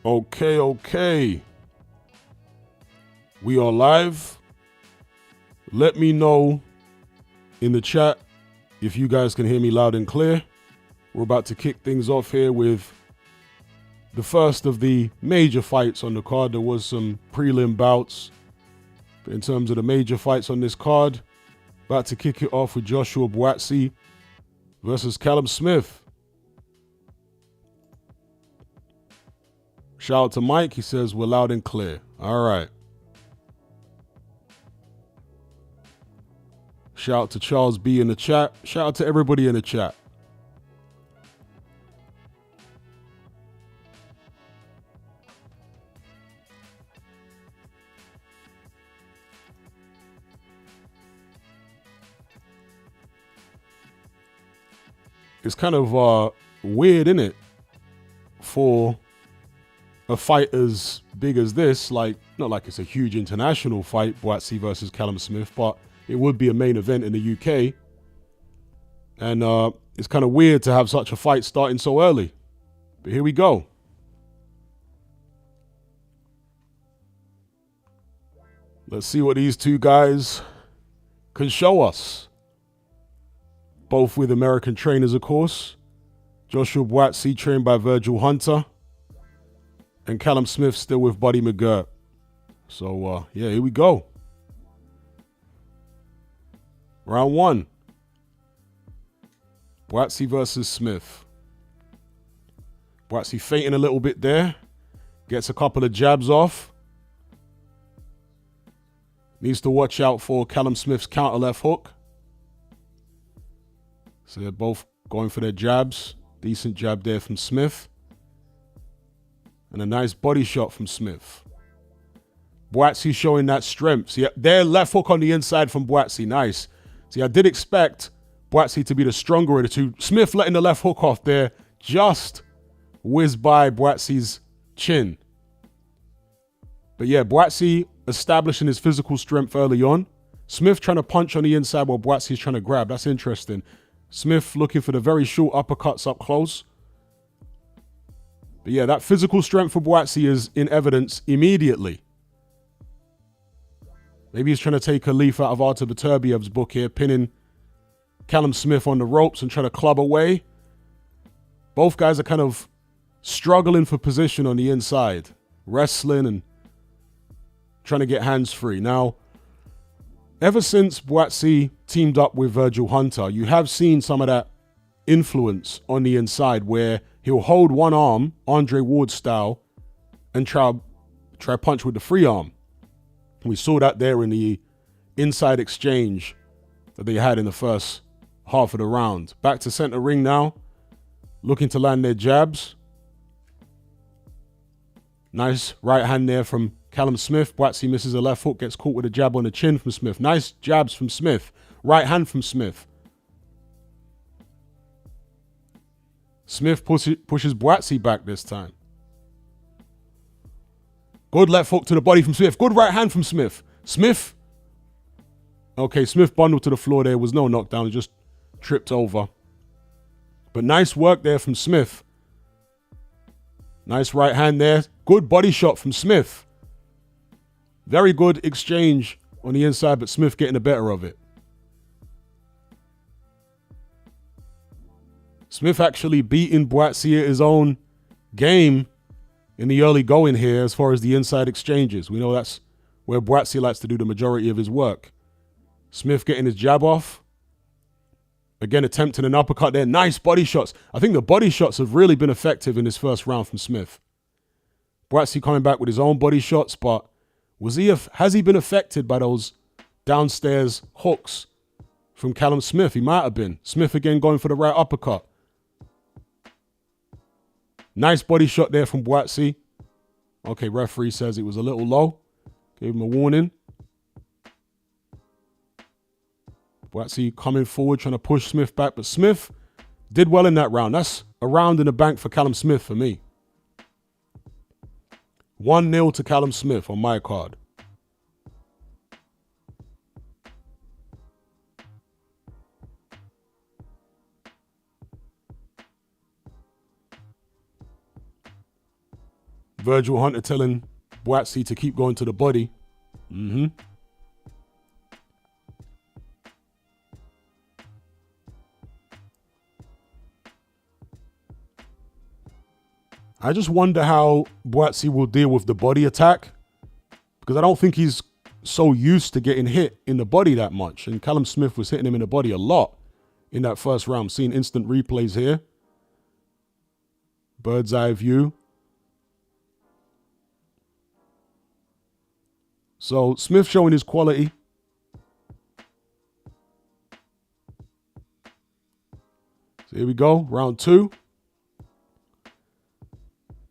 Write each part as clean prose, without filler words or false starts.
Okay. We are live. Let me know in the chat if you guys can hear me loud and clear. We're about to kick things off here with the first of the major fights on the card. There was some prelim bouts, but in terms of the major fights on this card, about to kick it off with Joshua Buatsi versus Callum Smith. Shout out to Mike. He says we're loud and clear. All right. Shout out to Charles B in the chat. Shout out to everybody in the chat. It's kind of weird, isn't it? For a fight as big as this, like, not like it's a huge international fight, Buatsi versus Callum Smith, but it would be a main event in the UK. And it's kind of weird to have such a fight starting so early. But here we go. Let's see what these two guys can show us. Both with American trainers, of course. Joshua Buatsi trained by Virgil Hunter. And Callum Smith still with Buddy McGirt. So, yeah, here we go. Round one. Buatsi versus Smith. Buatsi feinting a little bit there. Gets a couple of jabs off. Needs to watch out for Callum Smith's counter left hook. So they're both going for their jabs. Decent jab there from Smith. And a nice body shot from Smith. Buatsi showing that strength. See, their left hook on the inside from Buatsi. Nice. See, I did expect Buatsi to be the stronger of the two. Smith letting the left hook off there. Just whizzed by Buatsi's chin. But yeah, Buatsi establishing his physical strength early on. Smith trying to punch on the inside while Buatsi's trying to grab. That's interesting. Smith looking for the very short uppercuts up close. But yeah, that physical strength for Buatsi is in evidence immediately. Maybe he's trying to take a leaf out of Artur Beterbiev's book here, pinning Callum Smith on the ropes and trying to club away. Both guys are kind of struggling for position on the inside, wrestling and trying to get hands free. Now, ever since Buatsi teamed up with Virgil Hunter, you have seen some of that influence on the inside where he'll hold one arm, Andre Ward style, and try punch with the free arm. We saw that there in the inside exchange that they had in the first half of the round. Back to center ring now, looking to land their jabs. Nice right hand there from Callum Smith. Buatsi misses a left hook, gets caught with a jab on the chin from Smith. Nice jabs from Smith. Right hand from Smith. Smith pushes Buatsi back this time. Good left hook to the body from Smith. Good right hand from Smith. Smith. Okay, Smith bundled to the floor there. Was no knockdown. Just tripped over. But nice work there from Smith. Nice right hand there. Good body shot from Smith. Very good exchange on the inside, but Smith getting the better of it. Smith actually beating Buatsi at his own game in the early going here as far as the inside exchanges. We know that's where Buatsi likes to do the majority of his work. Smith getting his jab off. Again, attempting an uppercut there. Nice body shots. I think the body shots have really been effective in this first round from Smith. Buatsi coming back with his own body shots, but has he been affected by those downstairs hooks from Callum Smith? He might have been. Smith again going for the right uppercut. Nice body shot there from Buatsi. Okay, referee says it was a little low. Gave him a warning. Buatsi coming forward, trying to push Smith back. But Smith did well in that round. That's a round in the bank for Callum Smith for me. 1-0 to Callum Smith on my card. Virgil Hunter telling Buatsi to keep going to the body. I just wonder how Buatsi will deal with the body attack, because I don't think he's so used to getting hit in the body that much. And Callum Smith was hitting him in the body a lot in that first round. Seeing instant replays here. Bird's eye view. So Smith showing his quality. So here we go, round 2.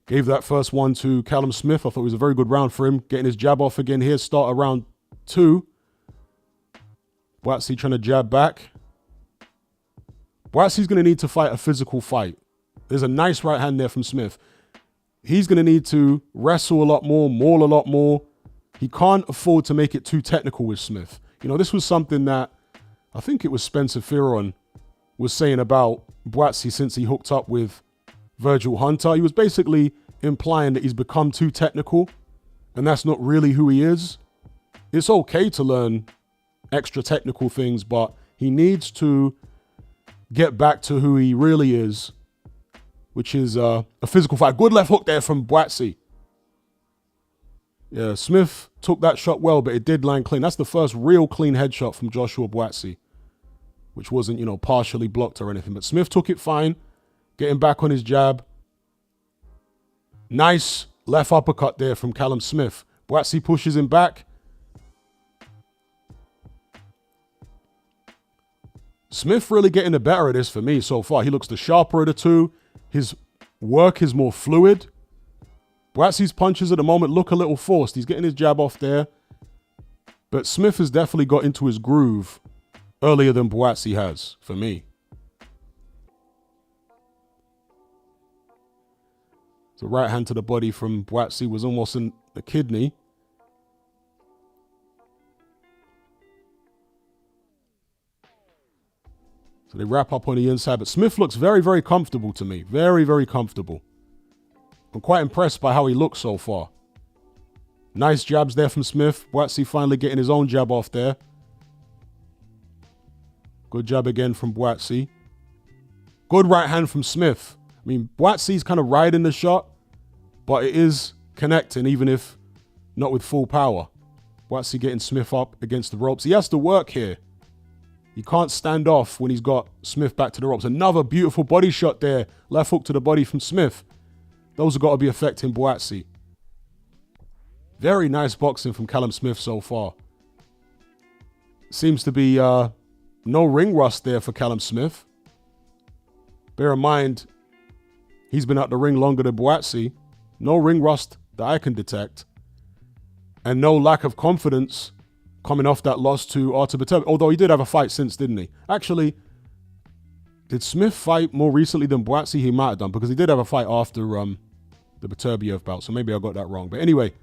Gave that first one to Callum Smith. I thought it was a very good round for him. Getting his jab off again here. Start of round 2. Buatsi trying to jab back. Buatsi's going to need to fight a physical fight. There's a nice right hand there from Smith. He's going to need to wrestle a lot more, maul a lot more. He can't afford to make it too technical with Smith. You know, this was something that I think it was Spencer Fearon was saying about Buatsi since he hooked up with Virgil Hunter. He was basically implying that he's become too technical, and that's not really who he is. It's okay to learn extra technical things, but he needs to get back to who he really is, which is a physical fight. Good left hook there from Buatsi. Yeah, Smith took that shot well, but it did land clean. That's the first real clean headshot from Joshua Buatsi, which wasn't, you know, partially blocked or anything. But Smith took it fine, getting back on his jab. Nice left uppercut there from Callum Smith. Buatsi pushes him back. Smith really getting the better of this for me so far. He looks the sharper of the two. His work is more fluid. Buatsi's punches at the moment look a little forced. He's getting his jab off there. But Smith has definitely got into his groove earlier than Buatsi has, for me. The right hand to the body from Buatsi was almost in the kidney. So they wrap up on the inside. But Smith looks very, very comfortable to me. Very, very comfortable. I'm quite impressed by how he looks so far. Nice jabs there from Smith. Buatsi finally getting his own jab off there. Good jab again from Buatsi. Good right hand from Smith. I mean, Buatsi's kind of riding the shot, but it is connecting, even if not with full power. Buatsi getting Smith up against the ropes. He has to work here. He can't stand off when he's got Smith back to the ropes. Another beautiful body shot there. Left hook to the body from Smith. Those have got to be affecting Buatsi. Very nice boxing from Callum Smith so far. Seems to be no ring rust there for Callum Smith. Bear in mind, he's been out the ring longer than Buatsi. No ring rust that I can detect. And no lack of confidence coming off that loss to Ortiz. Although he did have a fight since, didn't he? Actually, did Smith fight more recently than Buatsi? He might have done, because he did have a fight after the Beterbiev bout. So maybe I got that wrong. But anyway,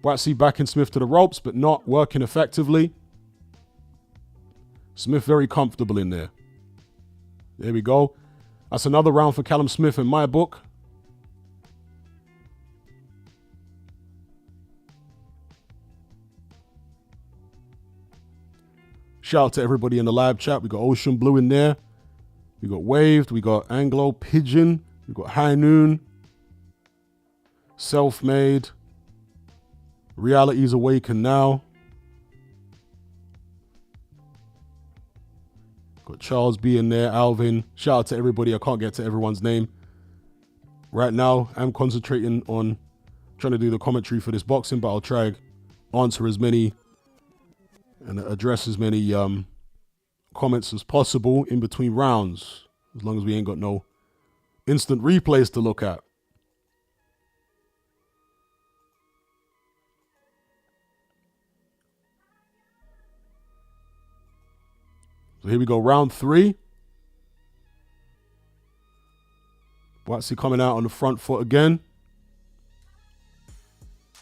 Buatsi backing Smith to the ropes, but not working effectively. Smith very comfortable in there. There we go. That's another round for Callum Smith in my book. Shout out to everybody in the live chat. We got Ocean Blue in there. We got Waved. We got Anglo Pigeon. We got High Noon. Self-Made. Reality's Awakened Now. Got Charles B in there. Alvin. Shout out to everybody. I can't get to everyone's name. Right now, I'm concentrating on trying to do the commentary for this boxing, but I'll try answer as many and address as many comments as possible in between rounds, as long as we ain't got no instant replays to look at. So here we go, round 3. Buatsi coming out on the front foot again.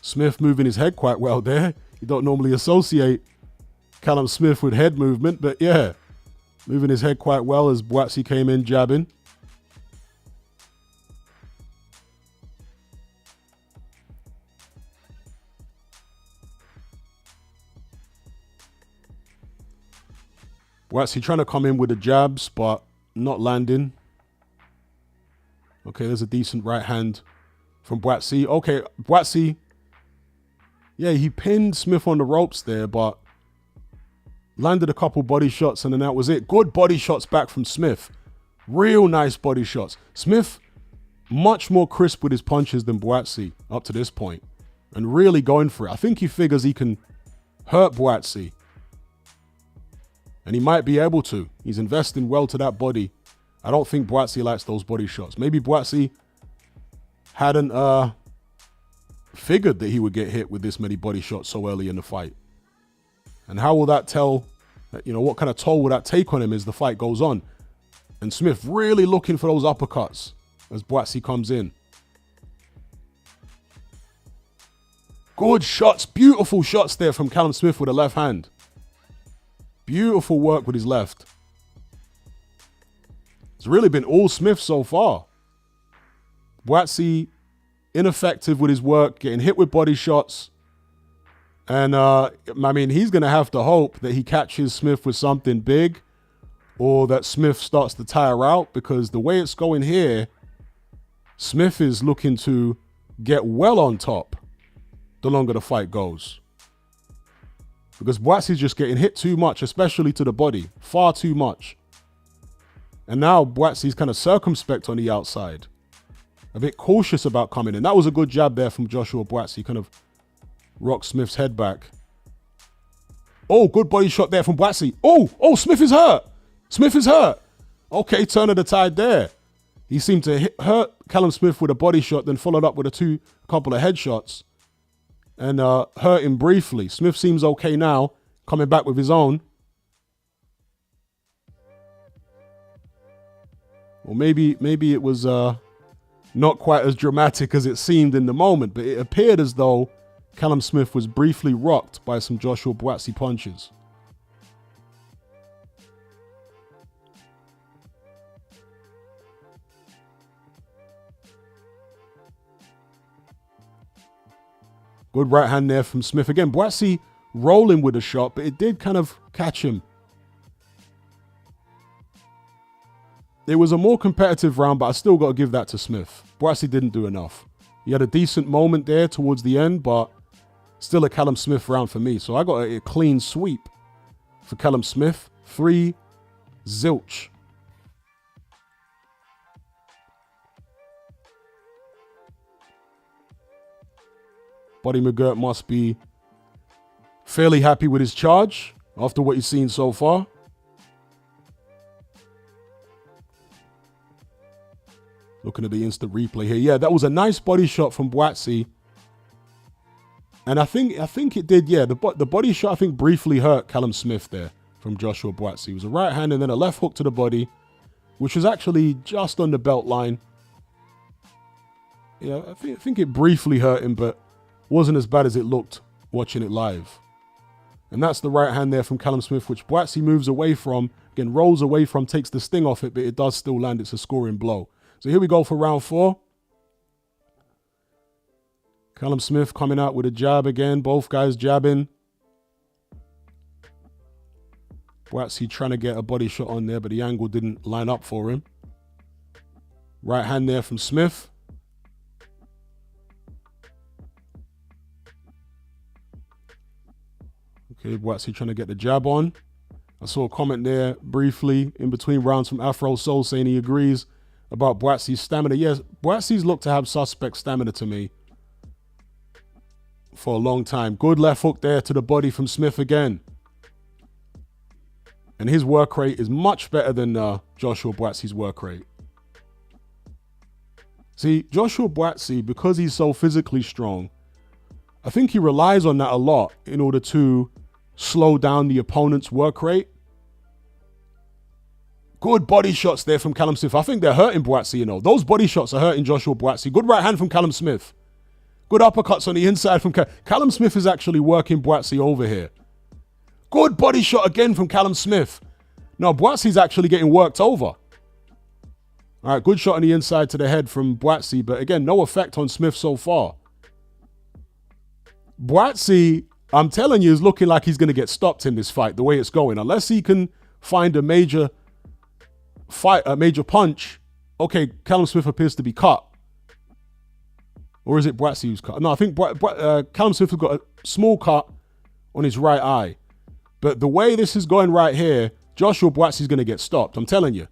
Smith moving his head quite well there. You don't normally associate Callum Smith with head movement, but yeah, moving his head quite well as Buatsi came in jabbing. Buatsi trying to come in with the jabs, but not landing. Okay, there's a decent right hand from Buatsi. Okay, Buatsi, yeah, he pinned Smith on the ropes there, but landed a couple body shots, and then that was it. Good body shots back from Smith. Real nice body shots. Smith, much more crisp with his punches than Buatsi up to this point, and really going for it. I think he figures he can hurt Buatsi, and he might be able to. He's investing well to that body. I don't think Buatsi likes those body shots. Maybe Buatsi hadn't figured that he would get hit with this many body shots so early in the fight. And how will that tell, you know, what kind of toll will that take on him as the fight goes on? And Smith really looking for those uppercuts as Buatsi comes in. Good shots, beautiful shots there from Callum Smith with a left hand. Beautiful work with his left. It's really been all Smith so far. Buatsi ineffective with his work, getting hit with body shots. And, I mean, he's going to have to hope that he catches Smith with something big or that Smith starts to tire out, because the way it's going here, Smith is looking to get well on top the longer the fight goes. Because Buatsi's just getting hit too much, especially to the body. Far too much. And now Buatsi's kind of circumspect on the outside. A bit cautious about coming in. That was a good jab there from Joshua Buatsi. Kind of rocked Smith's head back. Oh, good body shot there from Buatsi. Oh, Smith is hurt. Smith is hurt. Okay, turn of the tide there. He seemed to hurt Callum Smith with a body shot, then followed up with a couple of headshots. And hurt him briefly. Smith seems okay now, coming back with his own. Or maybe it was not quite as dramatic as it seemed in the moment, but it appeared as though Callum Smith was briefly rocked by some Joshua Buatsi punches. Good right hand there from Smith. Again, Buatsi rolling with a shot, but it did kind of catch him. It was a more competitive round, but I still got to give that to Smith. Buatsi didn't do enough. He had a decent moment there towards the end, but still a Callum Smith round for me. So I got a clean sweep for Callum Smith. 3-0. Buddy McGirt must be fairly happy with his charge after what he's seen so far. Looking at the instant replay here. Yeah, that was a nice body shot from Buatsi. And I think it did, yeah. The body shot, I think, briefly hurt Callum Smith there from Joshua Buatsi. It was a right hand and then a left hook to the body, which was actually just on the belt line. Yeah, I think it briefly hurt him, but wasn't as bad as it looked watching it live. And that's the right hand there from Callum Smith, which Buatsi moves away from. Again, rolls away from, takes the sting off it, but it does still land. It's a scoring blow. So here we go for round 4. Callum Smith coming out with a jab again. Both guys jabbing. Buatsi trying to get a body shot on there, but the angle didn't line up for him. Right hand there from Smith. Okay, Buatsi trying to get the jab on. I saw a comment there briefly in between rounds from Afro Soul saying he agrees about Buatsi's stamina. Yes, Buatsi's looked to have suspect stamina to me for a long time. Good left hook there to the body from Smith again. And his work rate is much better than Joshua Buatsi's work rate. See, Joshua Buatsi, because he's so physically strong, I think he relies on that a lot in order to slow down the opponent's work rate. Good body shots there from Callum Smith. I think they're hurting Buatsi, you know. Those body shots are hurting Joshua Buatsi. Good right hand from Callum Smith. Good uppercuts on the inside from Callum Smith is actually working Buatsi over here. Good body shot again from Callum Smith. No, Buatsi's actually getting worked over. All right, good shot on the inside to the head from Buatsi, but again, no effect on Smith so far. Buatsi, I'm telling you, is looking like he's going to get stopped in this fight, the way it's going. Unless he can find a major punch, okay, Callum Smith appears to be cut. Or is it Buatsi who's cut? No, I think Callum Smith has got a small cut on his right eye. But the way this is going right here, Joshua Buatsi is going to get stopped. I'm telling you.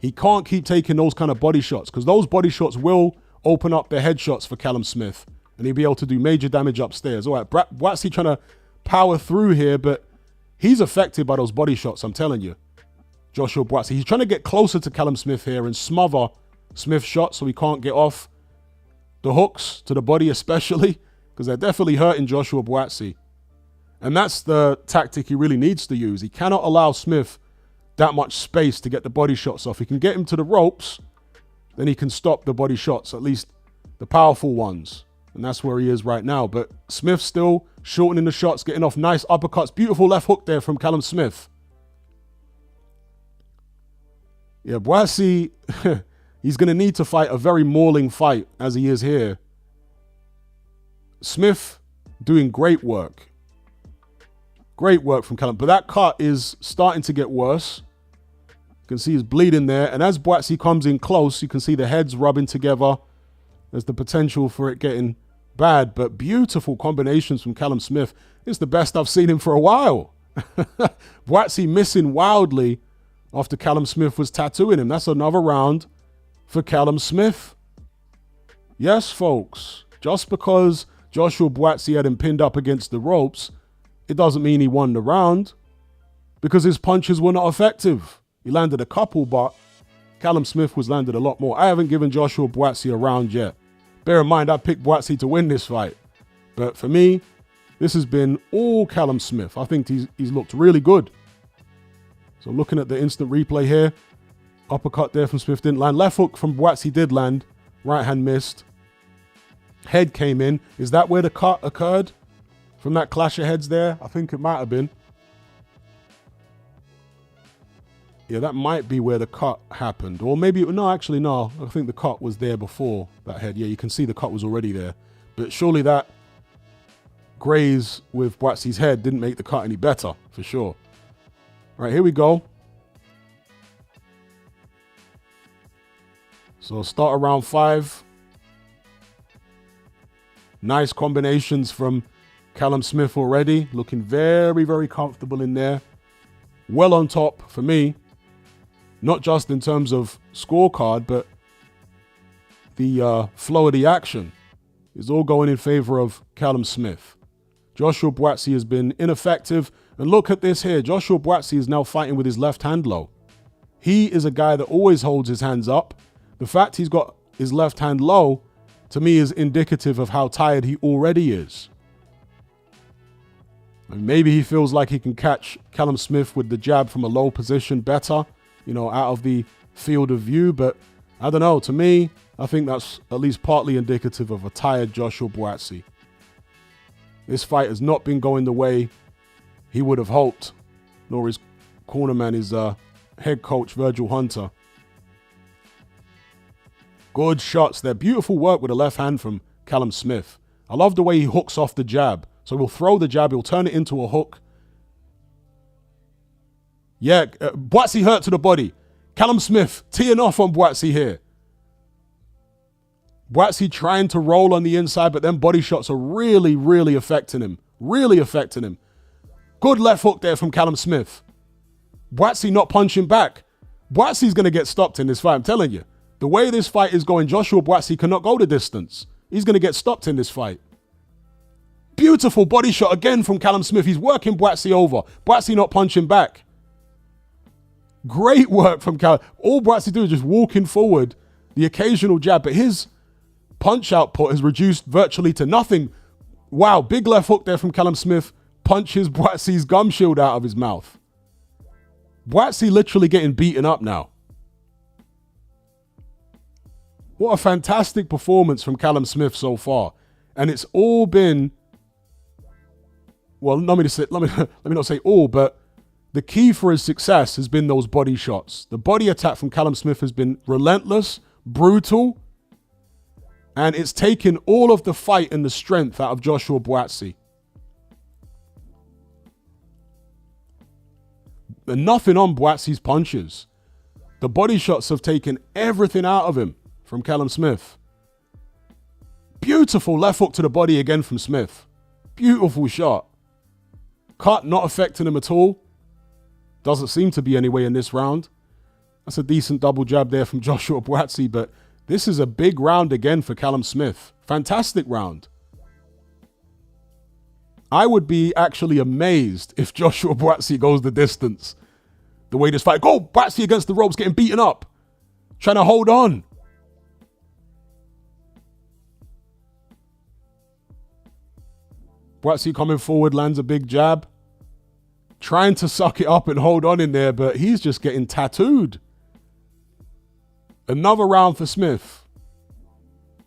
He can't keep taking those kind of body shots because those body shots will open up the headshots for Callum Smith and he'll be able to do major damage upstairs. All right, Buatsi trying to power through here, but he's affected by those body shots, I'm telling you. Joshua Buatsi. He's trying to get closer to Callum Smith here and smother Smith's shots so he can't get off the hooks to the body especially because they're definitely hurting Joshua Buatsi. And that's the tactic he really needs to use. He cannot allow Smith that much space to get the body shots off. He can get him to the ropes, then he can stop the body shots, at least the powerful ones. And that's where he is right now. But Smith still shortening the shots, getting off nice uppercuts. Beautiful left hook there from Callum Smith. Yeah, Buatsi, he's going to need to fight a very mauling fight as he is here. Smith doing great work. Great work from Callum. But that cut is starting to get worse. You can see he's bleeding there. And as Buatsi comes in close, you can see the heads rubbing together. There's the potential for it getting bad. But beautiful combinations from Callum Smith. It's the best I've seen him for a while. Buatsi missing wildly after Callum Smith was tattooing him. That's another round for Callum Smith. Yes, folks. Just because Joshua Buatsi had him pinned up against the ropes, it doesn't mean he won the round because his punches were not effective. He landed a couple, but Callum Smith was landed a lot more. I haven't given Joshua Buatsi a round yet. Bear in mind, I picked Buatsi to win this fight. But for me, this has been all Callum Smith. I think he's looked really good. So looking at the instant replay here, uppercut there from Smith didn't land. Left hook from Buatsi did land. Right hand missed. Head came in. Is that where the cut occurred? From that clash of heads there? I think it might have been. Yeah, that might be where the cut happened. Or maybe, no, actually, no. I think the cut was there before that head. Yeah, you can see the cut was already there. But surely that graze with Buatsi's head didn't make the cut any better, for sure. All right, here we go. So start around 5. Nice combinations from Callum Smith already. Looking very, very comfortable in there. Well on top for me. Not just in terms of scorecard, but the flow of the action is all going in favor of Callum Smith. Joshua Buatsi has been ineffective. And look at this here. Joshua Buatsi is now fighting with his left hand low. He is a guy that always holds his hands up. The fact he's got his left hand low, to me, is indicative of how tired he already is. And maybe he feels like he can catch Callum Smith with the jab from a low position better, you know, out of the field of view. But I don't know. To me, I think that's at least partly indicative of a tired Joshua Buatsi. This fight has not been going the way he would have hoped, nor his cornerman, his head coach, Virgil Hunter. Good shots there. Beautiful work with the left hand from Callum Smith. I love the way he hooks off the jab. So he'll throw the jab, he'll turn it into a hook. Yeah, Buatsi hurt to the body. Callum Smith teeing off on Buatsi here. Buatsi trying to roll on the inside, but then body shots are really, really affecting him. Really affecting him. Good left hook there from Callum Smith. Buatsi not punching back. Buatsi's going to get stopped in this fight, I'm telling you. The way this fight is going, Joshua Buatsi cannot go the distance. He's going to get stopped in this fight. Beautiful body shot again from Callum Smith. He's working Buatsi over. Buatsi not punching back. Great work from Callum. All Buatsi do is just walking forward, the occasional jab, but his punch output has reduced virtually to nothing. Wow, big left hook there from Callum Smith. Punches Buatsi's gum shield out of his mouth. Buatsi literally getting beaten up now. What a fantastic performance from Callum Smith so far. And it's all been, well, let me not say all, but the key for his success has been those body shots. The body attack from Callum Smith has been relentless, brutal, and it's taken all of the fight and the strength out of Joshua Buatsi. And nothing on Buatsi's punches. The body shots have taken everything out of him from Callum Smith. Beautiful left hook to the body again from Smith. Beautiful shot. Cut not affecting him at all. Doesn't seem to be anyway in this round. That's a decent double jab there from Joshua Buatsi, but this is a big round again for Callum Smith. Fantastic round. I would be actually amazed if Joshua Buatsi goes the distance. The way this fight... Go! Buatsi against the ropes, getting beaten up. Trying to hold on. Buatsi coming forward, lands a big jab. Trying to suck it up and hold on in there, but he's just getting tattooed. Another round for Smith.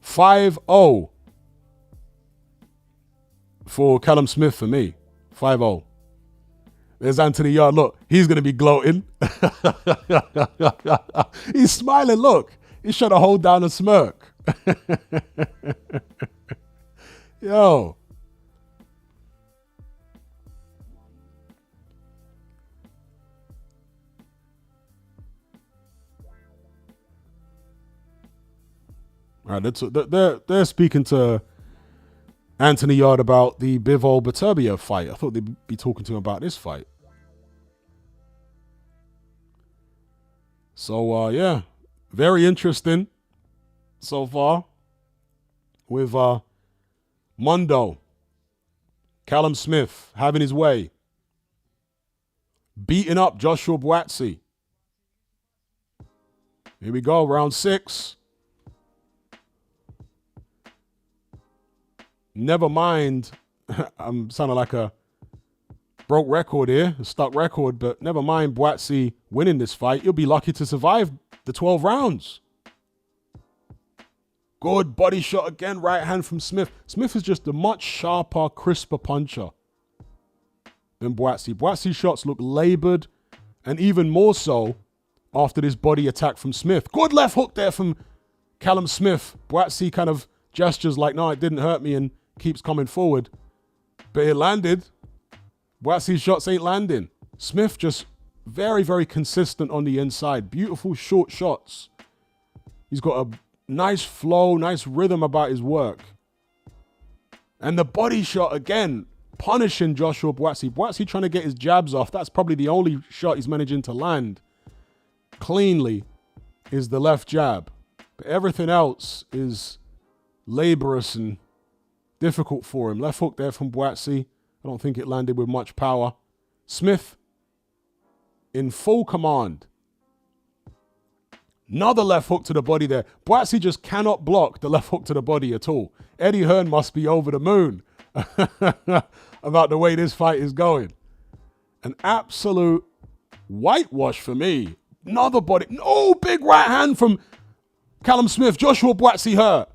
5-0 for Callum Smith for me. 5-0. There's Anthony Yarde. Look, he's going to be gloating. He's smiling. Look, he's trying to hold down a smirk. Yo. All right, they're speaking to Anthony Yarde about the Bivol Beterbiev fight. I thought they'd be talking to him about this fight. So, yeah, very interesting so far with Mondo. Callum Smith having his way. Beating up Joshua Buatsi. Here we go, round 6. Never mind, I'm sounding like a broke record here, a stuck record, but never mind Buatsi winning this fight. You'll be lucky to survive the 12 rounds. Good body shot again, right hand from Smith. Smith is just a much sharper, crisper puncher than Buatsi. Buatsi's shots look labored, and even more so after this body attack from Smith. Good left hook there from Callum Smith. Buatsi kind of gestures like, no, it didn't hurt me, and keeps coming forward. But it landed. Buatsi's shots ain't landing. Smith just very, very consistent on the inside. Beautiful short shots. He's got a nice flow, nice rhythm about his work. And the body shot again, punishing Joshua Buatsi. Buatsi trying to get his jabs off. That's probably the only shot he's managing to land cleanly is the left jab. But everything else is laborious and difficult for him. Left hook there from Buatsi. I don't think it landed with much power. Smith in full command. Another left hook to the body there. Buatsi just cannot block the left hook to the body at all. Eddie Hearn must be over the moon about the way this fight is going. An absolute whitewash for me. Another body. Oh, big right hand from Callum Smith. Joshua Buatsi hurt.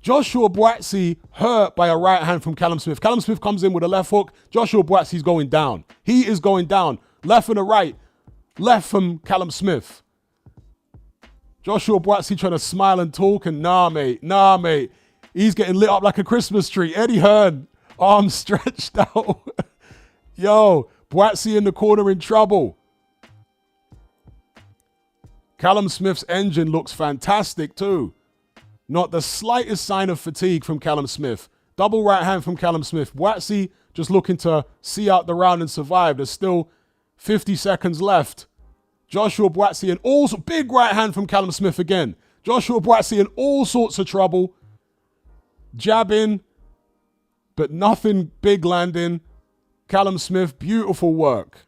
Joshua Buatsi hurt by a right hand from Callum Smith. Callum Smith comes in with a left hook. Joshua Buatsi's going down. He is going down. Left and a right. Left from Callum Smith. Joshua Buatsi trying to smile and talk, and nah, mate. He's getting lit up like a Christmas tree. Eddie Hearn, arms stretched out. Yo, Buatsi in the corner in trouble. Callum Smith's engine looks fantastic too. Not the slightest sign of fatigue from Callum Smith. Double right hand from Callum Smith. Buatsi just looking to see out the round and survive. There's still 50 seconds left. Joshua Buatsi in also big right hand from Callum Smith again. Joshua Buatsi in all sorts of trouble. Jabbing, but nothing big landing. Callum Smith, beautiful work.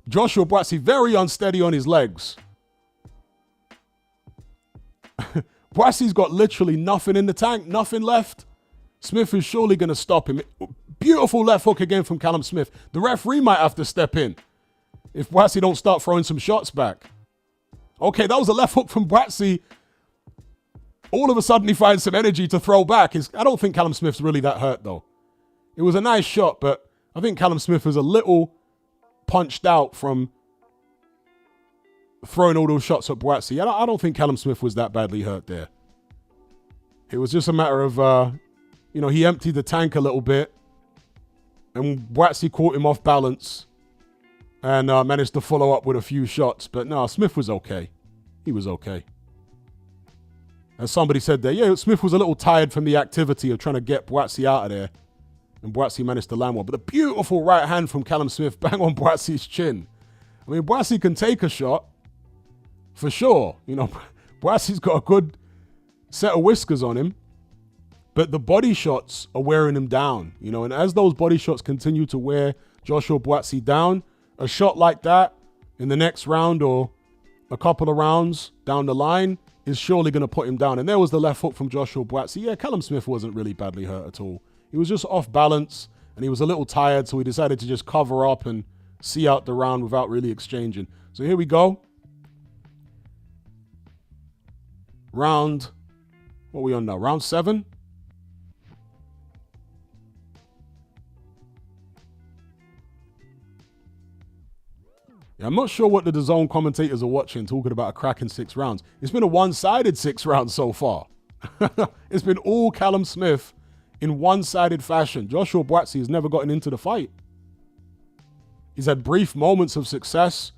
Joshua Buatsi very unsteady on his legs. Buatsi's got literally nothing in the tank, nothing left. Smith is surely going to stop him. Beautiful left hook again from Callum Smith. The referee might have to step in if Buatsi don't start throwing some shots back. Okay, that was a left hook from Buatsi. All of a sudden he finds some energy to throw back. I don't think Callum Smith's really that hurt though. It was a nice shot, but I think Callum Smith was a little punched out from throwing all those shots at Buatsi. I don't think Callum Smith was that badly hurt there. It was just a matter of, he emptied the tank a little bit And Buatsi caught him off balance and managed to follow up with a few shots. But no, Smith was okay. He was okay. As somebody said there, yeah, Smith was a little tired from the activity of trying to get Buatsi out of there. And Buatsi managed to land one. But the beautiful right hand from Callum Smith bang on Buatsi's chin. I mean, Buatsi can take a shot, for sure. You know, Buatsi's got a good set of whiskers on him. But the body shots are wearing him down, you know. And as those body shots continue to wear Joshua Buatsi down, a shot like that in the next round or a couple of rounds down the line is surely going to put him down. And there was the left hook from Joshua Buatsi. Yeah, Callum Smith wasn't really badly hurt at all. He was just off balance and he was a little tired, so he decided to just cover up and see out the round without really exchanging. So here we go. Round, what are we on now? Round 7? Yeah, I'm not sure what the DAZN commentators are watching, talking about a cracking 6 rounds. It's been a one-sided 6 rounds so far. It's been all Callum Smith in one-sided fashion. Joshua Buatsi has never gotten into the fight. He's had brief moments of success,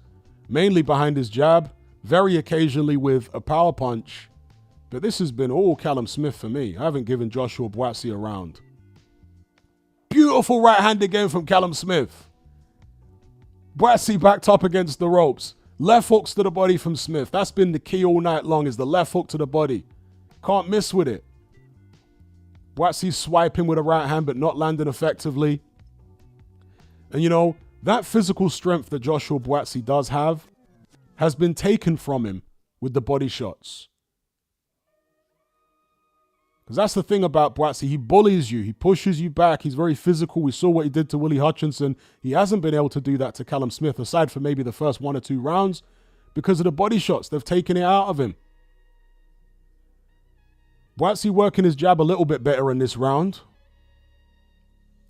mainly behind his jab, very occasionally with a power punch. But this has been all Callum Smith for me. I haven't given Joshua Buatsi a round. Beautiful right hand again from Callum Smith. Buatsi backed up against the ropes. Left hooks to the body from Smith. That's been the key all night long, is the left hook to the body. Can't miss with it. Buatsi swiping with a right hand but not landing effectively. And you know, that physical strength that Joshua Buatsi does have has been taken from him with the body shots. Because that's the thing about Buatsi. He bullies you. He pushes you back. He's very physical. We saw what he did to Willie Hutchinson. He hasn't been able to do that to Callum Smith, aside from maybe the first 1 or 2 rounds, because of the body shots. They've taken it out of him. Buatsi working his jab a little bit better in this round.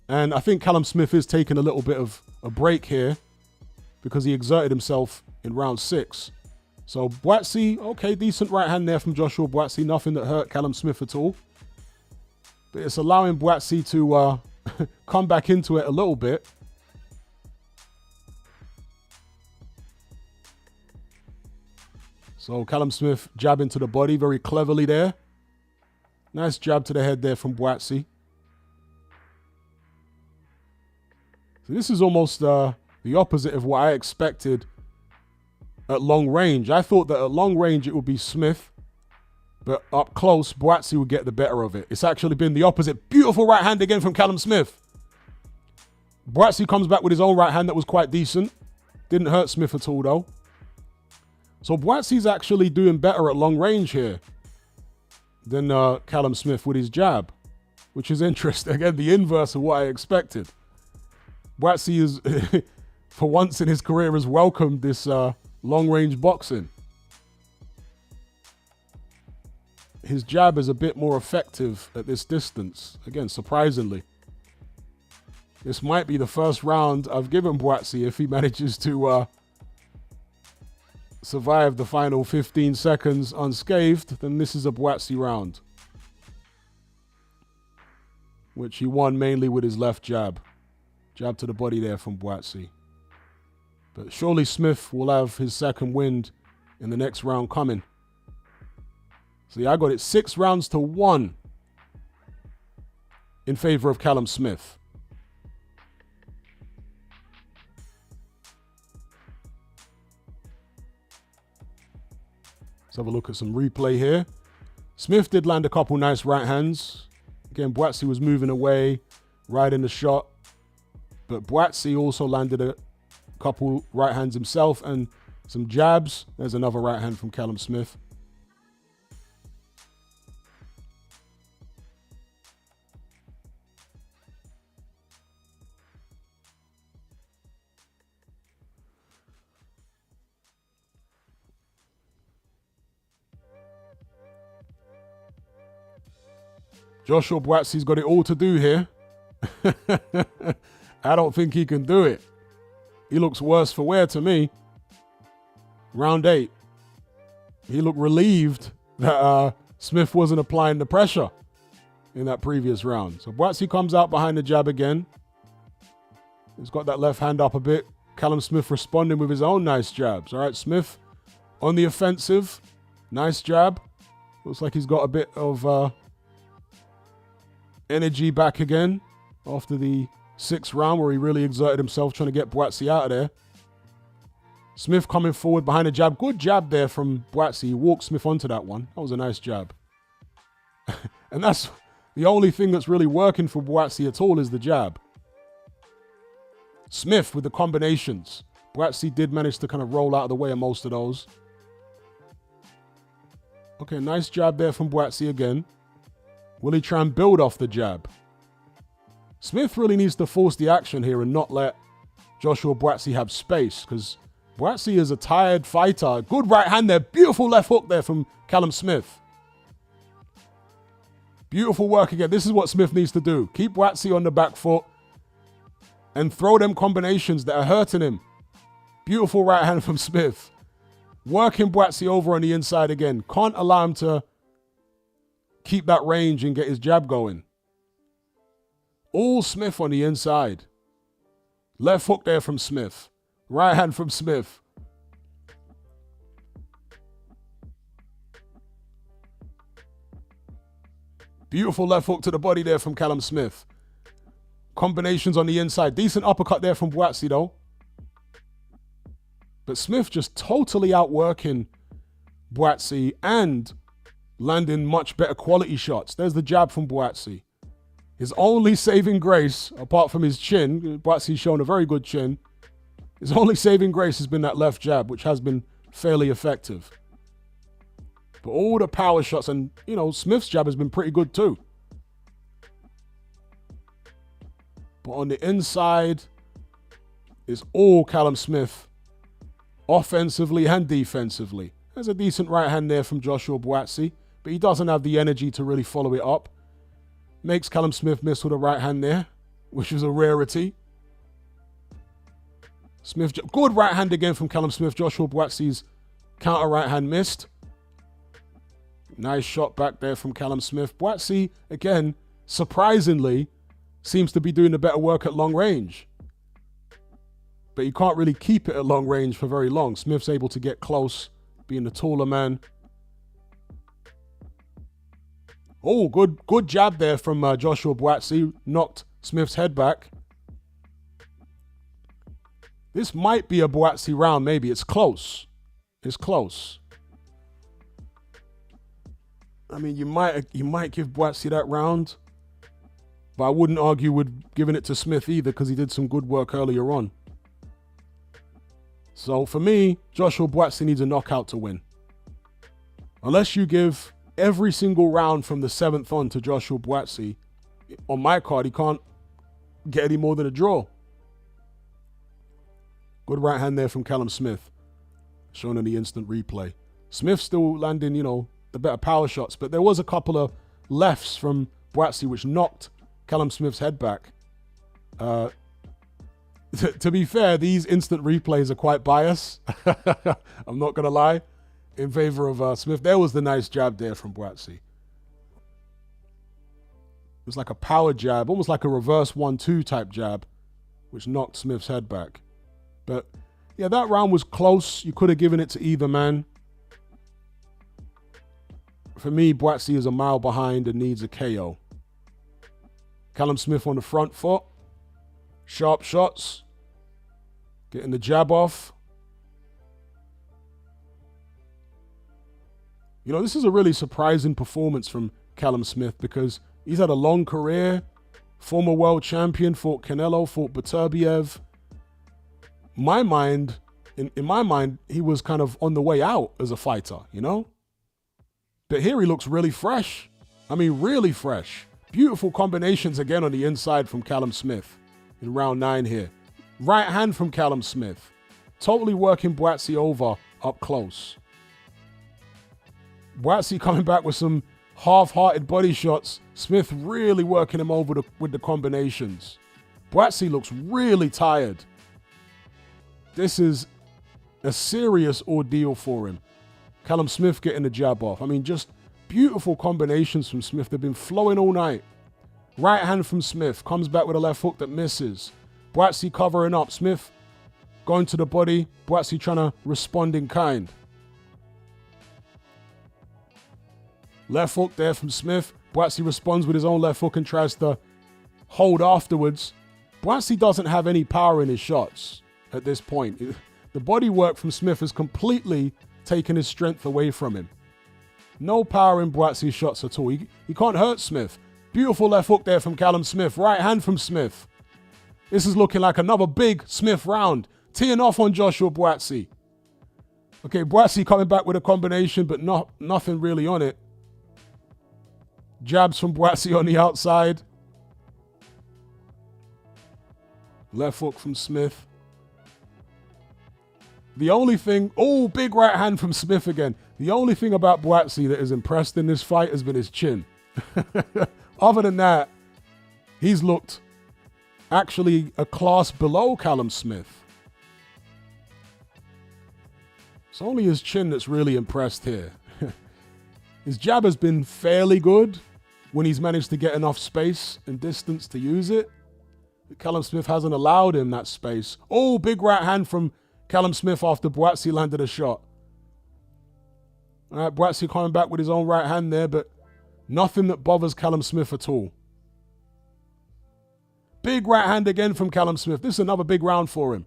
And I think Callum Smith is taking a little bit of a break here because he exerted himself in round 6. So Buatsi, okay, decent right hand there from Joshua Buatsi. Nothing that hurt Callum Smith at all. But it's allowing Buatsi to come back into it a little bit. So Callum Smith jabbing to the body very cleverly there. Nice jab to the head there from Buatsi. So this is almost the opposite of what I expected at long range. I thought that at long range it would be Smith, but up close, Buatsi would get the better of it. It's actually been the opposite. Beautiful right hand again from Callum Smith. Buatsi comes back with his own right hand that was quite decent. Didn't hurt Smith at all, though. So Buatsi's actually doing better at long range here than Callum Smith with his jab, which is interesting. Again, the inverse of what I expected. Buatsi is, for once in his career, has welcomed this long-range boxing. His jab is a bit more effective at this distance. Again, surprisingly. This might be the first round I've given Buatsi if he manages to survive the final 15 seconds unscathed. Then this is a Buatsi round, which he won mainly with his left jab. Jab to the body there from Buatsi. But surely Smith will have his second wind in the next round coming. See, I got it 6 rounds to 1 in favor of Callum Smith. Let's have a look at some replay here. Smith did land a couple nice right hands. Again, Buatsi was moving away, riding the shot. But Buatsi also landed a couple right hands himself and some jabs. There's another right hand from Callum Smith. Joshua Buatsi's got it all to do here. I don't think he can do it. He looks worse for wear to me. Round 8. He looked relieved that Smith wasn't applying the pressure in that previous round. So Buatsi comes out behind the jab again. He's got that left hand up a bit. Callum Smith responding with his own nice jabs. All right, Smith on the offensive. Nice jab. Looks like he's got a bit of energy back again after the 6th round where he really exerted himself trying to get Buatsi out of there. Smith coming forward behind a jab. Good jab there from Buatsi. He walked Smith onto that one. That was a nice jab. And that's the only thing that's really working for Buatsi at all is the jab. Smith with the combinations. Buatsi did manage to kind of roll out of the way of most of those. Okay, nice jab there from Buatsi again. Will he try and build off the jab? Smith really needs to force the action here and not let Joshua Buatsi have space, because Buatsi is a tired fighter. Good right hand there. Beautiful left hook there from Callum Smith. Beautiful work again. This is what Smith needs to do. Keep Buatsi on the back foot and throw them combinations that are hurting him. Beautiful right hand from Smith. Working Buatsi over on the inside again. Can't allow him to keep that range and get his jab going. All Smith on the inside. Left hook there from Smith. Right hand from Smith. Beautiful left hook to the body there from Callum Smith. Combinations on the inside. Decent uppercut there from Buatsi though. But Smith just totally outworking Buatsi and landing much better quality shots. There's the jab from Buatsi. His only saving grace, apart from his chin, Buatsi's shown a very good chin. His only saving grace has been that left jab, which has been fairly effective. But all the power shots, and, you know, Smith's jab has been pretty good too. But on the inside is all Callum Smith, offensively and defensively. There's a decent right hand there from Joshua Buatsi, but he doesn't have the energy to really follow it up. Makes Callum Smith miss with a right hand there, which is a rarity. Smith, good right hand again from Callum Smith. Joshua Buatsi's counter right hand missed. Nice shot back there from Callum Smith. Buatsi, again, surprisingly, seems to be doing the better work at long range. But he can't really keep it at long range for very long. Smith's able to get close, being the taller man. Oh, good jab there from Joshua Buatsi. Knocked Smith's head back. This might be a Buatsi round, maybe. It's close. It's close. I mean, you might give Buatsi that round, but I wouldn't argue with giving it to Smith either, because he did some good work earlier on. So for me, Joshua Buatsi needs a knockout to win. Unless you give every single round from the 7th on to Joshua Buatsi, on my card, he can't get any more than a draw. Good right hand there from Callum Smith, shown in the instant replay. Smith still landing, you know, the better power shots, but there was a couple of lefts from Buatsi which knocked Callum Smith's head back. To be fair, these instant replays are quite biased. I'm not going to lie. In favor of Smith. There was the nice jab there from Buatsi. It was like a power jab, almost like a reverse 1-2 type jab, which knocked Smith's head back. But yeah, that round was close. You could have given it to either man. For me, Buatsi is a mile behind and needs a KO. Callum Smith on the front foot. Sharp shots. Getting the jab off. You know, this is a really surprising performance from Callum Smith, because he's had a long career. Former world champion, fought Canelo, fought Beterbiev. In my mind, he was kind of on the way out as a fighter, you know? But here he looks really fresh. I mean, really fresh. Beautiful combinations again on the inside from Callum Smith in round 9 here. Right hand from Callum Smith. Totally working Buatsi over up close. Buatsi coming back with some half-hearted body shots. Smith really working him over with the combinations. Buatsi looks really tired. This is a serious ordeal for him. Callum Smith getting the jab off. I mean, just beautiful combinations from Smith. They've been flowing all night. Right hand from Smith. Comes back with a left hook that misses. Buatsi covering up. Smith going to the body. Buatsi trying to respond in kind. Left hook there from Smith. Buatsi responds with his own left hook and tries to hold afterwards. Buatsi doesn't have any power in his shots at this point. The body work from Smith has completely taken his strength away from him. No power in Buatsi's shots at all. He can't hurt Smith. Beautiful left hook there from Callum Smith. Right hand from Smith. This is looking like another big Smith round. Teeing off on Joshua Buatsi. Okay, Buatsi coming back with a combination, but nothing really on it. Jabs from Buatsi on the outside. Left hook from Smith. The only thing... Oh, big right hand from Smith again. The only thing about Buatsi that has impressed in this fight has been his chin. Other than that, he's looked actually a class below Callum Smith. It's only his chin that's really impressed here. His jab has been fairly good when he's managed to get enough space and distance to use it. But Callum Smith hasn't allowed him that space. Oh, big right hand from Callum Smith after Buatsi landed a shot. All right, Buatsi coming back with his own right hand there, but nothing that bothers Callum Smith at all. Big right hand again from Callum Smith. This is another big round for him.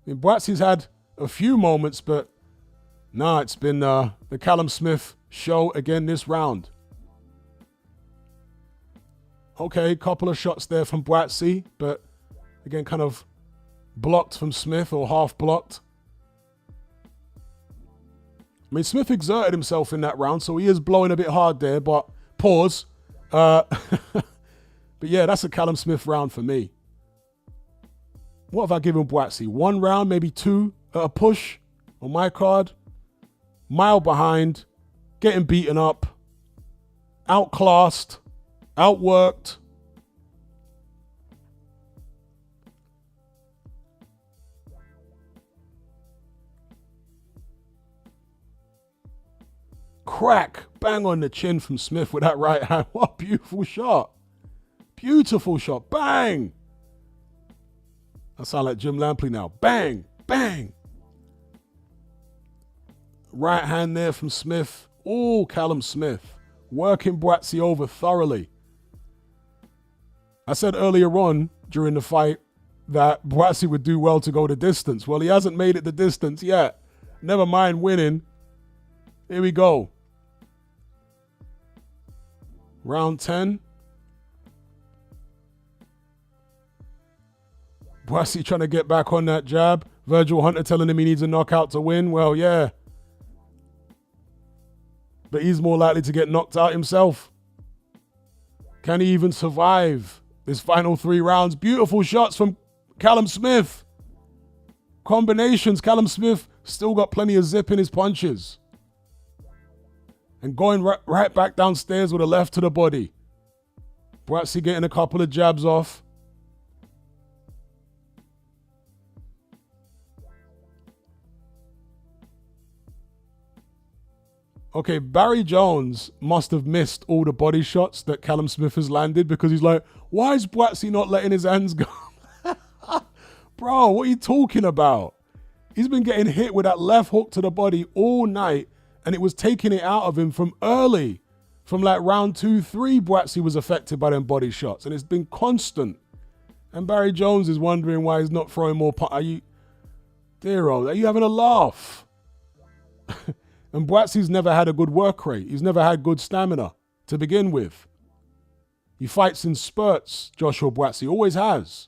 I mean, Buatsi's had a few moments, but no, it's been the Callum Smith show again this round. Okay, couple of shots there from Buatsi, but again, kind of blocked from Smith or half blocked. I mean, Smith exerted himself in that round, so he is blowing a bit hard there, but pause. But yeah, that's a Callum Smith round for me. What have I given Buatsi? 1 round, maybe 2 at a push on my card. Mile behind, getting beaten up, outclassed, outworked. Crack, bang on the chin from Smith with that right hand. What a beautiful shot. Beautiful shot, bang. I sound like Jim Lampley now. Bang, bang. Right hand there from Smith. Oh, Callum Smith. Working Buatsi over thoroughly. I said earlier on during the fight that Buatsi would do well to go the distance. Well, he hasn't made it the distance yet. Never mind winning. Here we go. Round 10. Buatsi trying to get back on that jab. Virgil Hunter telling him he needs a knockout to win. Well, yeah. But he's more likely to get knocked out himself. Can he even survive this final 3 rounds? Beautiful shots from Callum Smith. Combinations. Callum Smith still got plenty of zip in his punches. And going right back downstairs with a left to the body. Buatsi getting a couple of jabs off. Okay, Barry Jones must have missed all the body shots that Callum Smith has landed because he's like, why is Buatsi not letting his hands go? Bro, what are you talking about? He's been getting hit with that left hook to the body all night, and it was taking it out of him from early. From like round 2, 3, Buatsi was affected by them body shots, and it's been constant. And Barry Jones is wondering why he's not throwing more. Are you having a laugh? And Buatsi's never had a good work rate. He's never had good stamina to begin with. He fights in spurts, Joshua Buatsi. Always has.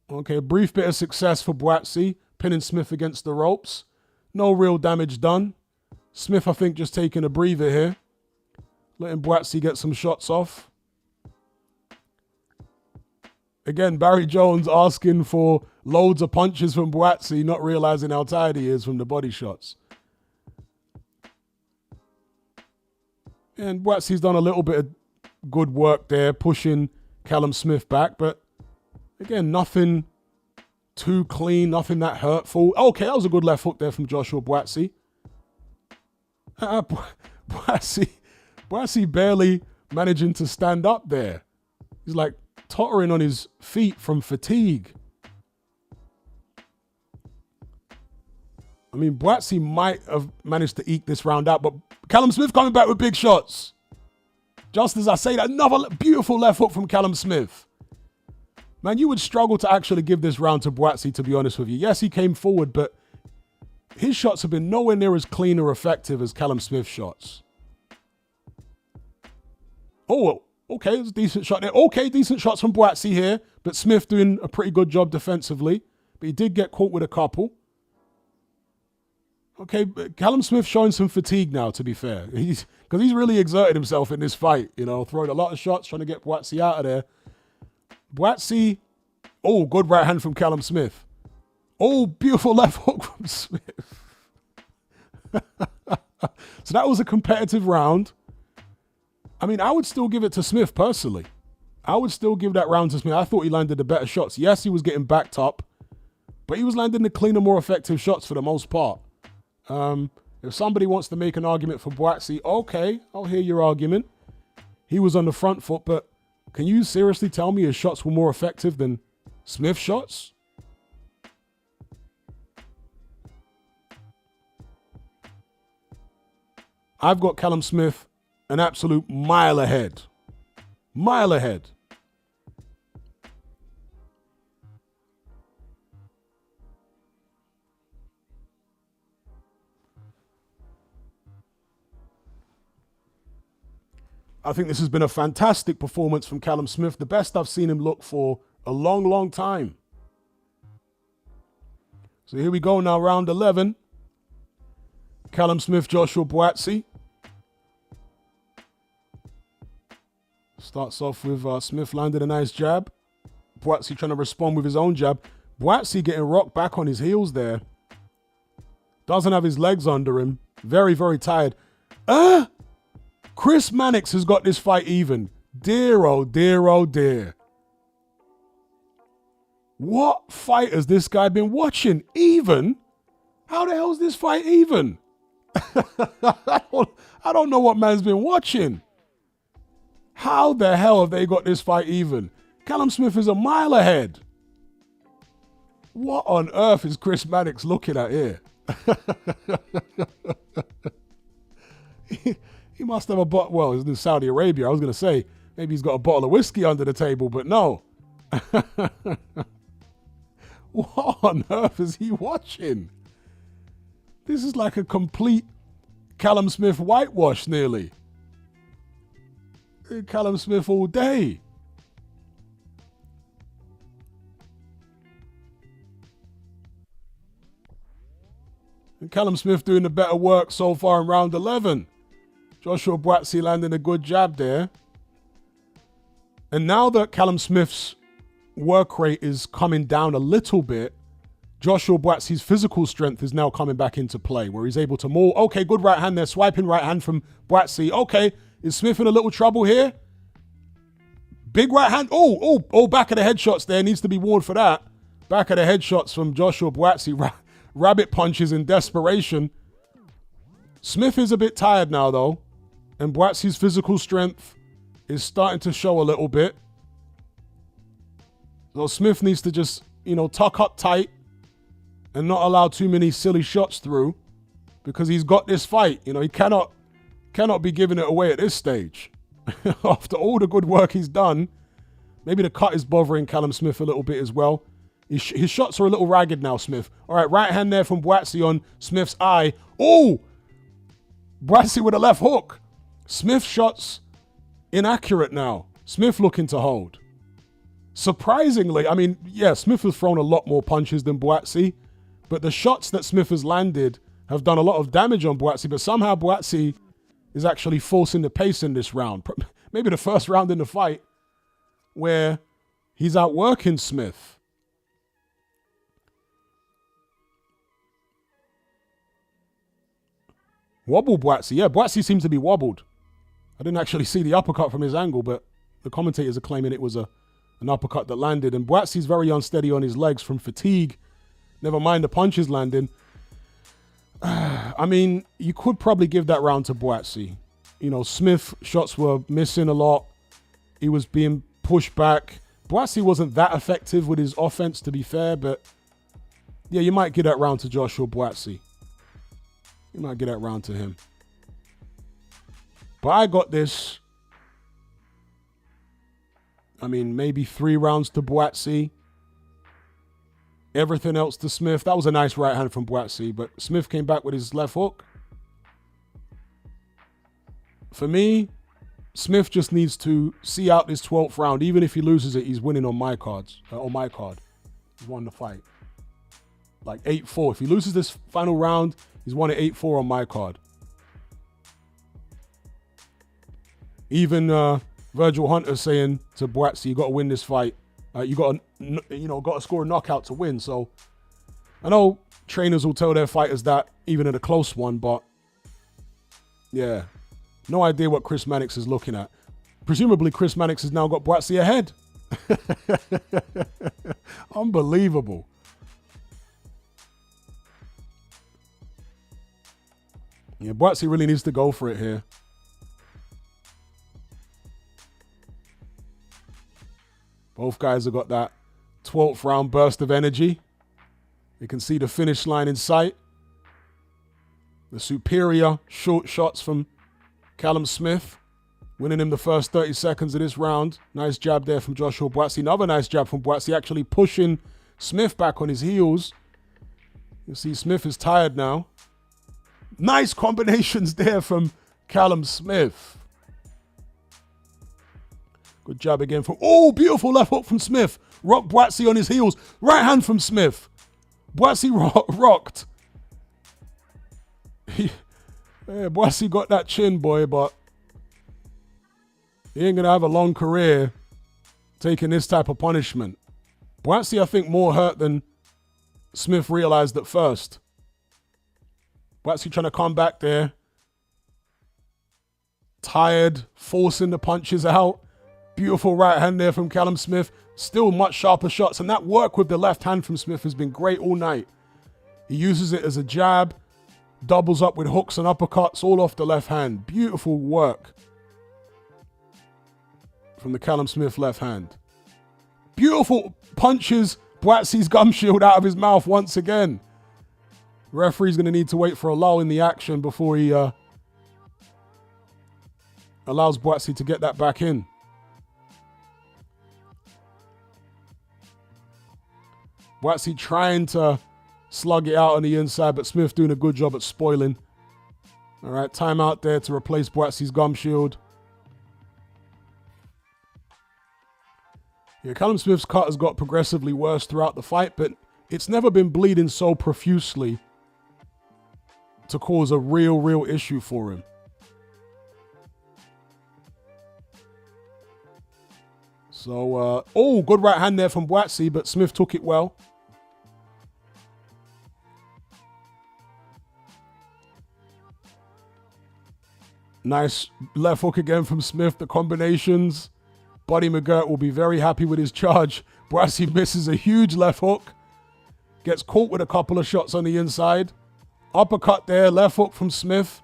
Okay, a brief bit of success for Buatsi, pinning Smith against the ropes. No real damage done. Smith, I think, just taking a breather here. Letting Buatsi get some shots off. Again, Barry Jones asking for loads of punches from Buatsi, not realizing how tired he is from the body shots. And Buatsi's done a little bit of good work there, pushing Callum Smith back. But again, nothing too clean, nothing that hurtful. Okay, that was a good left hook there from Joshua Buatsi. Buatsi barely managing to stand up there. He's like tottering on his feet from fatigue. I mean, Buatsi might have managed to eke this round out, but Callum Smith coming back with big shots. Just as I say that, another beautiful left hook from Callum Smith. Man, you would struggle to actually give this round to Buatsi, to be honest with you. Yes, he came forward, but his shots have been nowhere near as clean or effective as Callum Smith's shots. Oh, okay, it's a decent shot there. Okay, decent shots from Buatsi here, but Smith doing a pretty good job defensively. But he did get caught with a couple. Okay, Callum Smith showing some fatigue now, to be fair. Because he's really exerted himself in this fight, you know, throwing a lot of shots, trying to get Buatsi out of there. Buatsi, oh, good right hand from Callum Smith. Oh, beautiful left hook from Smith. So that was a competitive round. I mean, I would still give it to Smith personally. I would still give that round to Smith. I thought he landed the better shots. Yes, he was getting backed up, but he was landing the cleaner, more effective shots for the most part. If somebody wants to make an argument for Buatsi, okay, I'll hear your argument. He was on the front foot, but can you seriously tell me his shots were more effective than Smith's shots? I've got Callum Smith an absolute mile ahead. Mile ahead. I think this has been a fantastic performance from Callum Smith. The best I've seen him look for a long, long time. So here we go now, round 11. Callum Smith, Joshua Buatsi. Starts off with Smith landing a nice jab. Buatsi trying to respond with his own jab. Buatsi getting rocked back on his heels there. Doesn't have his legs under him. Very, very tired. Chris Mannix has got this fight even. Dear, oh dear, oh dear. What fight has this guy been watching? Even? How the hell is this fight even? I don't know what man's been watching. How the hell have they got this fight even? Callum Smith is a mile ahead. What on earth is Chris Mannix looking at here? He must have a bottle. Well, he's in Saudi Arabia. I was going to say, maybe he's got a bottle of whiskey under the table, but no. What on earth is he watching? This is like a complete Callum Smith whitewash, nearly. Callum Smith all day. And Callum Smith doing the better work so far in round 11. Joshua Buatsi landing a good jab there. And now that Callum Smith's work rate is coming down a little bit, Joshua Buatsi's physical strength is now coming back into play, where he's able to maul. Okay, good right hand there. Swiping right hand from Buatsi. Okay, is Smith in a little trouble here? Big right hand. Oh, back of the headshots there. Needs to be warned for that. Back of the headshots from Joshua Buatsi. Rabbit punches in desperation. Smith is a bit tired now, though. And Buatsi's physical strength is starting to show a little bit. So Smith needs to just, tuck up tight and not allow too many silly shots through, because he's got this fight. He cannot be giving it away at this stage. After all the good work he's done, maybe the cut is bothering Callum Smith a little bit as well. His shots are a little ragged now, Smith. All right, right hand there from Buatsi on Smith's eye. Oh! Buatsi with a left hook. Smith's shots inaccurate now. Smith looking to hold. Surprisingly, Smith has thrown a lot more punches than Buatsi, but the shots that Smith has landed have done a lot of damage on Buatsi, but somehow Buatsi is actually forcing the pace in this round. Maybe the first round in the fight where he's outworking Smith. Wobble Buatsi. Yeah, Buatsi seems to be wobbled. I didn't actually see the uppercut from his angle, but the commentators are claiming it was an uppercut that landed. And Buatsi's very unsteady on his legs from fatigue. Never mind the punches landing. You could probably give that round to Buatsi. You know, Smith shots were missing a lot. He was being pushed back. Buatsi wasn't that effective with his offense, to be fair, but yeah, you might get that round to Joshua Buatsi. You might get that round to him. But I got this. I mean, maybe 3 rounds to Buatsi. Everything else to Smith. That was a nice right hand from Buatsi, but Smith came back with his left hook. For me, Smith just needs to see out this 12th round. Even if he loses it, he's winning on my cards. On my card. He's won the fight. Like 8-4. If he loses this final round, he's won it 8-4 on my card. Even Virgil Hunter saying to Buatsi, you got to win this fight. You got to score a knockout to win. So I know trainers will tell their fighters that even in a close one, but yeah, no idea what Chris Mannix is looking at. Presumably Chris Mannix has now got Buatsi ahead. Unbelievable. Yeah, Buatsi really needs to go for it here. Both guys have got that 12th round burst of energy. You can see the finish line in sight. The superior short shots from Callum Smith, winning him the first 30 seconds of this round. Nice jab there from Joshua Buatsi. Another nice jab from Buatsi, actually pushing Smith back on his heels. You see Smith is tired now. Nice combinations there from Callum Smith. Good jab again from... Oh, beautiful left hook from Smith. Rocked Buatsi on his heels. Right hand from Smith. Buatsi rocked. Buatsi got that chin, boy, but he ain't going to have a long career taking this type of punishment. Buatsi, I think, more hurt than Smith realized at first. Buatsi trying to come back there. Tired, forcing the punches out. Beautiful right hand there from Callum Smith. Still much sharper shots. And that work with the left hand from Smith has been great all night. He uses it as a jab. Doubles up with hooks and uppercuts all off the left hand. Beautiful work from the Callum Smith left hand. Beautiful punches Buatsi's gum shield out of his mouth once again. Referee's going to need to wait for a lull in the action before he allows Buatsi to get that back in. Buatsi trying to slug it out on the inside, but Smith doing a good job at spoiling. All right, timeout there to replace Buatsi's gum shield. Yeah, Callum Smith's cut has got progressively worse throughout the fight, but it's never been bleeding so profusely to cause a real issue for him. So, good right hand there from Buatsi, but Smith took it well. Nice left hook again from Smith. The combinations. Buddy McGirt will be very happy with his charge. Buatsi misses a huge left hook. Gets caught with a couple of shots on the inside. Uppercut there. Left hook from Smith.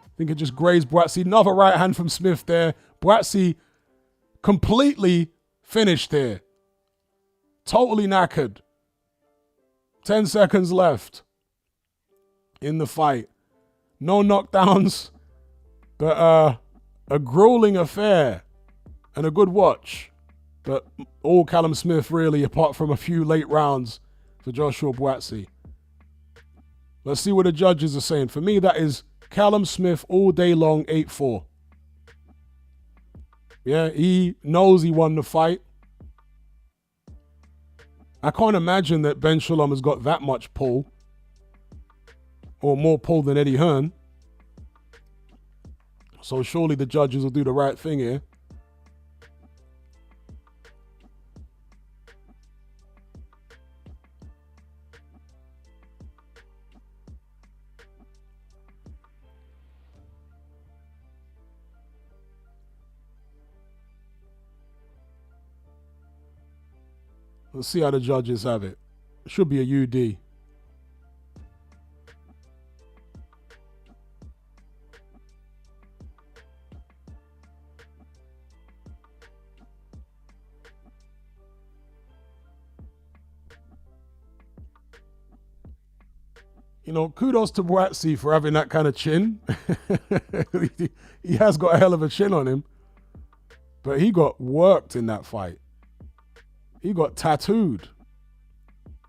I think it just grazed Buatsi. Another right hand from Smith there. Buatsi completely finished here. Totally knackered. 10 seconds left in the fight. No knockdowns. But a grueling affair and a good watch. But all Callum Smith really, apart from a few late rounds for Joshua Buatsi. Let's see what the judges are saying. For me, that is Callum Smith all day long, 8-4. Yeah, he knows he won the fight. I can't imagine that Ben Shalom has got that much pull. Or more pull than Eddie Hearn. So surely the judges will do the right thing here. Let's see how the judges have it. It should be a UD. You know, kudos to Buatsi for having that kind of chin. He has got a hell of a chin on him. But he got worked in that fight. He got tattooed.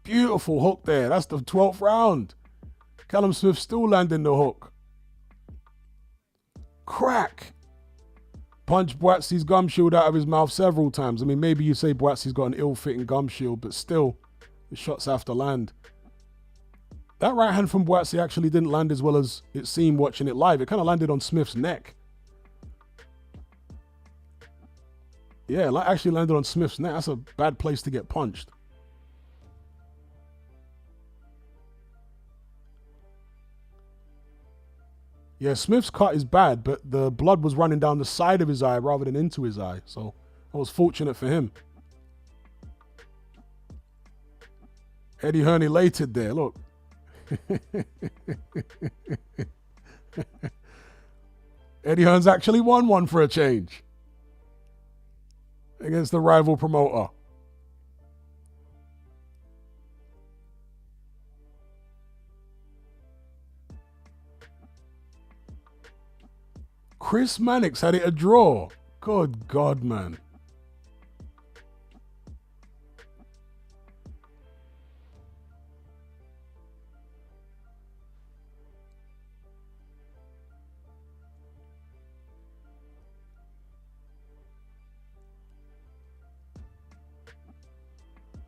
Beautiful hook there. That's the 12th round. Callum Smith still landing the hook. Crack. Punched Buatsi's gum shield out of his mouth several times. I mean, maybe you say Buatsi's got an ill-fitting gum shield, but still, the shots have to land. That right hand from Buatsi actually didn't land as well as it seemed watching it live. It kind of landed on Smith's neck. Yeah, it actually landed on Smith's neck. That's a bad place to get punched. Yeah, Smith's cut is bad, but the blood was running down the side of his eye rather than into his eye. So I was fortunate for him. Eddie Hearn elated there, look. Eddie Hearn's actually won one for a change against the rival promoter. Chris Mannix had it a draw. Good God, man.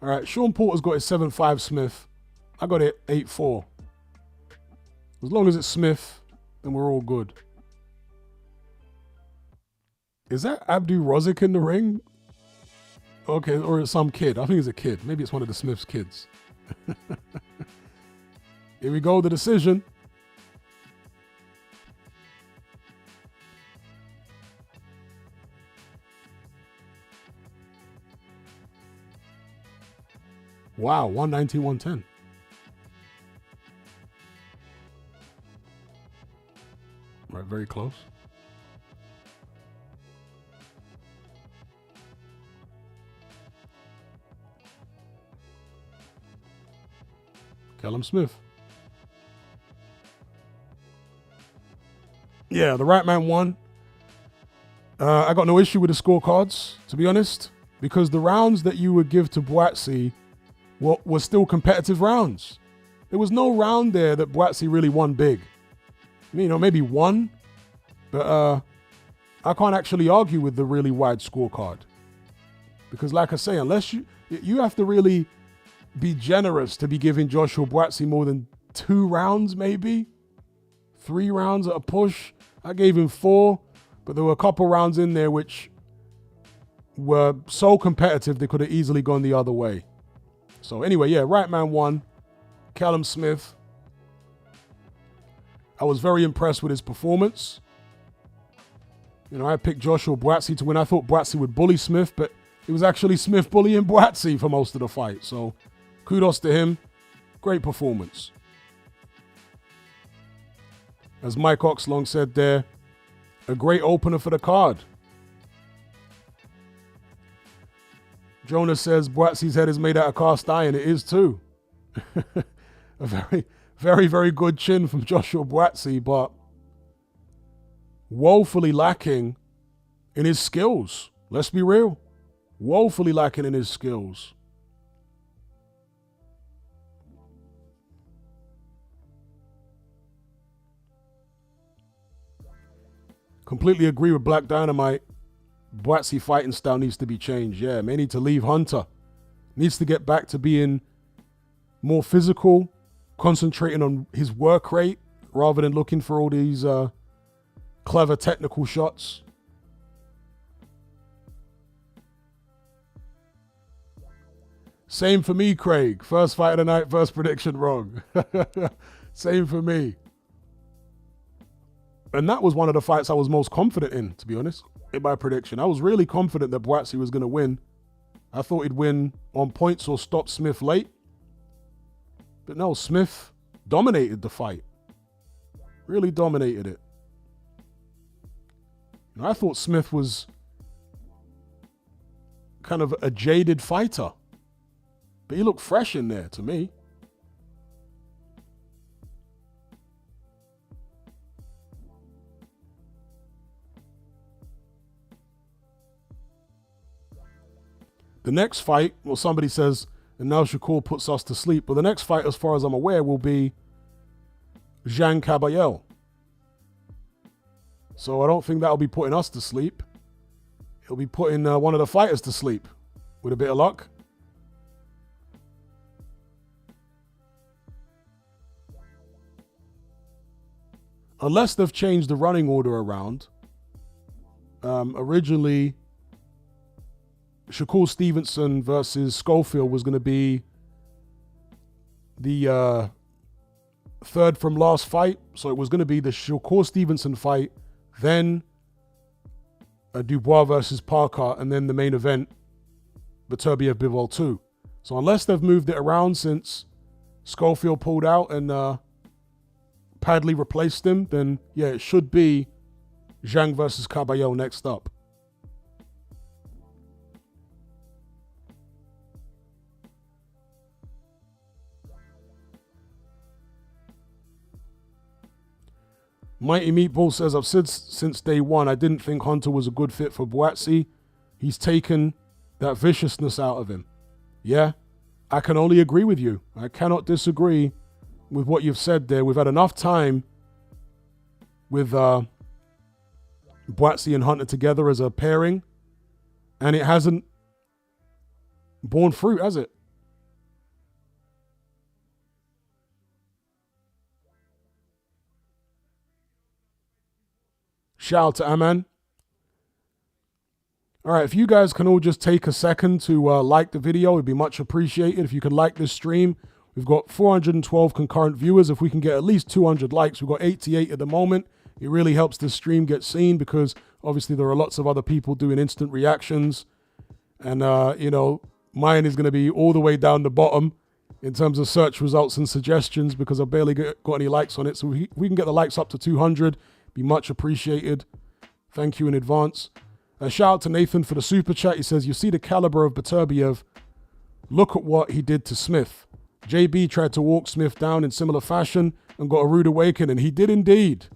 All right, Sean Porter's got his 7-5 Smith. I got it 8-4. As long as it's Smith, then we're all good. Is that Abdu Rozik in the ring? Okay, or it's some kid. I think it's a kid. Maybe it's one of the Smith's kids. Here we go, the decision. Wow, 119, 110. Right, very close. Callum Smith. Yeah, the right man won. I got no issue with the scorecards, to be honest, because the rounds that you would give to Buatsi were still competitive rounds. There was no round there that Buatsi really won big. I mean, you know, maybe one, but I can't actually argue with the really wide scorecard. Because like I say, unless you have to really be generous to be giving Joshua Buatsi more than 2 rounds, maybe 3 rounds at a push. I gave him 4, but there were a couple rounds in there which were so competitive they could have easily gone the other way. So anyway, yeah, right man won. Callum Smith. I was very impressed with his performance. You know, I picked Joshua Buatsi to win. I thought Buatsi would bully Smith, but it was actually Smith bullying Buatsi for most of the fight. So kudos to him. Great performance. As Mike Oxlong said there, a great opener for the card. Jonas says Buatsi's head is made out of cast iron. It is too. A very, very, very good chin from Joshua Buatsi, but woefully lacking in his skills. Let's be real. Woefully lacking in his skills. Completely agree with Black Dynamite. Buatsi fighting style needs to be changed. Yeah, may need to leave Hunter. Needs to get back to being more physical, concentrating on his work rate rather than looking for all these clever technical shots. Same for me, Craig. First fight of the night, first prediction wrong. Same for me. And that was one of the fights I was most confident in, to be honest, in my prediction. I was really confident that Buatsi was going to win. I thought he'd win on points or stop Smith late. But no, Smith dominated the fight. Really dominated it. And I thought Smith was kind of a jaded fighter. But he looked fresh in there to me. The next fight, well, somebody says, and now Shakur puts us to sleep. But the next fight, as far as I'm aware, will be Jiang Kabayel. So I don't think that'll be putting us to sleep. It'll be putting one of the fighters to sleep, with a bit of luck. Unless they've changed the running order around. Originally, Shakur Stevenson versus Schofield was going to be the third from last fight. So it was going to be the Shakur Stevenson fight, then Dubois versus Parker, and then the main event, Beterbiev Bivol 2. So unless they've moved it around since Schofield pulled out and Padley replaced him, then yeah, it should be Jiang versus Kabayel next up. Mighty Meatball says, I've said since day one, I didn't think Hunter was a good fit for Buatsi. He's taken that viciousness out of him. Yeah, I can only agree with you. I cannot disagree with what you've said there. We've had enough time with Buatsi and Hunter together as a pairing, and it hasn't borne fruit, has it? Shout out to Aman. All right, if you guys can all just take a second to like the video, it'd be much appreciated. If you could like this stream, we've got 412 concurrent viewers. If we can get at least 200 likes, we've got 88 at the moment. It really helps this stream get seen because obviously there are lots of other people doing instant reactions. And, you know, mine is going to be all the way down the bottom in terms of search results and suggestions because I barely got any likes on it. So if we can get the likes up to 200, be much appreciated. Thank you in advance. Shout out to Nathan for the super chat. He says, you see the caliber of Beterbiev. Look at what he did to Smith. JB tried to walk Smith down in similar fashion and got a rude awakening. He did indeed.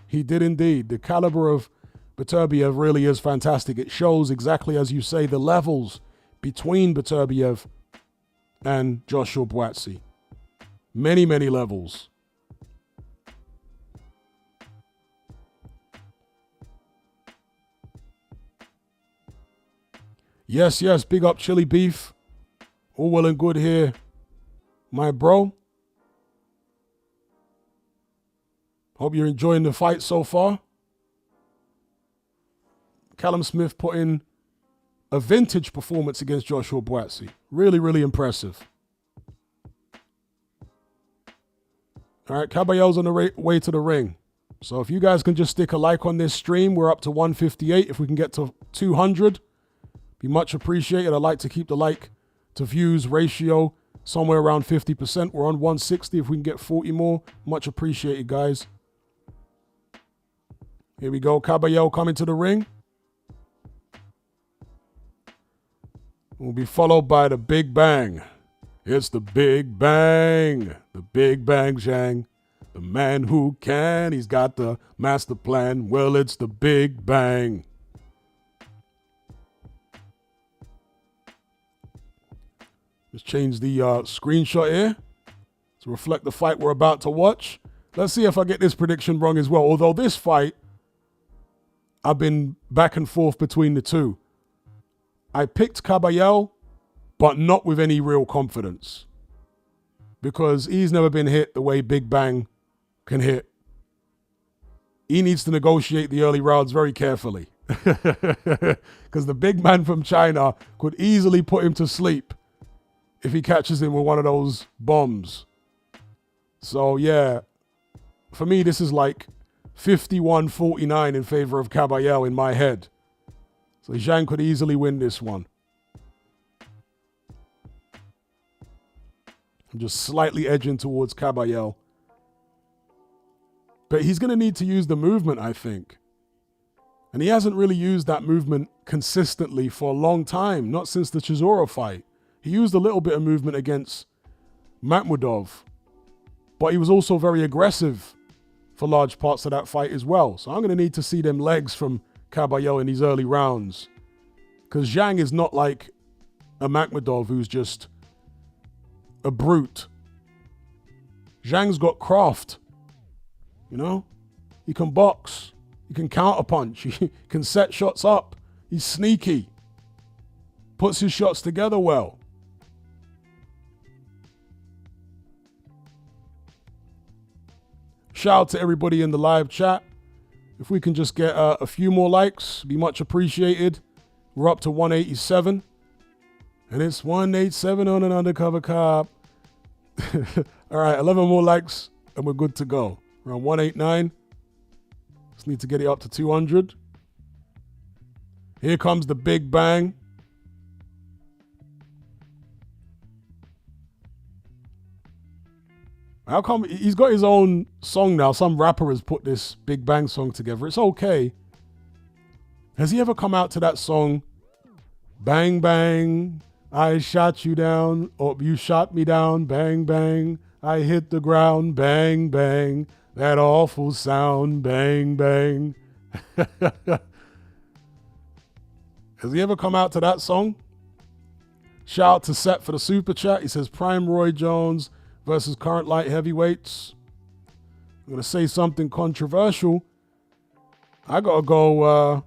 He did indeed. The caliber of Beterbiev really is fantastic. It shows exactly as you say the levels between Beterbiev and Joshua Buatsi. Many, many levels. Yes, yes, big up Chili Beef. All well and good here, my bro. Hope you're enjoying the fight so far. Callum Smith put in a vintage performance against Joshua Buatsi. Really, really impressive. All right, Kabayel's on the way to the ring. So if you guys can just stick a like on this stream, we're up to 158. If we can get to 200, be much appreciated. I'd like to keep the like to views ratio somewhere around 50%. We're on 160. If we can get 40 more, much appreciated, guys. Here we go. Kabayel coming to the ring. Will be followed by the Big Bang. It's the Big Bang. The Big Bang Jiang. The man who can. He's got the master plan. Well, it's the Big Bang. Let's change the screenshot here to reflect the fight we're about to watch. Let's see if I get this prediction wrong as well. Although this fight, I've been back and forth between the two. I picked Kabayel, but not with any real confidence. Because he's never been hit the way Big Bang can hit. He needs to negotiate the early rounds very carefully. Because the big man from China could easily put him to sleep if he catches him with one of those bombs. So, yeah, for me, this is like 51-49 in favor of Kabayel in my head. So Jiang could easily win this one. I'm just slightly edging towards Kabayel. But he's going to need to use the movement, I think. And he hasn't really used that movement consistently for a long time, not since the Chisora fight. He used a little bit of movement against Makhmudov, but he was also very aggressive for large parts of that fight as well. So I'm going to need to see them legs from Kabayel in these early rounds, because Jiang is not like a Makhmudov who's just a brute. Jiang's got craft. You know? He can box. He can counterpunch. He can set shots up. He's sneaky. Puts his shots together well. Shout out to everybody in the live chat. If we can just get a few more likes, be much appreciated. We're up to 187. And it's 187 on an undercover cop. All right, 11 more likes and we're good to go. We're on 189. Just need to get it up to 200. Here comes the big bang. How come he's got his own song now? Some rapper has put this Big Bang song together. It's okay. Has he ever come out to that song? Bang, bang, I shot you down. Or you shot me down. Bang, bang, I hit the ground. Bang, bang, that awful sound. Bang, bang. Has he ever come out to that song? Shout out to Seth for the super chat. He says Prime Roy Jones versus current light heavyweights. I'm going to say something controversial. I got to go...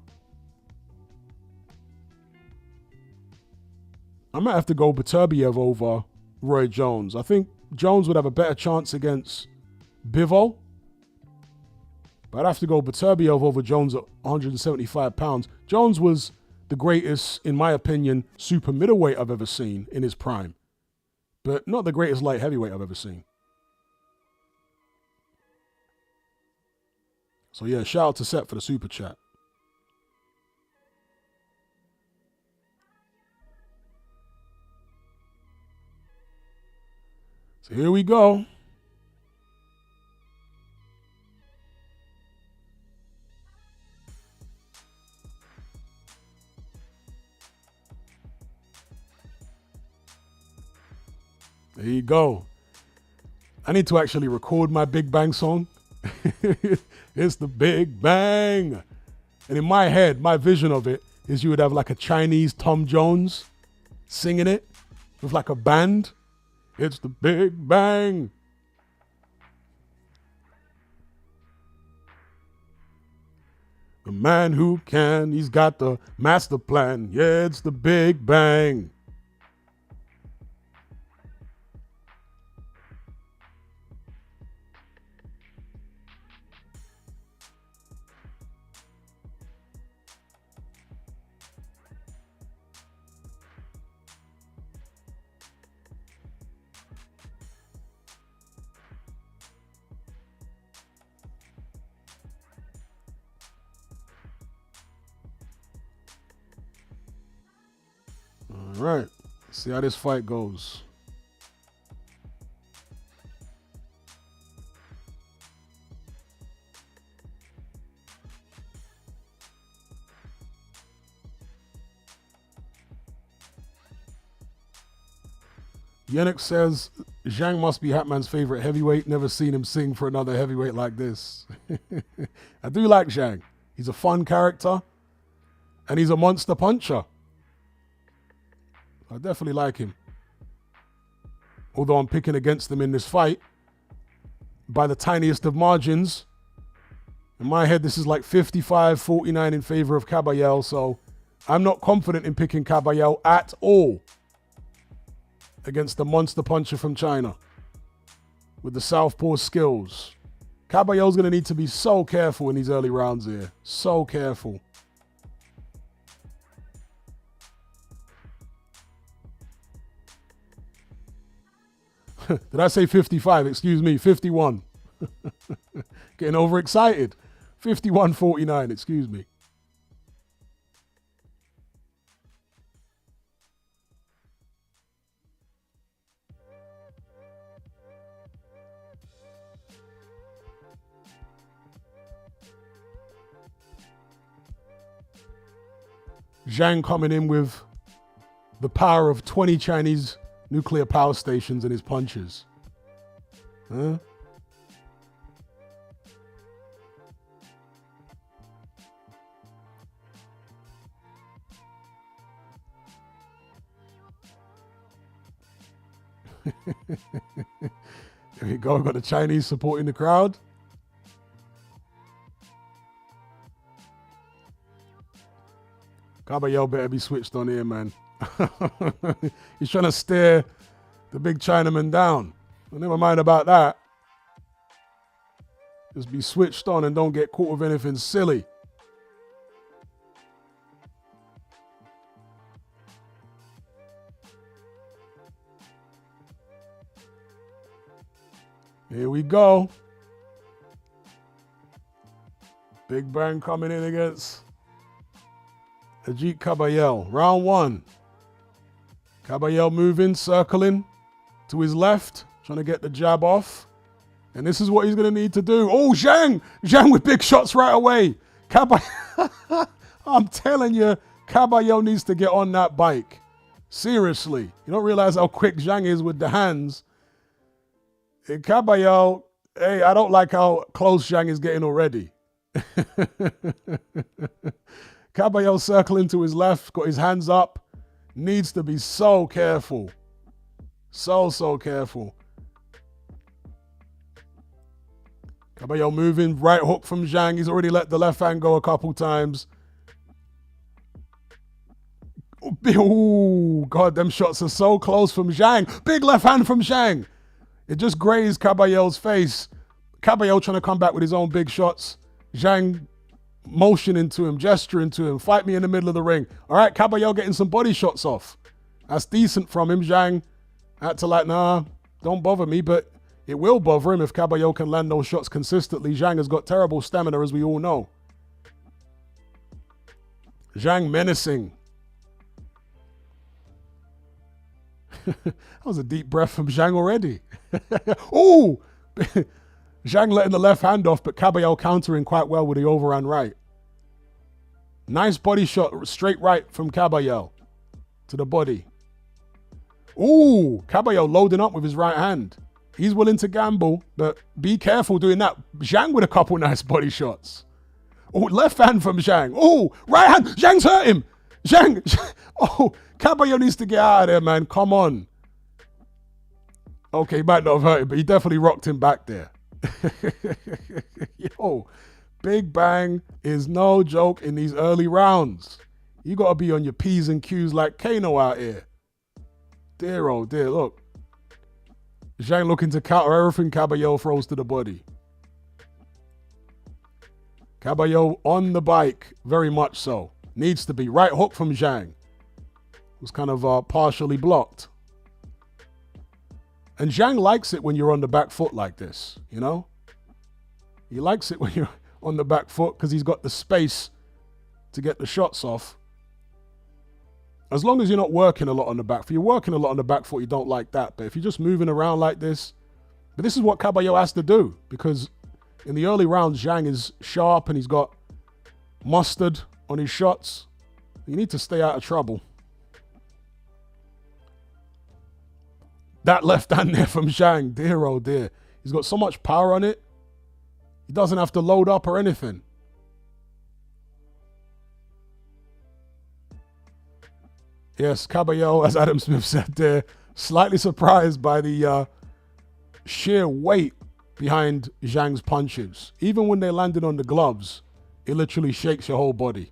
I might have to go Beterbiev over Roy Jones. I think Jones would have a better chance against Bivol. But I'd have to go Beterbiev over Jones at 175 pounds. Jones was the greatest, in my opinion, super middleweight I've ever seen in his prime. But not the greatest light heavyweight I've ever seen. So yeah, shout out to Seth for the super chat. So here we go. There you go. I need to actually record my Big Bang song. It's the Big Bang. And in my head, my vision of it is you would have like a Chinese Tom Jones singing it with like a band. It's the Big Bang. The man who can, he's got the master plan. Yeah, it's the Big Bang. All right, let's see how this fight goes. Yannick says, Jiang must be Hatman's favorite heavyweight. Never seen him sing for another heavyweight like this. I do like Jiang. He's a fun character. And he's a monster puncher. I definitely like him. Although I'm picking against him in this fight by the tiniest of margins. In my head, this is like 55-49 in favor of Kabayel. So I'm not confident in picking Kabayel at all against the monster puncher from China with the southpaw skills. Kabayel's going to need to be so careful in these early rounds here. So careful. Did I say 55? Excuse me, 51. Getting overexcited. 51-49, excuse me. Jiang coming in with the power of 20 Chinese nuclear power stations in his punches. Huh? There we go. We've got the Chinese supporting the crowd. Kabayel better be switched on here, man. He's trying to stare the big Chinaman down. But never mind about that. Just be switched on and don't get caught with anything silly. Here we go. Big Bang coming in against Ajit Kabayel. Round one. Kabayel moving, circling to his left, trying to get the jab off. And this is what he's going to need to do. Oh, Jiang! Jiang with big shots right away. I'm telling you, Kabayel needs to get on that bike. Seriously. You don't realize how quick Jiang is with the hands. Kabayel, hey, I don't like how close Jiang is getting already. Kabayel circling to his left, got his hands up. Needs to be so careful. So careful. Kabayel moving, right hook from Jiang. He's already let the left hand go a couple times. Oh, God, them shots are so close from Jiang. Big left hand from Jiang. It just grazed Kabayel's face. Kabayel trying to come back with his own big shots. Jiang motioning to him, gesturing to him. Fight me in the middle of the ring. All right, Kabayel getting some body shots off. That's decent from him. Jiang had to like, nah, don't bother me. But it will bother him if Kabayel can land those shots consistently. Jiang has got terrible stamina, as we all know. Jiang menacing. That was a deep breath from Jiang already. Oh! Jiang letting the left hand off, but Kabayel countering quite well with the overhand right. Nice body shot, straight right from Kabayel to the body. Ooh! Kabayel loading up with his right hand. He's willing to gamble, but be careful doing that. Jiang with a couple nice body shots. Oh, left hand from Jiang. Oh, right hand. Jiang's hurt him. Jiang. Oh, Kabayel needs to get out of there, man. Come on. Okay, he might not have hurt him, but he definitely rocked him back there. Yo, Big Bang is no joke in these early rounds. You got to be on your P's and Q's like Kano out here. Dear, oh dear, look. Jiang looking to counter everything Kabayel throws to the body. Kabayel on the bike, very much so. Needs to be. Right hook from Jiang. Was kind of partially blocked. And Jiang likes it when you're on the back foot like this, you know? He likes it when you're on the back foot because he's got the space to get the shots off. As long as you're not working a lot on the back foot. If you're working a lot on the back foot, you don't like that. But if you're just moving around like this, but this is what Kabayel has to do because in the early rounds, Jiang is sharp and he's got mustard on his shots. You need to stay out of trouble. That left hand there from Jiang, dear oh dear. He's got so much power on it. He doesn't have to load up or anything. Yes, Kabayel, as Adam Smith said there, slightly surprised by the sheer weight behind Jiang's punches. Even when they landed on the gloves, it literally shakes your whole body.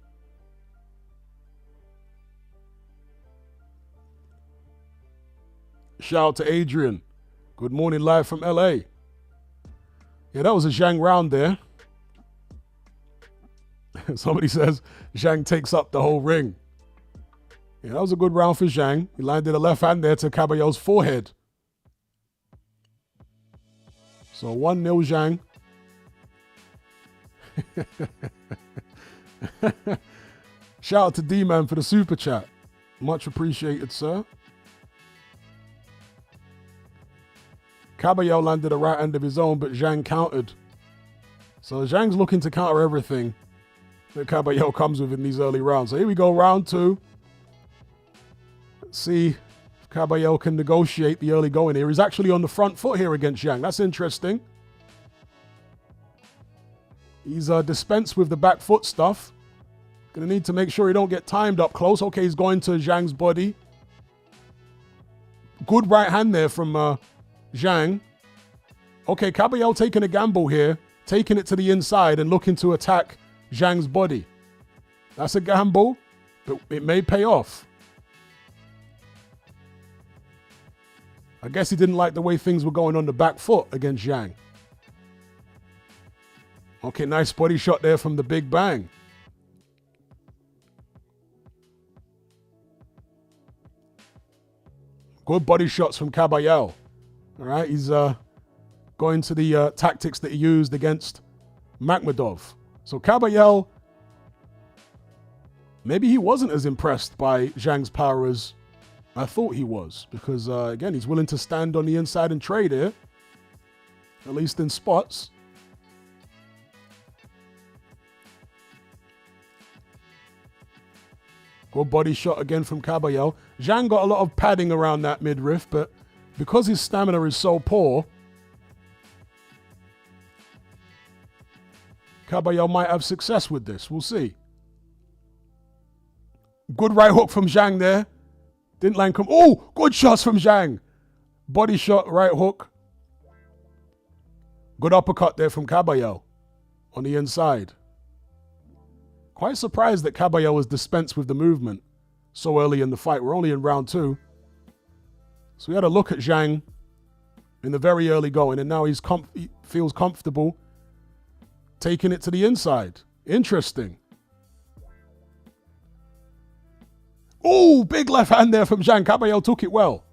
Shout out to Adrian. Good morning, live from LA. Yeah, that was a Jiang round there. Somebody says Jiang takes up the whole ring. Yeah, that was a good round for Jiang. He landed a left hand there to Kabayel's forehead. So 1-0 Jiang. Shout out to D-Man for the super chat. Much appreciated, sir. Kabayel landed a right hand of his own, but Jiang countered. So Jiang's looking to counter everything that Kabayel comes with in these early rounds. So here we go, round two. Let's see if Kabayel can negotiate the early going here. He's actually on the front foot here against Jiang. That's interesting. He's dispensed with the back foot stuff. Gonna need to make sure he don't get timed up close. Okay, he's going to Jiang's body. Good right hand there from Jiang. Okay, Kabayel taking a gamble here, taking it to the inside and looking to attack Jiang's body. That's a gamble, but it may pay off. I guess he didn't like the way things were going on the back foot against Jiang. Okay, nice body shot there from the Big Bang. Good body shots from Kabayel. All right, he's going to the tactics that he used against Madrimov. So Kabayel, maybe he wasn't as impressed by Jiang's power as I thought he was. Because, again, he's willing to stand on the inside and trade here. At least in spots. Good body shot again from Kabayel. Jiang got a lot of padding around that midriff, but because his stamina is so poor, Kabayel might have success with this. We'll see. Good right hook from Jiang there. Didn't land come. Oh, good shots from Jiang. Body shot, right hook. Good uppercut there from Kabayel on the inside. Quite surprised that Kabayel was dispensed with the movement so early in the fight. We're only in round 2. So we had a look at Jiang in the very early going, and now he feels comfortable taking it to the inside. Interesting. Oh, big left hand there from Jiang. Kabayel took it well.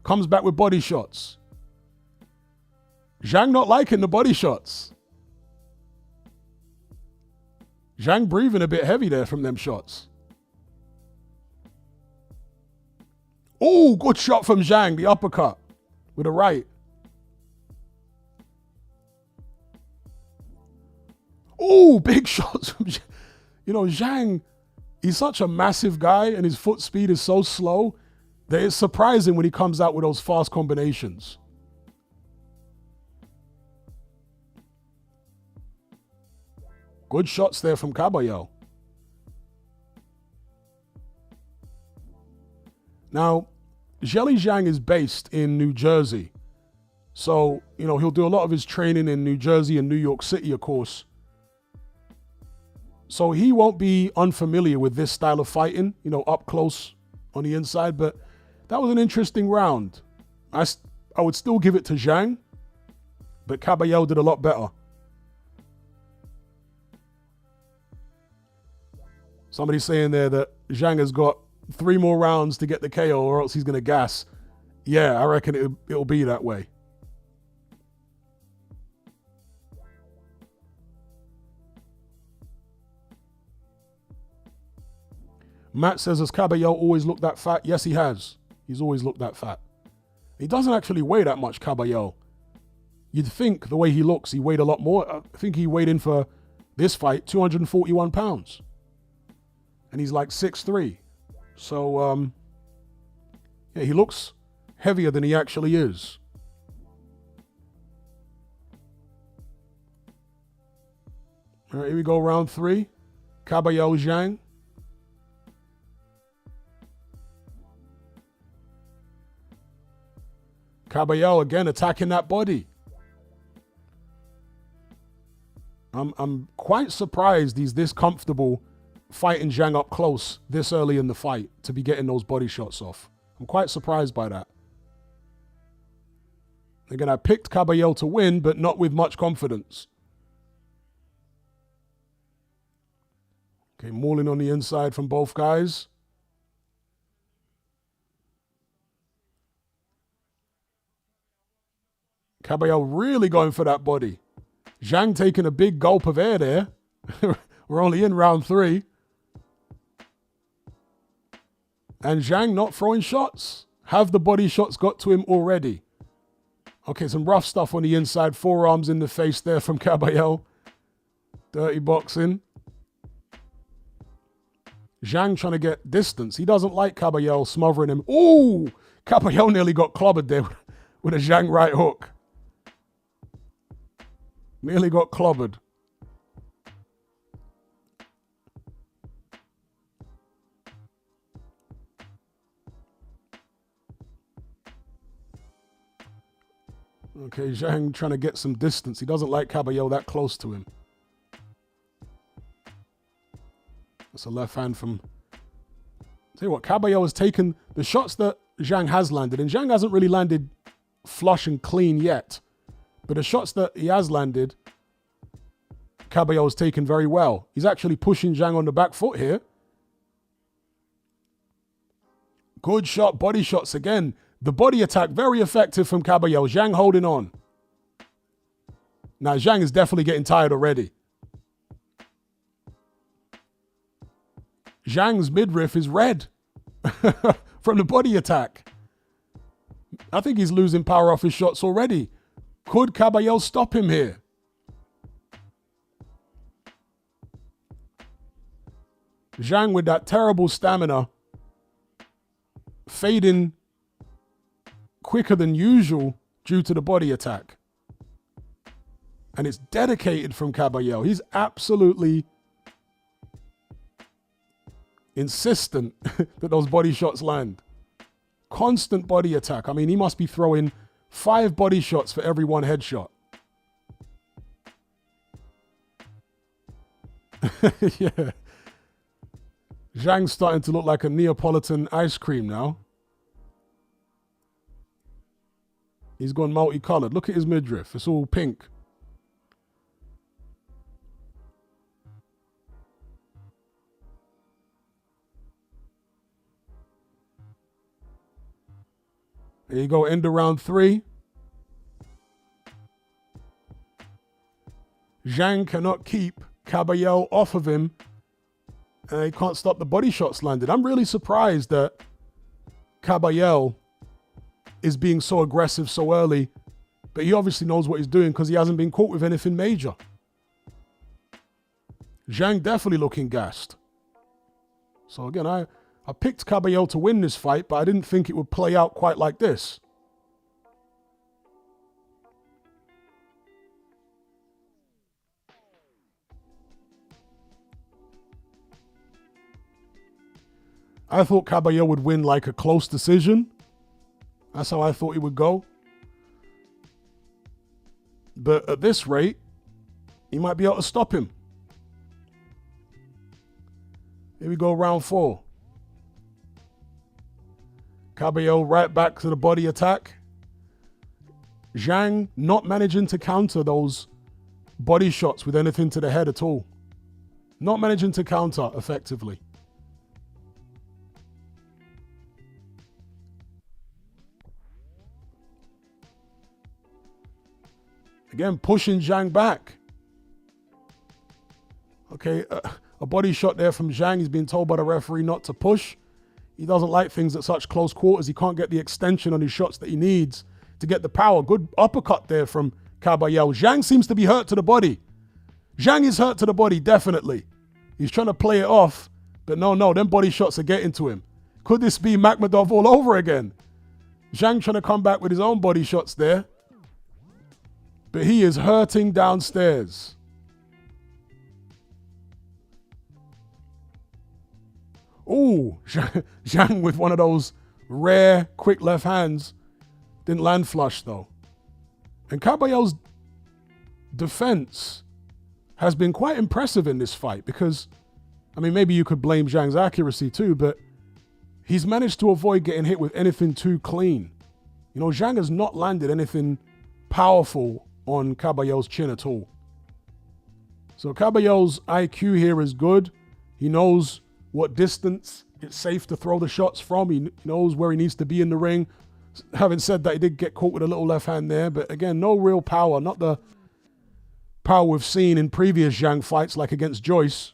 Comes back with body shots. Jiang not liking the body shots. Jiang breathing a bit heavy there from them shots. Oh, good shot from Jiang, the uppercut with a right. Oh, big shots from Jiang. You know, Jiang, he's such a massive guy and his foot speed is so slow that it's surprising when he comes out with those fast combinations. Good shots there from Kabayel. Now, Zheli Jiang is based in New Jersey. So, you know, he'll do a lot of his training in New Jersey and New York City, of course. So he won't be unfamiliar with this style of fighting, you know, up close on the inside. But that was an interesting round. I would still give it to Jiang, but Kabayel did a lot better. Somebody's saying there that Jiang has got 3 more rounds to get the KO or else he's going to gas. Yeah, I reckon it'll be that way. Matt says, has Kabayel always looked that fat? Yes, he has. He's always looked that fat. He doesn't actually weigh that much, Kabayel. You'd think the way he looks, he weighed a lot more. I think he weighed in for this fight 241 pounds. And he's like 6'3". So, yeah, he looks heavier than he actually is. All right, here we go, round 3. Kabayel Jiang. Kabayel again attacking that body. I'm quite surprised he's this comfortable fighting Jiang up close this early in the fight to be getting those body shots off. I'm quite surprised by that. Again, I picked Kabayel to win, but not with much confidence. Okay, mauling on the inside from both guys. Kabayel really going for that body. Jiang taking a big gulp of air there. We're only in round 3. And Jiang not throwing shots. Have the body shots got to him already? Okay, some rough stuff on the inside. Forearms in the face there from Kabayel. Dirty boxing. Jiang trying to get distance. He doesn't like Kabayel smothering him. Ooh! Kabayel nearly got clobbered there with a Jiang right hook. Nearly got clobbered. Okay, Jiang trying to get some distance. He doesn't like Kabayel that close to him. That's a left hand from... Tell you what, Kabayel has taken the shots that Jiang has landed, and Jiang hasn't really landed flush and clean yet. But the shots that he has landed, Kabayel has taken very well. He's actually pushing Jiang on the back foot here. Good shot, body shots again. The body attack, very effective from Kabayel. Jiang holding on. Now, Jiang is definitely getting tired already. Jiang's midriff is red from the body attack. I think he's losing power off his shots already. Could Kabayel stop him here? Jiang with that terrible stamina, fading quicker than usual due to the body attack. And it's dedicated from Kabayel. He's absolutely insistent that those body shots land. Constant body attack. I mean, he must be throwing 5 body shots for every 1 headshot. Yeah. Jiang's starting to look like a Neapolitan ice cream now. He's gone multicolored. Look at his midriff. It's all pink. There you go, end of round 3. Jiang cannot keep Kabayel off of him. And he can't stop the body shots landed. I'm really surprised that Kabayel is being so aggressive so early. But he obviously knows what he's doing because he hasn't been caught with anything major. Jiang definitely looking gassed. So again, I picked Kabayel to win this fight, but I didn't think it would play out quite like this. I thought Kabayel would win like a close decision. That's how I thought it would go. But at this rate, he might be able to stop him. Here we go, round 4. Kabayel right back to the body attack. Jiang not managing to counter those body shots with anything to the head at all. Not managing to counter effectively. Again, pushing Jiang back. Okay, a body shot there from Jiang. He's been told by the referee not to push. He doesn't like things at such close quarters. He can't get the extension on his shots that he needs to get the power. Good uppercut there from Kabayel. Jiang seems to be hurt to the body. Jiang is hurt to the body, definitely. He's trying to play it off, but no, them body shots are getting to him. Could this be Makhmudov all over again? Jiang trying to come back with his own body shots there. But he is hurting downstairs. Ooh, Jiang with one of those rare, quick left hands. Didn't land flush, though. And Kabayel's defense has been quite impressive in this fight because, I mean, maybe you could blame Jiang's accuracy too, but he's managed to avoid getting hit with anything too clean. You know, Jiang has not landed anything powerful on Kabayel's chin at all. So Kabayel's IQ here is good. He knows what distance it's safe to throw the shots from. He knows where he needs to be in the ring. Having said that, he did get caught with a little left hand there. But again, no real power. Not the power we've seen in previous Jiang fights like against Joyce.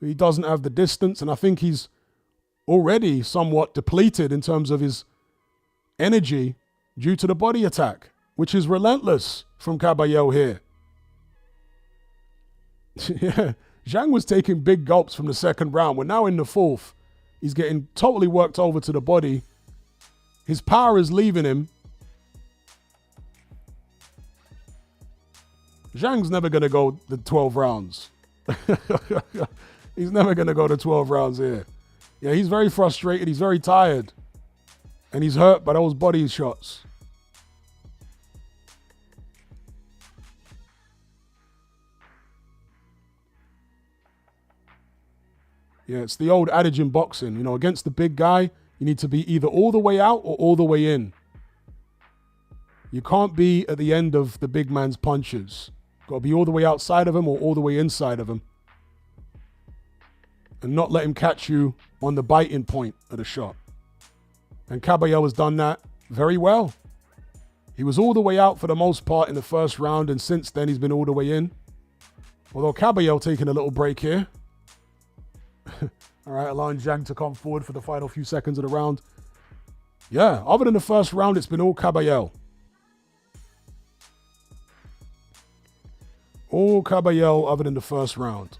He doesn't have the distance. And I think he's already somewhat depleted in terms of his energy due to the body attack, which is relentless from Kabayel here. Yeah, Jiang was taking big gulps from the second round. We're now in the 4th. He's getting totally worked over to the body. His power is leaving him. Jiang's never going to go the 12 rounds. He's never going to go to 12 rounds here. Yeah, he's very frustrated. He's very tired. And he's hurt by those body shots. Yeah, it's the old adage in boxing. You know, against the big guy, you need to be either all the way out or all the way in. You can't be at the end of the big man's punches. Got to be all the way outside of him or all the way inside of him. And not let him catch you on the biting point of the shot. And Kabayel has done that very well. He was all the way out for the most part in the first round, and since then he's been all the way in. Although Kabayel taking a little break here. All right, allowing Jiang to come forward for the final few seconds of the round. Yeah, other than the first round, it's been all Kabayel. All Kabayel other than the first round,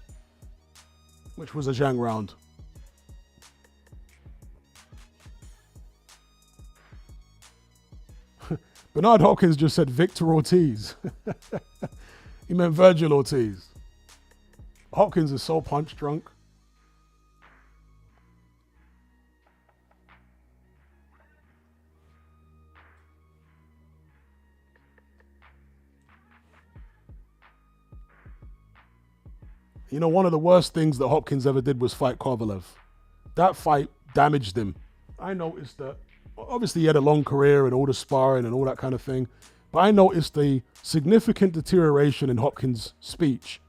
which was a Jiang round. Bernard Hopkins just said Victor Ortiz. He meant Virgil Ortiz. Hopkins is so punch drunk. You know, one of the worst things that Hopkins ever did was fight Kovalev. That fight damaged him. I noticed that, obviously he had a long career and all the sparring and all that kind of thing, but I noticed the significant deterioration in Hopkins' speech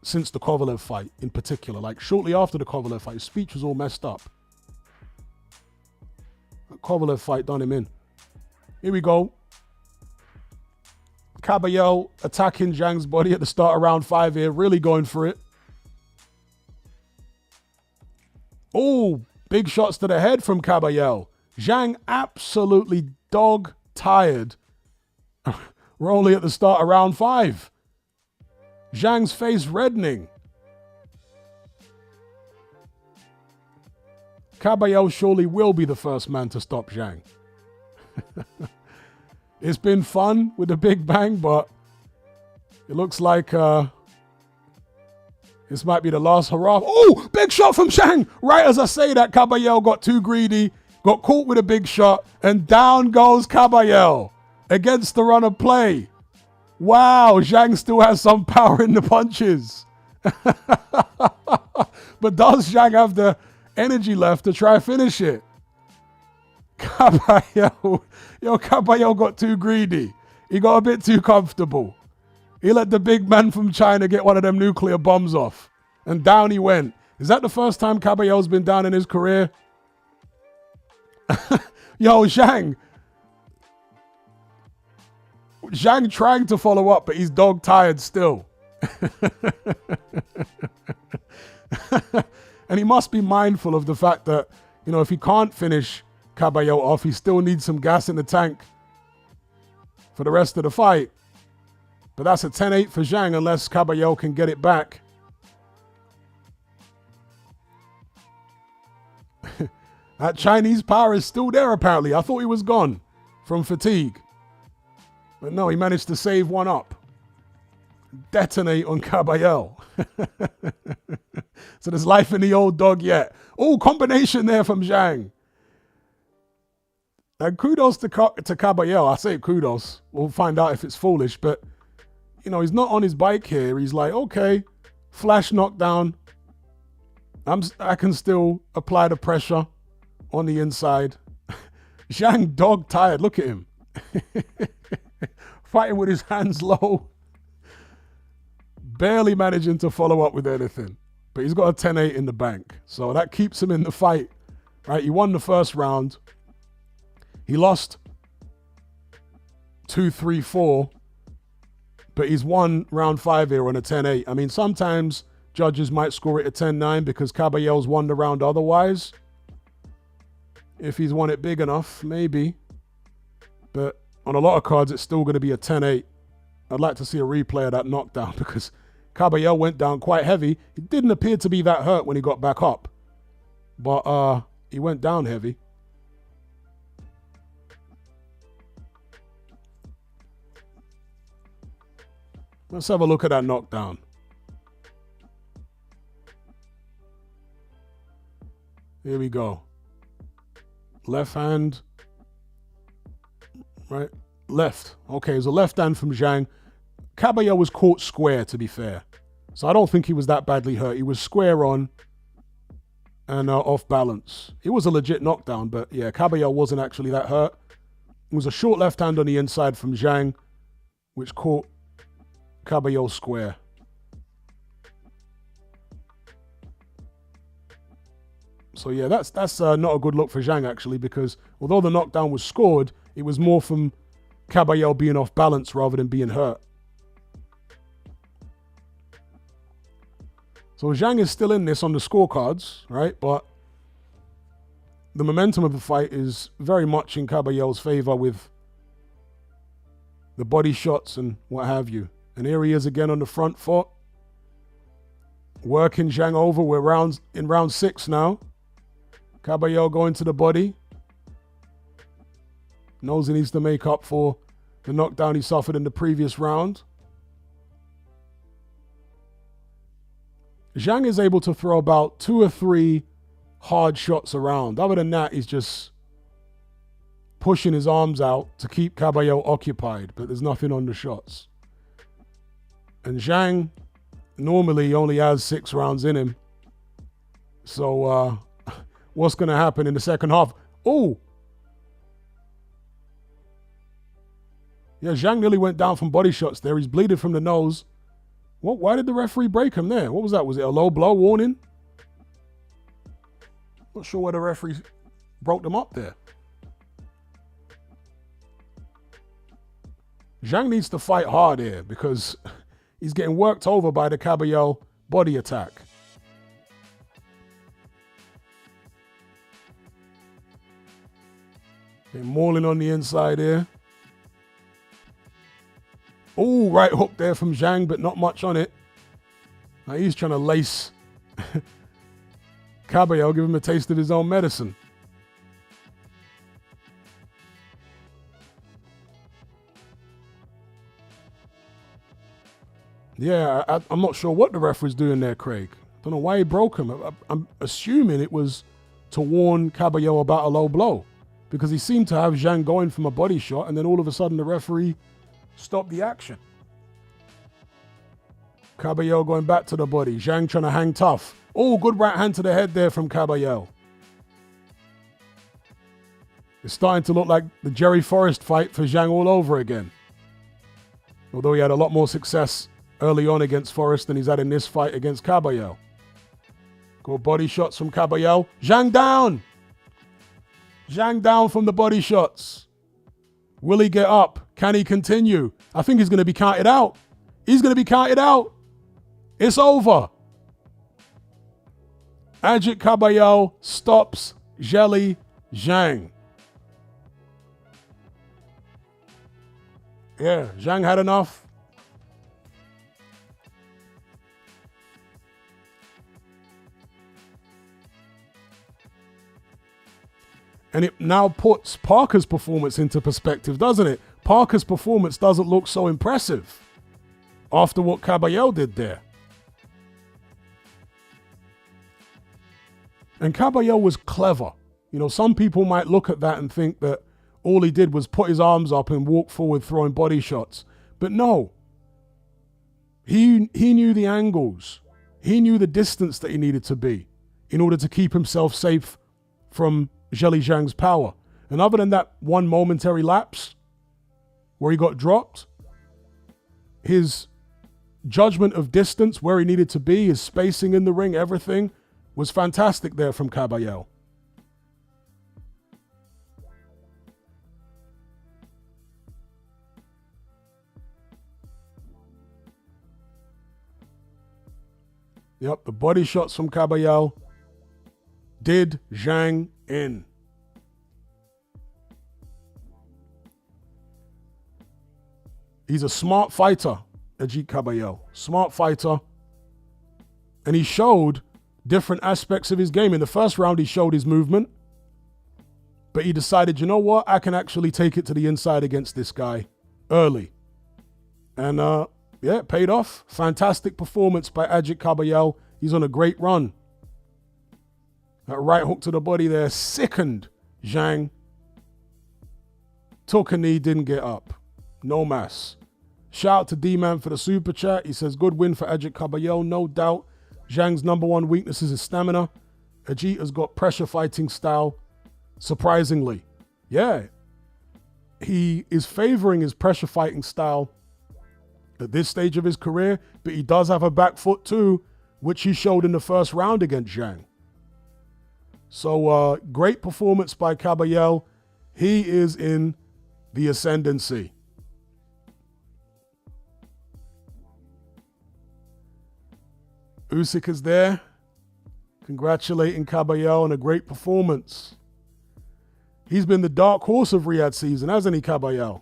since the Kovalev fight in particular. Like shortly after the Kovalev fight, his speech was all messed up. That Kovalev fight done him in. Here we go. Kabayel attacking Jiang's body at the start of round 5 here, really going for it. Oh, big shots to the head from Kabayel. Jiang absolutely dog tired. We're only at the start of round 5. Jiang's face reddening. Kabayel surely will be the first man to stop Jiang. It's been fun with the Big Bang, but it looks like this might be the last hurrah. Oh, big shot from Jiang. Right as I say that, Kabayel got too greedy, got caught with a big shot, and down goes Kabayel against the run of play. Wow, Jiang still has some power in the punches. But does Jiang have the energy left to try to finish it? Kabayel got too greedy. He got a bit too comfortable. He let the big man from China get one of them nuclear bombs off. And down he went. Is that the first time Kabayel's been down in his career? Yo, Jiang. Jiang trying to follow up, but he's dog tired still. And he must be mindful of the fact that, you know, if he can't finish Kabayel off, he still needs some gas in the tank for the rest of the fight. But that's a 10-8 for Jiang unless Kabayel can get it back. That Chinese power is still there apparently. I thought he was gone from fatigue. But no, he managed to save one up. Detonate on Kabayel. So there's life in the old dog yet. Oh, combination there from Jiang. And kudos to Kabayel. I say kudos. We'll find out if it's foolish. But, you know, he's not on his bike here. He's like, okay, flash knockdown. I can still apply the pressure on the inside. Jiang dog tired. Look at him. Fighting with his hands low. Barely managing to follow up with anything. But he's got a 10-8 in the bank. So that keeps him in the fight. Right? He won the first round. He lost 2-3-4, but he's won round 5 here on a 10-8. I mean, sometimes judges might score it a 10-9 because Kabayel's won the round otherwise. If he's won it big enough, maybe. But on a lot of cards, it's still going to be a 10-8. I'd like to see a replay of that knockdown because Kabayel went down quite heavy. He didn't appear to be that hurt when he got back up, but he went down heavy. Let's have a look at that knockdown. Here we go. Left hand. Right? Left. Okay, it's a left hand from Jiang. Kabayel was caught square, to be fair. So I don't think he was that badly hurt. He was square on. and off balance. It was a legit knockdown, but yeah, Kabayel wasn't actually that hurt. It was a short left hand on the inside from Jiang, which caught Kabayel square. So yeah, that's not a good look for Jiang actually, because although the knockdown was scored, it was more from Kabayel being off balance rather than being hurt. So Jiang is still in this on the scorecards, right? But the momentum of the fight is very much in Kabayel's favor with the body shots and what have you. And here he is again on the front foot, working Jiang over. We're in round 6 now. Kabayel going to the body. Knows he needs to make up for the knockdown he suffered in the previous round. Jiang is able to throw about 2 or 3 hard shots around. Other than that, he's just pushing his arms out to keep Kabayel occupied, but there's nothing on the shots. And Jiang normally only has 6 rounds in him. So what's going to happen in the second half? Oh! Yeah, Jiang nearly went down from body shots there. He's bleeding from the nose. What? Why did the referee break him there? What was that? Was it a low blow warning? Not sure why the referee broke them up there. Jiang needs to fight hard here because he's getting worked over by the Kabayel body attack. They're mauling on the inside here. Oh, right hook there from Jiang, but not much on it. Now he's trying to lace Kabayel, give him a taste of his own medicine. Yeah, I'm not sure what the ref was doing there, Craig. Don't know why he broke him. I'm assuming it was to warn Kabayel about a low blow, because he seemed to have Jiang going from a body shot, and then all of a sudden the referee stopped the action. Kabayel going back to the body. Jiang trying to hang tough. Oh, good right hand to the head there from Kabayel. It's starting to look like the Jerry Forrest fight for Jiang all over again. Although he had a lot more success early on against Forrest than he's had in this fight against Kabayel. Good body shots from Kabayel. Jiang down! Jiang down from the body shots. Will he get up? Can he continue? I think he's going to be counted out. He's going to be counted out. It's over. Ajit Kabayel stops Zheli Jiang. Yeah, Jiang had enough. And it now puts Parker's performance into perspective, doesn't it? Parker's performance doesn't look so impressive after what Kabayel did there. And Kabayel was clever. You know, some people might look at that and think that all he did was put his arms up and walk forward throwing body shots. But no. He knew the angles. He knew the distance that he needed to be in order to keep himself safe from Zheli Jiang's power. And other than that one momentary lapse where he got dropped, his judgment of distance, where he needed to be, his spacing in the ring, everything was fantastic there from Kabayel. Yep, the body shots from Kabayel did Jiang in. He's a smart fighter, Ajit Kabayel. Smart fighter. And he showed different aspects of his game. In the first round, he showed his movement. But he decided, you know what? I can actually take it to the inside against this guy early. And yeah, it paid off. Fantastic performance by Ajit Kabayel. He's on a great run. That right hook to the body there sickened Jiang. Took a knee, didn't get up. No mass. Shout out to D-Man for the super chat. He says, good win for Ajit Kabayel, no doubt. Jiang's number one weakness is his stamina. Ajita's got pressure fighting style, surprisingly. Yeah, he is favoring his pressure fighting style at this stage of his career, but he does have a back foot too, which he showed in the first round against Jiang. So great performance by Kabayel. He is in the ascendancy. Usyk is there, congratulating Kabayel on a great performance. He's been the dark horse of Riyadh season, hasn't he, Kabayel?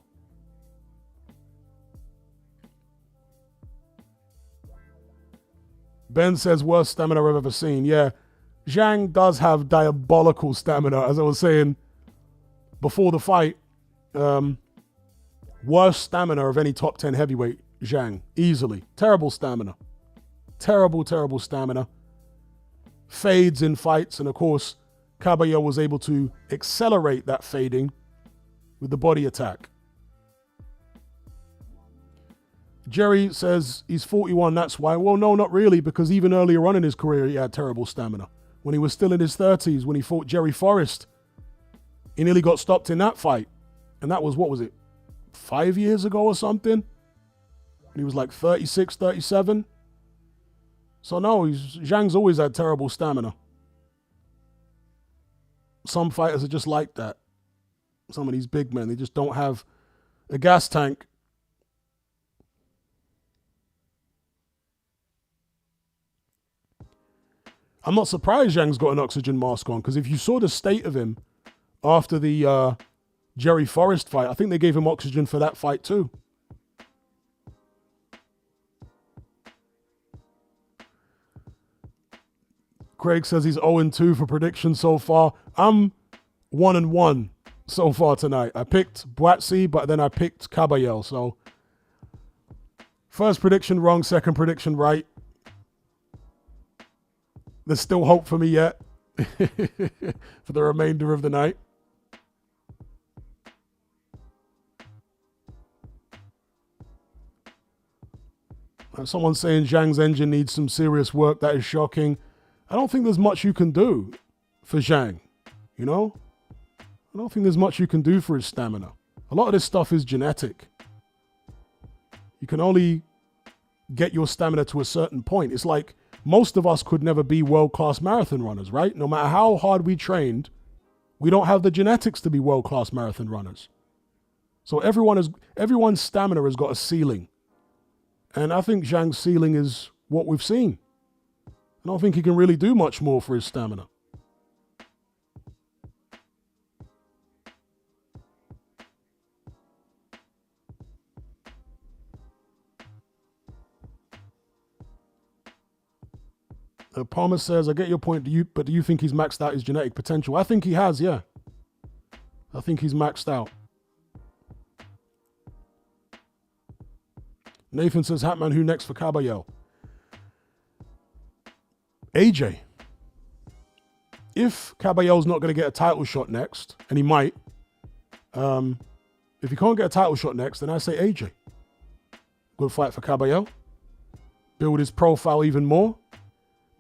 Ben says, worst stamina I've ever seen. Yeah, Jiang does have diabolical stamina, as I was saying before the fight. Worst stamina of any top 10 heavyweight, Jiang, easily. Terrible stamina. Terrible, terrible stamina. Fades in fights, and of course, Kabayel was able to accelerate that fading with the body attack. Jerry says he's 41, that's why. Well, no, not really, because even earlier on in his career, he had terrible stamina. When he was still in his 30s, when he fought Jerry Forrest, he nearly got stopped in that fight. And that was, what was it, 5 years ago or something? When he was like 36, 37. So no, Jiang's always had terrible stamina. Some fighters are just like that. Some of these big men, they just don't have a gas tank. I'm not surprised Jiang's got an oxygen mask on, because if you saw the state of him after the Jerry Forrest fight, I think they gave him oxygen for that fight too. Craig says he's 0-2 for predictions so far. I'm 1-1 so far tonight. I picked Buatsi, but then I picked Kabayel. So first prediction wrong, second prediction right. There's still hope for me yet for the remainder of the night. Someone's saying Jiang's engine needs some serious work. That is shocking. I don't think there's much you can do for Jiang, you know? I don't think there's much you can do for his stamina. A lot of this stuff is genetic. You can only get your stamina to a certain point. It's like most of us could never be world-class marathon runners, right? No matter how hard we trained, we don't have the genetics to be world-class marathon runners. So everyone's stamina has got a ceiling. And I think Jiang's ceiling is what we've seen. I don't think he can really do much more for his stamina. Palmer says, I get your point, but do you think he's maxed out his genetic potential? I think he has, yeah. I think he's maxed out. Nathan says, Hatman, who next for Kabayel? AJ. If Kabayel's not going to get a title shot next, and he might, if he can't get a title shot next, then I say AJ. Good fight for Kabayel. Build his profile even more.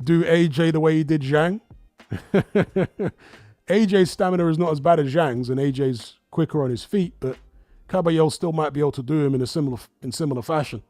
Do AJ the way he did Jiang. AJ's stamina is not as bad as Jiang's, and AJ's quicker on his feet, but Kabayel still might be able to do him in similar fashion.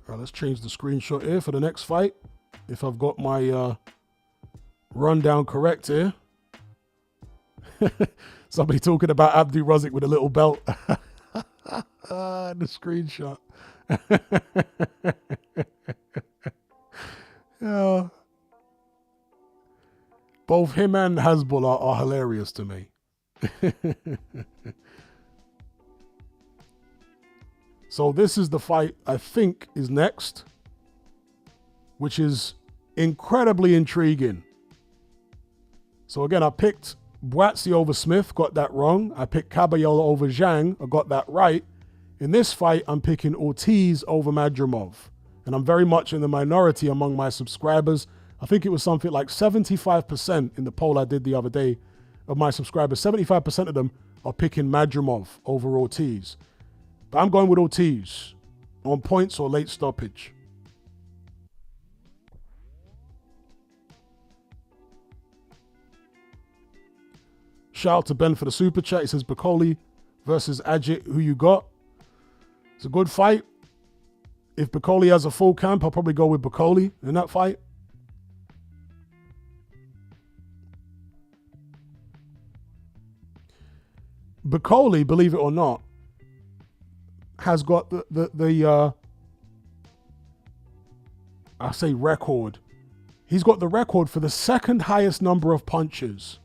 All right, let's change the screenshot here for the next fight. If I've got my rundown correct here. Somebody talking about Abdu Razik with a little belt. The screenshot. Yeah. Both him and Hasbulla are hilarious to me. So this is the fight I think is next, which is incredibly intriguing. So again, I picked Buatsi over Smith, got that wrong. I picked Kabayel over Jiang, I got that right. In this fight, I'm picking Ortiz over Madrimov. And I'm very much in the minority among my subscribers. I think it was something like 75% in the poll I did the other day of my subscribers. 75% of them are picking Madrimov over Ortiz. But I'm going with Ortiz on points or late stoppage. Shout out to Ben for the super chat. He says, Bakole versus Ajit, who you got? It's a good fight. If Bakole has a full camp, I'll probably go with Bakole in that fight. Bakole, believe it or not, has got I say record. He's got the record for the second highest number of punches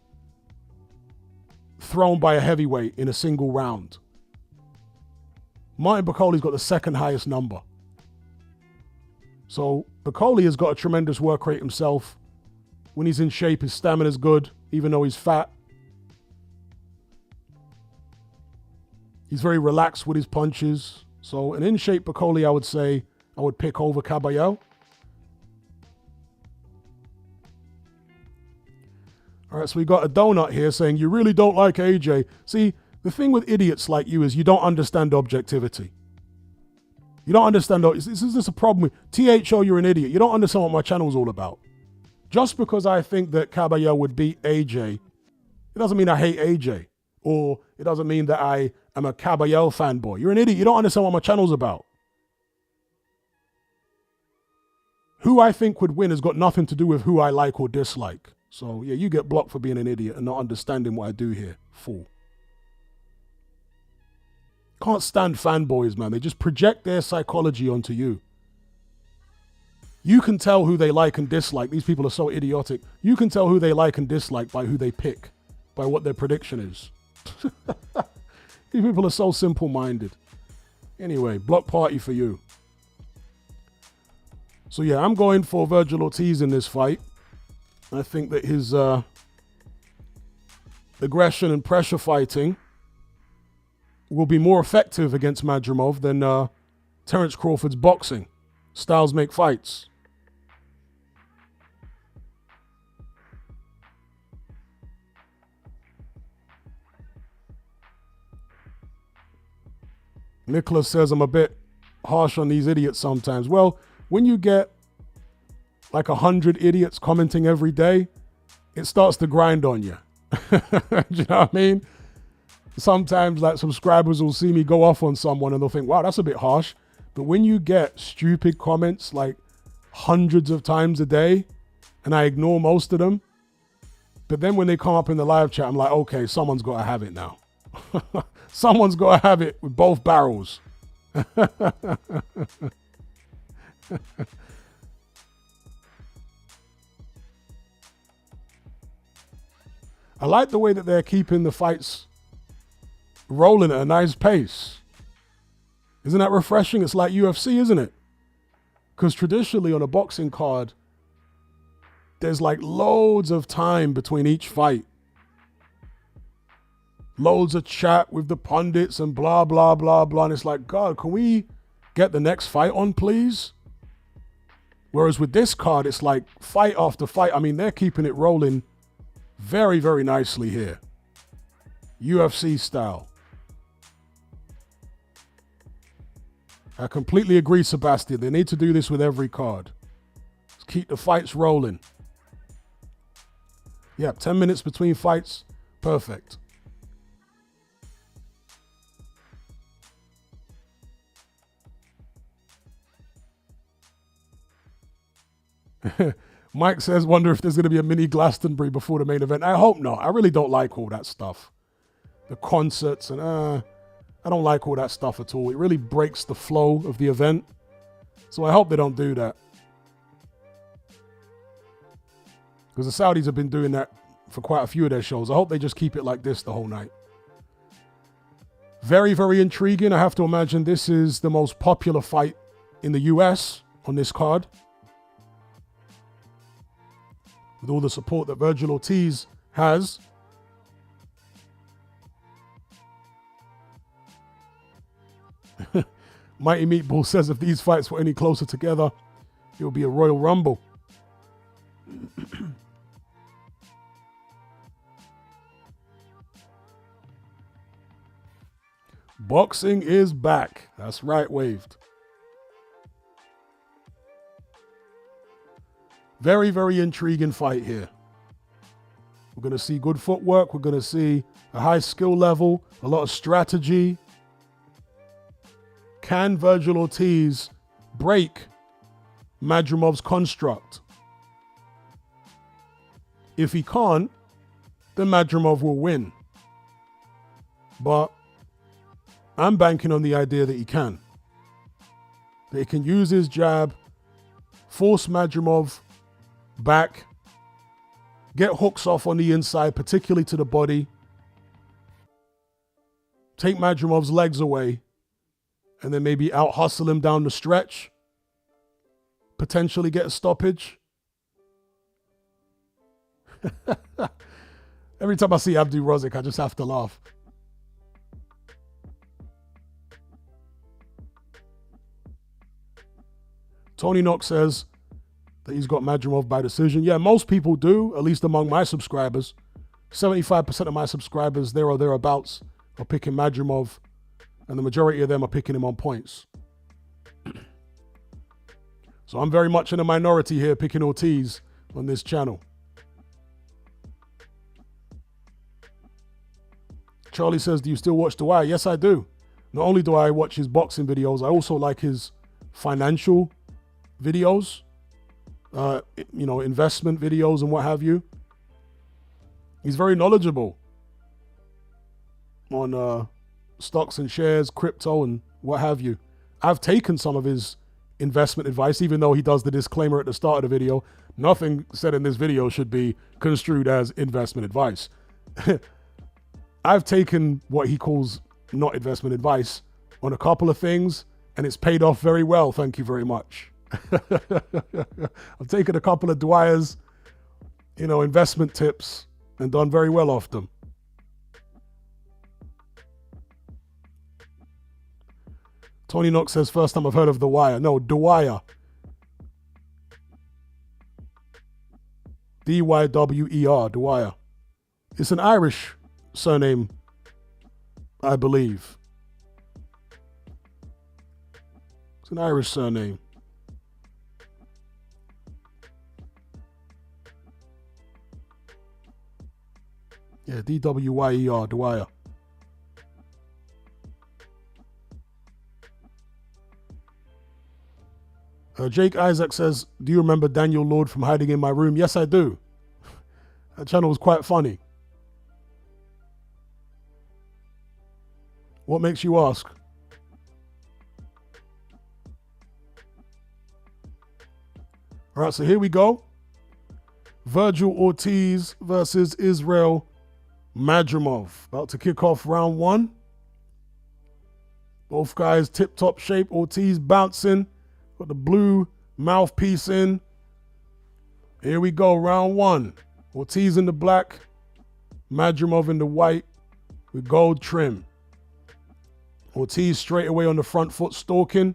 thrown by a heavyweight in a single round. Martin Bakole's got the second highest number. So Bakole has got a tremendous work rate himself. When he's in shape, his stamina's good, even though he's fat. He's very relaxed with his punches. So an in-shape Bakole, I would say, I would pick over Kabayel. All right, so we got a donut here saying, you really don't like AJ. See, the thing with idiots like you is you don't understand objectivity. You don't understand. This is just a problem with THO, you're an idiot. You don't understand what my channel's all about. Just because I think that Kabayel would beat AJ, it doesn't mean I hate AJ. Or it doesn't mean that I am a Kabayel fanboy. You're an idiot. You don't understand what my channel's about. Who I think would win has got nothing to do with who I like or dislike. So, yeah, you get blocked for being an idiot and not understanding what I do here. Fool. Can't stand fanboys, man. They just project their psychology onto you. You can tell who they like and dislike. These people are so idiotic. You can tell who they like and dislike by who they pick, by what their prediction is. These people are so simple-minded. Anyway, block party for you. So, yeah, I'm going for Virgil Ortiz in this fight. I think that his aggression and pressure fighting will be more effective against Madrimov than Terence Crawford's boxing. Styles make fights. Nicholas says I'm a bit harsh on these idiots sometimes. Well, when you get like 100 idiots commenting every day, it starts to grind on you. Do you know what I mean? Sometimes like subscribers will see me go off on someone and they'll think, wow, that's a bit harsh. But when you get stupid comments like hundreds of times a day and I ignore most of them, but then when they come up in the live chat, I'm like, okay, someone's got to have it now. Someone's got to have it with both barrels. I like the way that they're keeping the fights rolling at a nice pace. Isn't that refreshing? It's like UFC, isn't it? Because traditionally on a boxing card, there's like loads of time between each fight. Loads of chat with the pundits and blah, blah, blah, blah. And it's like, God, can we get the next fight on, please? Whereas with this card, it's like fight after fight. I mean, they're keeping it rolling very, very nicely here. UFC style. I completely agree, Sebastian. They need to do this with every card. Let's keep the fights rolling. Yeah, 10 minutes between fights. Perfect. Mike says, wonder if there's going to be a mini Glastonbury before the main event. I hope not. I really don't like all that stuff. The concerts and I don't like all that stuff at all. It really breaks the flow of the event. So I hope they don't do that. Because the Saudis have been doing that for quite a few of their shows. I hope they just keep it like this the whole night. Very, very intriguing. I have to imagine this is the most popular fight in the US on this card. With all the support that Virgil Ortiz has, Mighty Meatball says if these fights were any closer together, it would be a Royal Rumble. Boxing is back. That's right, Waved. Very, very intriguing fight here. We're going to see good footwork. We're going to see a high skill level, a lot of strategy. Can Vergil Ortiz break Madrimov's construct? If he can't, then Madrimov will win. But I'm banking on the idea that he can. That he can use his jab, force Madrimov back, get hooks off on the inside, particularly to the body, take Madrimov's legs away, and then maybe out-hustle him down the stretch, potentially get a stoppage. Every time I see Abdi Rozik, I just have to laugh. Tony Knox says that he's got Madrimov by decision. Yeah, most people do, at least among my subscribers. 75% of my subscribers, there or thereabouts, are picking Madrimov, and the majority of them are picking him on points. So I'm very much in a minority here picking Ortiz on this channel. Charlie says, do you still watch The Wire? Yes, I do. Not only do I watch his boxing videos, I also like his financial videos, investment videos and what have you. He's very knowledgeable on stocks and shares, crypto and what have you. I've taken some of his investment advice, even though he does the disclaimer at the start of the video. Nothing said in this video should be construed as investment advice. I've taken what he calls not investment advice on a couple of things, and it's paid off very well. Thank you very much. I've taken a couple of Dwyer's, investment tips and done very well off them. Tony Knox says, first time I've heard of The Wire. No, Dwyer. D-Y-W-E-R, Dwyer. It's an Irish surname, I believe. It's an Irish surname. Yeah, D-W-Y-E-R, Dwyer. Jake Isaac says, do you remember Daniel Lord from Hiding in My Room? Yes, I do. That channel was quite funny. What makes you ask? All right, so here we go. Vergil Ortiz versus Israel Madrimov. About to kick off round one. Both guys tip-top shape. Ortiz bouncing. Got the blue mouthpiece in. Here we go, round one. Ortiz in the black. Madrimov in the white with gold trim. Ortiz straight away on the front foot stalking.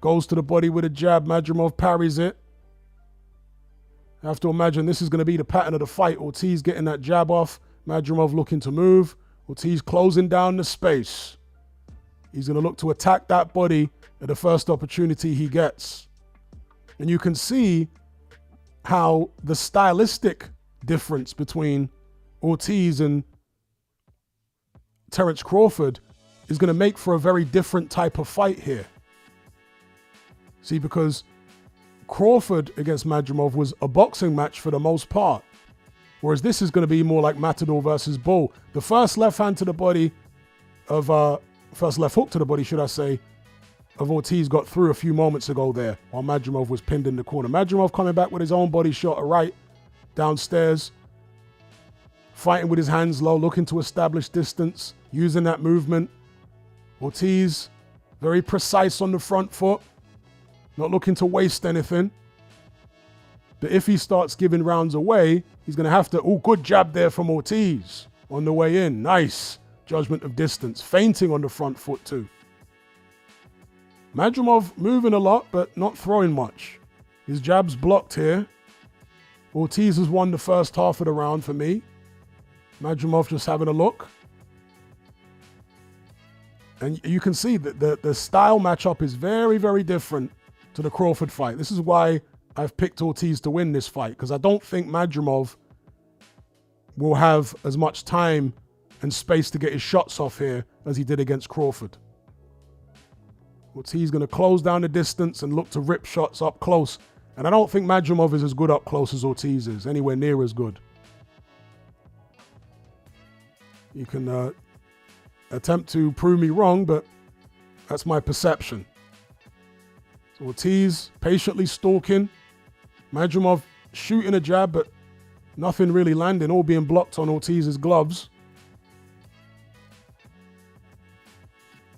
Goes to the body with a jab. Madrimov parries it. I have to imagine this is going to be the pattern of the fight. Ortiz getting that jab off. Madrimov looking to move. Ortiz closing down the space. He's going to look to attack that body at the first opportunity he gets. And you can see how the stylistic difference between Ortiz and Terence Crawford is going to make for a very different type of fight here. See, because Crawford against Madrimov was a boxing match for the most part, whereas this is going to be more like Matador versus Bull. The first left hand to the body of, first left hook to the body, should I say, of Ortiz got through a few moments ago there while Madrimov was pinned in the corner. Madrimov coming back with his own body shot, a right downstairs, fighting with his hands low, looking to establish distance, using that movement. Ortiz, very precise on the front foot, not looking to waste anything. But if he starts giving rounds away, he's going to have to... Oh, good jab there from Ortiz on the way in. Nice judgment of distance. Feinting on the front foot too. Madrimov moving a lot, but not throwing much. His jab's blocked here. Ortiz has won the first half of the round for me. Madrimov just having a look. And you can see that the style matchup is very, very different to the Crawford fight. This is why I've picked Ortiz to win this fight, because I don't think Madrimov will have as much time and space to get his shots off here as he did against Crawford. Ortiz going to close down the distance and look to rip shots up close. And I don't think Madrimov is as good up close as Ortiz is, anywhere near as good. You can attempt to prove me wrong, but that's my perception. So Ortiz patiently stalking. Madrimov shooting a jab, but nothing really landing, all being blocked on Ortiz's gloves.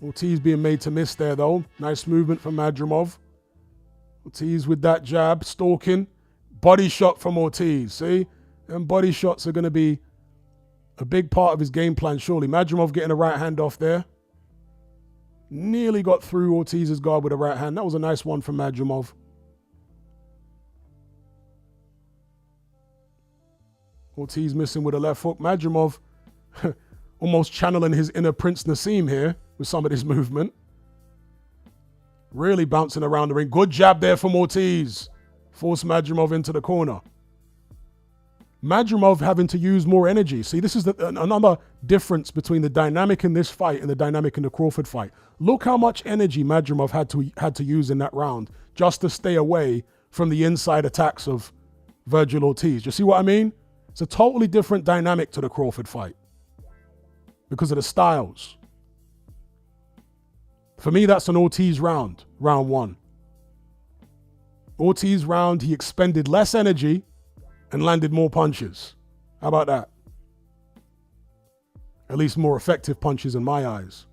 Ortiz being made to miss there, though. Nice movement from Madrimov. Ortiz with that jab, stalking. Body shot from Ortiz, see? And body shots are going to be a big part of his game plan, surely. Madrimov getting a right hand off there. Nearly got through Ortiz's guard with a right hand. That was a nice one from Madrimov. Ortiz missing with a left hook. Madrimov almost channeling his inner Prince Nassim here with some of this movement. Really bouncing around the ring. Good jab there from Ortiz. Forced Madrimov into the corner. Madrimov having to use more energy. See, this is another difference between the dynamic in this fight and the dynamic in the Crawford fight. Look how much energy Madrimov had to use in that round just to stay away from the inside attacks of Vergil Ortiz. You see what I mean? It's a totally different dynamic to the Crawford fight because of the styles. For me, that's an Ortiz round, round one. Ortiz round, he expended less energy and landed more punches. How about that? At least more effective punches in my eyes.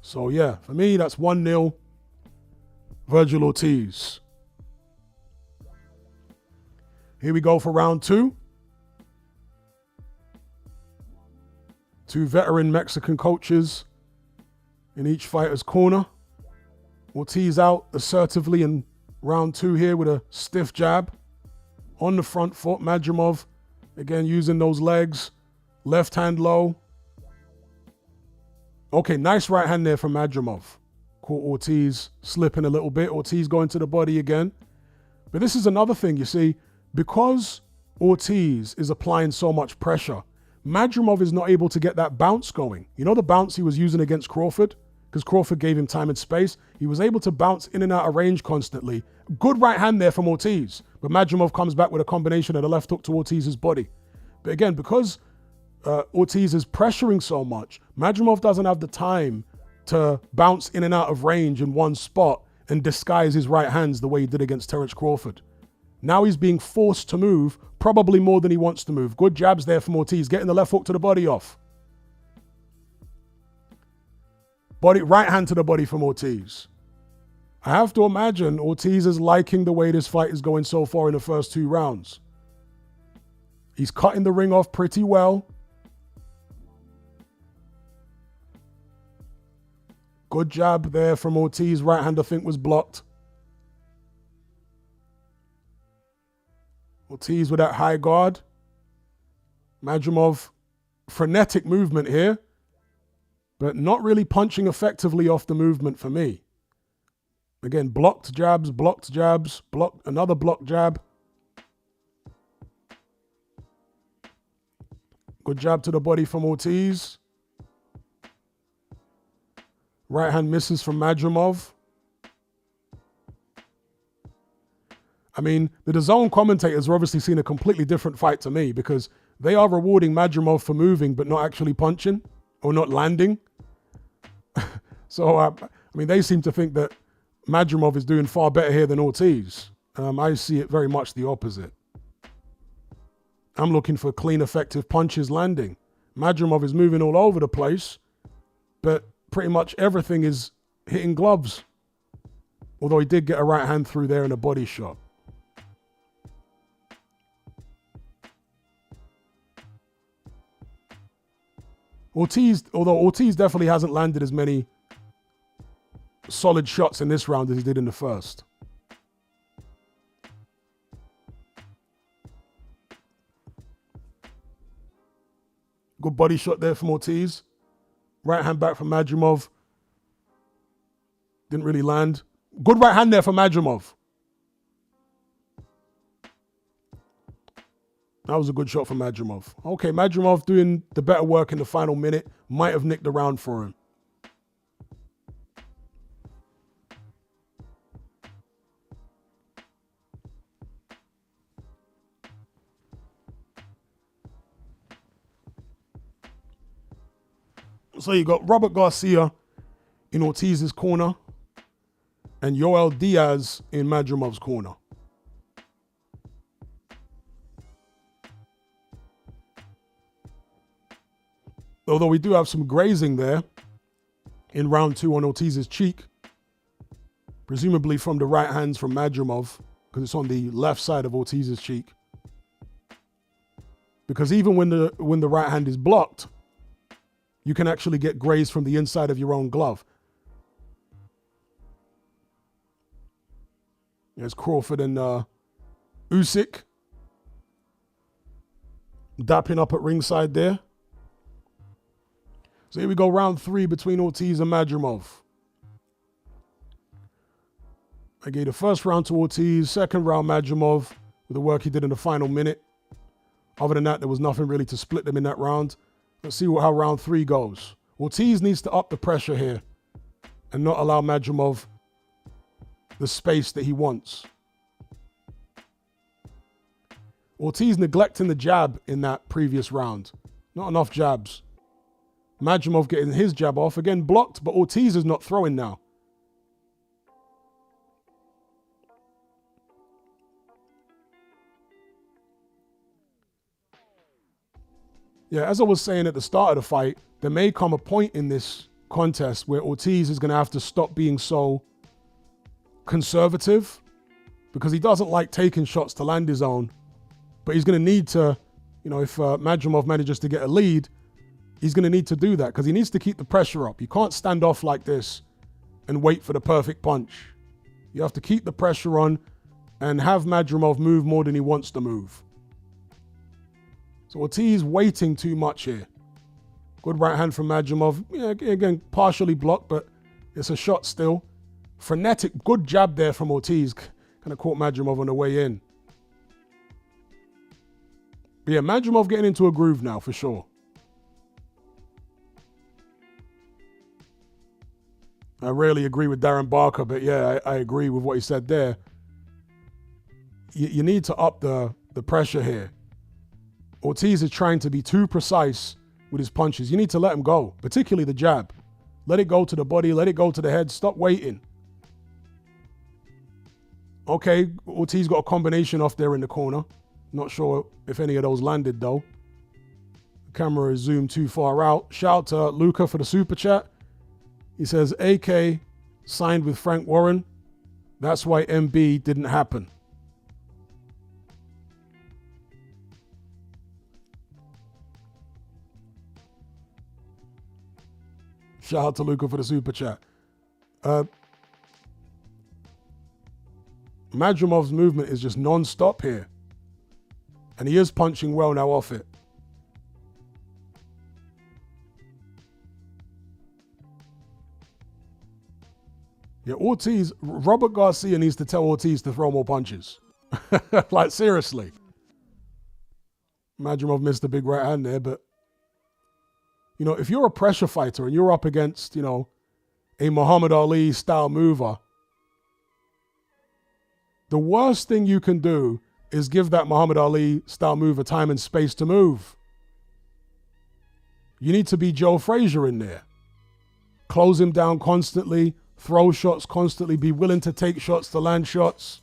So yeah, for me, that's 1-0 Vergil Ortiz. Here we go for round two. Two veteran Mexican coaches in each fighter's corner. Ortiz out assertively in round two here with a stiff jab on the front foot. Madrimov, again, using those legs. Left hand low. Okay, nice right hand there from Madrimov. Caught Ortiz slipping a little bit. Ortiz going to the body again. But this is another thing, you see. Because Ortiz is applying so much pressure, Madrimov is not able to get that bounce going. You know the bounce he was using against Crawford? Because Crawford gave him time and space. He was able to bounce in and out of range constantly. Good right hand there from Ortiz. But Madrimov comes back with a combination of the left hook to Ortiz's body. But again, because Ortiz is pressuring so much, Madrimov doesn't have the time to bounce in and out of range in one spot and disguise his right hands the way he did against Terence Crawford. Now he's being forced to move, probably more than he wants to move. Good jabs there from Ortiz, getting the left hook to the body off. Right hand to the body from Ortiz. I have to imagine Ortiz is liking the way this fight is going so far in the first two rounds. He's cutting the ring off pretty well. Good jab there from Ortiz. Right hand, I think, was blocked. Ortiz with that high guard. Madrimov, frenetic movement here, but not really punching effectively off the movement for me. Again, blocked jabs, another blocked jab. Good jab to the body from Ortiz. Right hand misses from Madrimov. I mean, the DAZN commentators are obviously seeing a completely different fight to me because they are rewarding Madrimov for moving but not actually punching or not landing. So, I mean, they seem to think that Madrimov is doing far better here than Ortiz. I see it very much the opposite. I'm looking for clean, effective punches landing. Madrimov is moving all over the place, but pretty much everything is hitting gloves. Although he did get a right hand through there and a body shot. Although Ortiz definitely hasn't landed as many solid shots in this round as he did in the first. Good body shot there from Ortiz. Right hand back from Madrimov. Didn't really land. Good right hand there from Madrimov. That was a good shot from Madrimov. Okay, Madrimov doing the better work in the final minute. Might have nicked the round for him. So you got Robert Garcia in Ortiz's corner and Yoel Diaz in Madrimov's corner. Although we do have some grazing there in round 2 on Ortiz's cheek, presumably from the right hands from Madrimov, because it's on the left side of Ortiz's cheek. Because even when the right hand is blocked, you can actually get grazed from the inside of your own glove. There's Crawford and Usyk dapping up at ringside there. So here we go, round 3 between Ortiz and Madrimov. I gave the first round to Ortiz, second round Madrimov with the work he did in the final minute. Other than that, there was nothing really to split them in that round. Let's see how round 3 goes. Ortiz needs to up the pressure here and not allow Madrimov the space that he wants. Ortiz neglecting the jab in that previous round. Not enough jabs. Madrimov getting his jab off. Again, blocked, but Ortiz is not throwing now. Yeah, as I was saying at the start of the fight, there may come a point in this contest where Ortiz is going to have to stop being so conservative because he doesn't like taking shots to land his own. But he's going to need to, if Madrimov manages to get a lead, he's going to need to do that because he needs to keep the pressure up. You can't stand off like this and wait for the perfect punch. You have to keep the pressure on and have Madrimov move more than he wants to move. So Ortiz waiting too much here. Good right hand from Madrimov. Yeah, again, partially blocked, but it's a shot still. Frenetic, good jab there from Ortiz. Kind of caught Madrimov on the way in. But yeah, Madrimov getting into a groove now for sure. I rarely agree with Darren Barker, but yeah, I agree with what he said there. You need to up the pressure here. Ortiz is trying to be too precise with his punches. You need to let him go, particularly the jab. Let it go to the body, let it go to the head. Stop waiting. Okay, Ortiz got a combination off there in the corner. Not sure if any of those landed though. The camera is zoomed too far out. Shout out to Luca for the super chat. He says, AK signed with Frank Warren. That's why MB didn't happen. Shout out to Luca for the super chat. Madrimov's movement is just non-stop here. And he is punching well now off it. Yeah, Robert Garcia needs to tell Ortiz to throw more punches. Like, seriously. Madrimov missed a big right hand there, but if you're a pressure fighter and you're up against, a Muhammad Ali style mover, the worst thing you can do is give that Muhammad Ali style mover time and space to move. You need to be Joe Frazier in there. Close him down constantly, throw shots constantly, be willing to take shots to land shots.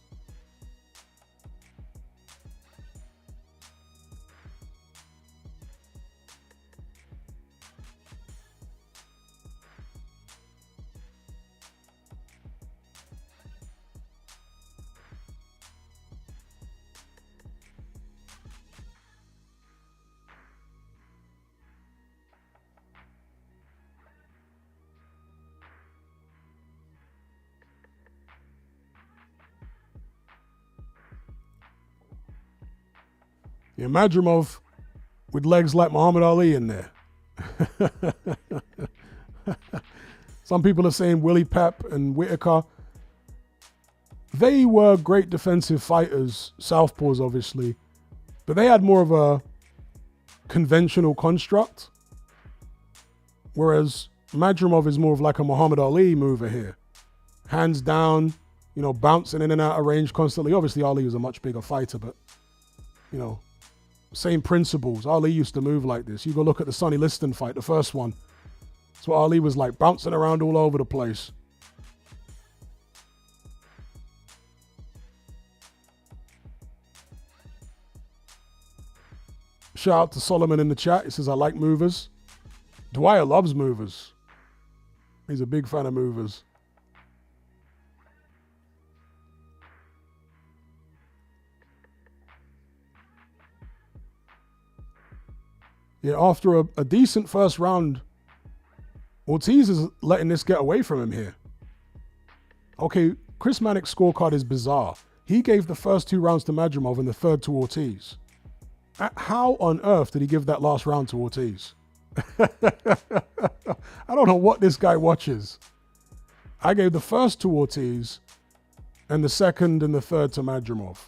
Yeah, Madrimov with legs like Muhammad Ali in there. Some people are saying Willie Pep and Whitaker. They were great defensive fighters, southpaws obviously, but they had more of a conventional construct, whereas Madrimov is more of like a Muhammad Ali mover here. Hands down, bouncing in and out of range constantly. Obviously, Ali was a much bigger fighter, but, same principles. Ali used to move like this. You go look at the Sonny Liston fight, the first one. That's what Ali was like, bouncing around all over the place. Shout out to Solomon in the chat. He says, I like movers. Dwyer loves movers. He's a big fan of movers. Yeah, after a decent first round, Ortiz is letting this get away from him here. Okay, Chris Mannix's scorecard is bizarre. He gave the first 2 rounds to Madrimov and the third to Ortiz. How on earth did he give that last round to Ortiz? I don't know what this guy watches. I gave the first to Ortiz and the second and the third to Madrimov.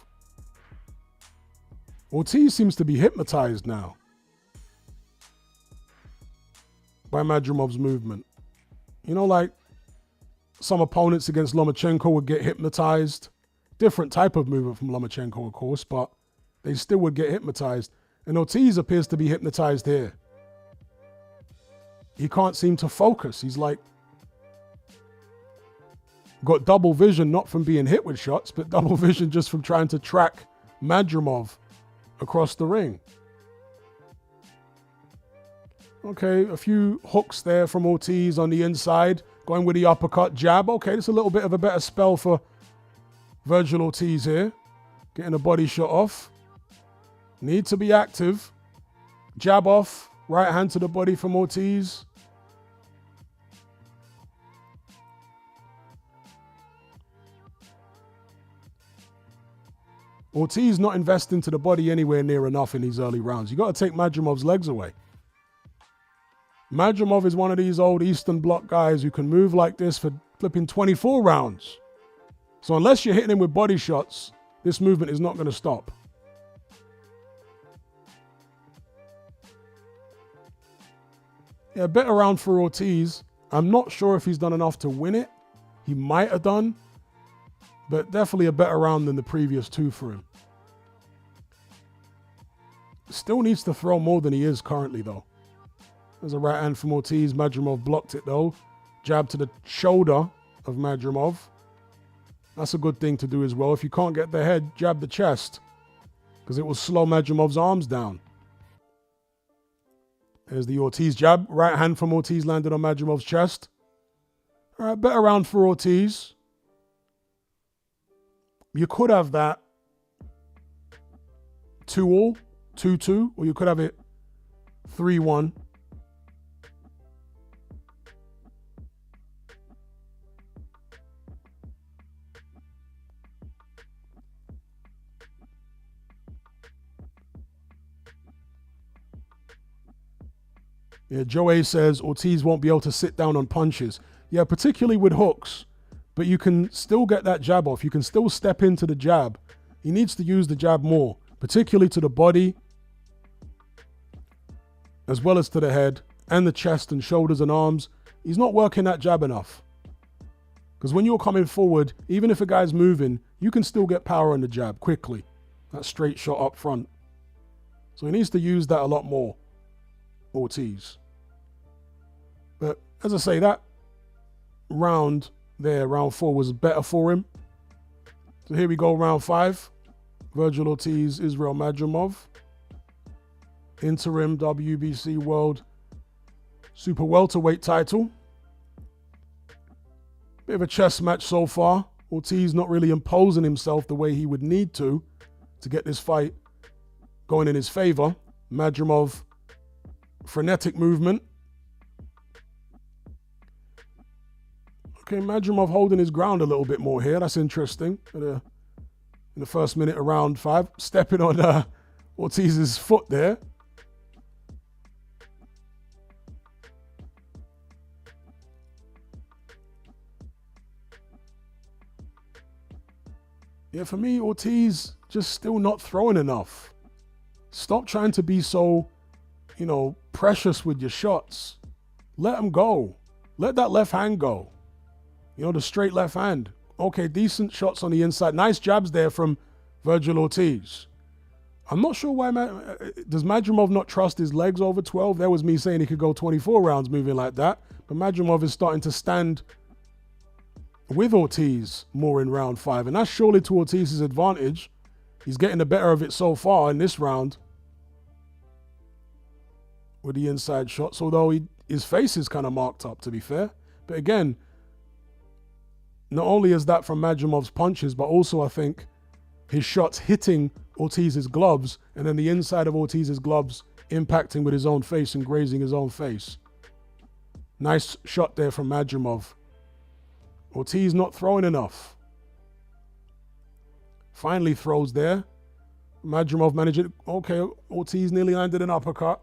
Ortiz seems to be hypnotized now by Madrimov's movement. Like some opponents against Lomachenko would get hypnotized. Different type of movement from Lomachenko, of course, but they still would get hypnotized. And Ortiz appears to be hypnotized here. He can't seem to focus. He's like got double vision, not from being hit with shots, but double vision just from trying to track Madrimov across the ring. Okay, a few hooks there from Ortiz on the inside, going with the uppercut, jab. Okay, that's a little bit of a better spell for Virgil Ortiz here. Getting a body shot off. Need to be active. Jab off, right hand to the body from Ortiz. Ortiz not investing to the body anywhere near enough in these early rounds. You got to take Madrimov's legs away. Madrimov is one of these old Eastern Bloc guys who can move like this for flipping 24 rounds. So unless you're hitting him with body shots, this movement is not going to stop. Yeah, better round for Ortiz. I'm not sure if he's done enough to win it. He might have done, but definitely a better round than the previous 2 for him. Still needs to throw more than he is currently, though. There's a right hand from Ortiz. Madrimov blocked it, though. Jab to the shoulder of Madrimov. That's a good thing to do as well. If you can't get the head, jab the chest, because it will slow Madrimov's arms down. There's the Ortiz jab. Right hand from Ortiz landed on Madrimov's chest. All right, better round for Ortiz. You could have that 2-2, 2-2, or you could have it 3-1. Yeah, Joe A says Ortiz won't be able to sit down on punches. Yeah, particularly with hooks. But you can still get that jab off. You can still step into the jab. He needs to use the jab more, particularly to the body, as well as to the head, and the chest and shoulders and arms. He's not working that jab enough. Because when you're coming forward, even if a guy's moving, you can still get power on the jab quickly. That straight shot up front. So he needs to use that a lot more, Ortiz. But as I say, that round there, round 4, was better for him. So here we go, round 5. Virgil Ortiz, Israel Madrimov. Interim WBC World Super Welterweight title. Bit of a chess match so far. Ortiz not really imposing himself the way he would need to get this fight going in his favor. Madrimov, frenetic movement. Okay, Madrimov holding his ground a little bit more here. That's interesting. In the first minute of round 5. Stepping on Ortiz's foot there. Yeah, for me, Ortiz just still not throwing enough. Stop trying to be so, precious with your shots. Let them go. Let that left hand go. The straight left hand. Okay, decent shots on the inside. Nice jabs there from Vergil Ortiz. I'm not sure why. Does Madrimov not trust his legs over 12? There was me saying he could go 24 rounds moving like that. But Madrimov is starting to stand with Ortiz more in round 5. And that's surely to Ortiz's advantage. He's getting the better of it so far in this round with the inside shots. Although his face is kind of marked up, to be fair. But again, not only is that from Madrimov's punches, but also I think his shots hitting Ortiz's gloves and then the inside of Ortiz's gloves impacting with his own face and grazing his own face. Nice shot there from Madrimov. Ortiz not throwing enough. Finally throws there. Madrimov managed it. Okay, Ortiz nearly landed an uppercut.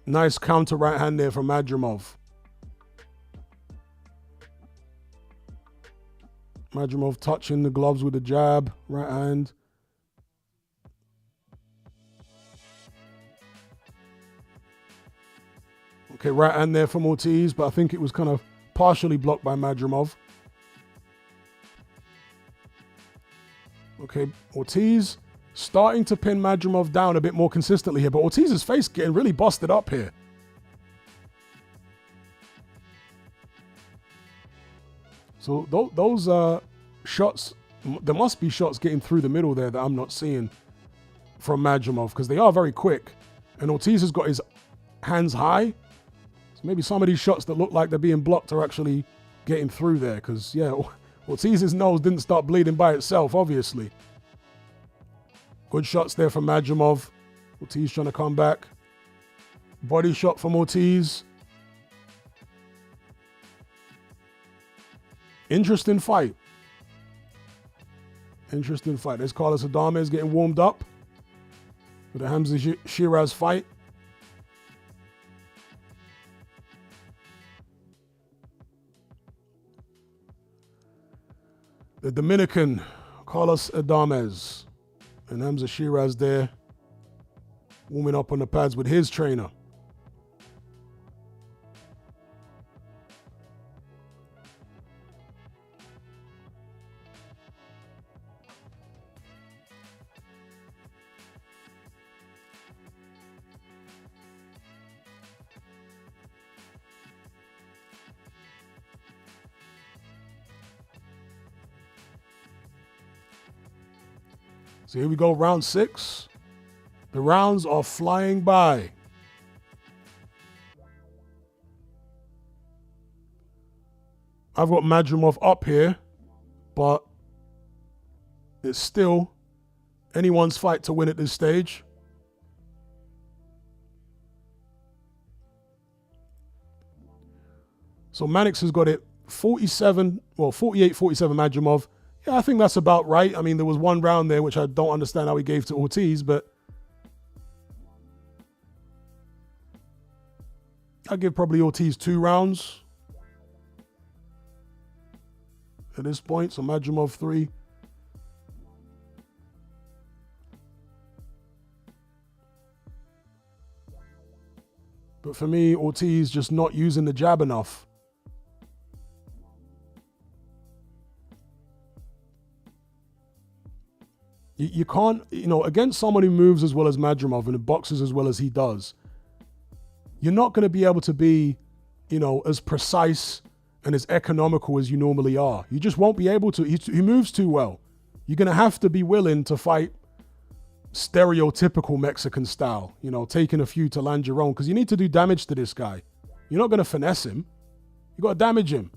Nice counter right hand there from Madrimov. Madrimov touching the gloves with a jab, right hand. Okay, right hand there from Ortiz, but I think it was kind of partially blocked by Madrimov. Okay, Ortiz starting to pin Madrimov down a bit more consistently here, but Ortiz's face getting really busted up here. So those shots, there must be shots getting through the middle there that I'm not seeing from Madrimov because they are very quick. And Ortiz has got his hands high. So maybe some of these shots that look like they're being blocked are actually getting through there because, yeah, Ortiz's nose didn't start bleeding by itself, obviously. Good shots there from Madrimov. Ortiz trying to come back. Body shot from Ortiz. Interesting fight. Interesting fight. There's Carlos Adames getting warmed up for the Hamza Sheeraz fight. The Dominican, Carlos Adames, and Hamza Sheeraz there, warming up on the pads with his trainer. So here we go, round 6. The rounds are flying by. I've got Madrimov up here, but it's still anyone's fight to win at this stage. So Mannix has got it 48-47 Madrimov. Yeah, I think that's about right. I mean, there was one round there which I don't understand how he gave to Ortiz, but I'll give probably Ortiz 2 rounds at this point. So Madrimov 3. But for me, Ortiz just not using the jab enough. You can't, against someone who moves as well as Madrimov and who boxes as well as he does, you're not going to be able to be, as precise and as economical as you normally are. You just won't be able to. He moves too well. You're going to have to be willing to fight stereotypical Mexican style, taking a few to land your own, because you need to do damage to this guy. You're not going to finesse him. You got to damage him.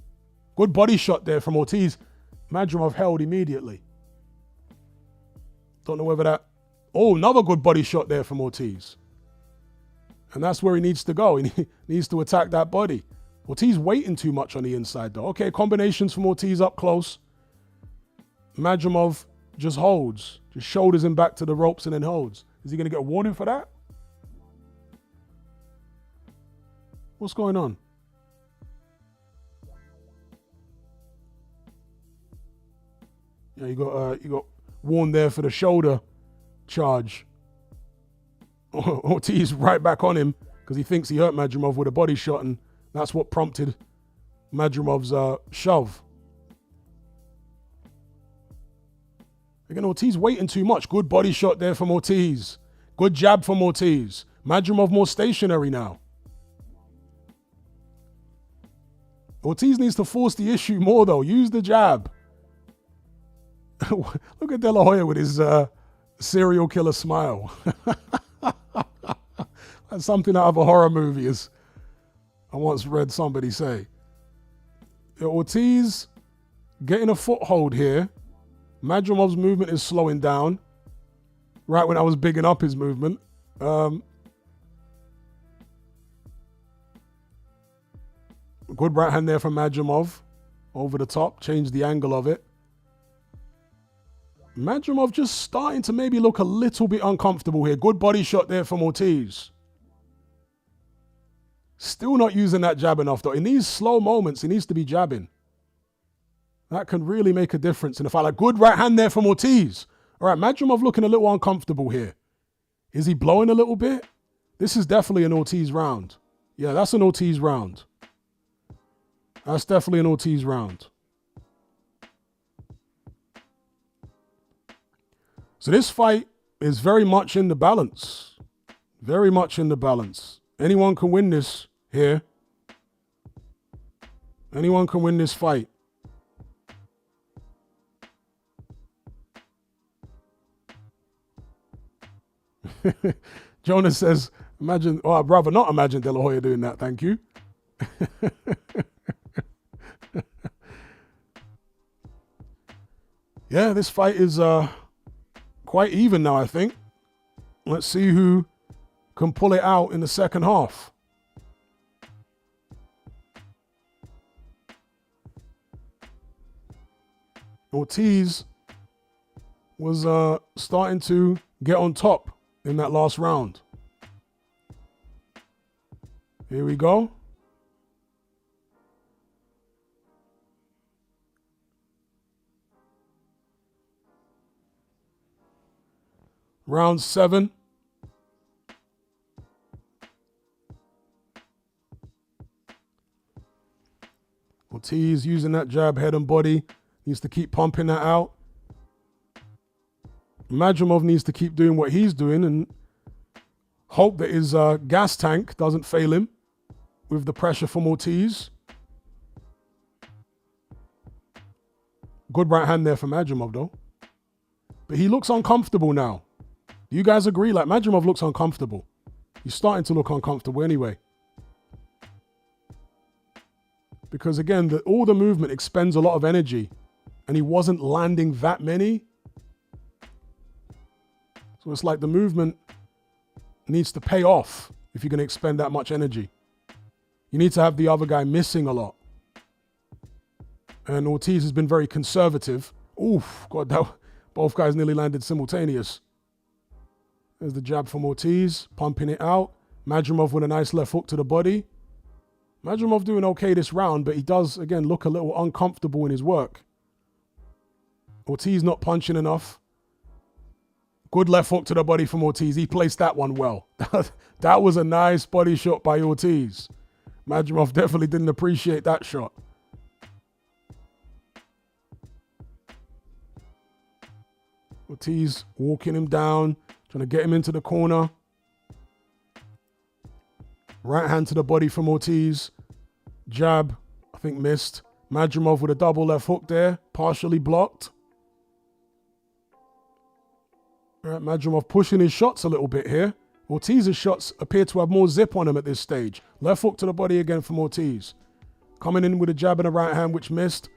Good body shot there from Ortiz. Madrimov held immediately. Don't know whether that... Oh, another good body shot there from Ortiz. And that's where he needs to go. He needs to attack that body. Ortiz waiting too much on the inside, though. Okay, combinations from Ortiz up close. Madrimov just holds. Just shoulders him back to the ropes and then holds. Is he going to get a warning for that? What's going on? Yeah, you got warned there for the shoulder charge. Ortiz right back on him because he thinks he hurt Madrimov with a body shot, and that's what prompted Madrimov's shove. Again, Ortiz waiting too much. Good body shot there from Ortiz. Good jab from Ortiz. Madrimov more stationary now. Ortiz needs to force the issue more, though. Use the jab. Look at De La Hoya with his serial killer smile. That's something out of a horror movie, as I once read somebody say. Ortiz getting a foothold here. Madrimov's movement is slowing down. Right when I was bigging up his movement. Good right hand there from Madrimov. Over the top. Changed the angle of it. Madrimov just starting to maybe look a little bit uncomfortable here. Good body shot there from Ortiz. Still not using that jab enough, though. In these slow moments, he needs to be jabbing. That can really make a difference in the fight. Like, good right hand there from Ortiz. All right, Madrimov looking a little uncomfortable here. Is he blowing a little bit? This is definitely an Ortiz round. Yeah, that's an Ortiz round. That's definitely an Ortiz round. So this fight is very much in the balance. Very much in the balance. Anyone can win this here. Anyone can win this fight. Jonas says, imagine, oh, I'd rather not imagine De La Hoya doing that, thank you. Yeah, this fight is quite even now, I think. Let's see who can pull it out in the second half. Ortiz was starting to get on top in that last round. Here we go. Round 7. Ortiz using that jab, head and body. Needs to keep pumping that out. Madrimov needs to keep doing what he's doing and hope that his gas tank doesn't fail him with the pressure from Ortiz. Good right hand there for Madrimov, though. But he looks uncomfortable now. Do you guys agree? Like, Madrimov looks uncomfortable. He's starting to look uncomfortable anyway. Because, again, all the movement expends a lot of energy. And he wasn't landing that many. So it's like the movement needs to pay off if you're going to expend that much energy. You need to have the other guy missing a lot. And Ortiz has been very conservative. Oof, God, both guys nearly landed simultaneous. There's the jab from Ortiz, pumping it out. Madrimov with a nice left hook to the body. Madrimov doing okay this round, but he does, again, look a little uncomfortable in his work. Ortiz not punching enough. Good left hook to the body from Ortiz. He placed that one well. That was a nice body shot by Ortiz. Madrimov definitely didn't appreciate that shot. Ortiz walking him down, trying to get him into the corner. Right hand to the body from Ortiz. Jab, I think missed. Madrimov with a double left hook there, partially blocked. Right, Madrimov pushing his shots a little bit here. Ortiz's shots appear to have more zip on him at this stage. Left hook to the body again from Ortiz. Coming in with a jab in the right hand, which missed.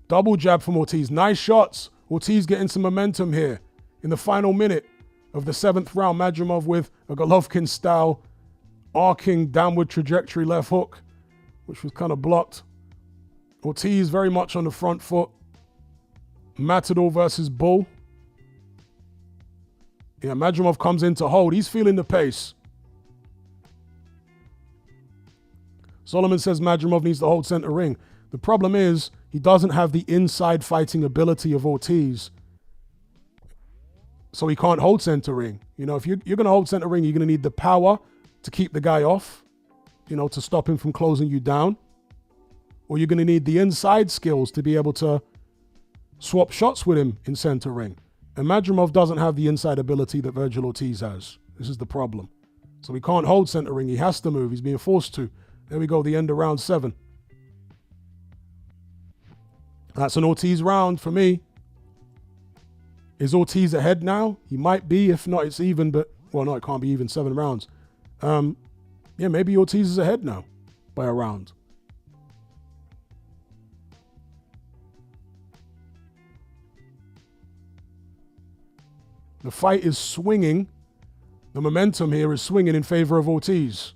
Double jab from Ortiz. Nice shots. Ortiz getting some momentum here in the final minute of the 7th round. Madrimov with a Golovkin-style arcing downward trajectory left hook, which was kind of blocked. Ortiz very much on the front foot. Matador versus Bull. Yeah, Madrimov comes in to hold. He's feeling the pace. Solomon says Madrimov needs to hold center ring. The problem is he doesn't have the inside fighting ability of Ortiz. So he can't hold center ring. You know, if you're going to hold center ring, you're going to need the power to keep the guy off, you know, to stop him from closing you down. Or you're going to need the inside skills to be able to swap shots with him in center ring. And Madrimov doesn't have the inside ability that Vergil Ortiz has. This is the problem. So he can't hold center ring. He has to move. He's being forced to. There we go, the end of round 7. That's an Ortiz round for me. Is Ortiz ahead now? He might be. If not, it's even. But, well, no, it can't be even. 7 rounds. Yeah, maybe Ortiz is ahead now by a round. The fight is swinging. The momentum here is swinging in favor of Ortiz.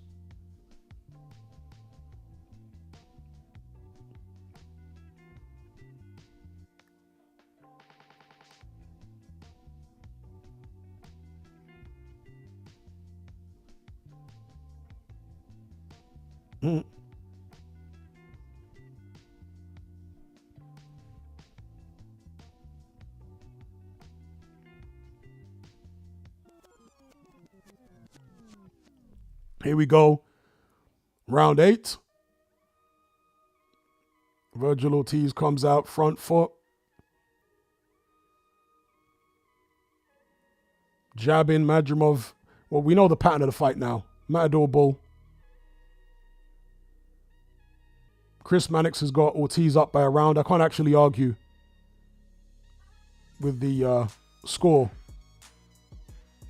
Here we go. Round 8. Vergil Ortiz comes out front foot. Jabbing Madrimov. Well, we know the pattern of the fight now. Matador Bull. Chris Mannix has got Ortiz up by a round. I can't actually argue with the score.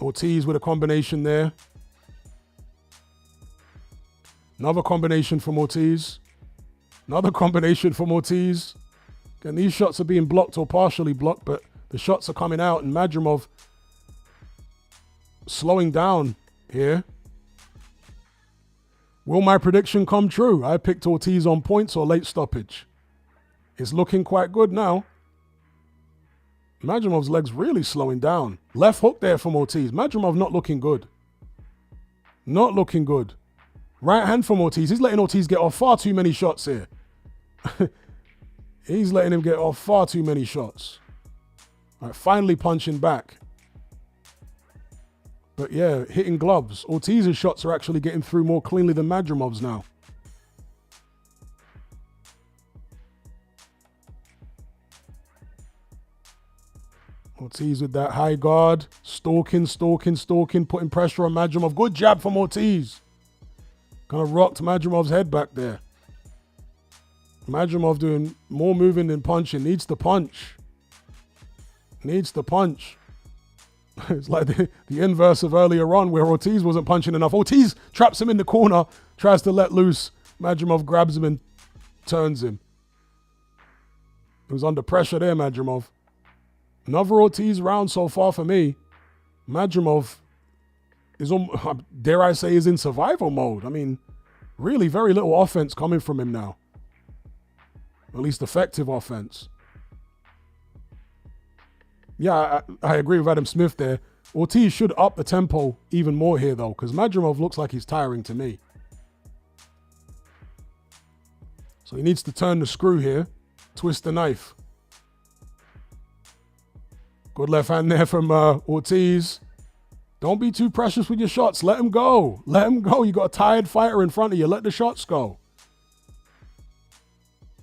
Ortiz with a combination there. Another combination from Ortiz. Another combination from Ortiz. Again, these shots are being blocked or partially blocked, but the shots are coming out, and Madrimov slowing down here. Will my prediction come true? I picked Ortiz on points or late stoppage. It's looking quite good now. Madrimov's legs really slowing down. Left hook there from Ortiz. Madrimov not looking good. Not looking good. Right hand from Ortiz. He's letting Ortiz get off far too many shots here. He's letting him get off far too many shots. All right, finally punching back. But yeah, hitting gloves. Ortiz's shots are actually getting through more cleanly than Madrimov's now. Ortiz with that high guard. Stalking, putting pressure on Madrimov. Good jab from Ortiz. Kind of rocked Madrimov's head back there. Madrimov doing more moving than punching. Needs to punch. Needs to punch. It's like the inverse of earlier on where Ortiz wasn't punching enough. Ortiz traps him in the corner, tries to let loose. Madrimov grabs him and turns him. He was under pressure there, Madrimov. Another Ortiz round so far for me. Madrimov is, dare I say, is in survival mode. I mean, really very little offense coming from him now. At least effective offense. Yeah, I agree with Adam Smith there. Ortiz should up the tempo even more here, though, because Madrimov looks like he's tiring to me. So he needs to turn the screw here, twist the knife. Good left hand there from Ortiz. Don't be too precious with your shots. Let him go. Let him go. You got a tired fighter in front of you. Let the shots go.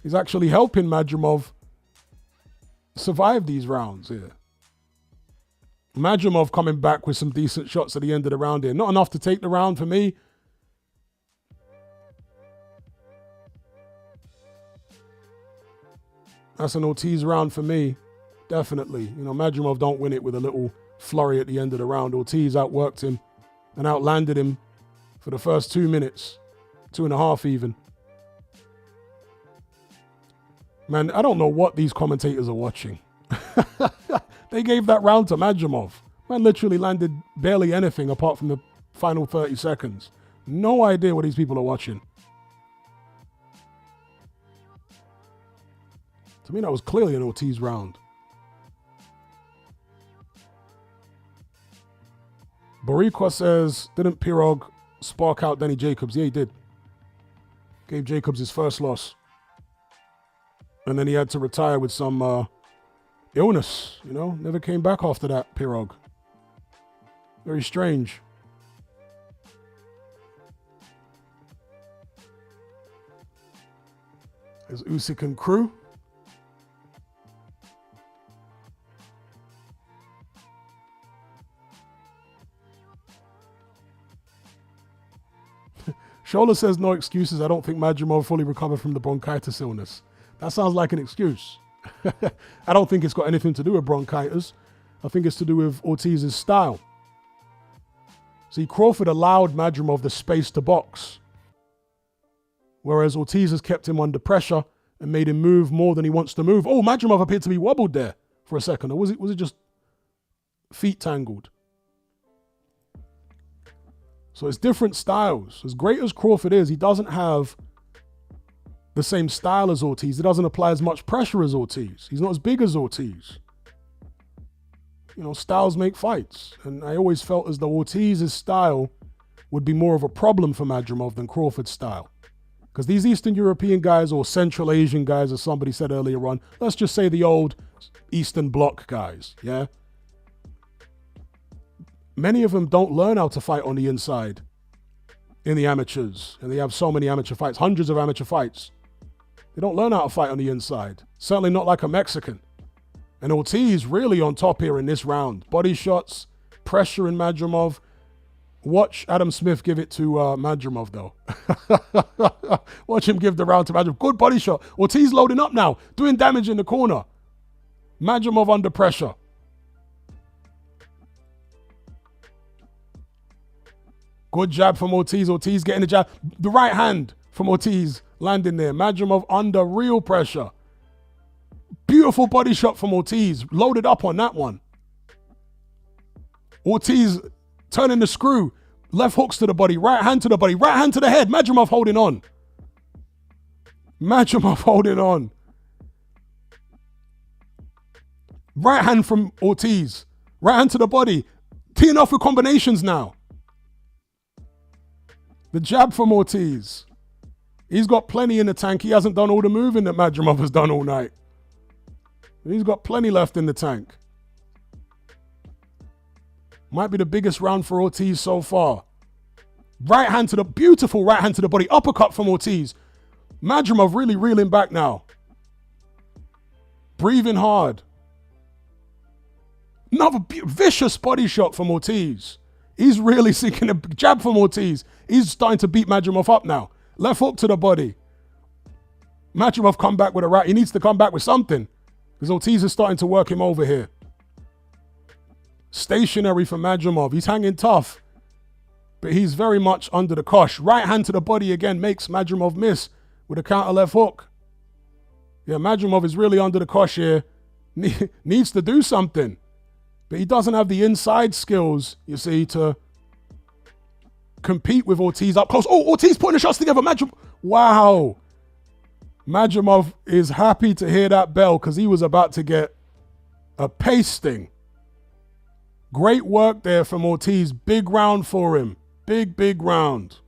He's actually helping Madrimov survive these rounds here. Madrimov coming back with some decent shots at the end of the round here. Not enough to take the round for me. That's an Ortiz round for me. Definitely. You know, Madrimov don't win it with a little flurry at the end of the round. Ortiz outworked him and outlanded him for the first 2 minutes. 2.5 even. Man, I don't know what these commentators are watching. They gave that round to Madrimov. Man literally landed barely anything apart from the final 30 seconds. No idea what these people are watching. To me, that was clearly an Ortiz round. Boricua says, didn't Pirog spark out Danny Jacobs? Yeah, he did. Gave Jacobs his first loss. And then he had to retire with some illness, you know? Never came back after that, Pirog. Very strange. There's Usyk and crew. Shola says no excuses. I don't think Madrimov fully recovered from the bronchitis illness. That sounds like an excuse. I don't think it's got anything to do with bronchitis. I think it's to do with Ortiz's style. See, Crawford allowed Madrimov the space to box, whereas Ortiz has kept him under pressure and made him move more than he wants to move. Oh, Madrimov appeared to be wobbled there for a second. Or was it just feet tangled? So it's different styles. As great as Crawford is, he doesn't have the same style as Ortiz. He doesn't apply as much pressure as Ortiz. He's not as big as Ortiz. You know, styles make fights. And I always felt as though Ortiz's style would be more of a problem for Madrimov than Crawford's style. Because these Eastern European guys, or Central Asian guys, as somebody said earlier on, let's just say the old Eastern Bloc guys, yeah? Many of them don't learn how to fight on the inside in the amateurs. And they have so many amateur fights, hundreds of amateur fights. They don't learn how to fight on the inside. Certainly not like a Mexican. And Ortiz really on top here in this round. Body shots, pressure in Madrimov. Watch Adam Smith give it to Madrimov, though. Watch him give the round to Madrimov. Good body shot. Ortiz loading up now, doing damage in the corner. Madrimov under pressure. Good jab from Ortiz. Ortiz getting the jab. The right hand from Ortiz landing there. Madrimov under real pressure. Beautiful body shot from Ortiz. Loaded up on that one. Ortiz turning the screw. Left hooks to the body. Right hand to the body. Right hand to the head. Madrimov holding on. Madrimov holding on. Right hand from Ortiz. Right hand to the body. Teeing off with combinations now. The jab from Ortiz. He's got plenty in the tank. He hasn't done all the moving that Madrimov has done all night. He's got plenty left in the tank. Might be the biggest round for Ortiz so far. Right hand to the, beautiful right hand to the body. Uppercut from Ortiz. Madrimov really reeling back now. Breathing hard. Another vicious body shot from Ortiz. He's really seeking a jab from Ortiz. He's starting to beat Madrimov up now. Left hook to the body. Madrimov come back with a right. He needs to come back with something, because Ortiz is starting to work him over here. Stationary for Madrimov. He's hanging tough, but he's very much under the cosh. Right hand to the body again makes Madrimov miss with a counter left hook. Yeah, Madrimov is really under the cosh here. Needs to do something. But he doesn't have the inside skills, you see, to compete with Ortiz up close. Oh, Ortiz putting the shots together. Wow. Madrimov is happy to hear that bell, because he was about to get a pasting. Great work there from Ortiz. Big round for him. Big, big round.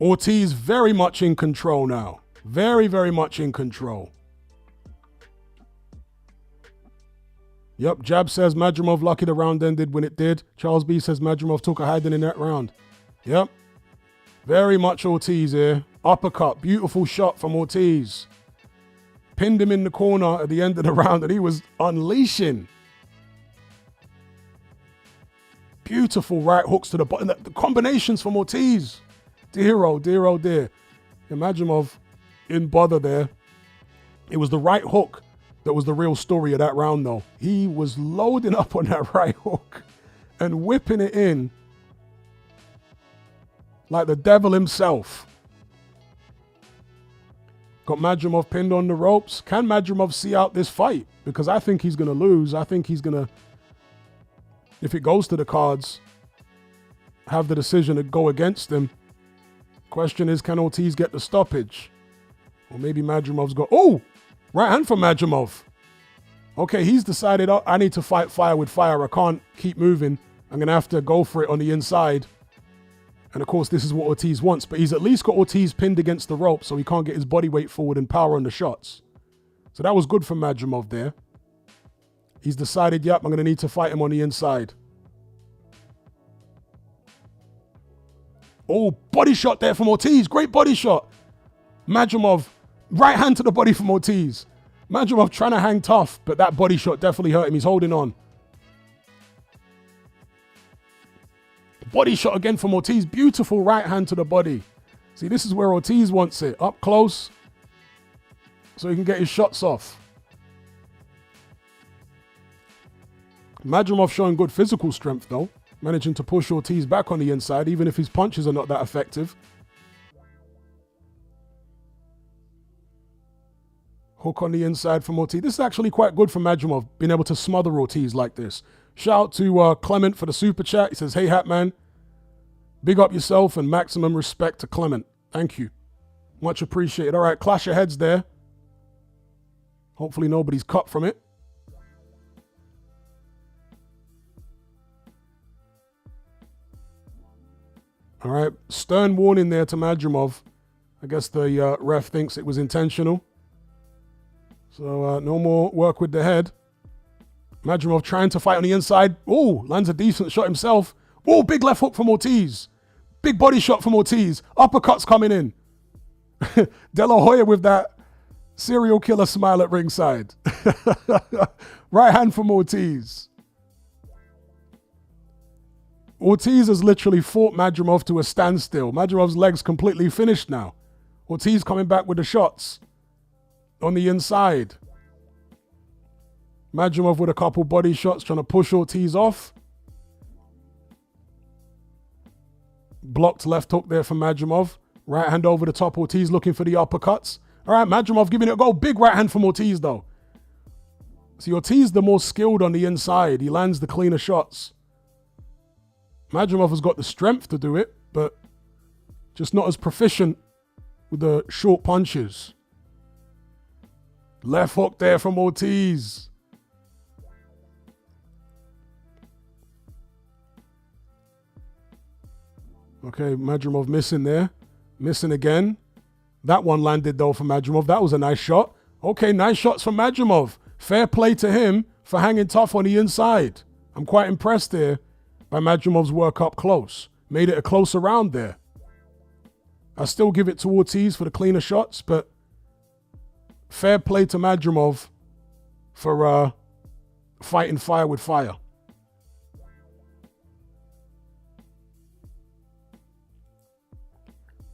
Ortiz very much in control now. Very, very much in control. Yep, Jab says Madrimov lucky the round ended when it did. Charles B says Madrimov took a hiding in that round. Yep. Very much Ortiz here. Uppercut. Beautiful shot from Ortiz. Pinned him in the corner at the end of the round, and he was unleashing. Beautiful right hooks to the bottom. The combinations from Ortiz. Dear, oh dear, oh dear. Madrimov in bother there. It was the right hook that was the real story of that round, though. He was loading up on that right hook and whipping it in like the devil himself. Got Madrimov pinned on the ropes. Can Madrimov see out this fight? Because I think he's going to lose. I think he's going to, if it goes to the cards, have the decision to go against him. Question is, can Ortiz get the stoppage? Or maybe Madrimov's got... Oh! Right hand from Madrimov. Okay, he's decided, oh, I need to fight fire with fire. I can't keep moving. I'm going to have to go for it on the inside. And of course, this is what Ortiz wants. But he's at least got Ortiz pinned against the rope, so he can't get his body weight forward and power on the shots. So that was good for Madrimov there. He's decided, yep, I'm going to need to fight him on the inside. Oh, body shot there from Ortiz. Great body shot. Madrimov, right hand to the body from Ortiz. Madrimov trying to hang tough, but that body shot definitely hurt him. He's holding on. Body shot again from Ortiz. Beautiful right hand to the body. See, this is where Ortiz wants it. Up close, so he can get his shots off. Madrimov showing good physical strength, though. Managing to push Ortiz back on the inside, even if his punches are not that effective. Hook on the inside from Ortiz. This is actually quite good for Madrimov, being able to smother Ortiz like this. Shout out to Clement for the super chat. He says, hey, Hatman, big up yourself and maximum respect to Clement. Thank you. Much appreciated. All right, clash of heads there. Hopefully nobody's cut from it. All right, stern warning there to Madrimov. I guess the ref thinks it was intentional. So no more work with the head. Madrimov trying to fight on the inside. Oh, lands a decent shot himself. Oh, big left hook from Ortiz. Big body shot from Ortiz. Uppercuts coming in. De La Hoya with that serial killer smile at ringside. Right hand from Ortiz. Ortiz has literally fought Madrimov to a standstill. Madrimov's legs completely finished now. Ortiz coming back with the shots on the inside. Madrimov with a couple body shots trying to push Ortiz off. Blocked left hook there from Madrimov. Right hand over the top. Ortiz looking for the uppercuts. All right, Madrimov giving it a go. Big right hand from Ortiz though. See, Ortiz the more skilled on the inside. He lands the cleaner shots. Madrimov has got the strength to do it, but just not as proficient with the short punches. Left hook there from Ortiz. Okay, Madrimov missing there. Missing again. That one landed though for Madrimov. That was a nice shot. Okay, nice shots from Madrimov. Fair play to him for hanging tough on the inside. I'm quite impressed here by Madrimov's work up close. Made it a closer round there. I still give it to Ortiz for the cleaner shots, but fair play to Madrimov for fighting fire with fire.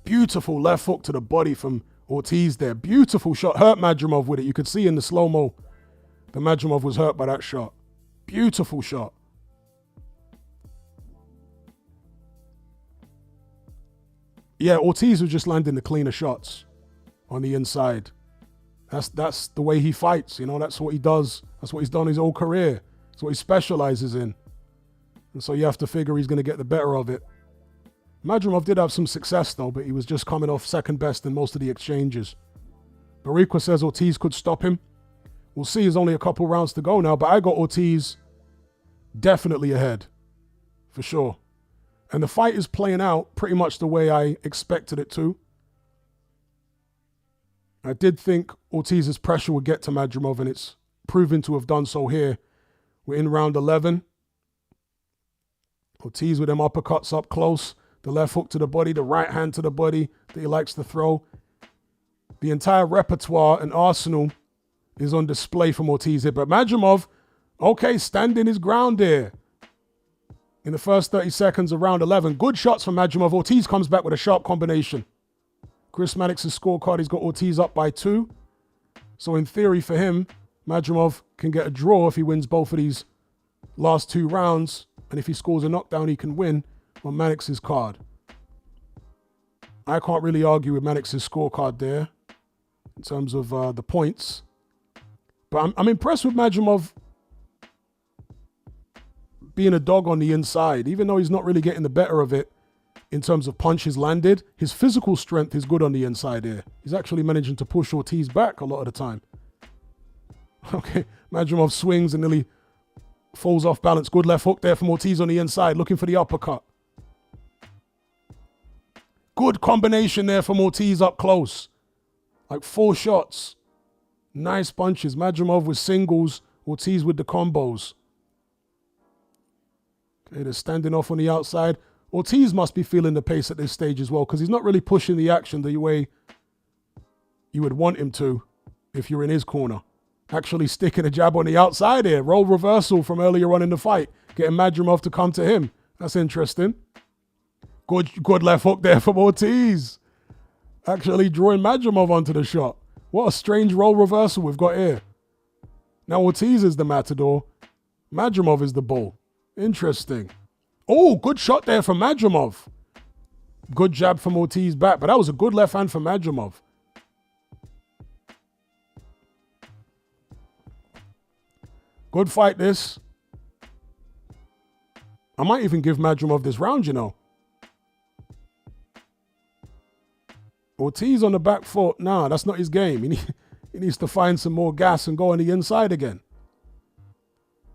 Beautiful left hook to the body from Ortiz there. Beautiful shot. Hurt Madrimov with it. You could see in the slow-mo that Madrimov was hurt by that shot. Beautiful shot. Yeah, Ortiz was just landing the cleaner shots on the inside. That's the way he fights, you know, that's what he does. That's what he's done his whole career. That's what he specializes in. And so you have to figure he's going to get the better of it. Madrimov did have some success though, but he was just coming off second best in most of the exchanges. Barriqua says Ortiz could stop him. We'll see, there's only a couple rounds to go now, but I got Ortiz definitely ahead, for sure. And the fight is playing out pretty much the way I expected it to. I did think Ortiz's pressure would get to Madrimov, and it's proven to have done so here. We're in round 11. Ortiz with them uppercuts up close. The left hook to the body, the right hand to the body that he likes to throw. The entire repertoire and arsenal is on display from Ortiz here. But Madrimov, okay, standing his ground there. In the first 30 seconds of round 11. Good shots from Madrimov. Ortiz comes back with a sharp combination. Chris Mannix's scorecard, he's got Ortiz up by 2. So in theory for him, Madrimov can get a draw if he wins both of these last 2 rounds. And if he scores a knockdown, he can win on Mannix's card. I can't really argue with Mannix's scorecard there in terms of the points. But I'm impressed with Madrimov being a dog on the inside. Even though he's not really getting the better of it in terms of punches landed, his physical strength is good on the inside here. He's actually managing to push Ortiz back a lot of the time. Okay, Madrimov swings and nearly falls off balance. Good left hook there from Ortiz on the inside, looking for the uppercut. Good combination there from Ortiz up close. Like 4 shots. Nice punches. Madrimov with singles, Ortiz with the combos. Okay, they're standing off on the outside. Ortiz must be feeling the pace at this stage as well, because he's not really pushing the action the way you would want him to if you're in his corner. Actually sticking a jab on the outside here. Role reversal from earlier on in the fight. Getting Madrimov to come to him. That's interesting. Good left hook there from Ortiz. Actually drawing Madrimov onto the shot. What a strange role reversal we've got here. Now Ortiz is the matador. Madrimov is the bull. Interesting. Oh, good shot there from Madrimov. Good jab from Ortiz back, but that was a good left hand from Madrimov. Good fight this. I might even give Madrimov this round, you know. Ortiz on the back foot. Nah, that's not his game. He needs to find some more gas and go on the inside again.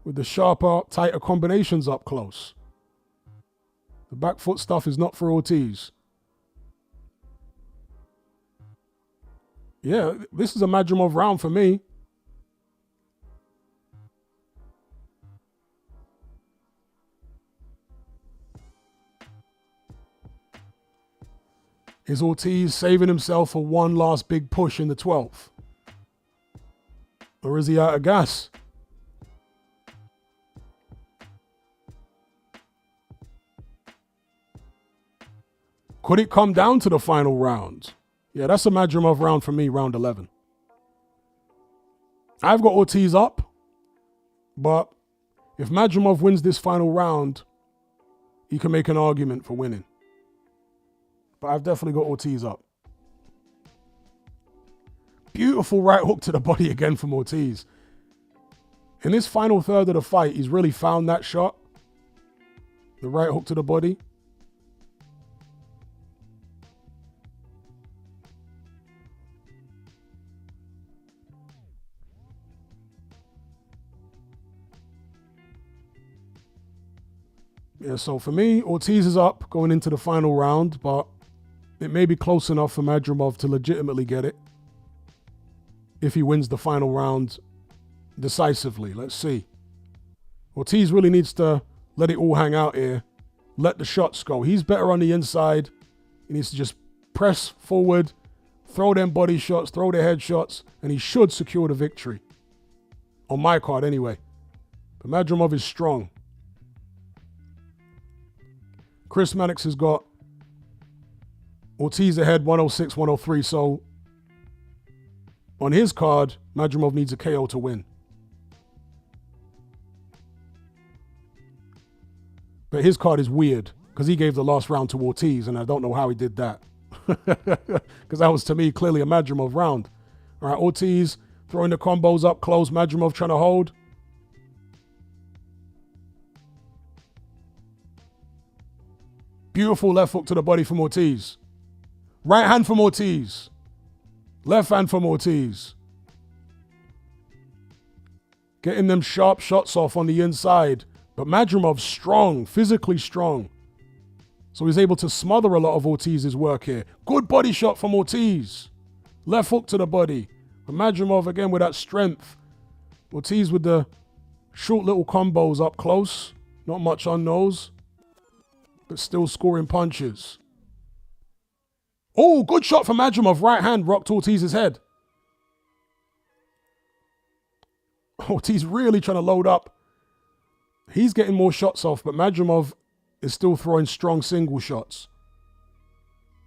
With the sharper, tighter combinations up close. The back foot stuff is not for Ortiz. Yeah, this is a Madrimov round for me. Is Ortiz saving himself for one last big push in the 12th? Or is he out of gas? Could it come down to the final round? Yeah, that's a Madrimov round for me, round 11. I've got Ortiz up, but if Madrimov wins this final round, he can make an argument for winning. But I've definitely got Ortiz up. Beautiful right hook to the body again from Ortiz. In this final third of the fight, he's really found that shot. The right hook to the body. Yeah, so for me, Ortiz is up going into the final round, but it may be close enough for Madrimov to legitimately get it. If he wins the final round decisively. Let's see. Ortiz really needs to let it all hang out here. Let the shots go. He's better on the inside. He needs to just press forward, throw them body shots, throw the head shots, and he should secure the victory. On my card anyway. But Madrimov is strong. Chris Mannix has got Ortiz ahead 106, 103. So on his card, Madrimov needs a KO to win. But his card is weird because he gave the last round to Ortiz, and I don't know how he did that. Because that was, to me, clearly a Madrimov round. All right, Ortiz throwing the combos up close. Madrimov trying to hold. Beautiful left hook to the body from Ortiz. Right hand from Ortiz. Left hand from Ortiz. Getting them sharp shots off on the inside. But Madrimov's strong, physically strong. So he's able to smother a lot of Ortiz's work here. Good body shot from Ortiz. Left hook to the body. But Madrimov again with that strength. Ortiz with the short little combos up close. Not much on those. But still scoring punches. Oh, good shot from Madrimov. Right hand rocked Ortiz's head. Ortiz really trying to load up. He's getting more shots off, but Madrimov is still throwing strong single shots.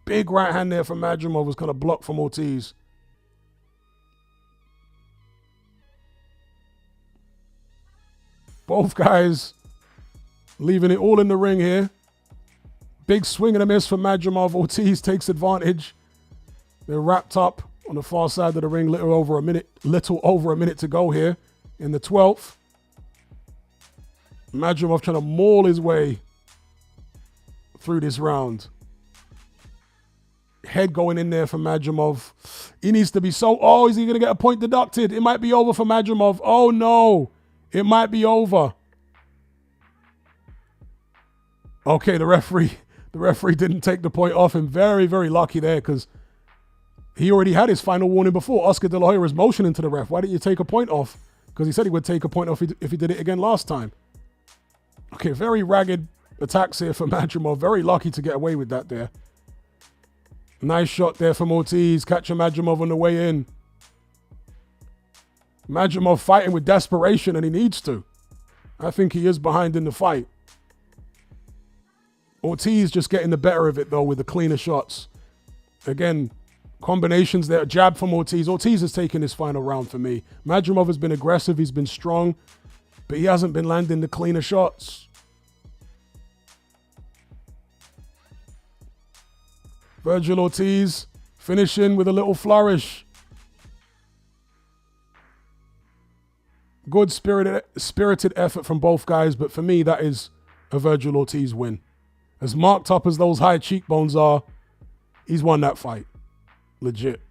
Big right hand there from Madrimov was kind of blocked from Ortiz. Both guys leaving it all in the ring here. Big swing and a miss from Madrimov. Ortiz takes advantage. They're wrapped up on the far side of the ring. Little over a minute to go here in the 12th. Madrimov trying to maul his way through this round. Head going in there for Madrimov. He needs to be so... Oh, is he going to get a point deducted? It might be over for Madrimov. Oh, no. It might be over. Okay, the referee didn't take the point off him. Very, very lucky there because he already had his final warning before. Oscar De La Hoya was motioning to the ref. Why didn't you take a point off? Because he said he would take a point off if he did it again last time. Okay, very ragged attacks here for Madrimov. Very lucky to get away with that there. Nice shot there from Ortiz. Catching Madrimov on the way in. Madrimov fighting with desperation, and he needs to. I think he is behind in the fight. Ortiz just getting the better of it, though, with the cleaner shots. Again, combinations there. Jab from Ortiz. Ortiz has taken his final round for me. Madrimov has been aggressive. He's been strong. But he hasn't been landing the cleaner shots. Virgil Ortiz finishing with a little flourish. Good spirited effort from both guys, but for me, that is a Virgil Ortiz win. As marked up as those high cheekbones are, he's won that fight. Legit.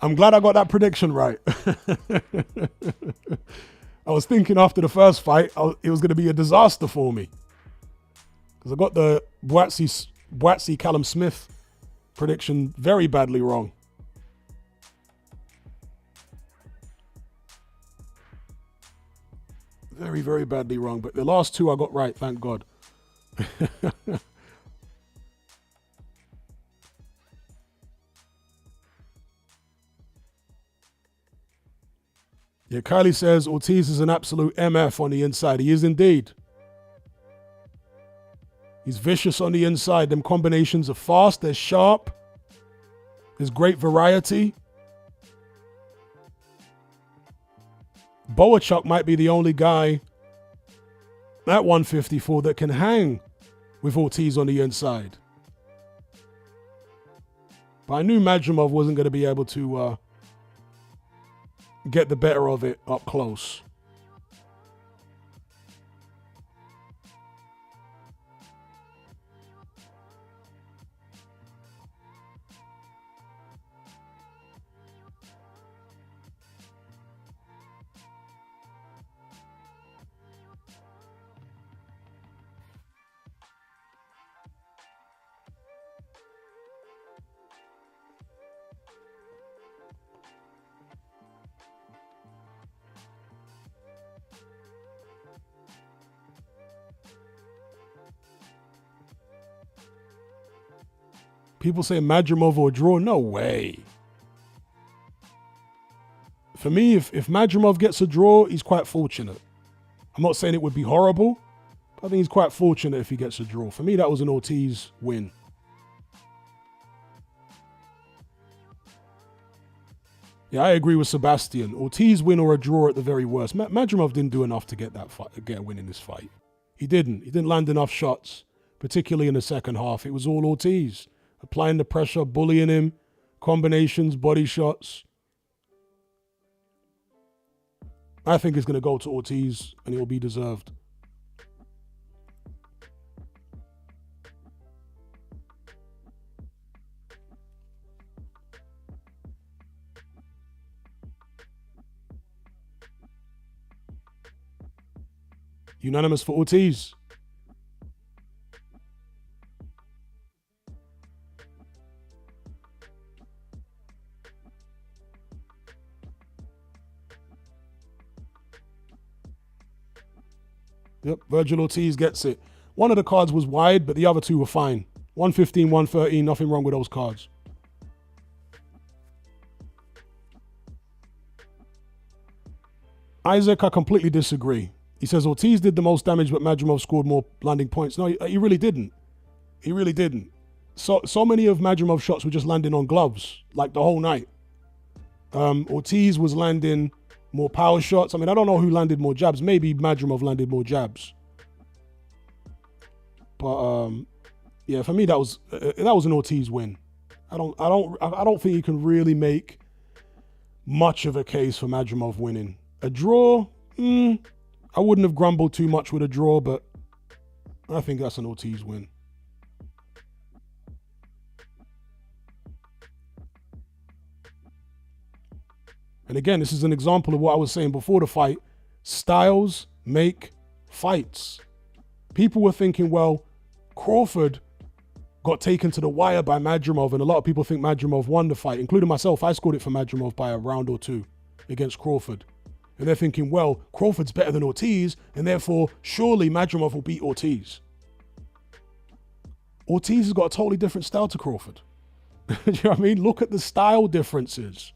I'm glad I got that prediction right. I was thinking after the first fight, it was going to be a disaster for me. Because I got the Buatsi Callum Smith prediction very badly wrong. Very, very badly wrong. But the last two I got right, thank God. Yeah, Kylie says Ortiz is an absolute MF on the inside. He is indeed. He's vicious on the inside. Them combinations are fast. They're sharp. There's great variety. Boachuk might be the only guy at 154 that can hang with Ortiz on the inside. But I knew Madrimov wasn't going to be able to get the better of it up close. People say Madrimov or draw. No way. For me, if Madrimov gets a draw, he's quite fortunate. I'm not saying it would be horrible, but I think he's quite fortunate if he gets a draw. For me, that was an Ortiz win. Yeah, I agree with Sebastian. Ortiz win or a draw at the very worst. Madrimov didn't do enough to get a win in this fight. He didn't. He didn't land enough shots, particularly in the second half. It was all Ortiz. Applying the pressure, bullying him, combinations, body shots. I think it's going to go to Ortiz, and it will be deserved. Unanimous for Ortiz. Yep, Virgil Ortiz gets it. One of the cards was wide, but the other two were fine. 115, 113, nothing wrong with those cards. Isaac, I completely disagree. He says Ortiz did the most damage, but Madrimov scored more landing points. No, he really didn't. He really didn't. So many of Madrimov's shots were just landing on gloves, like the whole night. Ortiz was landing more power shots. I mean, I don't know who landed more jabs. Maybe Madrimov landed more jabs. But yeah, for me that was an Ortiz win. I don't think you can really make much of a case for Madrimov winning. A draw, I wouldn't have grumbled too much with a draw, but I think that's an Ortiz win. And again, this is an example of what I was saying before the fight. Styles make fights. People were thinking, well, Crawford got taken to the wire by Madrimov, and a lot of people think Madrimov won the fight, including myself. I scored it for Madrimov by a round or two against Crawford. And they're thinking, well, Crawford's better than Ortiz, and therefore, surely Madrimov will beat Ortiz. Ortiz has got a totally different style to Crawford. Do you know what I mean? Look at the style differences.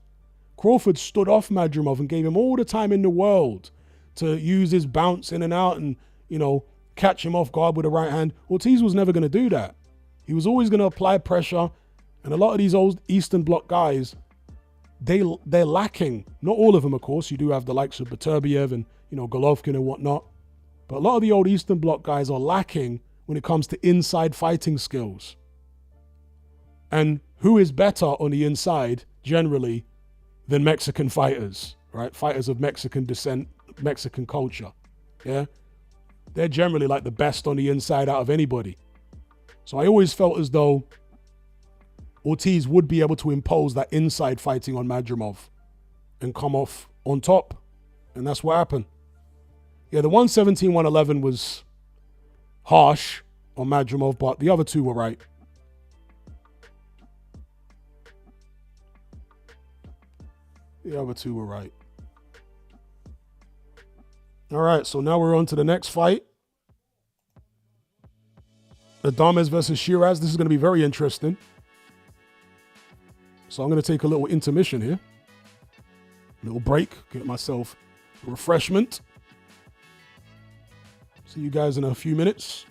Crawford stood off Madrimov and gave him all the time in the world to use his bounce in and out and, you know, catch him off guard with a right hand. Ortiz was never going to do that. He was always going to apply pressure. And a lot of these old Eastern Bloc guys, they're lacking. Not all of them, of course. You do have the likes of Beterbiev and, you know, Golovkin and whatnot. But a lot of the old Eastern Bloc guys are lacking when it comes to inside fighting skills. And who is better on the inside, generally, than Mexican fighters, right? Fighters of Mexican descent, Mexican culture, yeah? They're generally like the best on the inside out of anybody. So I always felt as though Ortiz would be able to impose that inside fighting on Madrimov and come off on top. And that's what happened. Yeah, the 117-111 was harsh on Madrimov, but the other two were right. The other two were right. All right, so now we're on to the next fight. Adames versus Sheeraz. This is going to be very interesting. So I'm going to take a little intermission here. A little break. Get myself a refreshment. See you guys in a few minutes.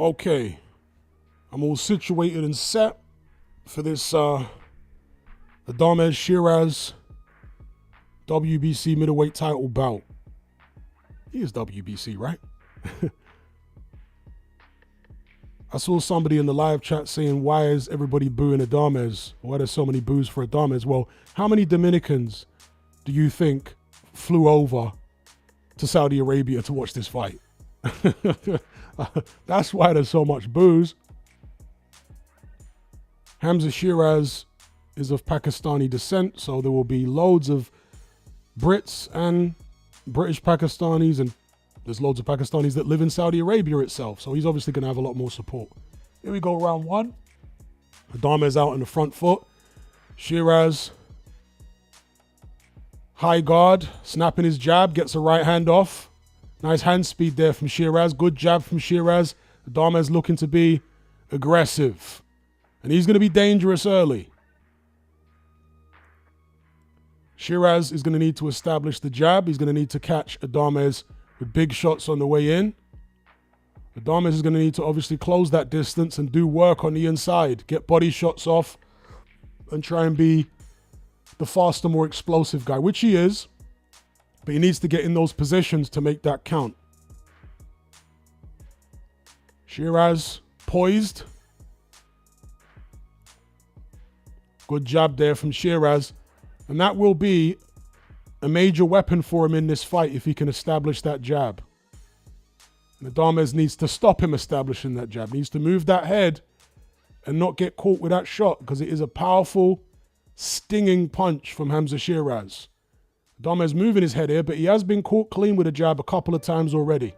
Okay, I'm all situated and set for this Adames Sheeraz WBC middleweight title bout. He is WBC, right? I saw somebody in the live chat saying, why is everybody booing Adames? Why are there so many boos for Adames? Well, how many Dominicans do you think flew over to Saudi Arabia to watch this fight? That's why there's so much boos. Hamza Sheeraz is of Pakistani descent, so there will be loads of Brits and British Pakistanis, and there's loads of Pakistanis that live in Saudi Arabia itself, so he's obviously going to have a lot more support. Here we go, round one. Adames out on the front foot. Sheeraz, high guard, snapping his jab, gets a right hand off. Nice hand speed there from Sheeraz. Good jab from Sheeraz. Adames looking to be aggressive. And he's going to be dangerous early. Sheeraz is going to need to establish the jab. He's going to need to catch Adames with big shots on the way in. Adames is going to need to obviously close that distance and do work on the inside. Get body shots off and try and be the faster, more explosive guy, which he is. But he needs to get in those positions to make that count. Sheeraz poised. Good jab there from Sheeraz. And that will be a major weapon for him in this fight if he can establish that jab. And Adames needs to stop him establishing that jab. He needs to move that head and not get caught with that shot, because it is a powerful, stinging punch from Hamza Sheeraz. Adames moving his head here, but he has been caught clean with a jab a couple of times already.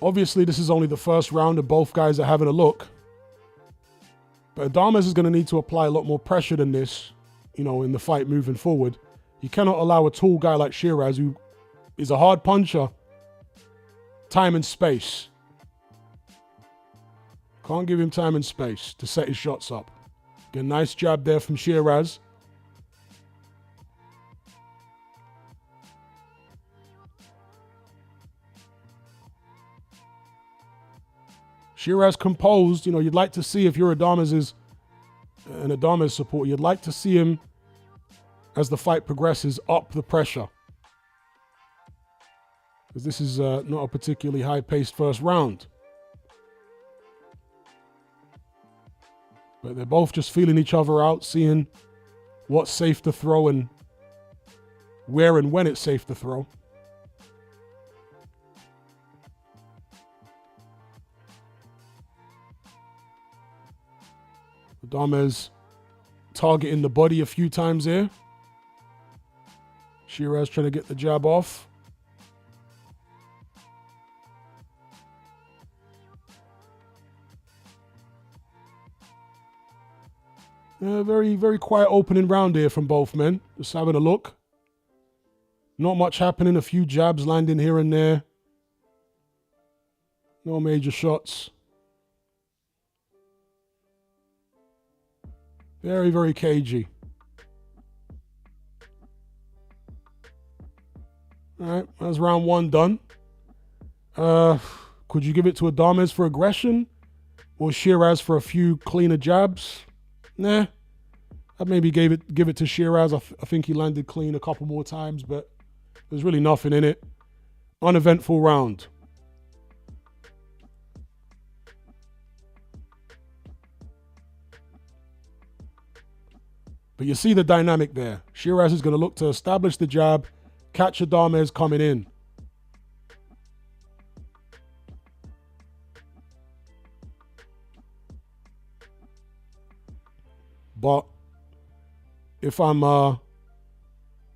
Obviously, this is only the first round and both guys are having a look. But Adames is going to need to apply a lot more pressure than this, in the fight moving forward. You cannot allow a tall guy like Sheeraz, who is a hard puncher, time and space. Can't give him time and space to set his shots up. Get a nice jab there from Sheeraz. Sheeraz composed. You'd like to see, if you're an Adames supporter, you'd like to see him, as the fight progresses, up the pressure. Because this is not a particularly high-paced first round. But they're both just feeling each other out, seeing what's safe to throw and where and when it's safe to throw. Adames targeting the body a few times here. Sheeraz trying to get the jab off. Very, very quiet opening round here from both men. Just having a look. Not much happening. A few jabs landing here and there. No major shots. Very, very cagey. All right, that's round one done. Could you give it to Adames for aggression? Or Sheeraz for a few cleaner jabs? Nah. I'd maybe give it to Sheeraz. I think he landed clean a couple more times, but there's really nothing in it. Uneventful round. But you see the dynamic there. Sheeraz is going to look to establish the jab, catch Adames coming in. But if I'm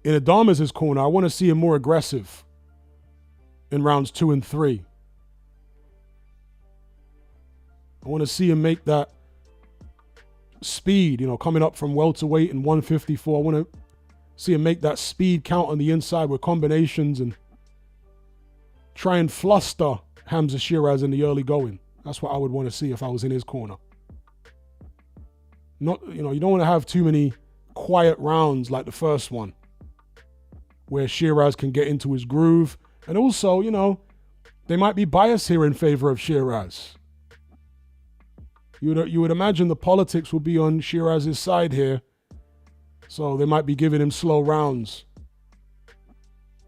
in Adames' corner, I want to see him more aggressive in rounds 2 and 3. I want to see him make that speed, coming up from welterweight and 154. I want to see him make that speed count on the inside with combinations and try and fluster Hamza Sheeraz in the early going. That's what I would want to see if I was in his corner. You don't want to have too many quiet rounds like the first one, where Sheeraz can get into his groove And also, you know, they might be biased here in favor of Sheeraz. You would imagine the politics will be on Sheeraz's side here. So they might be giving him slow rounds.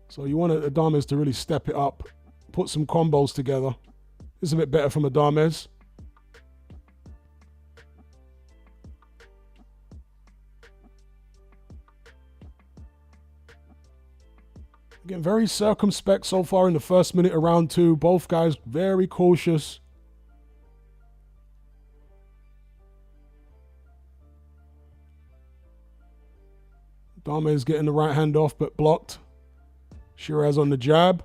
So you want Adames to really step it up, put some combos together. This is a bit better from Adames. Again, very circumspect so far in the first minute of round 2. Both guys very cautious. Adames getting the right hand off, but blocked. Sheeraz on the jab.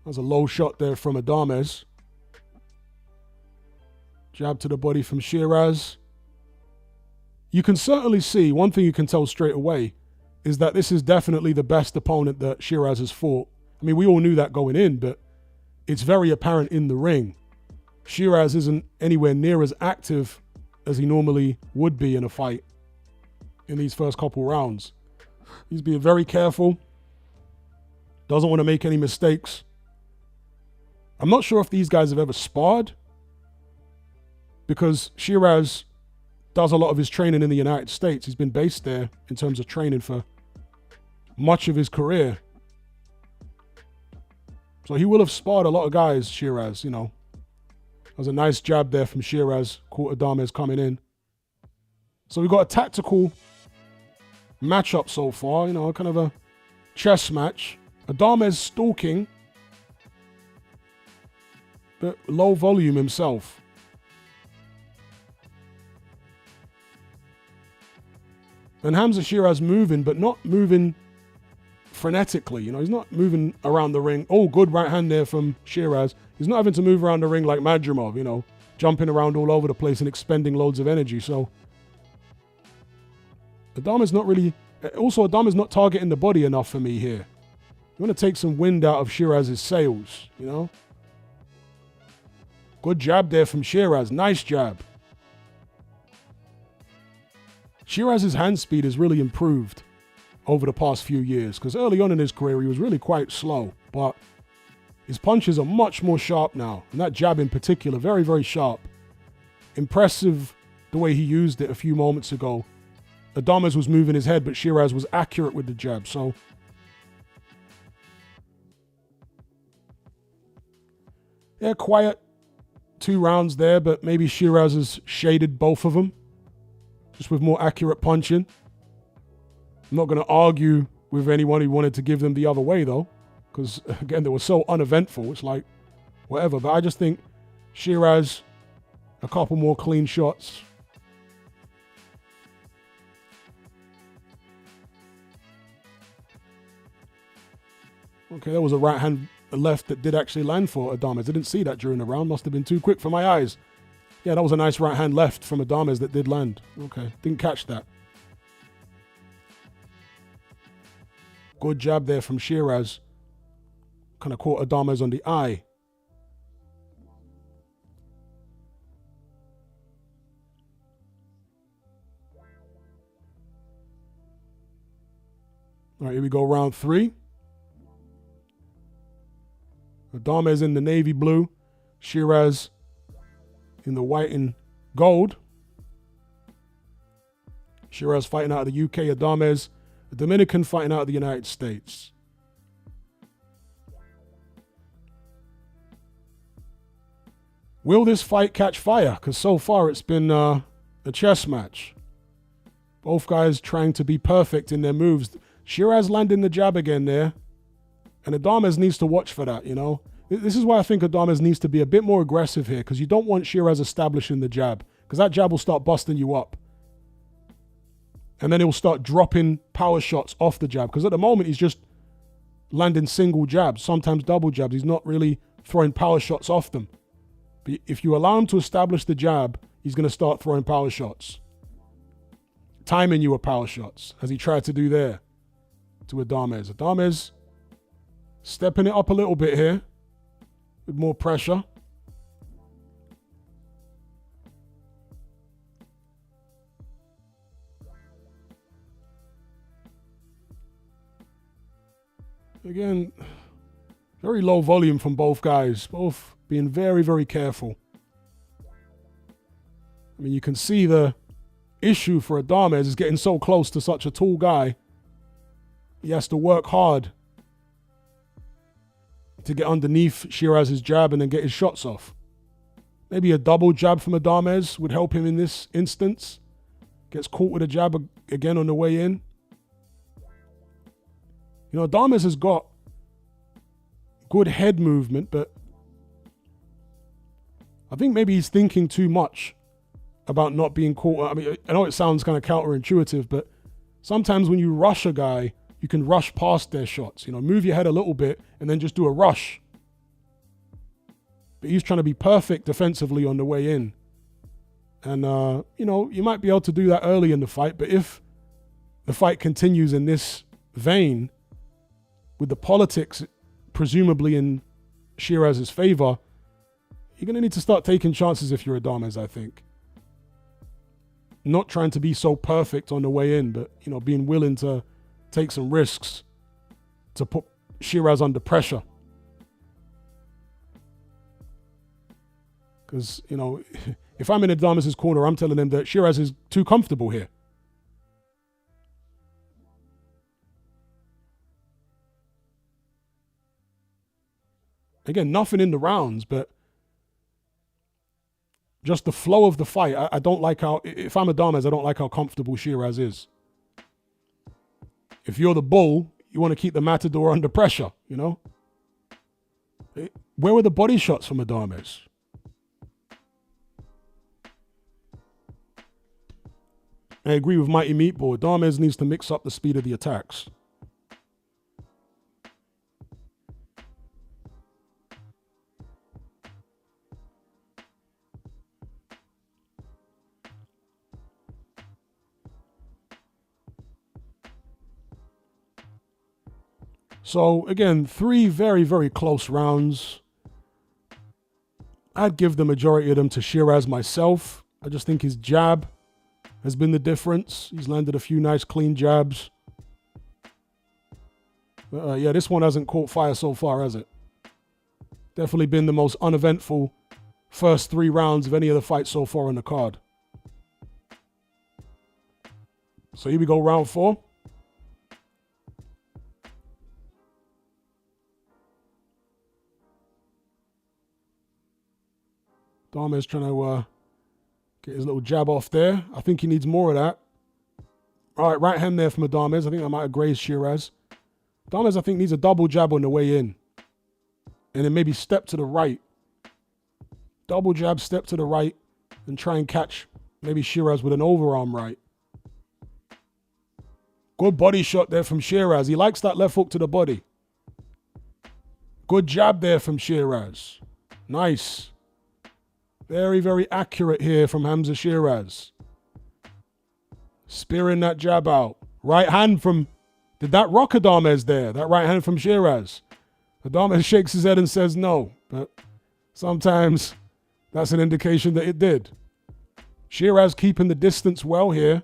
That's a low shot there from Adames. Jab to the body from Sheeraz. You can certainly see, one thing you can tell straight away is that this is definitely the best opponent that Sheeraz has fought. I mean, we all knew that going in, but it's very apparent in the ring. Sheeraz isn't anywhere near as active as he normally would be in a fight in these first couple rounds. He's being very careful. Doesn't want to make any mistakes. I'm not sure if these guys have ever sparred, because Sheeraz does a lot of his training in the United States. He's been based there in terms of training for much of his career. So he will have sparred a lot of guys, Sheeraz, you know. That was a nice jab there from Sheeraz. Caught Adames coming in. So we've got a tactical matchup so far, you know, kind of a chess match. Adames stalking, but low volume himself. And Hamza Sheeraz moving, but not moving frenetically. You know, he's not moving around the ring. Oh, good right hand there from Sheeraz. He's not having to move around the ring like Madrimov, you know, jumping around all over the place and expending loads of energy. So Adames not really... Also, Adames not targeting the body enough for me here. You want to take some wind out of Sheeraz's sails, you know. Good jab there from Sheeraz. Nice jab. Sheeraz's hand speed has really improved over the past few years, because early on in his career he was really quite slow, but his punches are much more sharp now, and that jab in particular, very, very sharp. Impressive the way he used it a few moments ago. Adames was moving his head, but Sheeraz was accurate with the jab, so... Yeah, quiet 2 rounds there, but maybe Sheeraz has shaded both of them, just with more accurate punching. I'm not going to argue with anyone who wanted to give them the other way, though, because, again, they were so uneventful. It's like, whatever. But I just think Sheeraz, a couple more clean shots. Okay, there was a right hand left that did actually land for Adames. I didn't see that during the round. Must have been too quick for my eyes. Yeah, that was a nice right hand left from Adames that did land. Okay, didn't catch that. Good jab there from Sheeraz. Kind of caught Adames on the eye. All right, here we go, round 3. Adames in the navy blue. Sheeraz in the white and gold. Sheeraz fighting out of the UK. Adames, the Dominican, fighting out of the United States. Will this fight catch fire? Because so far it's been a chess match. Both guys trying to be perfect in their moves. Sheeraz landing the jab again there. And Adames needs to watch for that, you know. This is why I think Adames needs to be a bit more aggressive here, because you don't want Sheeraz establishing the jab, because that jab will start busting you up. And then he'll start dropping power shots off the jab, because at the moment he's just landing single jabs, sometimes double jabs. He's not really throwing power shots off them. But if you allow him to establish the jab, he's going to start throwing power shots. Timing you with power shots, as he tried to do there to Adames. Adames stepping it up a little bit here with more pressure. Again, very low volume from both guys. Both being very, very careful. I mean, you can see the issue for Adames is getting so close to such a tall guy. He has to work hard to get underneath Sheeraz's jab and then get his shots off. Maybe a double jab from Adames would help him in this instance. Gets caught with a jab again on the way in. You know, Adames has got good head movement, but I think maybe he's thinking too much about not being caught. I mean, I know it sounds kind of counterintuitive, but sometimes when you rush a guy, you can rush past their shots. You know, move your head a little bit and then just do a rush. But he's trying to be perfect defensively on the way in. And, you know, you might be able to do that early in the fight, but if the fight continues in this vein, with the politics presumably in Sheeraz's favor, you're going to need to start taking chances if you're Adames, I think. Not trying to be so perfect on the way in, but, you know, being willing to take some risks to put Sheeraz under pressure. Because, you know, if I'm in Adames' corner, I'm telling him that Sheeraz is too comfortable here. Again, nothing in the rounds, but just the flow of the fight. I don't like how, if I'm Adames, I don't like how comfortable Sheeraz is. If you're the bull, you want to keep the matador under pressure, you know? Where were the body shots from Adames? I agree with Mighty Meatball. Adames needs to mix up the speed of the attacks. So, again, 3 very, very close rounds. I'd give the majority of them to Sheeraz myself. I just think his jab has been the difference. He's landed a few nice, clean jabs. Yeah, this one hasn't caught fire so far, has it? Definitely been the most uneventful first 3 rounds of any of the fights so far on the card. So here we go, round 4. Adames trying to get his little jab off there. I think he needs more of that. All right, right hand there from Adames. I think I might have grazed Sheeraz. Adames, I think, needs a double jab on the way in. And then maybe step to the right. Double jab, step to the right, and try and catch maybe Sheeraz with an overarm right. Good body shot there from Sheeraz. He likes that left hook to the body. Good jab there from Sheeraz. Nice. Very, very accurate here from Hamza Sheeraz. Spearing that jab out. Right hand from... Did that rock Adames there? That right hand from Sheeraz. Adames shakes his head and says no. But sometimes that's an indication that it did. Sheeraz keeping the distance well here.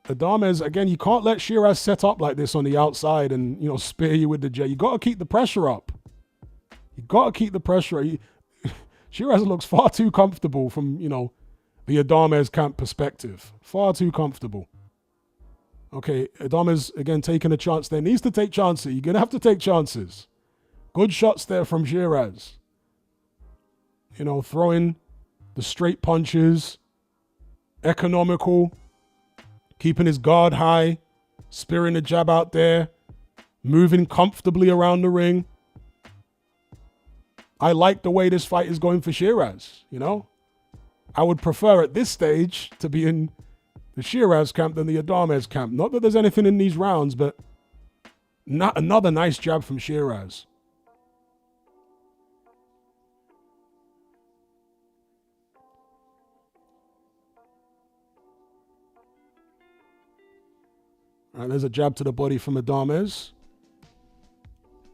Adames, again, you can't let Sheeraz set up like this on the outside and, you know, spear you with the jab. You got to keep the pressure up. You got to keep the pressure. Sheeraz looks far too comfortable from, you know, the Adames camp perspective. Far too comfortable. Okay, Adames, again, taking a chance there. Needs to take chances. You're going to have to take chances. Good shots there from Sheeraz. You know, throwing the straight punches. Economical. Keeping his guard high. Spearing the jab out there. Moving comfortably around the ring. I like the way this fight is going for Sheeraz, you know? I would prefer at this stage to be in the Sheeraz camp than the Adames camp. Not that there's anything in these rounds, but not another nice jab from Sheeraz. All right, there's a jab to the body from Adames.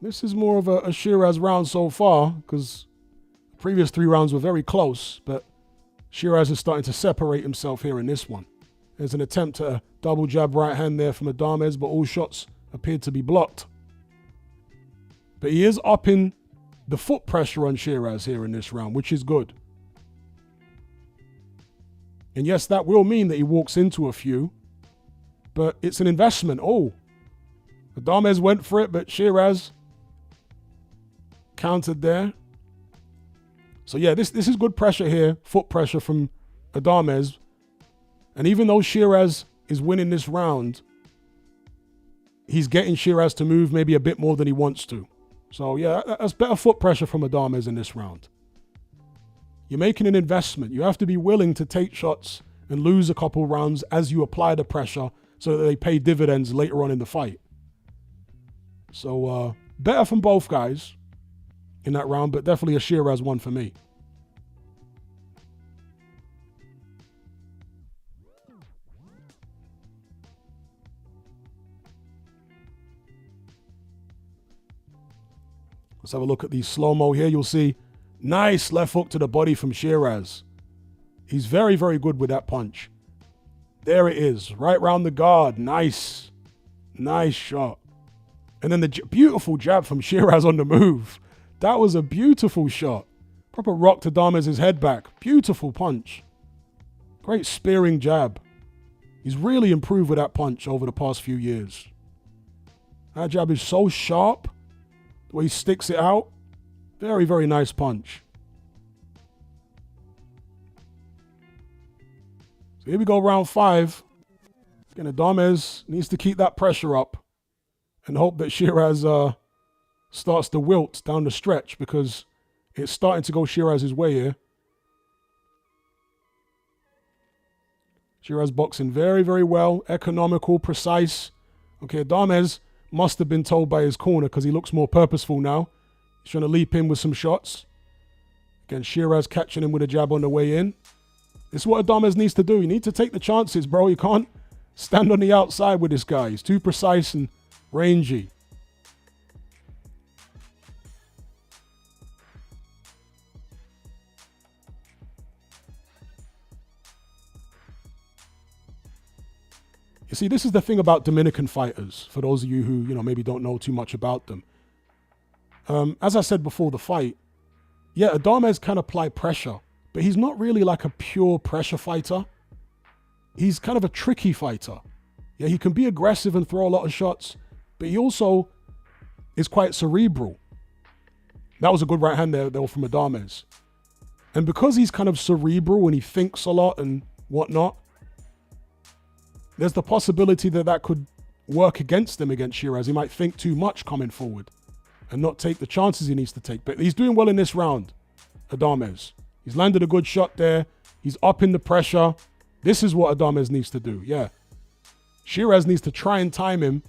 This is more of a Sheeraz round so far because the previous 3 rounds were very close, but Sheeraz is starting to separate himself here in this one. There's an attempt at a double jab right hand there from Adames, but all shots appeared to be blocked. But he is upping the foot pressure on Sheeraz here in this round, which is good. And yes, that will mean that he walks into a few, but it's an investment. Oh, Adames went for it, but Sheeraz countered there. So yeah, this is good pressure here, foot pressure from Adames. And even though Sheeraz is winning this round, he's getting Sheeraz to move maybe a bit more than he wants to. So yeah, that's better foot pressure from Adames in this round. You're making an investment. You have to be willing to take shots and lose a couple rounds as you apply the pressure so that they pay dividends later on in the fight. So better from both guys in that round, but definitely a Sheeraz one for me. Let's have a look at the slow-mo here. You'll see nice left hook to the body from Sheeraz. He's very, very good with that punch. There it is, right round the guard. Nice. Nice shot. And then the beautiful jab from Sheeraz on the move. That was a beautiful shot. Proper rocked Adames' head back. Beautiful punch. Great spearing jab. He's really improved with that punch over the past few years. That jab is so sharp. The way he sticks it out. Very, very nice punch. So here we go, round 5. Again, Adames needs to keep that pressure up and hope that Sheeraz starts to wilt down the stretch, because it's starting to go Sheeraz's way here. Sheeraz boxing very, very well. Economical, precise. Okay, Adames must have been told by his corner, because he looks more purposeful now. He's trying to leap in with some shots. Again, Sheeraz catching him with a jab on the way in. This is what Adames needs to do. You need to take the chances, bro. You can't stand on the outside with this guy. He's too precise and rangy. You see, this is the thing about Dominican fighters, for those of you who, maybe don't know too much about them. As I said before the fight, yeah, Adames can apply pressure, but he's not really like a pure pressure fighter. He's kind of a tricky fighter. Yeah, he can be aggressive and throw a lot of shots, but he also is quite cerebral. That was a good right hand there, though, from Adames. And because he's kind of cerebral and he thinks a lot and whatnot, there's the possibility that that could work against him against Sheeraz. He might think too much coming forward and not take the chances he needs to take. But he's doing well in this round, Adames. He's landed a good shot there. He's upping the pressure. This is what Adames needs to do, yeah. Sheeraz needs to try and time him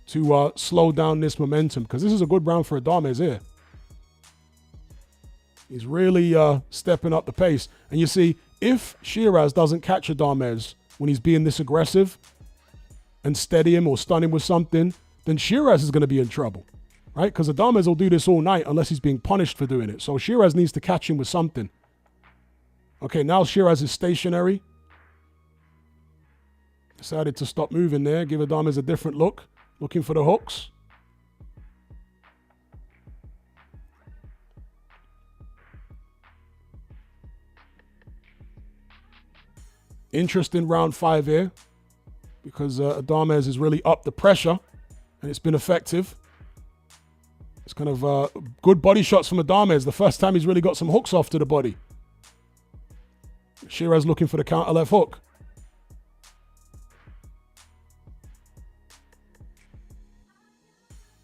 to slow down this momentum, because this is a good round for Adames here. He's really stepping up the pace. And you see, if Sheeraz doesn't catch Adames when he's being this aggressive and steady him or stun him with something, then Sheeraz is going to be in trouble, right? Because Adames will do this all night unless he's being punished for doing it. So Sheeraz needs to catch him with something. Okay, now Sheeraz is stationary. Decided to stop moving there, give Adames a different look, looking for the hooks. Interesting round 5 here, because Adames has really upped the pressure and it's been effective. It's kind of good body shots from Adames. The first time he's really got some hooks off to the body. Sheeraz looking for the counter left hook.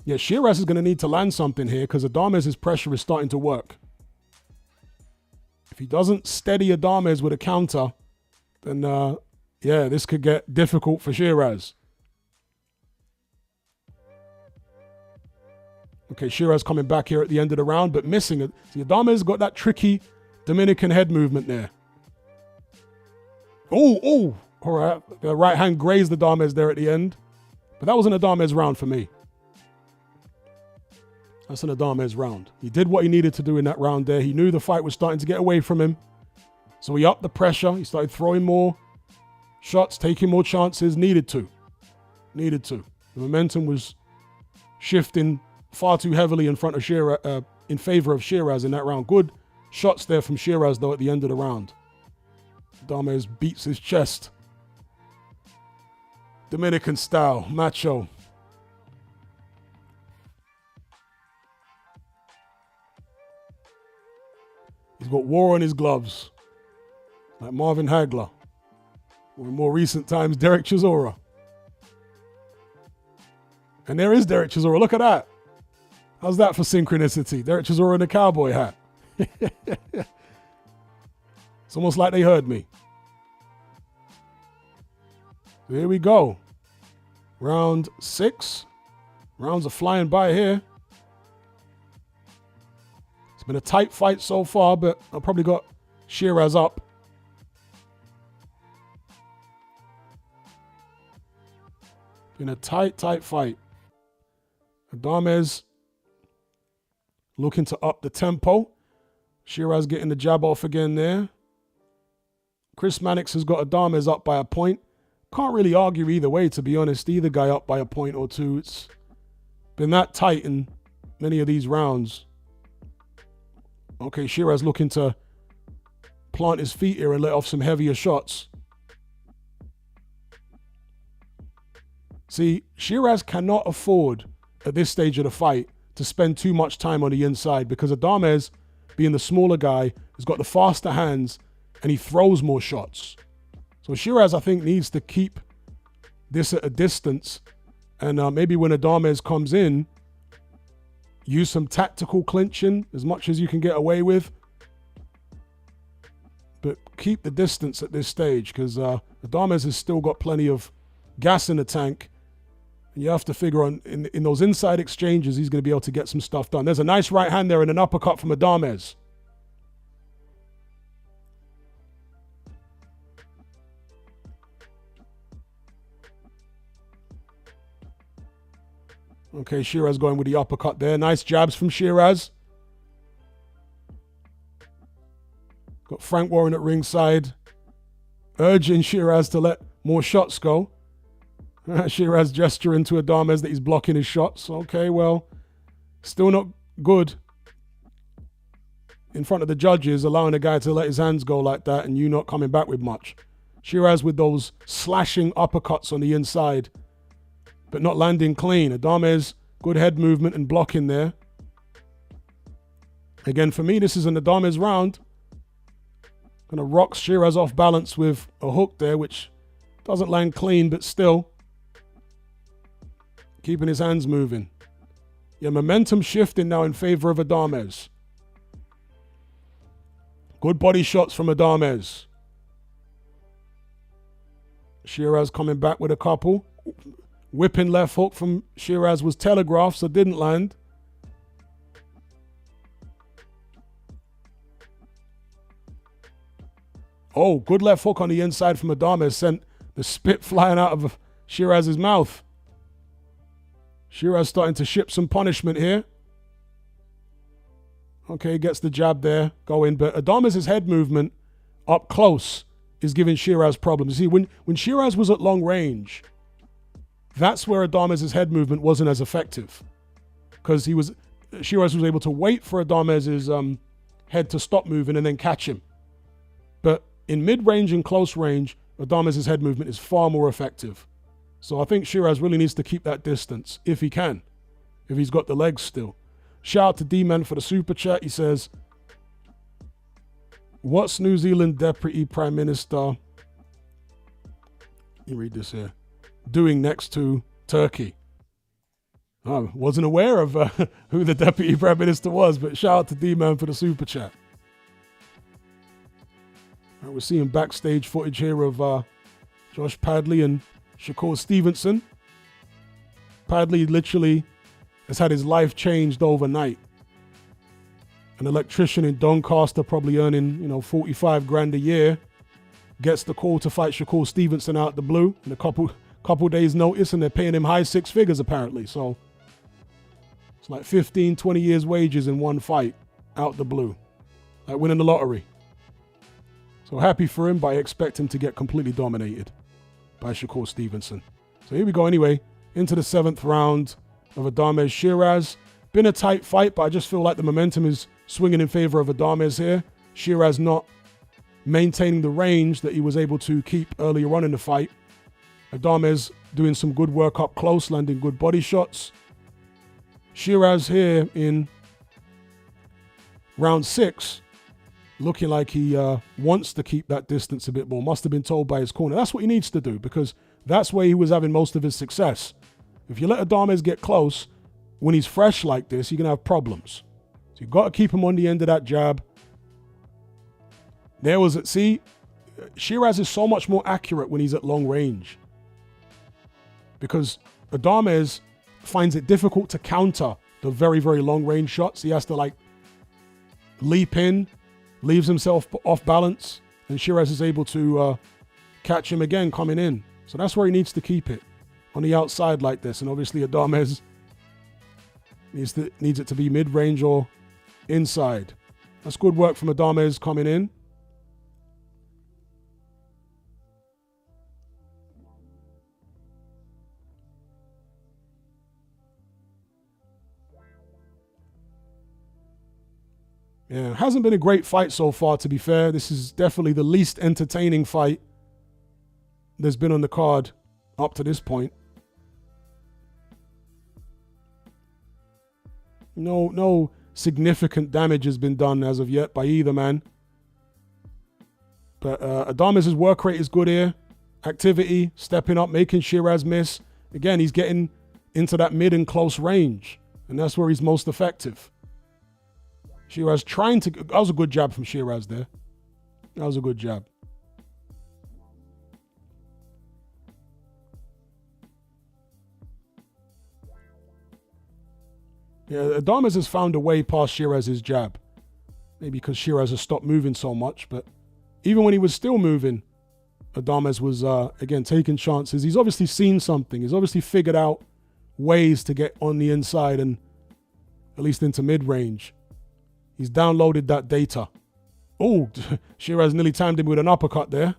Yeah, Sheeraz is going to need to land something here, because Adames' pressure is starting to work. If he doesn't steady Adames with a counter, then, yeah, this could get difficult for Sheeraz. Okay, Sheeraz coming back here at the end of the round, but missing it. See, Adames got that tricky Dominican head movement there. Oh, all right. The right hand grazed Adames there at the end. But that was an Adames round for me. That's an Adames round. He did what he needed to do in that round there. He knew the fight was starting to get away from him. So he upped the pressure. He started throwing more shots, taking more chances. Needed to. The momentum was shifting far too heavily in front of Sheeraz, in favor of Sheeraz in that round. Good shots there from Sheeraz, though, at the end of the round. Adames beats his chest. Dominican style, macho. He's got war on his gloves, like Marvin Hagler, or in more recent times, Derek Chisora. And there is Derek Chisora. Look at that. How's that for synchronicity? Derek Chisora in a cowboy hat. It's almost like they heard me. So here we go. Round 6. Rounds are flying by here. It's been a tight fight so far, but I've probably got Sheeraz up. Been a tight fight. Adames looking to up the tempo. Sheeraz getting the jab off again there. Chris Mannix has got Adames up by a point. Can't really argue either way, to be honest. Either guy up by a point or two. It's been that tight in many of these rounds. Okay, Sheeraz looking to plant his feet here and let off some heavier shots. See, Sheeraz cannot afford, at this stage of the fight, to spend too much time on the inside, because Adames, being the smaller guy, has got the faster hands and he throws more shots. So Sheeraz, I think, needs to keep this at a distance, and maybe when Adames comes in, use some tactical clinching as much as you can get away with, but keep the distance at this stage, because Adames has still got plenty of gas in the tank. And you have to figure on, in those inside exchanges, he's going to be able to get some stuff done. There's a nice right hand there and an uppercut from Adames. Okay, Sheeraz going with the uppercut there. Nice jabs from Sheeraz. Got Frank Warren at ringside, urging Sheeraz to let more shots go. Sheeraz gesturing to Adames that he's blocking his shots. Okay, well, still not good in front of the judges, allowing a guy to let his hands go like that and you not coming back with much. Sheeraz with those slashing uppercuts on the inside, but not landing clean. Adames, good head movement and blocking there. Again, for me, this is an Adames round. Kind of rocks Sheeraz off balance with a hook there, which doesn't land clean, but still keeping his hands moving. Yeah, momentum shifting now in favor of Adames. Good body shots from Adames. Sheeraz coming back with a couple. Whipping left hook from Sheeraz was telegraphed, so didn't land. Oh, good left hook on the inside from Adames. Sent the spit flying out of Sheeraz's mouth. Sheeraz starting to ship some punishment here. Okay, gets the jab there going. But Adames' head movement up close is giving Sheeraz problems. See, when Sheeraz was at long range, that's where Adames' head movement wasn't as effective, because Sheeraz was able to wait for Adames' head to stop moving and then catch him. But in mid-range and close range, Adames' head movement is far more effective. So I think Sheeraz really needs to keep that distance if he can, if he's got the legs still. Shout out to D-Man for the super chat. He says, what's New Zealand Deputy Prime Minister, let me read this here, doing next to Turkey? I wasn't aware of who the Deputy Prime Minister was, but shout out to D-Man for the super chat. Right, we're seeing backstage footage here of Josh Padley and Shakur Stevenson. Padley literally has had his life changed overnight. An electrician in Doncaster, probably earning, 45 grand a year, gets the call to fight Shakur Stevenson out the blue in a couple days notice, and they're paying him high six figures apparently. So it's like 15, 20 years wages in one fight out the blue, like winning the lottery. So happy for him, but I expect him to get completely dominated by Shakur Stevenson. So here we go anyway, into the 7th round of Adames Sheeraz. Been a tight fight, but I just feel like the momentum is swinging in favor of Adames here. Sheeraz not maintaining the range that he was able to keep earlier on in the fight. Adames doing some good work up close, landing good body shots. Sheeraz here in round 6, looking like he wants to keep that distance a bit more. Must have been told by his corner. That's what he needs to do, because that's where he was having most of his success. If you let Adames get close, when he's fresh like this, you're going to have problems. So you've got to keep him on the end of that jab. There was it. See, Sheeraz is so much more accurate when he's at long range, because Adames finds it difficult to counter the very, very long range shots. He has to like leap in, leaves himself off balance, and Sheeraz is able to catch him again coming in. So that's where he needs to keep it, on the outside like this. And obviously Adames needs it to be mid-range or inside. That's good work from Adames coming in. Yeah, hasn't been a great fight so far, to be fair. This is definitely the least entertaining fight there's been on the card up to this point. No significant damage has been done as of yet by either man. But Adames' work rate is good here. Activity, stepping up, making Sheeraz miss. Again, he's getting into that mid and close range, and that's where he's most effective. Sheeraz trying to... That was a good jab from Sheeraz there. That was a good jab. Yeah, Adames has found a way past Sheeraz's jab. Maybe because Sheeraz has stopped moving so much, but even when he was still moving, Adames was, again, taking chances. He's obviously seen something. He's obviously figured out ways to get on the inside and at least into mid-range. He's downloaded that data. Oh, Sheeraz nearly timed him with an uppercut there.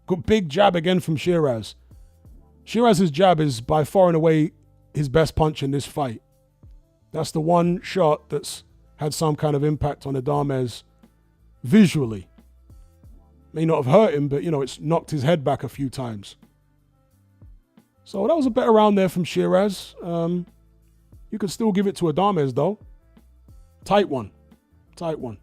Good big jab again from Sheeraz. Sheeraz's jab is by far and away his best punch in this fight. That's the one shot that's had some kind of impact on Adames visually. May not have hurt him, but, you know, it's knocked his head back a few times. So that was a better round there from Sheeraz. You could still give it to Adames, though. Tight one. Tight one.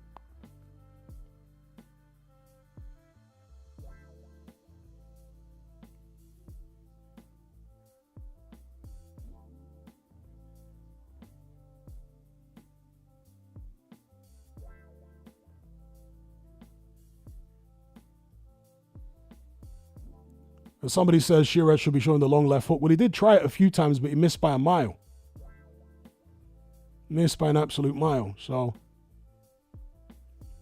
And somebody says Sheeraz should be showing the long left hook. Well, he did try it a few times, but he missed by a mile. Missed by an absolute mile. So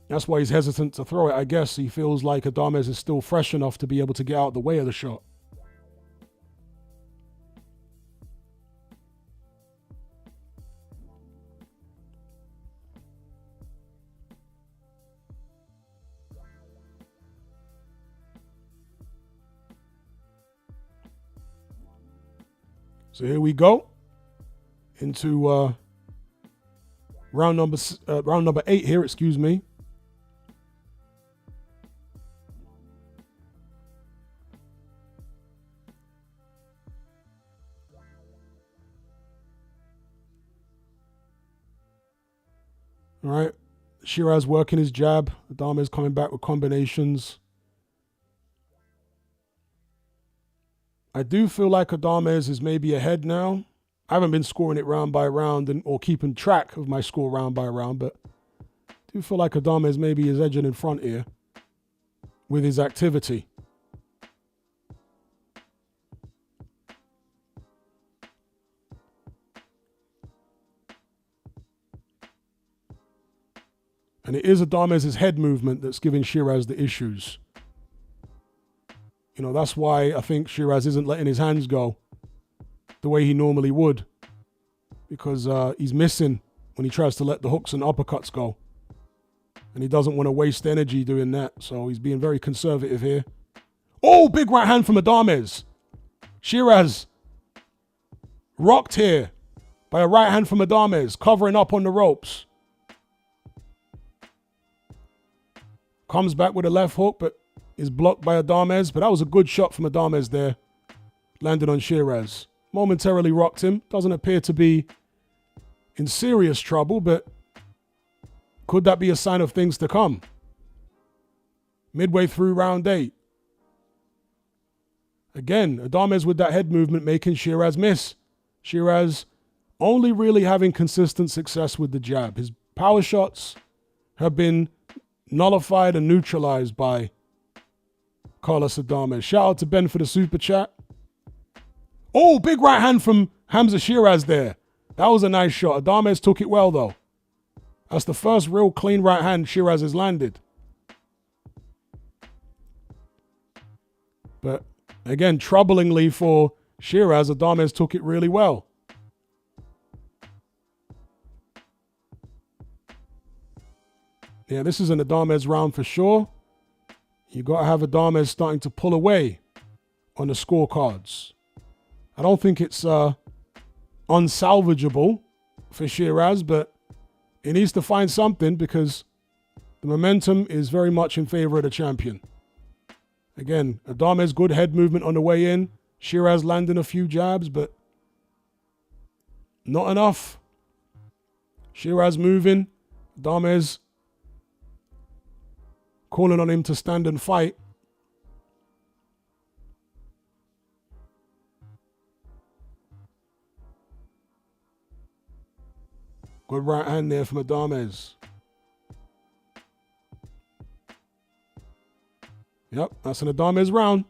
that's why he's hesitant to throw it. I guess he feels like Adames is still fresh enough to be able to get out of the way of the shot. So here we go into round number 8 here, excuse me. All right, Sheeraz working his jab. Adames coming back with combinations. I do feel like Adames is maybe ahead now. I haven't been scoring it round by round or keeping track of my score round by round, but I do feel like Adames maybe is edging in front here with his activity. And it is Adames' head movement that's giving Sheeraz the issues. You know, that's why I think Sheeraz isn't letting his hands go the way he normally would. Because he's missing when he tries to let the hooks and uppercuts go. And he doesn't want to waste energy doing that. So he's being very conservative here. Oh, big right hand from Adames. Sheeraz rocked here. by a right hand from Adames, covering up on the ropes. Comes back with a left hook, but is blocked by Adames. But that was a good shot from Adames there. Landed on Sheeraz. Momentarily rocked him. Doesn't appear to be in serious trouble, but could that be a sign of things to come? Midway through round 8. Again, Adames with that head movement making Sheeraz miss. Sheeraz only really having consistent success with the jab. His power shots have been nullified and neutralized by Carlos Adames. Shout out to Ben for the super chat. Oh, big right hand from Hamza Sheeraz there. That was a nice shot. Adames took it well, though. That's the first real clean right hand Sheeraz has landed. But again, troublingly for Sheeraz, Adames took it really well. Yeah, this is an Adames round for sure. You got to have Adames starting to pull away on the scorecards. I don't think it's unsalvageable for Sheeraz, but he needs to find something because the momentum is very much in favor of the champion. Again, Adames good head movement on the way in. Sheeraz landing a few jabs, but not enough. Sheeraz moving. Adames calling on him to stand and fight. Good right hand there from Adames. Yep, that's an Adames round.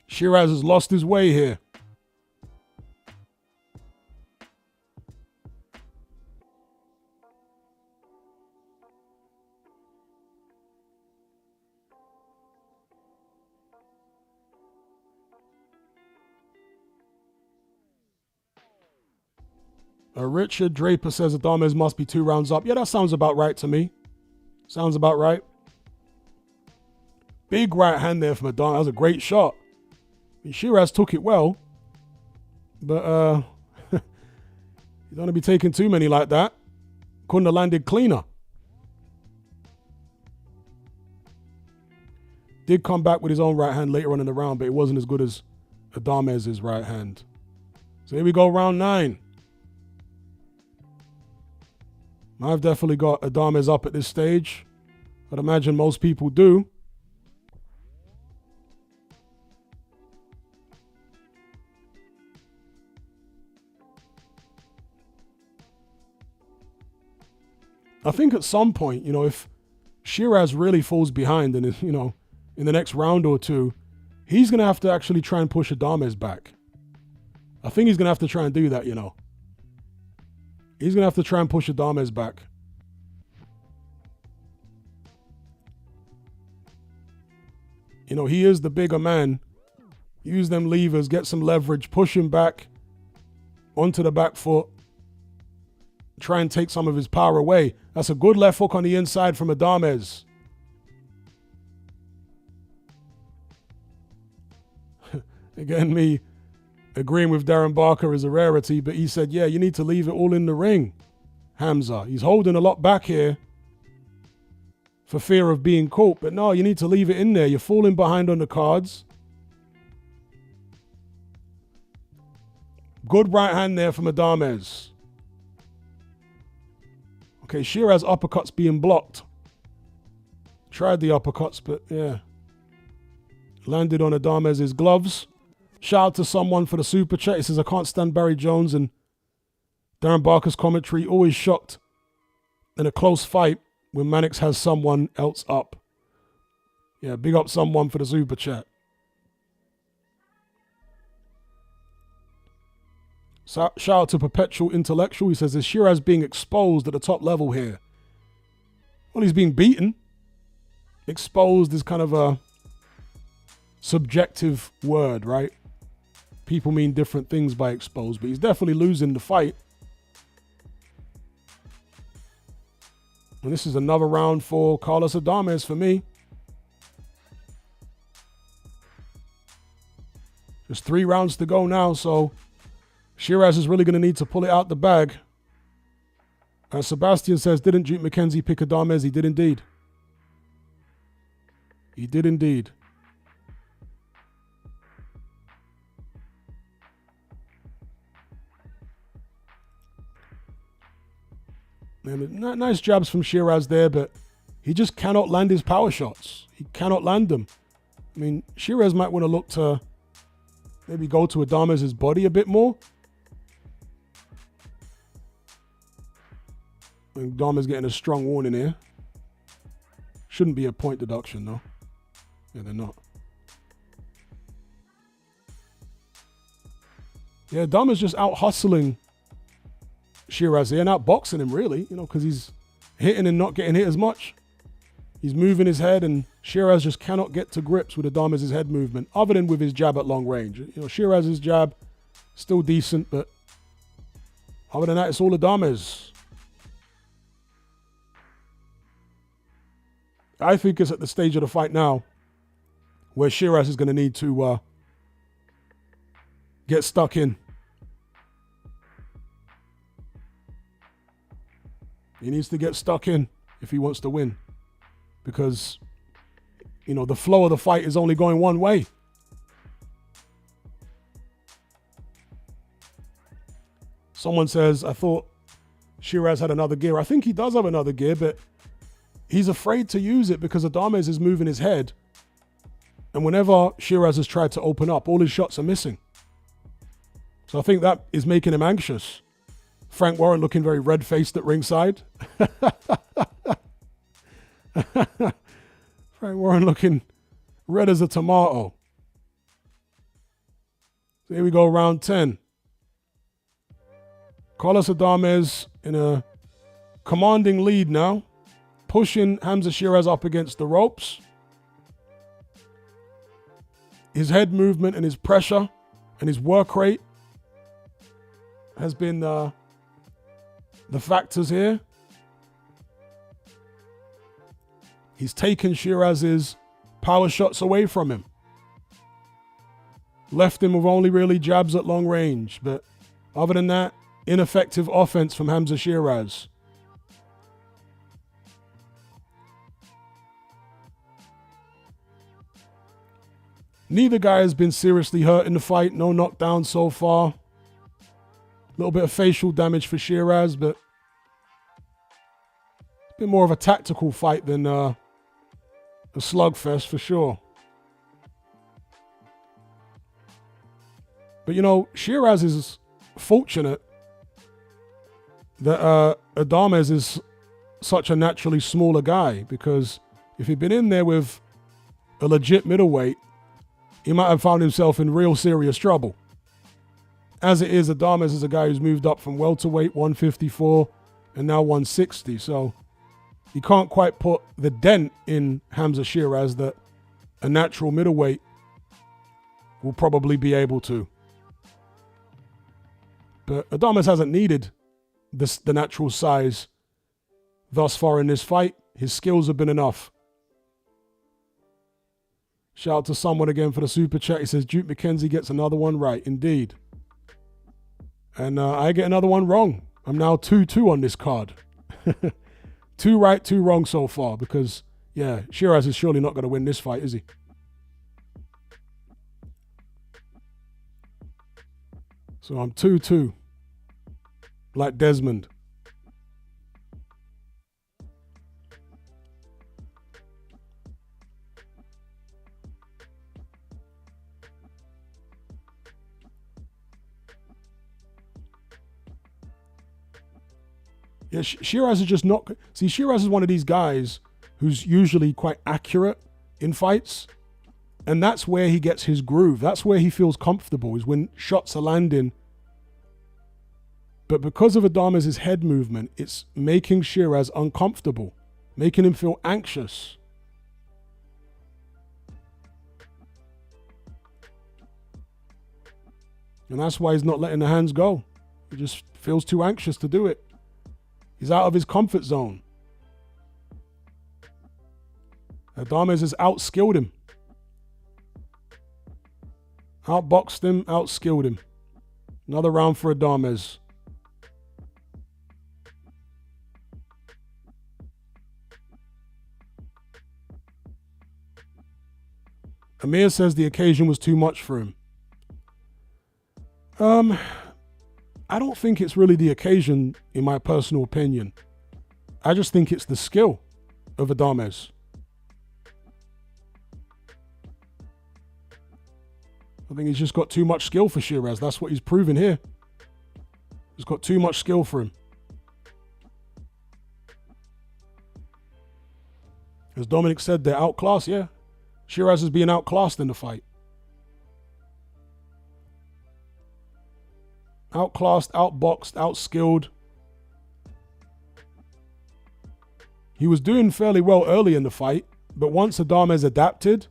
Sheeraz has lost his way here. Richard Draper says Adames must be 2 rounds up. Yeah, that sounds about right to me. Sounds about right. Big right hand there from Adames. That was a great shot. I mean, Sheeraz took it well. But you don't want to be taking too many like that. Couldn't have landed cleaner. Did come back with his own right hand later on in the round, but it wasn't as good as Adames' right hand. So here we go, round 9. I've definitely got Adames up at this stage. I'd imagine most people do. I think at some point, if Sheeraz really falls behind and, in the next round or two, he's going to have to actually try and push Adames back. I think he's going to have to try and do that, He's going to have to try and push Adames back. He is the bigger man. Use them levers, get some leverage, push him back onto the back foot. Try and take some of his power away. That's a good left hook on the inside from Adames. Again, me agreeing with Darren Barker is a rarity, but he said, yeah, you need to leave it all in the ring, Hamza. He's holding a lot back here for fear of being caught, but no, you need to leave it in there. You're falling behind on the cards. Good right hand there from Adames. Okay, Sheeraz uppercuts being blocked. Tried the uppercuts, but yeah. Landed on Adames' gloves. Shout out to someone for the super chat. He says, I can't stand Barry Jones, and Darren Barker's commentary, always shocked in a close fight when Mannix has someone else up. Yeah, big up someone for the super chat. Shout out to Perpetual Intellectual. He says, is Sheeraz being exposed at the top level here? Well, he's being beaten. Exposed is kind of a subjective word, right? People mean different things by exposed, but he's definitely losing the fight. And this is another round for Carlos Adames for me. There's 3 rounds to go now, so Sheeraz is really going to need to pull it out the bag. As Sebastian says, didn't Duke McKenzie pick Adames? He did indeed. He did indeed. And nice jabs from Sheeraz there, but he just cannot land his power shots. He cannot land them. I mean, Sheeraz might want to look to maybe go to Adames' body a bit more. And Adames getting a strong warning here. Shouldn't be a point deduction, though. Yeah, they're not. Yeah, Adames just out hustling Sheeraz here and out boxing him, really, you know, because he's hitting and not getting hit as much. He's moving his head, and Sheeraz just cannot get to grips with Adames' head movement, other than with his jab at long range. You know, Sheeraz's jab, still decent, but other than that, it's all Adames. I think it's at the stage of the fight now where Sheeraz is going to need to get stuck in. He needs to get stuck in if he wants to win. Because, you know, the flow of the fight is only going one way. Someone says, I thought Sheeraz had another gear. I think he does have another gear, but he's afraid to use it because Adames is moving his head. And whenever Sheeraz has tried to open up, all his shots are missing. So I think that is making him anxious. Frank Warren looking very red-faced at ringside. Frank Warren looking red as a tomato. So here we go, round 10. Carlos Adames in a commanding lead now, pushing Hamza Sheeraz up against the ropes. His head movement and his pressure and his work rate has been the factors here. He's taken Sheeraz's power shots away from him. Left him with only really jabs at long range. But other than that, ineffective offense from Hamza Sheeraz. Neither guy has been seriously hurt in the fight. No knockdown so far. A little bit of facial damage for Sheeraz, but it's been more of a tactical fight than a slugfest for sure. But, you know, Sheeraz is fortunate that Adames is such a naturally smaller guy, because if he'd been in there with a legit middleweight, he might have found himself in real serious trouble. As it is, Adames is a guy who's moved up from welterweight, 154, and now 160. So he can't quite put the dent in Hamza Sheeraz that a natural middleweight will probably be able to. But Adames hasn't needed the natural size thus far in this fight. His skills have been enough. Shout out to someone again for the super chat. He says, Duke McKenzie gets another one right. Indeed. And I get another one wrong. I'm now 2-2 on this card. 2 right, 2 wrong so far. Because, yeah, Sheeraz is surely not going to win this fight, is he? So I'm 2-2. Like Desmond. Yeah, Sheeraz is just not... See, Sheeraz is one of these guys who's usually quite accurate in fights. And that's where he gets his groove. That's where he feels comfortable, is when shots are landing. But because of Adames' head movement, it's making Sheeraz uncomfortable, making him feel anxious. And that's why he's not letting the hands go. He just feels too anxious to do it. He's out of his comfort zone. Adames has outskilled him. Outboxed him, outskilled him. Another round for Adames. Amir says the occasion was too much for him. I don't think it's really the occasion, in my personal opinion. I just think it's the skill of Adames. I think he's just got too much skill for Sheeraz. That's what he's proven here. He's got too much skill for him. As Dominic said, they're outclassed, yeah. Sheeraz is being outclassed in the fight. Outclassed, outboxed, outskilled. He was doing fairly well early in the fight, but once Adames adapted,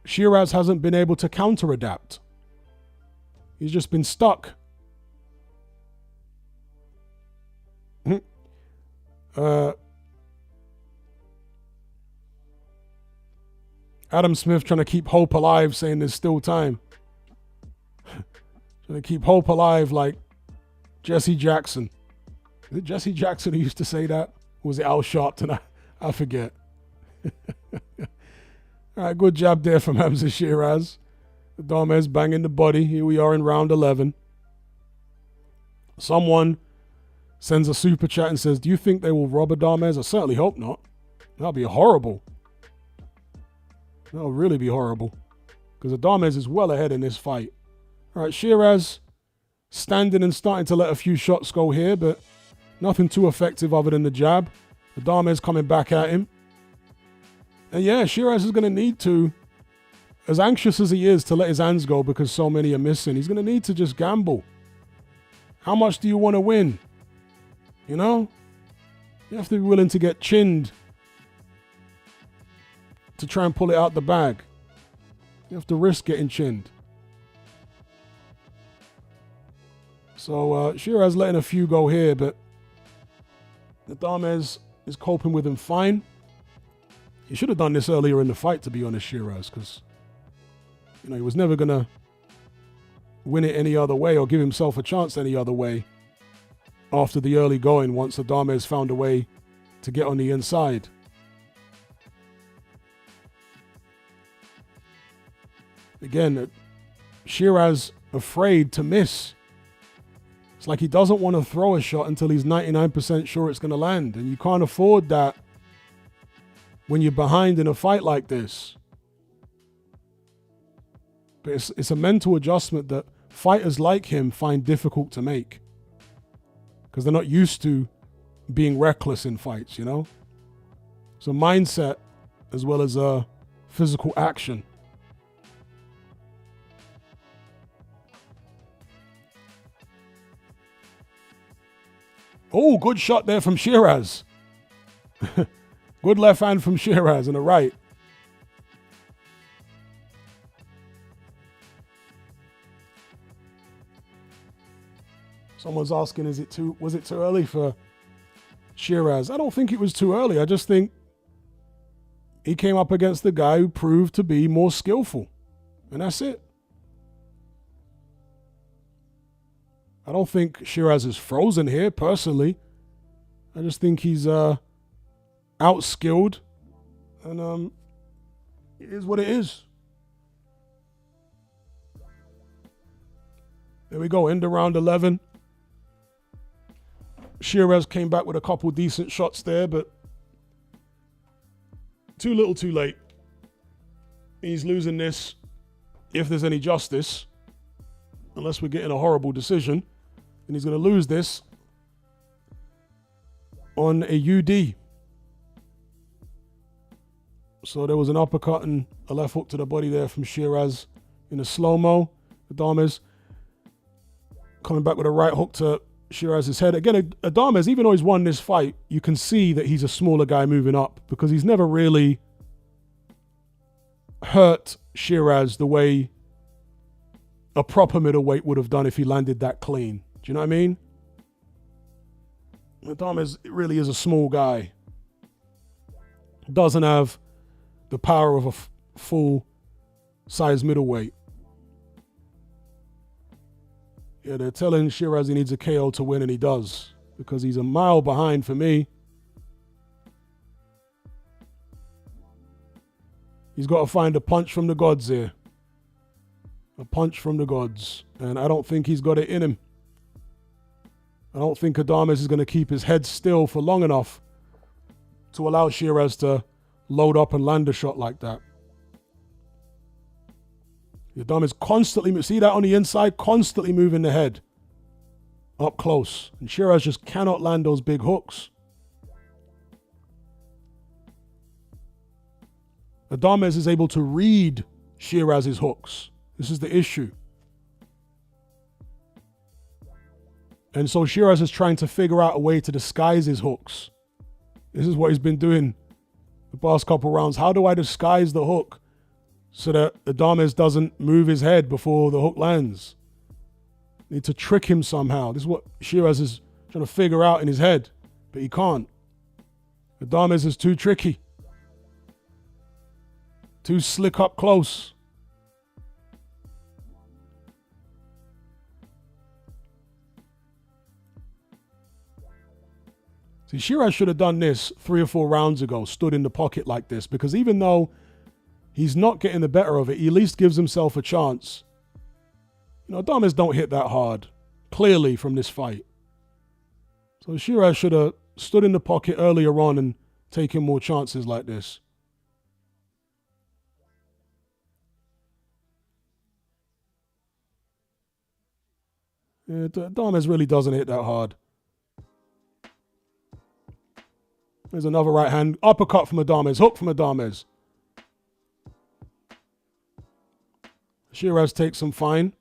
Sheeraz hasn't been able to counter-adapt. He's just been stuck. Adam Smith trying to keep hope alive, saying there's still time. Trying to keep hope alive like Jesse Jackson. Is it Jesse Jackson who used to say that? Or was it Al Sharpton? I forget. All right, good job there from Hamza Sheeraz. Adames banging the body. Here we are in round 11. Someone sends a super chat and says, do you think they will rob Adames? I certainly hope not. That'll be horrible. That'll really be horrible. Because Adames is well ahead in this fight. All right, Sheeraz standing and starting to let a few shots go here, but nothing too effective other than the jab. Adames coming back at him. And yeah, Sheeraz is going to need to, as anxious as he is to let his hands go because so many are missing, he's going to need to just gamble. How much do you want to win? You know? You have to be willing to get chinned to try and pull it out the bag. You have to risk getting chinned. So Sheeraz letting a few go here, but Adames is coping with him fine. He should have done this earlier in the fight, to be honest, Sheeraz, because he was never going to win it any other way or give himself a chance any other way after the early going once Adames found a way to get on the inside. Again, Sheeraz afraid to miss. It's like he doesn't want to throw a shot until he's 99% sure it's going to land. And you can't afford that when you're behind in a fight like this. But it's a mental adjustment that fighters like him find difficult to make. Because they're not used to being reckless in fights, you know? So mindset as well as physical action. Oh, good shot there from Sheeraz. Good left hand from Sheeraz and a right. Someone's asking, was it too early for Sheeraz? I don't think it was too early. I just think he came up against the guy who proved to be more skillful. And that's it. I don't think Sheeraz is frozen here, personally. I just think he's outskilled. And it is what it is. There we go, end of round 11. Sheeraz came back with a couple decent shots there, but too little too late. He's losing this, if there's any justice, unless we're getting a horrible decision. And he's going to lose this on a UD. So there was an uppercut and a left hook to the body there from Sheeraz in a slow-mo. Adames coming back with a right hook to Sheeraz's head. Again, Adames, even though he's won this fight, you can see that he's a smaller guy moving up because he's never really hurt Sheeraz the way a proper middleweight would have done if he landed that clean. Do you know what I mean? Adames really is a small guy. Doesn't have the power of a full size middleweight. Yeah, they're telling Sheeraz he needs a KO to win, and he does, because he's a mile behind for me. He's got to find a punch from the gods here. A punch from the gods. And I don't think he's got it in him. I don't think Adames is going to keep his head still for long enough to allow Sheeraz to load up and land a shot like that. Adames constantly, see that on the inside? Constantly moving the head up close. And Sheeraz just cannot land those big hooks. Adames is able to read Sheeraz's hooks. This is the issue. And so Sheeraz is trying to figure out a way to disguise his hooks. This is what he's been doing the past couple rounds. How do I disguise the hook so that Adames doesn't move his head before the hook lands? Need to trick him somehow. This is what Sheeraz is trying to figure out in his head, but he can't. Adames is too tricky. Too slick up close. See, Sheeraz should have done this 3 or 4 rounds ago, stood in the pocket like this, because even though he's not getting the better of it, he at least gives himself a chance. You know, Adames don't hit that hard, clearly, from this fight. So Sheeraz should have stood in the pocket earlier on and taken more chances like this. Yeah, Adames really doesn't hit that hard. There's another right hand. Uppercut from Adames. Hook from Adames. Sheeraz takes some fine.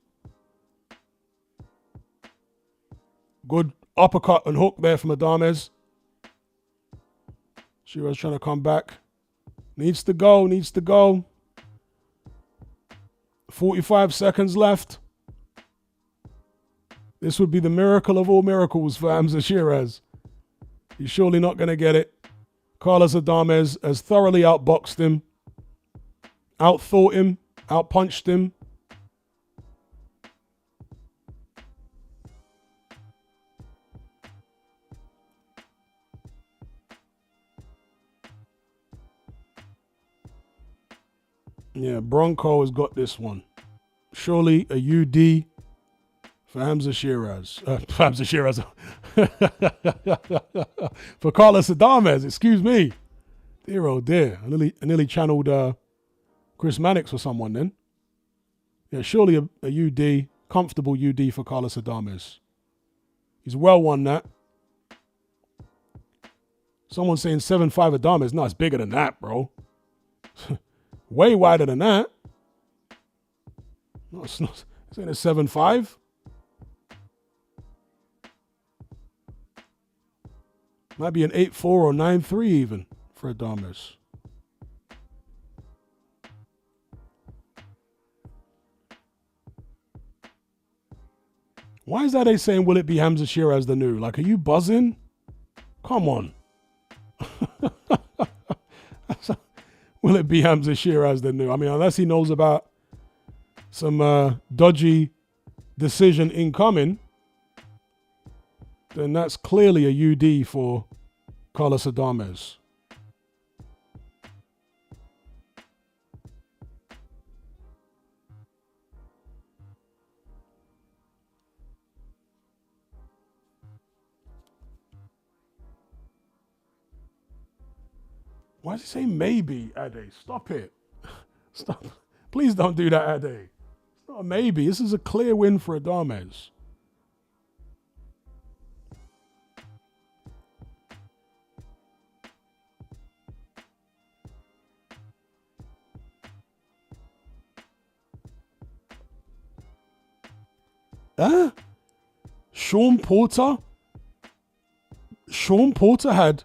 Good uppercut and hook there from Adames. Sheeraz trying to come back. Needs to go. Needs to go. 45 seconds left. This would be the miracle of all miracles for Hamza Sheeraz. He's surely not going to get it. Carlos Adames has thoroughly outboxed him, outthought him, outpunched him. Yeah, Bronco has got this one. Surely a UD for Hamza Sheeraz. Hamza Sheeraz. For Carlos Adames, excuse me. Dear oh dear. I nearly channeled Chris Mannix or someone then. Yeah, surely a UD, comfortable UD for Carlos Adames. He's well won that. Someone's saying 7'5" Adames. No, it's bigger than that, bro. Way wider than that. No, it's not. It's ain't a 7'5". Might be an 8'4" or 9'3" even for Adames. Why is that they saying, will it be Hamza Sheeraz the new? Like, are you buzzing? Come on. Will it be Hamza Sheeraz the new? I mean, unless he knows about some dodgy decision incoming, then that's clearly a UD for Carlos Adames. Why is he saying maybe, Ade? Stop it. Stop. Please don't do that, Ade. It's not a maybe. This is a clear win for Adames. Sean Porter? Sean Porter had...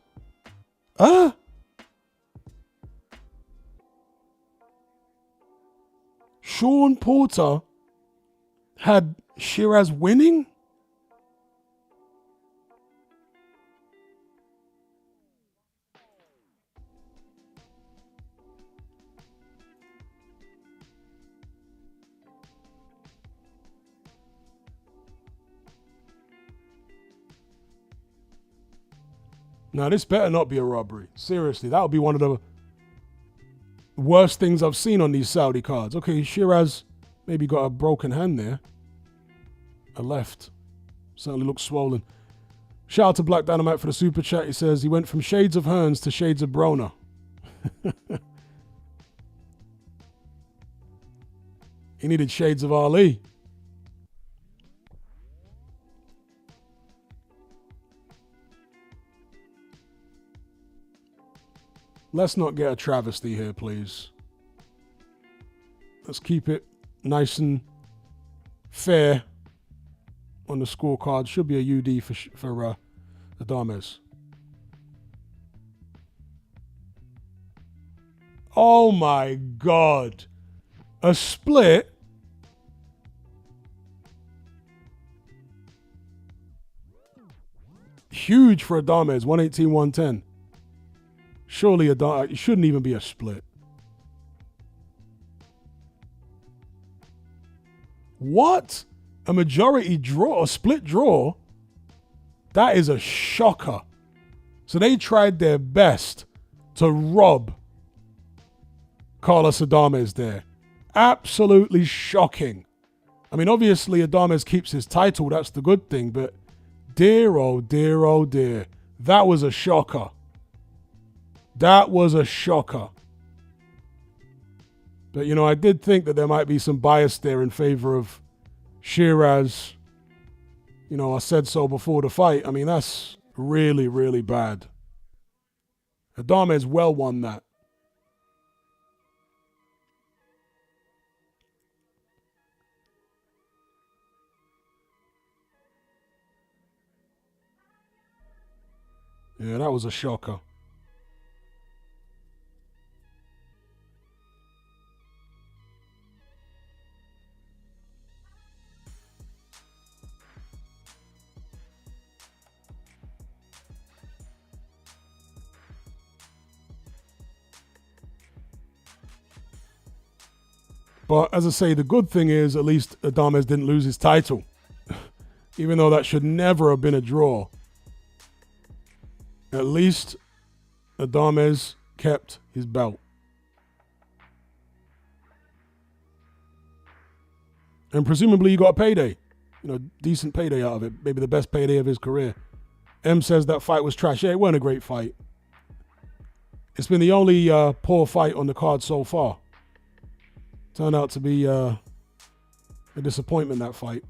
Sean Porter had Sheeraz winning? Now, this better not be a robbery. Seriously, that would be one of the worst things I've seen on these Saudi cards. Okay, Sheeraz maybe got a broken hand there. A left. Certainly looks swollen. Shout out to Black Dynamite for the super chat. He says he went from shades of Hearns to shades of Broner. He needed shades of Ali. Let's not get a travesty here, please. Let's keep it nice and fair on the scorecard. Should be a UD for Adames. Oh my God. A split? Huge for Adames, 118, 110. Surely it shouldn't even be a split. What? A majority draw, a split draw? That is a shocker. So they tried their best to rob Carlos Adames there. Absolutely shocking. I mean, obviously Adames keeps his title. That's the good thing. But dear, oh dear, oh dear. That was a shocker. That was a shocker. But, you know, I did think that there might be some bias there in favor of Sheeraz. You know, I said so before the fight. I mean, that's really, really bad. Adames well won that. Yeah, that was a shocker. But as I say, the good thing is at least Adames didn't lose his title. Even though that should never have been a draw. At least Adames kept his belt. And presumably he got a payday. You know, decent payday out of it. Maybe the best payday of his career. M says that fight was trash. Yeah, it wasn't a great fight. It's been the only poor fight on the card so far. Turned out to be a disappointment, that fight.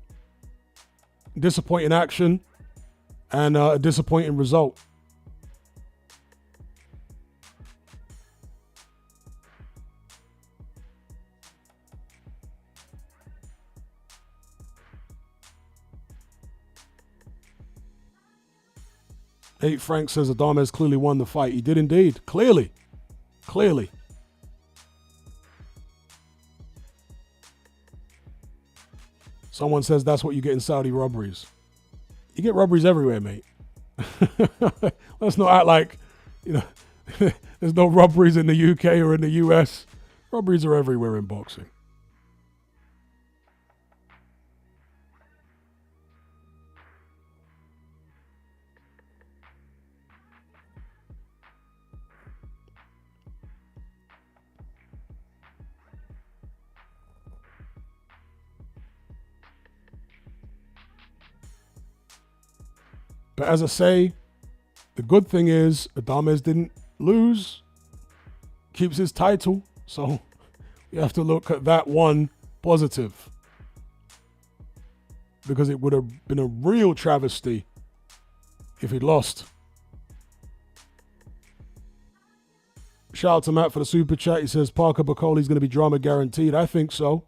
Disappointing action and a disappointing result. Eight Frank says Adames clearly won the fight. He did indeed. Clearly. Clearly. Someone says that's what you get in Saudi robberies. You get robberies everywhere, mate. Let's not act like, you know, there's no robberies in the UK or in the US. Robberies are everywhere in boxing. But as I say, the good thing is Adames didn't lose, keeps his title. So we have to look at that one positive. Because it would have been a real travesty if he'd lost. Shout out to Matt for the super chat. He says Parker Bakole is going to be drama guaranteed. I think so.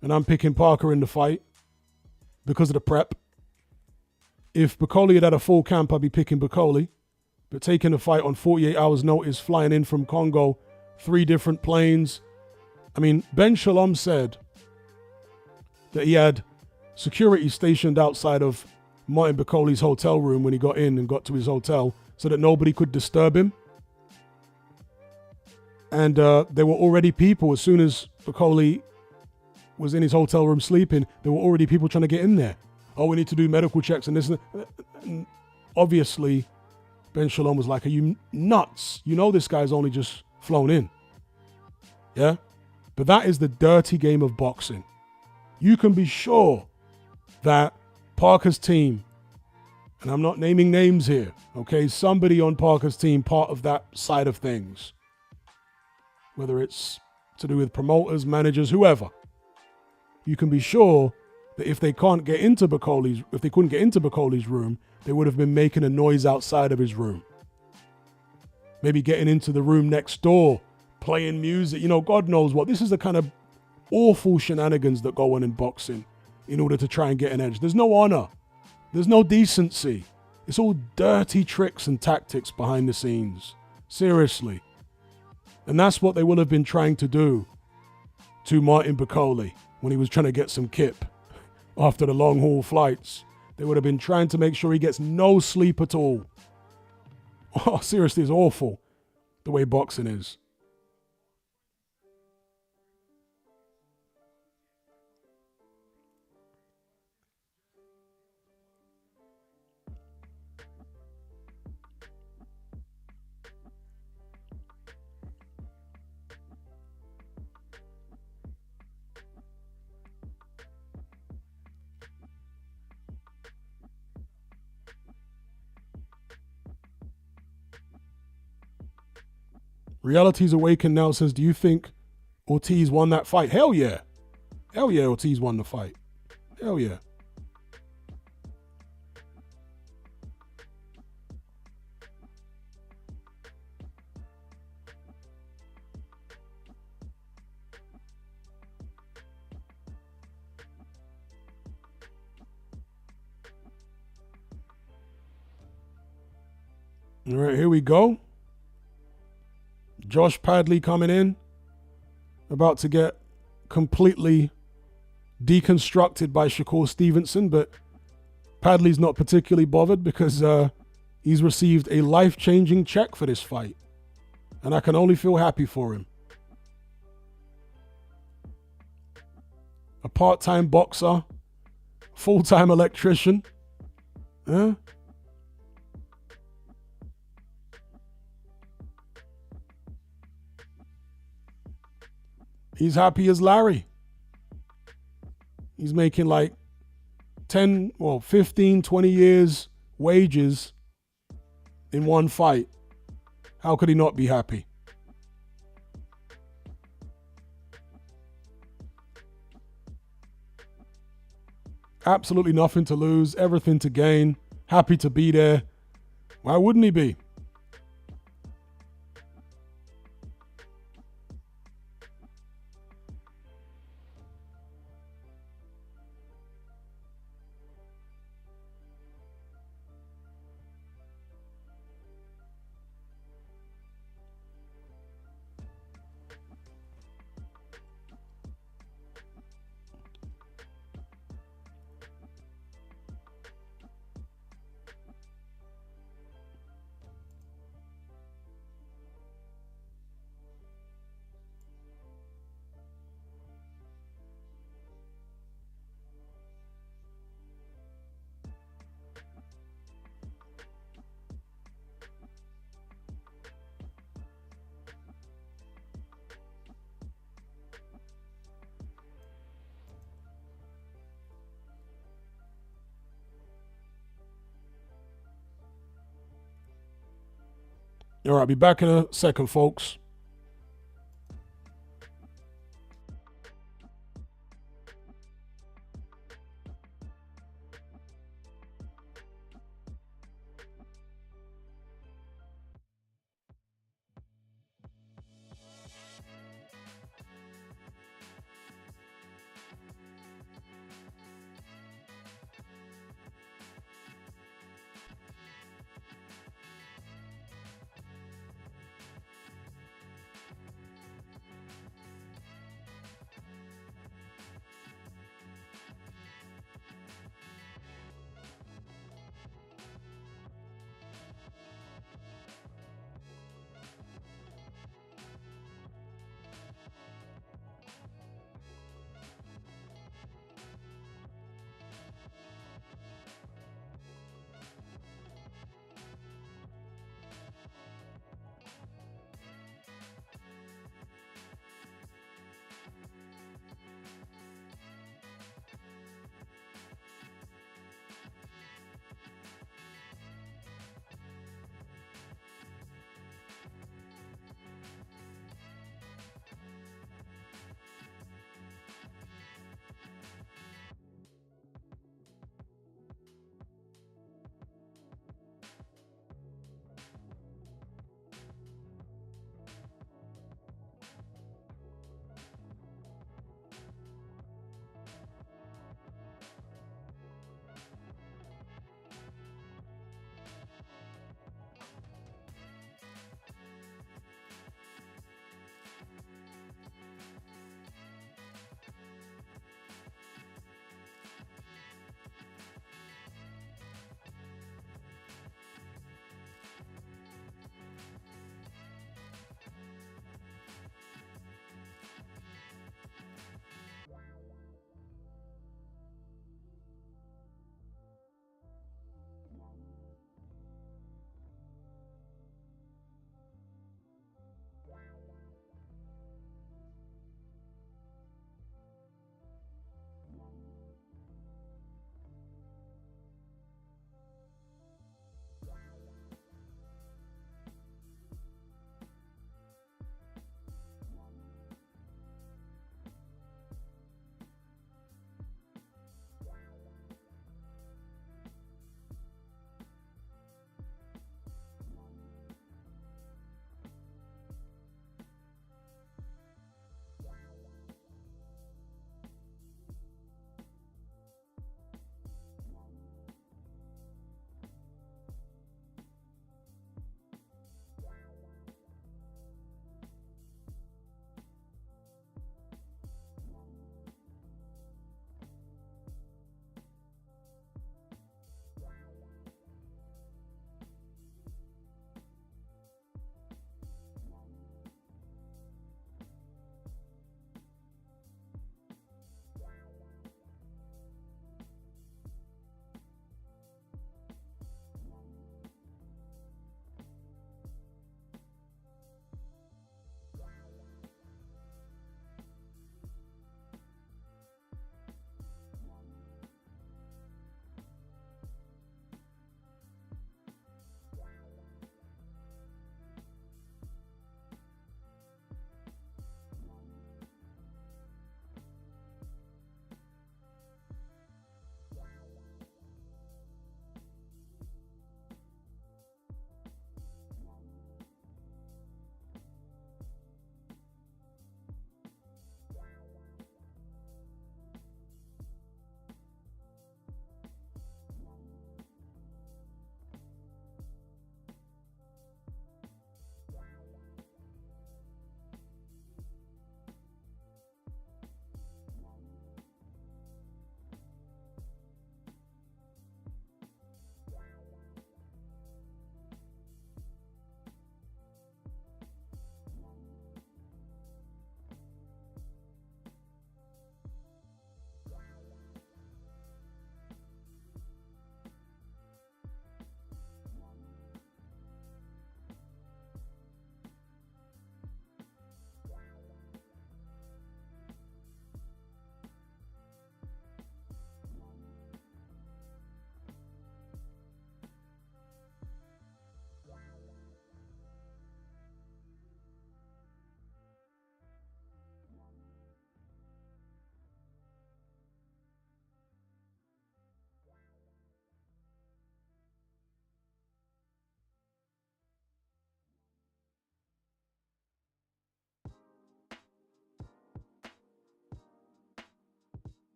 And I'm picking Parker in the fight because of the prep. If Bakole had a full camp, I'd be picking Bakole. But taking the fight on 48 hours notice, flying in from Congo, 3 different planes. I mean, Ben Shalom said that he had security stationed outside of Martin Bakole's hotel room when he got in and got to his hotel so that nobody could disturb him. And there were already people, as soon as Bakole was in his hotel room sleeping, there were already people trying to get in there. Oh, we need to do medical checks and this and that. And obviously, Ben Shalom was like, are you nuts? You know this guy's only just flown in. Yeah? But that is the dirty game of boxing. You can be sure that Parker's team, and I'm not naming names here, okay? Somebody on Parker's team, part of that side of things, whether it's to do with promoters, managers, whoever, you can be sure that if they couldn't get into Bakole's room, they would have been making a noise outside of his room. Maybe getting into the room next door, playing music, God knows what. This is the kind of awful shenanigans that go on in boxing in order to try and get an edge. There's no honor. There's no decency. It's all dirty tricks and tactics behind the scenes. Seriously. And that's what they will have been trying to do to Martin Bakole when he was trying to get some kip after the long haul flights. They would have been trying to make sure he gets no sleep at all. Oh, seriously, it's awful the way boxing is. Reality's Awakened now says, do you think Ortiz won that fight? Hell yeah. Hell yeah, Ortiz won the fight. Hell yeah. All right, here we go. Josh Padley coming in, about to get completely deconstructed by Shakur Stevenson, but Padley's not particularly bothered because he's received a life-changing check for this fight, and I can only feel happy for him. A part-time boxer, full-time electrician. Huh? He's happy as Larry. He's making like 15, 20 years wages in one fight. How could he not be happy? Absolutely nothing to lose, everything to gain. Happy to be there. Why wouldn't he be? All right, I'll be back in a second, folks.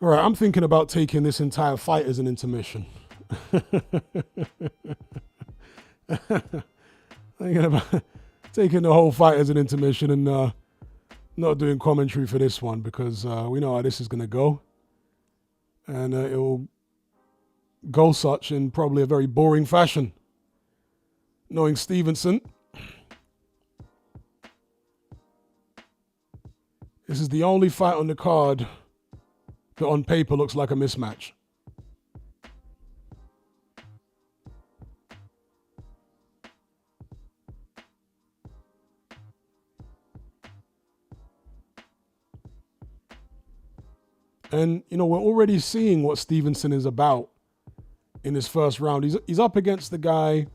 All right, I'm thinking about taking this entire fight as an intermission. Thinking about taking the whole fight as an intermission and not doing commentary for this one because we know how this is going to go. And it will go such in probably a very boring fashion. Knowing Stevenson, this is the only fight on the card that on paper looks like a mismatch. And, you know, we're already seeing what Stevenson is about in his first round. He's up against the guy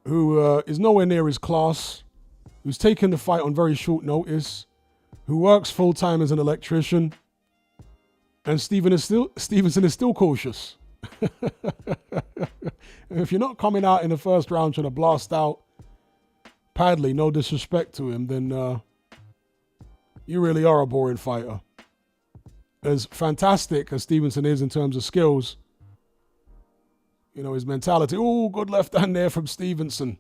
who is nowhere near his class, who's taken the fight on very short notice, who works full-time as an electrician, and Stevenson is still cautious. If you're not coming out in the first round trying to blast out Padley, no disrespect to him, then you really are a boring fighter. As fantastic as Stevenson is in terms of skills, you know, his mentality. Oh, good left hand there from Stevenson.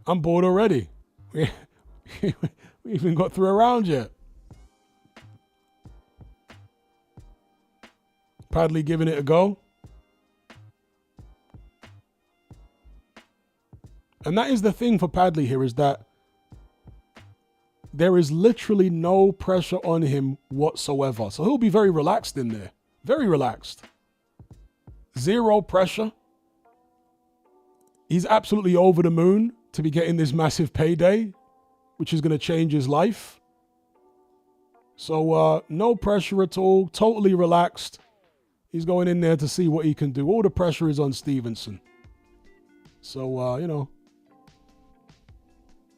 I'm bored already. We even got through a round yet. Padley giving it a go. And that is the thing for Padley here, is that there is literally no pressure on him whatsoever. So he'll be very relaxed in there. Very relaxed. Zero pressure. He's absolutely over the moon to be getting this massive payday, which is going to change his life. So no pressure at all. Totally relaxed. He's going in there to see what he can do. All the pressure is on Stevenson. So, you know,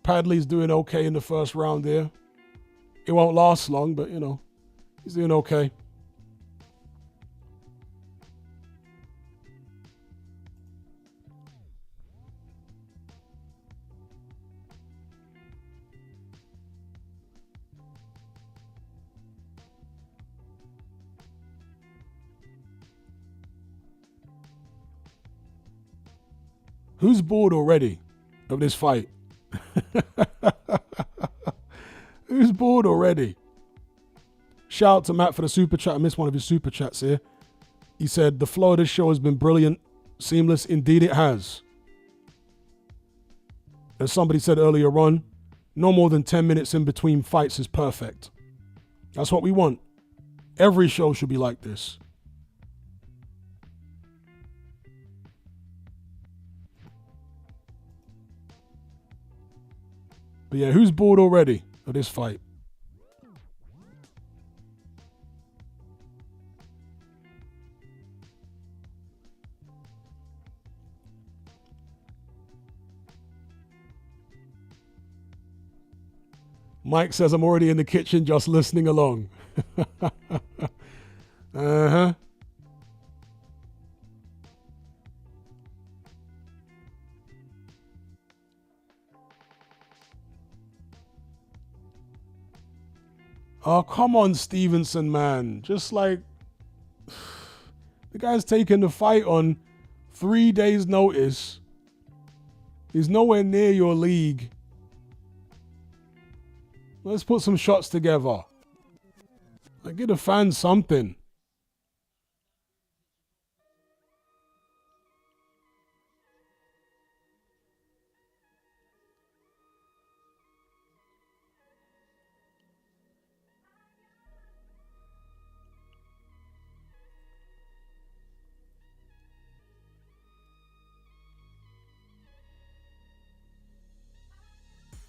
Padley's doing okay in the first round there. It won't last long, but, you know, he's doing okay. Who's bored already of this fight? Who's bored already? Shout out to Matt for the super chat. I missed one of his super chats here. He said, the flow of this show has been brilliant, seamless. Indeed it has. As somebody said earlier on, no more than 10 minutes in between fights is perfect. That's what we want. Every show should be like this. But yeah, who's bored already of this fight? Mike says, I'm already in the kitchen just listening along. Uh-huh. Oh, come on, Stevenson, man. Just like, the guy's taking the fight on 3 days' notice. He's nowhere near your league. Let's put some shots together. Like, get the fans something.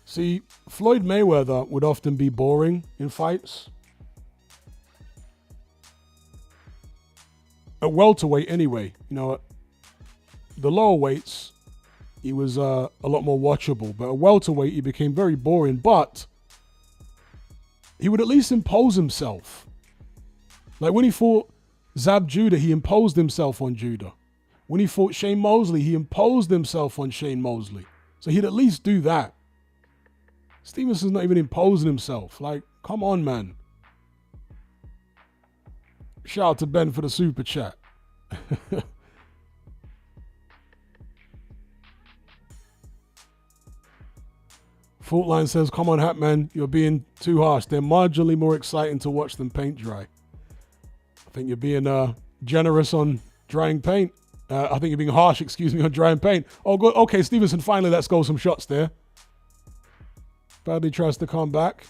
See, Floyd Mayweather would often be boring in fights. At welterweight anyway, you know, the lower weights, he was a lot more watchable. But at welterweight, he became very boring. But he would at least impose himself. Like when he fought Zab Judah, he imposed himself on Judah. When he fought Shane Mosley, he imposed himself on Shane Mosley. So he'd at least do that. Stevenson's not even imposing himself. Like, come on, man. Shout out to Ben for the super chat. Faultline says, come on, Hatman, you're being too harsh. They're marginally more exciting to watch than paint dry. I think you're being generous on drying paint. I think you're being harsh, excuse me, on drying paint. Oh, good. Okay, Stevenson finally lets go some shots there. Padley tries to come back.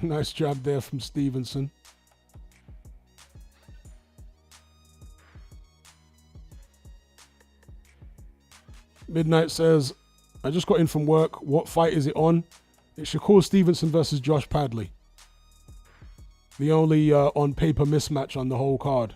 Nice jab there from Stevenson. Midnight says, I just got in from work. What fight is it on? It's Shakur Stevenson versus Josh Padley. The only on-paper mismatch on the whole card.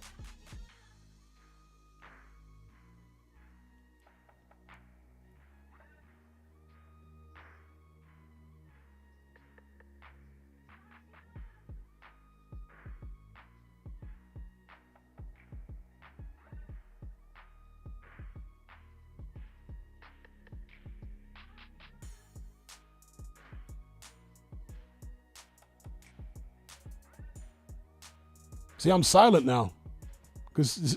See, I'm silent now because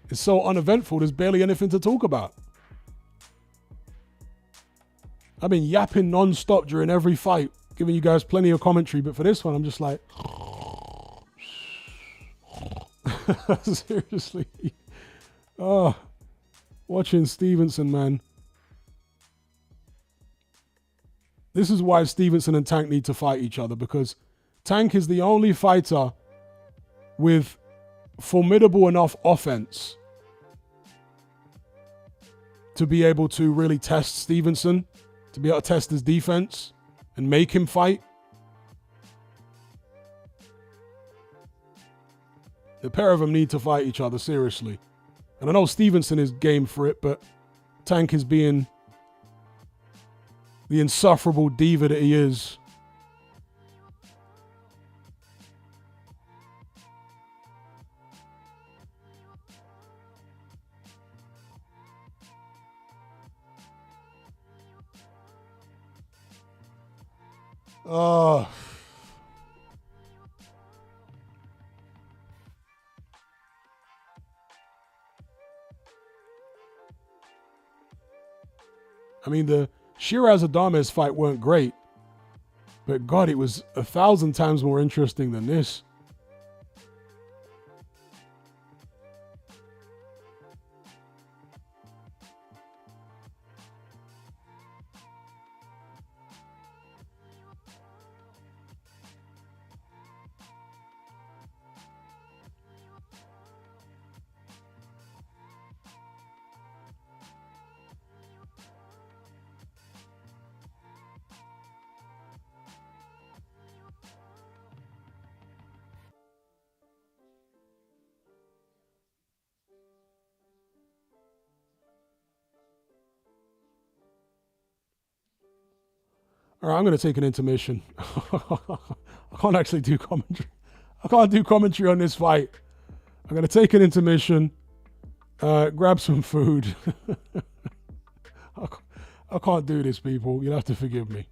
it's so uneventful. There's barely anything to talk about. I've been yapping non-stop during every fight, giving you guys plenty of commentary. But for this one, I'm just like, seriously. Oh, watching Stevenson, man. This is why Stevenson and Tank need to fight each other, because Tank is the only fighter with formidable enough offense to be able to really test Stevenson, to be able to test his defense and make him fight. The pair of them need to fight each other seriously. And I know Stevenson is game for it, but Tank is being the insufferable diva that he is. Oh. I mean, the Sheeraz Adames fight weren't great, but God, it was 1,000 times more interesting than this. All right, I'm going to take an intermission. I can't actually do commentary. I can't do commentary on this fight. I'm going to take an intermission, grab some food. I can't do this, people. You'll have to forgive me.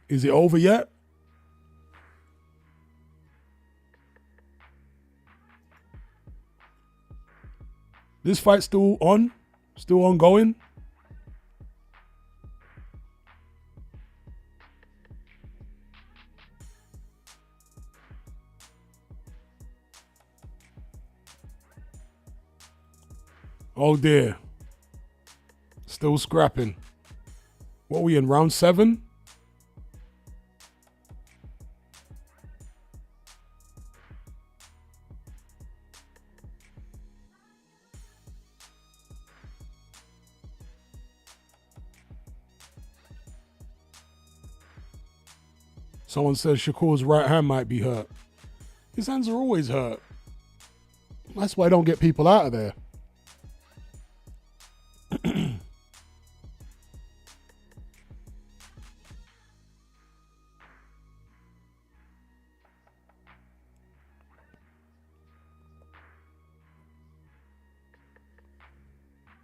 Is it over yet? This fight's still on? Still ongoing? Oh dear. Still scrapping. What are we in, round 7? Someone says Shakur's right hand might be hurt. His hands are always hurt. That's why I don't get people out of there.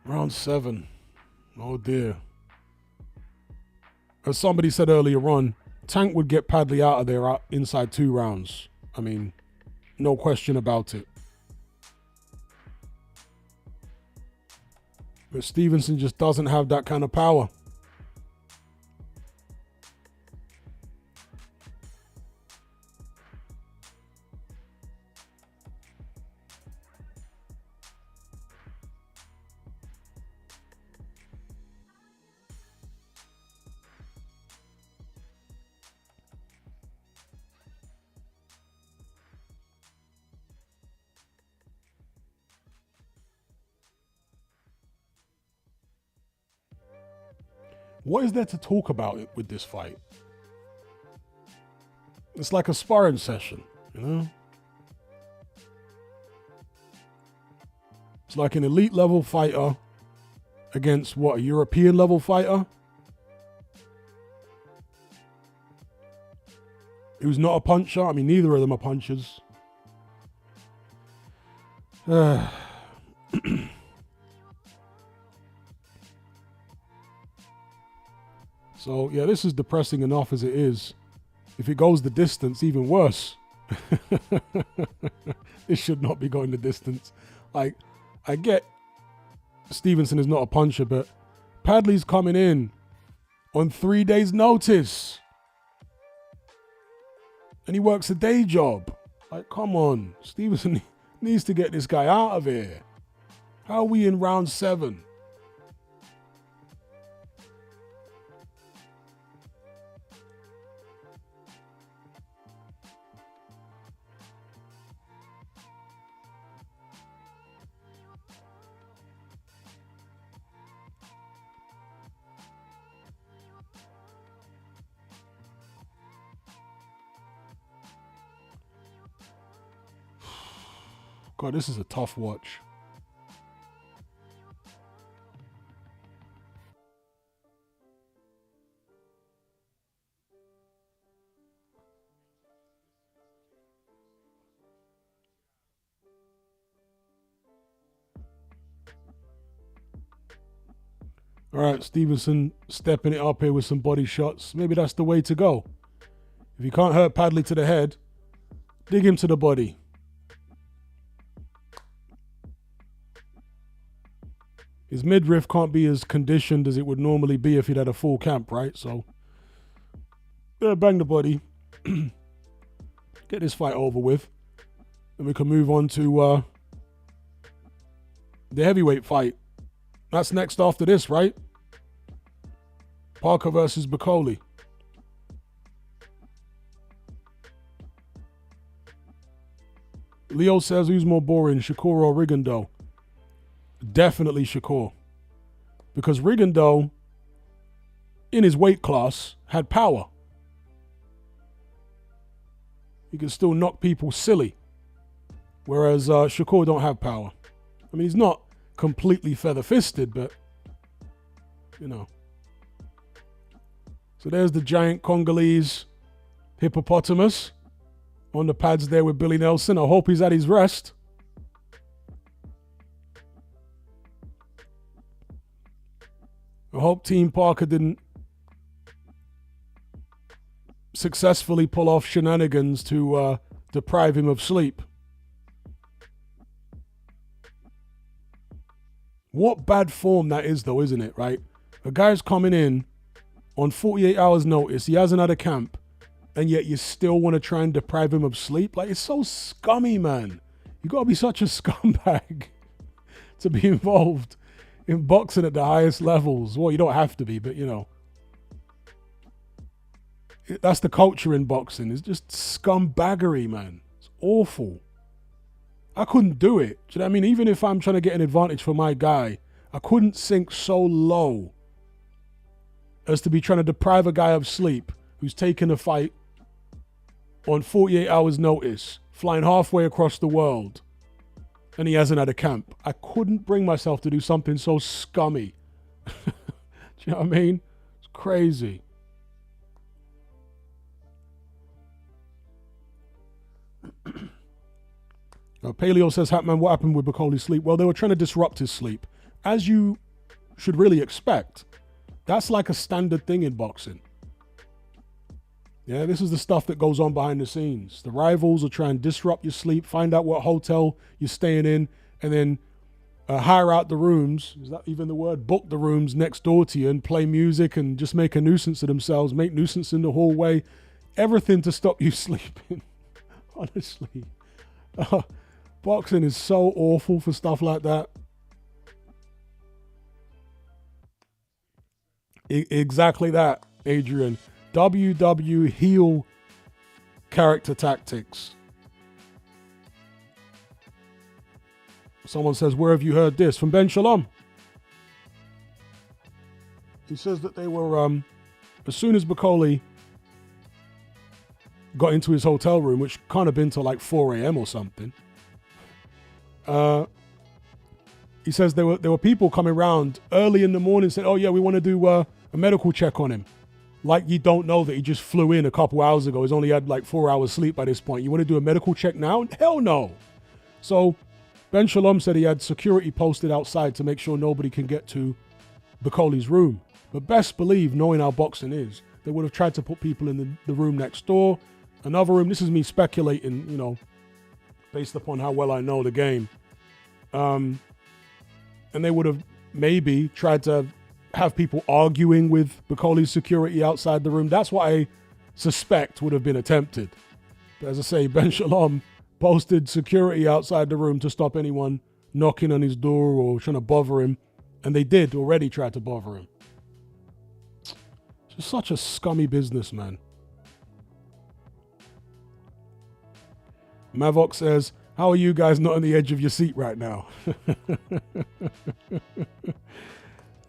Round 7. Oh dear. As somebody said earlier on, Tank would get Padley out of there inside 2 rounds. I mean, no question about it. But Stevenson just doesn't have that kind of power. What is there to talk about it with this fight? It's like a sparring session, you know? It's like an elite level fighter against what, a European level fighter? Who's not a puncher? I mean, neither of them are punchers. So, yeah, this is depressing enough as it is. If it goes the distance, even worse. This should not be going the distance. Like, I get Stevenson is not a puncher, but Padley's coming in on 3 days' notice. And he works a day job. Like, come on. Stevenson needs to get this guy out of here. How are we in round 7? God, this is a tough watch. All right, Stevenson stepping it up here with some body shots. Maybe that's the way to go. If you can't hurt Padley to the head, dig him to the body. His midriff can't be as conditioned as it would normally be if he'd had a full camp, right? So, bang the body. Get this fight over with. And we can move on to the heavyweight fight. That's next after this, right? Parker versus Bakole. Leo says, who's more boring, Shakur or Rigondeaux? Definitely Shakur. Because Rigondeaux, in his weight class, had power. He can still knock people silly. Whereas Shakur don't have power. I mean, he's not completely feather-fisted, but, you know. So there's the giant Congolese hippopotamus on the pads there with Billy Nelson. I hope he's at his rest. I hope Team Parker didn't successfully pull off shenanigans to deprive him of sleep. What bad form that is, though, isn't it, right? A guy's coming in on 48 hours notice, he hasn't had a camp, and yet you still want to try and deprive him of sleep? Like, it's so scummy, man. You gotta be such a scumbag to be involved in boxing at the highest levels. Well, you don't have to be, but you know. That's the culture in boxing. It's just scumbaggery, man. It's awful. I couldn't do it. Do you know what I mean? Even if I'm trying to get an advantage for my guy, I couldn't sink so low as to be trying to deprive a guy of sleep who's taking a fight on 48 hours notice, flying halfway across the world, and he hasn't had a camp. I couldn't bring myself to do something so scummy. Do you know what I mean? It's crazy. Paleo says, Hatman, what happened with Bakole's sleep? Well, they were trying to disrupt his sleep, as you should really expect. That's like a standard thing in boxing. Yeah, this is the stuff that goes on behind the scenes. The rivals will try and disrupt your sleep, find out what hotel you're staying in, and then hire out the rooms, is that even the word? Book the rooms next door to you and play music and just make a nuisance of themselves, make nuisance in the hallway, everything to stop you sleeping. Honestly. Boxing is so awful for stuff like that. Exactly that, Adrian. WW heel character tactics. Someone says, where have you heard this? From Ben Shalom. He says that they were, as soon as Bakole got into his hotel room, which can't have been till like 4 a.m. or something, he says there were people coming around early in the morning saying, oh yeah, we want to do a medical check on him. Like you don't know that he just flew in a couple hours ago. He's only had like 4 hours sleep by this point. You want to do a medical check now? Hell no. So Ben Shalom said he had security posted outside to make sure nobody can get to Bakole's room. But best believe, knowing how boxing is, they would have tried to put people in the room next door, another room. This is me speculating, you know, based upon how well I know the game. And they would have maybe tried to have people arguing with Bakole's security outside the room. That's what I suspect would have been attempted. But as I say, Ben Shalom posted security outside the room to stop anyone knocking on his door or trying to bother him. And they did already try to bother him. It's just such a scummy business, man. Mavok says, how are you guys not on the edge of your seat right now?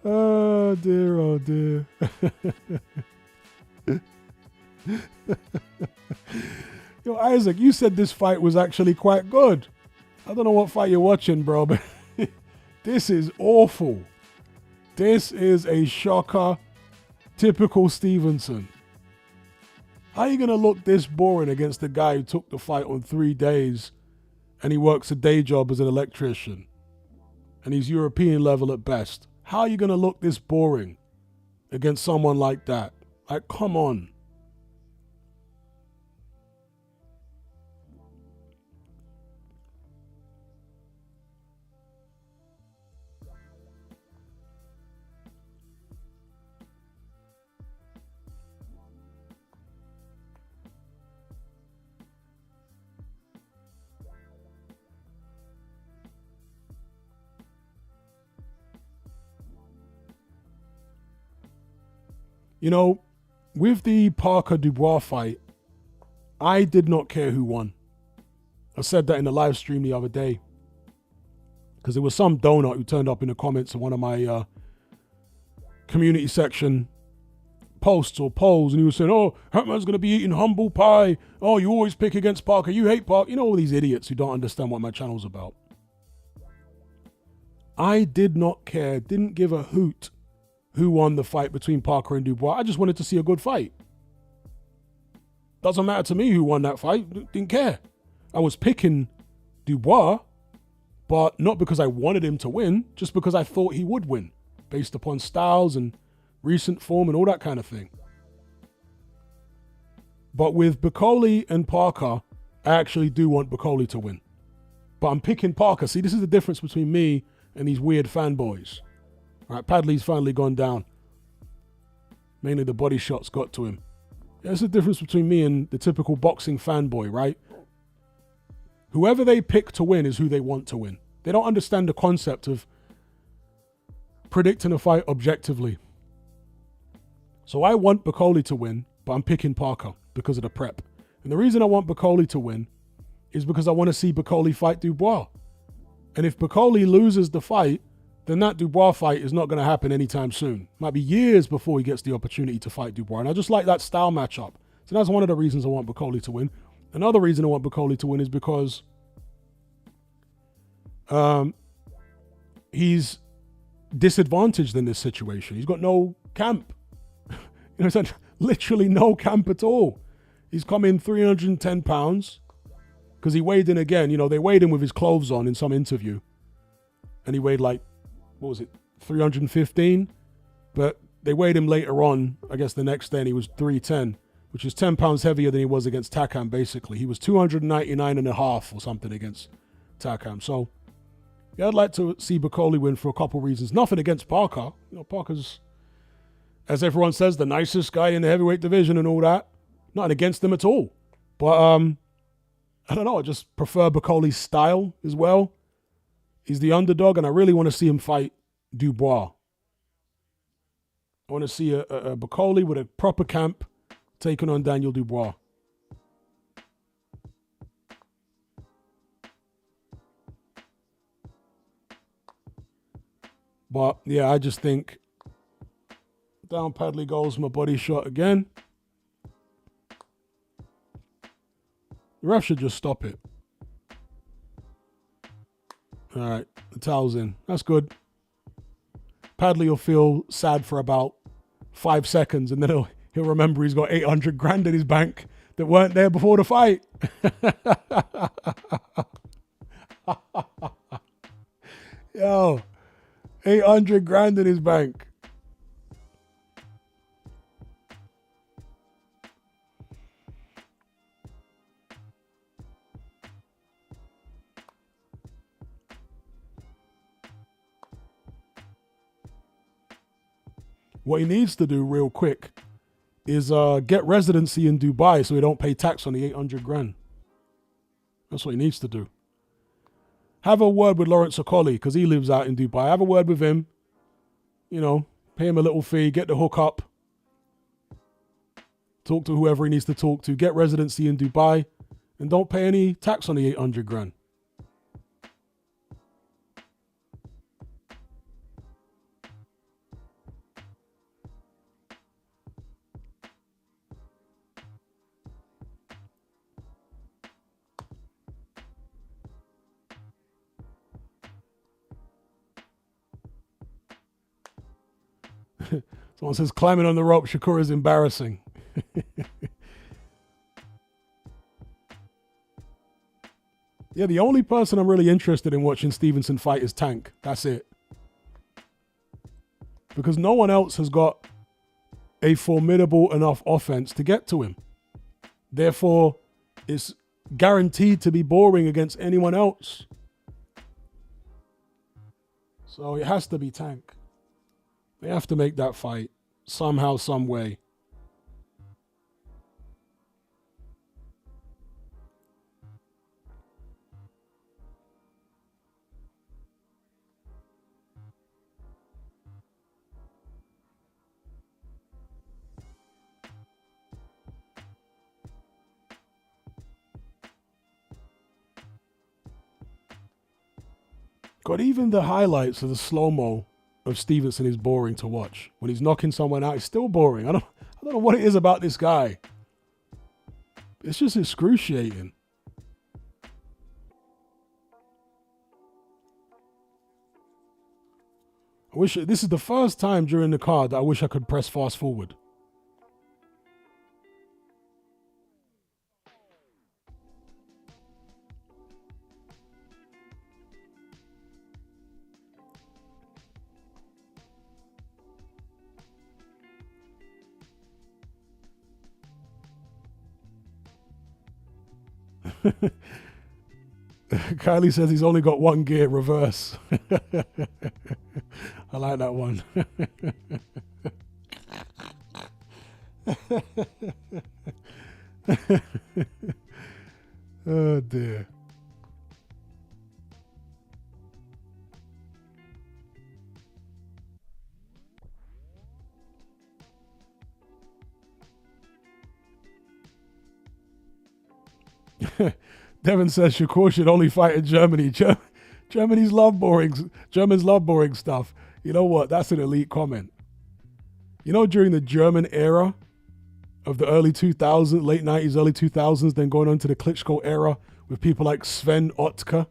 Oh dear, oh dear. Yo, Isaac, you said this fight was actually quite good. I don't know what fight you're watching, bro, but this is awful. This is a shocker. Typical Stevenson. How are you going to look this boring against the guy who took the fight on 3 days and he works a day job as an electrician and he's European level at best? How are you going to look this boring against someone like that? Like, come on. You know, with the Parker-Dubois fight, I did not care who won. I said that in the live stream the other day. Because there was some donut who turned up in the comments of one of my community section posts or polls, and he was saying, oh, Hatman's going to be eating humble pie. Oh, you always pick against Parker. You hate Parker. You know, all these idiots who don't understand what my channel's about. I did not care, didn't give a hoot who won the fight between Parker and Dubois. I just wanted to see a good fight. Doesn't matter to me who won that fight. Didn't care. I was picking Dubois, but not because I wanted him to win, just because I thought he would win, based upon styles and recent form and all that kind of thing. But with Bakole and Parker, I actually do want Bakole to win. But I'm picking Parker. See, this is the difference between me and these weird fanboys. All right, Padley's finally gone down. Mainly the body shots got to him. That's the difference between me and the typical boxing fanboy, right? Whoever they pick to win is who they want to win. They don't understand the concept of predicting a fight objectively. So I want Bakole to win, but I'm picking Parker because of the prep. And the reason I want Bakole to win is because I want to see Bakole fight Dubois. And if Bakole loses the fight, then that Dubois fight is not going to happen anytime soon. Might be years before he gets the opportunity to fight Dubois. And I just like that style matchup. So that's one of the reasons I want Bakole to win. Another reason I want Bakole to win is because he's disadvantaged in this situation. He's got no camp. You know, literally no camp at all. He's come in 310 pounds because he weighed in again. You know, they weighed him with his clothes on in some interview. And he weighed like, what was it, 315? But they weighed him later on, I guess the next day, and he was 310, which is 10 pounds heavier than he was against Takam, basically. He was 299 and a half or something against Takam. So, yeah, I'd like to see Bakole win for a couple reasons. Nothing against Parker. You know, Parker's, as everyone says, the nicest guy in the heavyweight division and all that. Nothing against him at all. But, I don't know, I just prefer Bakole's style as well. He's the underdog, and I really want to see him fight Dubois. I want to see a Bakole with a proper camp taking on Daniel Dubois. But, yeah, I just think down Padley goes my body shot again. The ref should just stop it. All right, the towel's in. That's good. Padley will feel sad for about 5 seconds, and then he'll remember he's got 800 grand in his bank that weren't there before the fight. Yo, 800 grand in his bank. What he needs to do real quick is get residency in Dubai so he don't pay tax on the 800 grand. That's what he needs to do. Have a word with Lawrence Okoli because he lives out in Dubai. Have a word with him. You know, pay him a little fee, get the hook up. Talk to whoever he needs to talk to. Get residency in Dubai and don't pay any tax on the 800 grand. Someone says climbing on the rope, Shakur, is embarrassing. Yeah, the only person I'm really interested in watching Stevenson fight is Tank. That's it. Because no one else has got a formidable enough offense to get to him. Therefore, it's guaranteed to be boring against anyone else. So it has to be Tank. They have to make that fight somehow, some way. God, even the highlights of the slow-mo of Stevenson is boring to watch. When he's knocking someone out, it's still boring. I don't know what it is about this guy. It's just excruciating. I wish this is the first time during the card that I wish I could press fast forward. Kylie says he's only got one gear, reverse. I like that one. Oh dear. Devin says Shakur should only fight in Germany. Germans love boring stuff. You know what? That's an elite comment. You know, during the German era of the early 2000s, late 90s, early 2000s, then going on to the Klitschko era with people like Sven Ottke.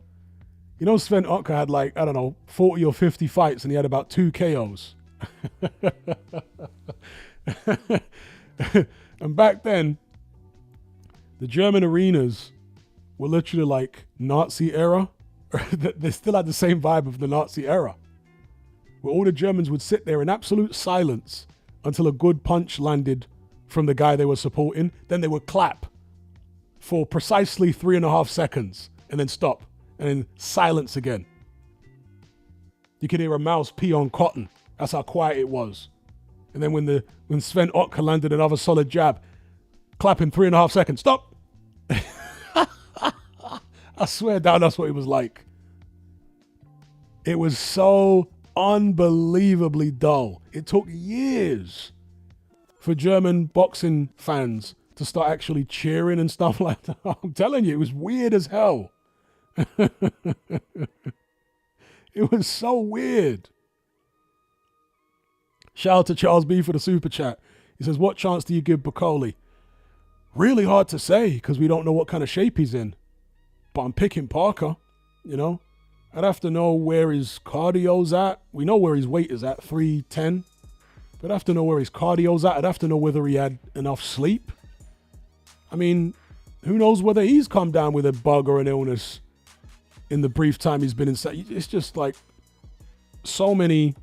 You know, Sven Ottke had like, I don't know, 40 or 50 fights and he had about 2 KOs. And back then, the German arenas were literally like Nazi era. They still had the same vibe of the Nazi era, where all the Germans would sit there in absolute silence until a good punch landed from the guy they were supporting. Then they would clap for precisely 3.5 seconds and then stop and then silence again. You could hear a mouse pee on cotton. That's how quiet it was. And then when Sven Ottke landed another solid jab, clapping 3.5 seconds, stop. I swear down, that's what it was like. It was so unbelievably dull. It took years for German boxing fans to start actually cheering and stuff like that. I'm telling you, it was weird as hell. It was so weird. Shout out to Charles B for the super chat. He says, what chance do you give Bakole? Really hard to say because we don't know what kind of shape he's in. But I'm picking Parker, you know. I'd have to know where his cardio's at. We know where his weight is at, 310. But I'd have to know where his cardio's at. I'd have to know whether he had enough sleep. I mean, who knows whether he's come down with a bug or an illness in the brief time he's been inside. It's just like so many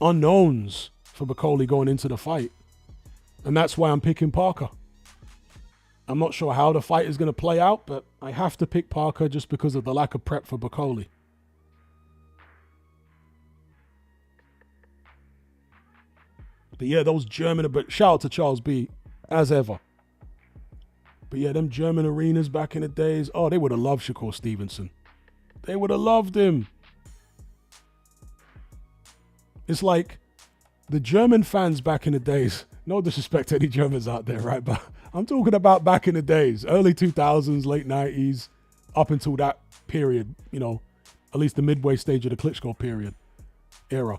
unknowns for Bakole going into the fight. And that's why I'm picking Parker. I'm not sure how the fight is going to play out, but I have to pick Parker just because of the lack of prep for Bakole. But yeah, those German, but shout out to Charles B, as ever. But yeah, them German arenas back in the days, oh, they would have loved Shakur Stevenson. They would have loved him. It's like the German fans back in the days, no disrespect to any Germans out there, right? But I'm talking about back in the days, early 2000s, late 90s, up until that period, you know, at least the midway stage of the Klitschko period, era.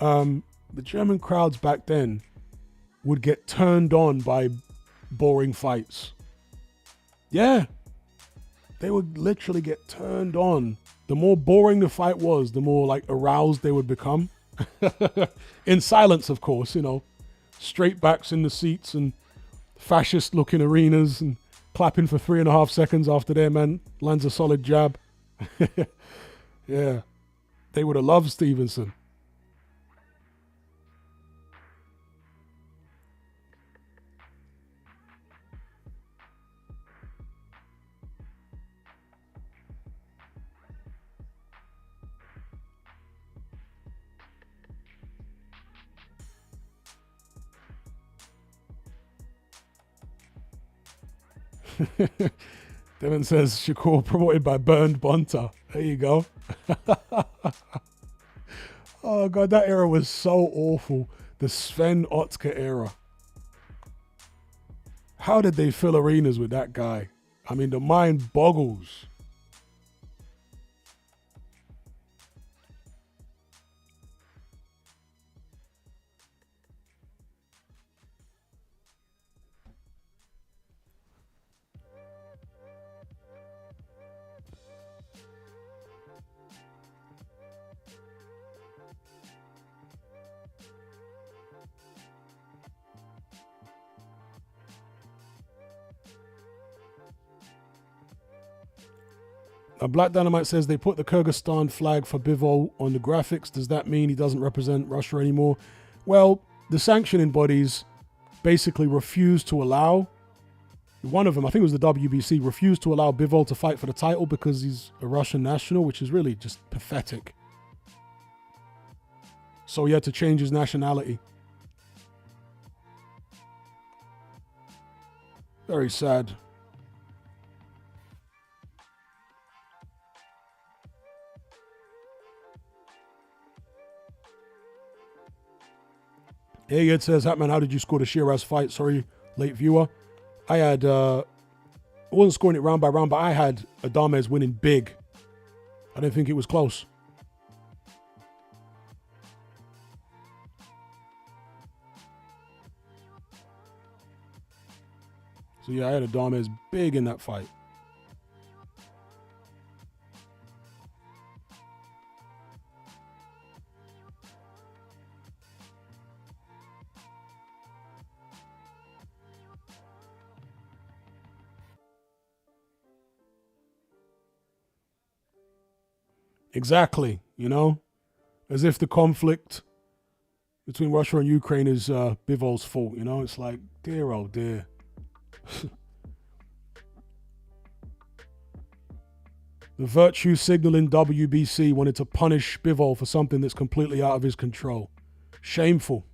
The German crowds back then would get turned on by boring fights. Yeah. They would literally get turned on. The more boring the fight was, the more like aroused they would become. In silence, of course, you know, straight backs in the seats and fascist looking arenas and clapping for 3.5 seconds after their man lands a solid jab. Yeah. They would have loved Stevenson. Devin says Shakur promoted by Bernd Bonter. There you go. Oh God, that era was so awful. The Sven Ottke era. How did they fill arenas with that guy? I mean, the mind boggles. Black Dynamite says they put the Kyrgyzstan flag for Bivol on the graphics. Does that mean he doesn't represent Russia anymore? Well, the sanctioning bodies basically refuse to allow One of them, I think it was the WBC, refused to allow Bivol to fight for the title because he's a Russian national, which is really just pathetic. So he had to change his nationality. Very sad. It says, Hatman, how did you score the Sheeraz fight? Sorry, late viewer. I wasn't scoring it round by round, but I had Adames winning big. I didn't think it was close. So yeah, I had Adames big in that fight. Exactly, you know, as if the conflict between Russia and Ukraine is Bivol's fault, you know. It's like, dear, oh dear. The virtue signaling WBC wanted to punish Bivol for something that's completely out of his control. Shameful.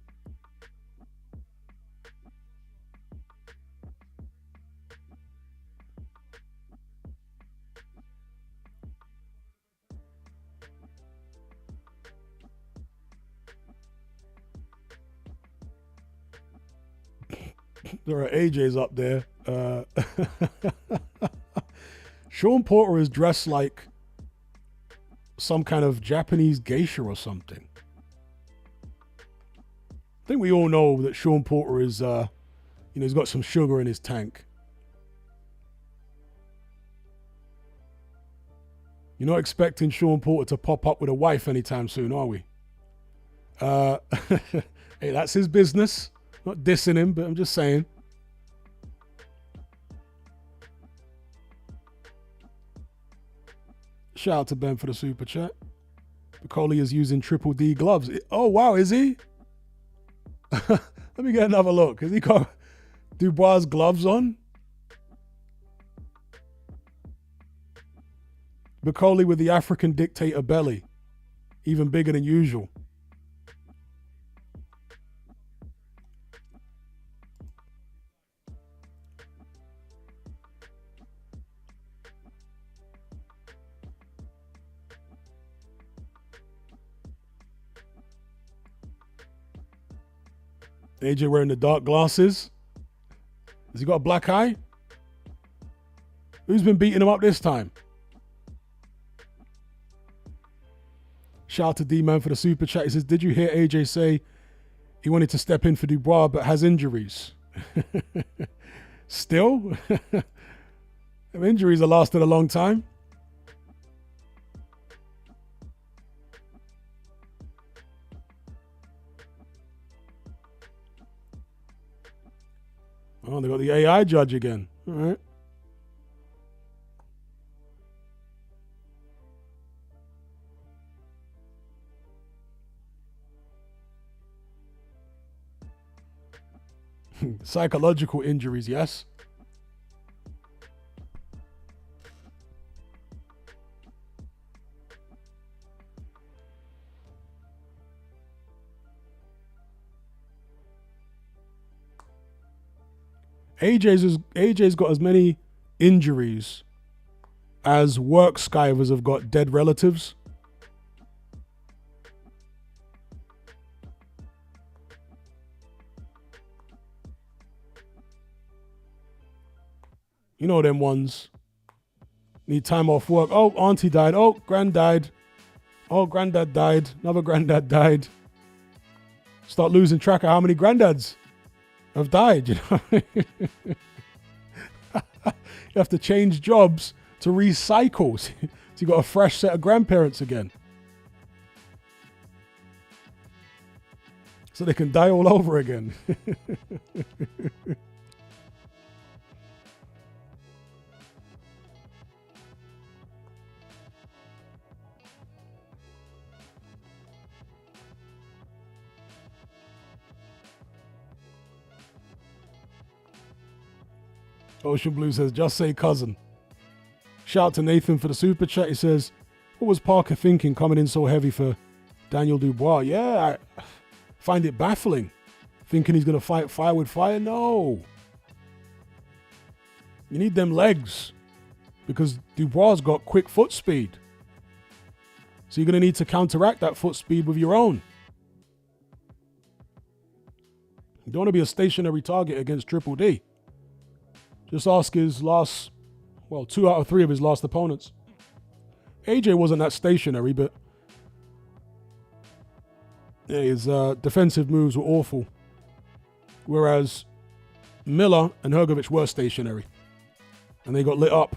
There are AJs up there. Sean Porter is dressed like some kind of Japanese geisha or something. I think we all know that Sean Porter is, he's got some sugar in his tank. You're not expecting Sean Porter to pop up with a wife anytime soon, are we? Hey, that's his business. Not dissing him, but I'm just saying. Shout out to Ben for the super chat. Bakole is using Triple D gloves. Oh, wow, is he? Let me get another look. Has he got Dubois' gloves on? Bakole with the African dictator belly. Even bigger than usual. AJ wearing the dark glasses. Has he got a black eye? Who's been beating him up this time? Shout out to D-Man for the super chat. He says, did you hear AJ say he wanted to step in for Dubois but has injuries? Still? Injuries have lasted a long time. Oh, they got the AI judge again. All right. Psychological injuries, yes. AJ's got as many injuries as work skivers have got dead relatives. You know them ones. Need time off work. Oh, auntie died. Oh, grand died. Oh, granddad died. Another granddad died. Start losing track of how many granddads have died, you know. You have to change jobs to recycle. So you got a fresh set of grandparents again. So they can die all over again. Ocean Blue says, just say cousin. Shout out to Nathan for the super chat. He says, what was Parker thinking coming in so heavy for Daniel Dubois? Yeah, I find it baffling. Thinking he's going to fight fire with fire? No. You need them legs because Dubois got quick foot speed. So you're going to need to counteract that foot speed with your own. You don't want to be a stationary target against Triple D. Just ask his last, 2 out of 3 of his last opponents. AJ wasn't that stationary, but his defensive moves were awful. Whereas Miller and Hrgovic were stationary. And they got lit up.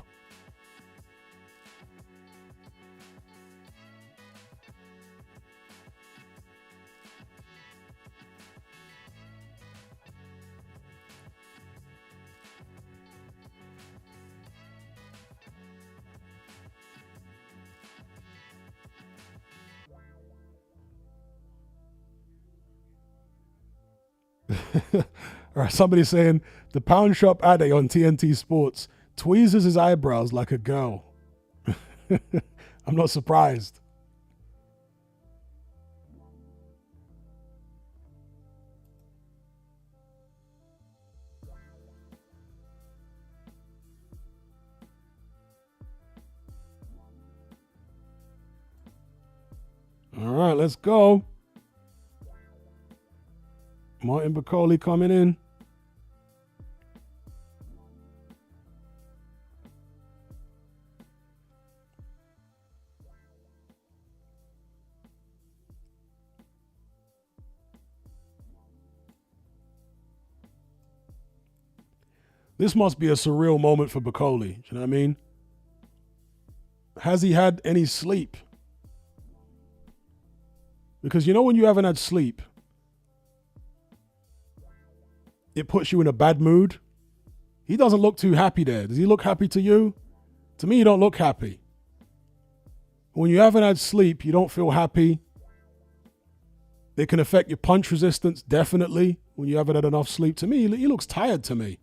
All right, somebody's saying the Pound Shop Ade on TNT Sports tweezes his eyebrows like a girl. I'm not surprised. All right, let's go. Martin Bakole coming in. This must be a surreal moment for Bakole. Do you know what I mean? Has he had any sleep? Because you know when you haven't had sleep, it puts you in a bad mood. He doesn't look too happy there. Does he look happy to you? To me, you don't look happy. When you haven't had sleep, you don't feel happy. It can affect your punch resistance, definitely, when you haven't had enough sleep. To me, he looks tired to me.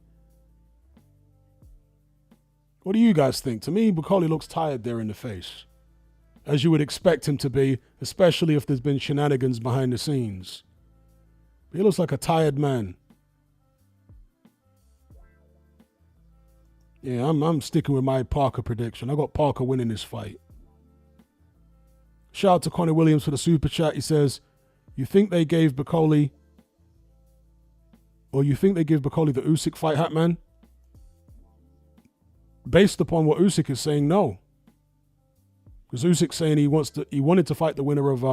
What do you guys think? To me, Bakole looks tired there in the face, as you would expect him to be, especially if there's been shenanigans behind the scenes. He looks like a tired man. Yeah, I'm sticking with my Parker prediction. I got Parker winning this fight. Shout out to Conor Williams for the super chat. He says, you think they gave Bakole, or you think they give Bakole the Usyk fight, Hatman? Based upon what Usyk is saying, no. Because Usyk's saying he wanted to fight the winner of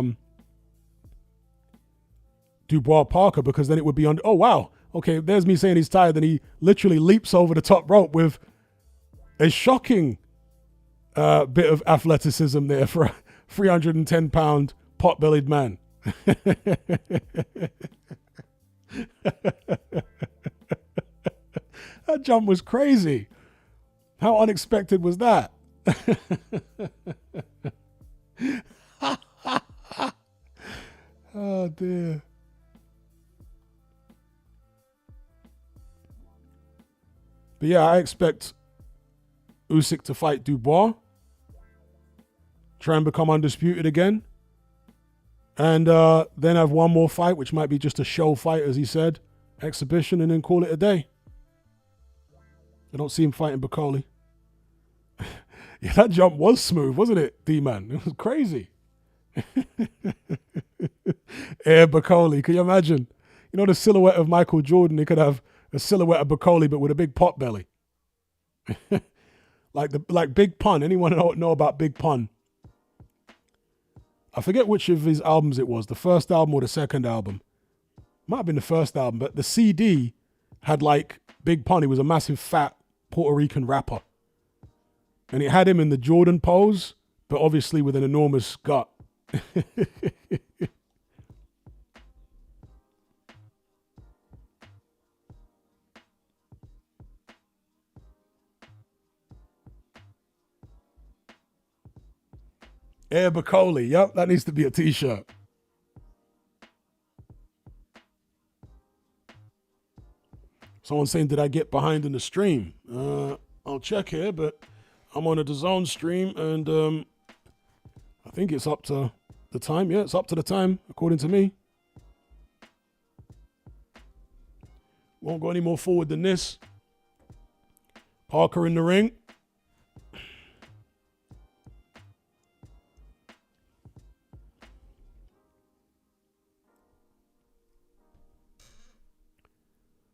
Dubois Parker, because then it would be on. Oh wow, okay. There's me saying he's tired, and he literally leaps over the top rope with a shocking bit of athleticism there for a 310-pound pot-bellied man. That jump was crazy. How unexpected was that? Oh, dear. But yeah, I expect Usyk to fight Dubois, try and become undisputed again, and then have one more fight, which might be just a show fight, as he said, exhibition, and then call it a day. I don't see him fighting Bakole. Yeah, that jump was smooth, wasn't it, D-Man? It was crazy. Yeah, Bakole. Can you imagine? You know the silhouette of Michael Jordan? He could have a silhouette of Bakole, but with a big pot belly. like Big Pun. Anyone know about Big Pun? I forget which of his albums it was, the first album or the second album. Might have been the first album, but the CD had like Big Pun. He was a massive fat Puerto Rican rapper. And it had him in the Jordan pose, but obviously with an enormous gut. Air Bakole. Yep, that needs to be a t-shirt. Someone's saying, did I get behind in the stream? I'll check here, but I'm on a DAZN stream, and I think it's up to the time. Yeah, it's up to the time, according to me. Won't go any more forward than this. Parker in the ring.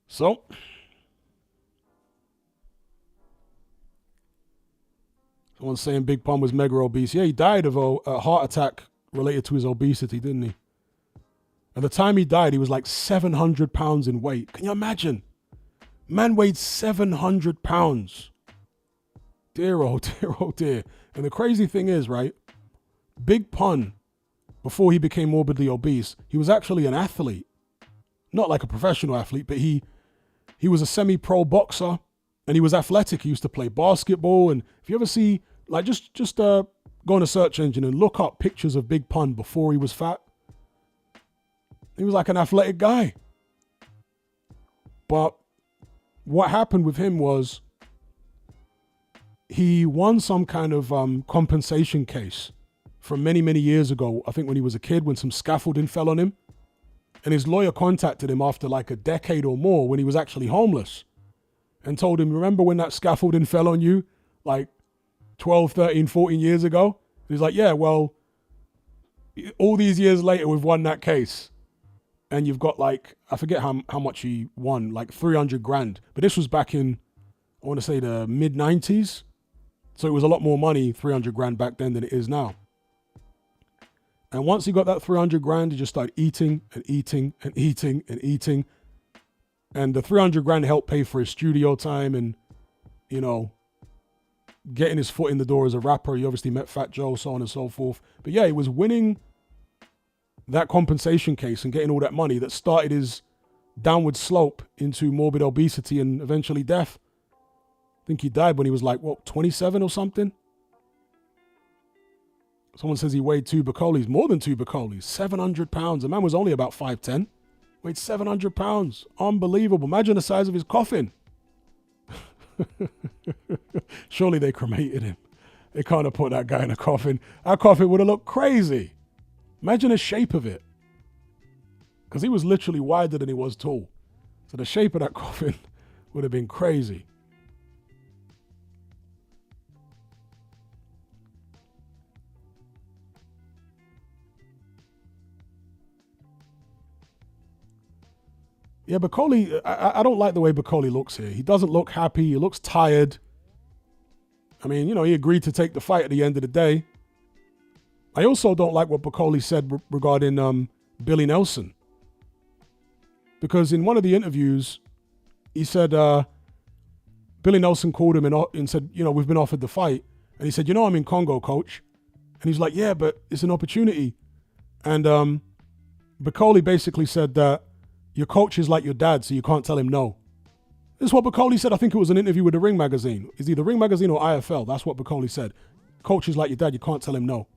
So, someone's saying Big Pun was mega obese. Yeah, he died of a heart attack related to his obesity, didn't he? At the time he died, he was like 700 pounds in weight. Can you imagine? Man weighed 700 pounds. Dear, oh dear, oh dear. And the crazy thing is, right, Big Pun, before he became morbidly obese, he was actually an athlete. Not like a professional athlete, but he was a semi-pro boxer, and he was athletic. He used to play basketball. And if you ever see, like, just go on a search engine and look up pictures of Big Pun before he was fat. He was like an athletic guy. But what happened with him was he won some kind of compensation case from many, many years ago. I think when he was a kid, when some scaffolding fell on him. And his lawyer contacted him after like a decade or more when he was actually homeless and told him, remember when that scaffolding fell on you like 12, 13, 14 years ago? And he's like, yeah, well, all these years later, we've won that case. And you've got like, I forget how much he won, like 300 grand. But this was back in, I want to say the mid 90s. So it was a lot more money, 300 grand back then than it is now. And once he got that 300 grand, he just started eating and eating and eating and eating. And the 300 grand helped pay for his studio time and, you know, getting his foot in the door as a rapper. He obviously met Fat Joe, so on and so forth. But yeah, he was winning that compensation case and getting all that money that started his downward slope into morbid obesity and eventually death. I think he died when he was like, what, 27 or something? Someone says he weighed 2 Bakoles, more than 2 Bakoles, 700 pounds. The man was only about 5'10", weighed 700 pounds. Unbelievable. Imagine the size of his coffin. Surely they cremated him. They can't have put that guy in a coffin. Our coffin would have looked crazy. Imagine the shape of it. Because he was literally wider than he was tall. So the shape of that coffin would have been crazy. Yeah, Bakole, I don't like the way Bakole looks here. He doesn't look happy. He looks tired. I mean, you know, he agreed to take the fight at the end of the day. I also don't like what Bakole said regarding Billy Nelson. Because in one of the interviews, he said, Billy Nelson called him and said, you know, we've been offered the fight. And he said, you know, I'm in Congo, coach. And he's like, yeah, but it's an opportunity. And Bakole basically said that your coach is like your dad, so you can't tell him no. This is what Bakole said. I think it was an interview with the Ring magazine. It's either Ring magazine or IFL. That's what Bakole said. Coach is like your dad. You can't tell him no.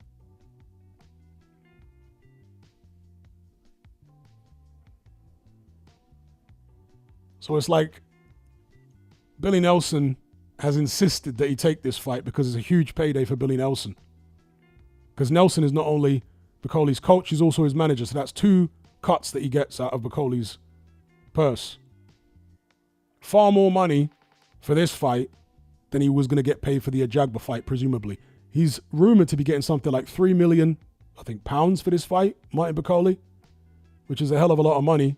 So it's like Billy Nelson has insisted that he take this fight because it's a huge payday for Billy Nelson. Because Nelson is not only Bakole's coach, he's also his manager. So that's 2 cuts that he gets out of Bakole's purse. Far more money for this fight than he was going to get paid for the Ajagba fight, presumably. He's rumored to be getting something like 3 million, I think, pounds for this fight, Martin Bakole, which is a hell of a lot of money.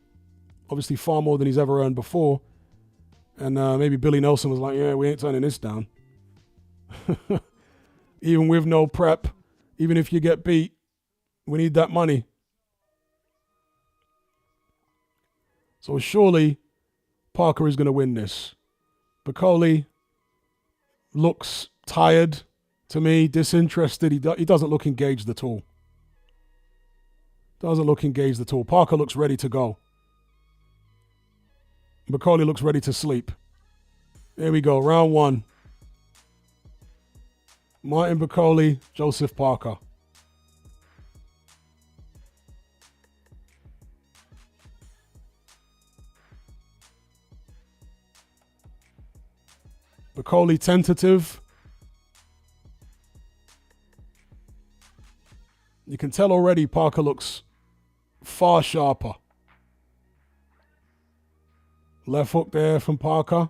Obviously far more than he's ever earned before. And maybe Billy Nelson was like, yeah, we ain't turning this down. Even with no prep, even if you get beat, we need that money. So surely Parker is going to win this. Bakole looks tired to me, disinterested. He doesn't look engaged at all. Doesn't look engaged at all. Parker looks ready to go. Bakole looks ready to sleep. Here we go, round 1. Martin Bakole, Joseph Parker. Bakole tentative. You can tell already Parker looks far sharper. Left hook there from Parker.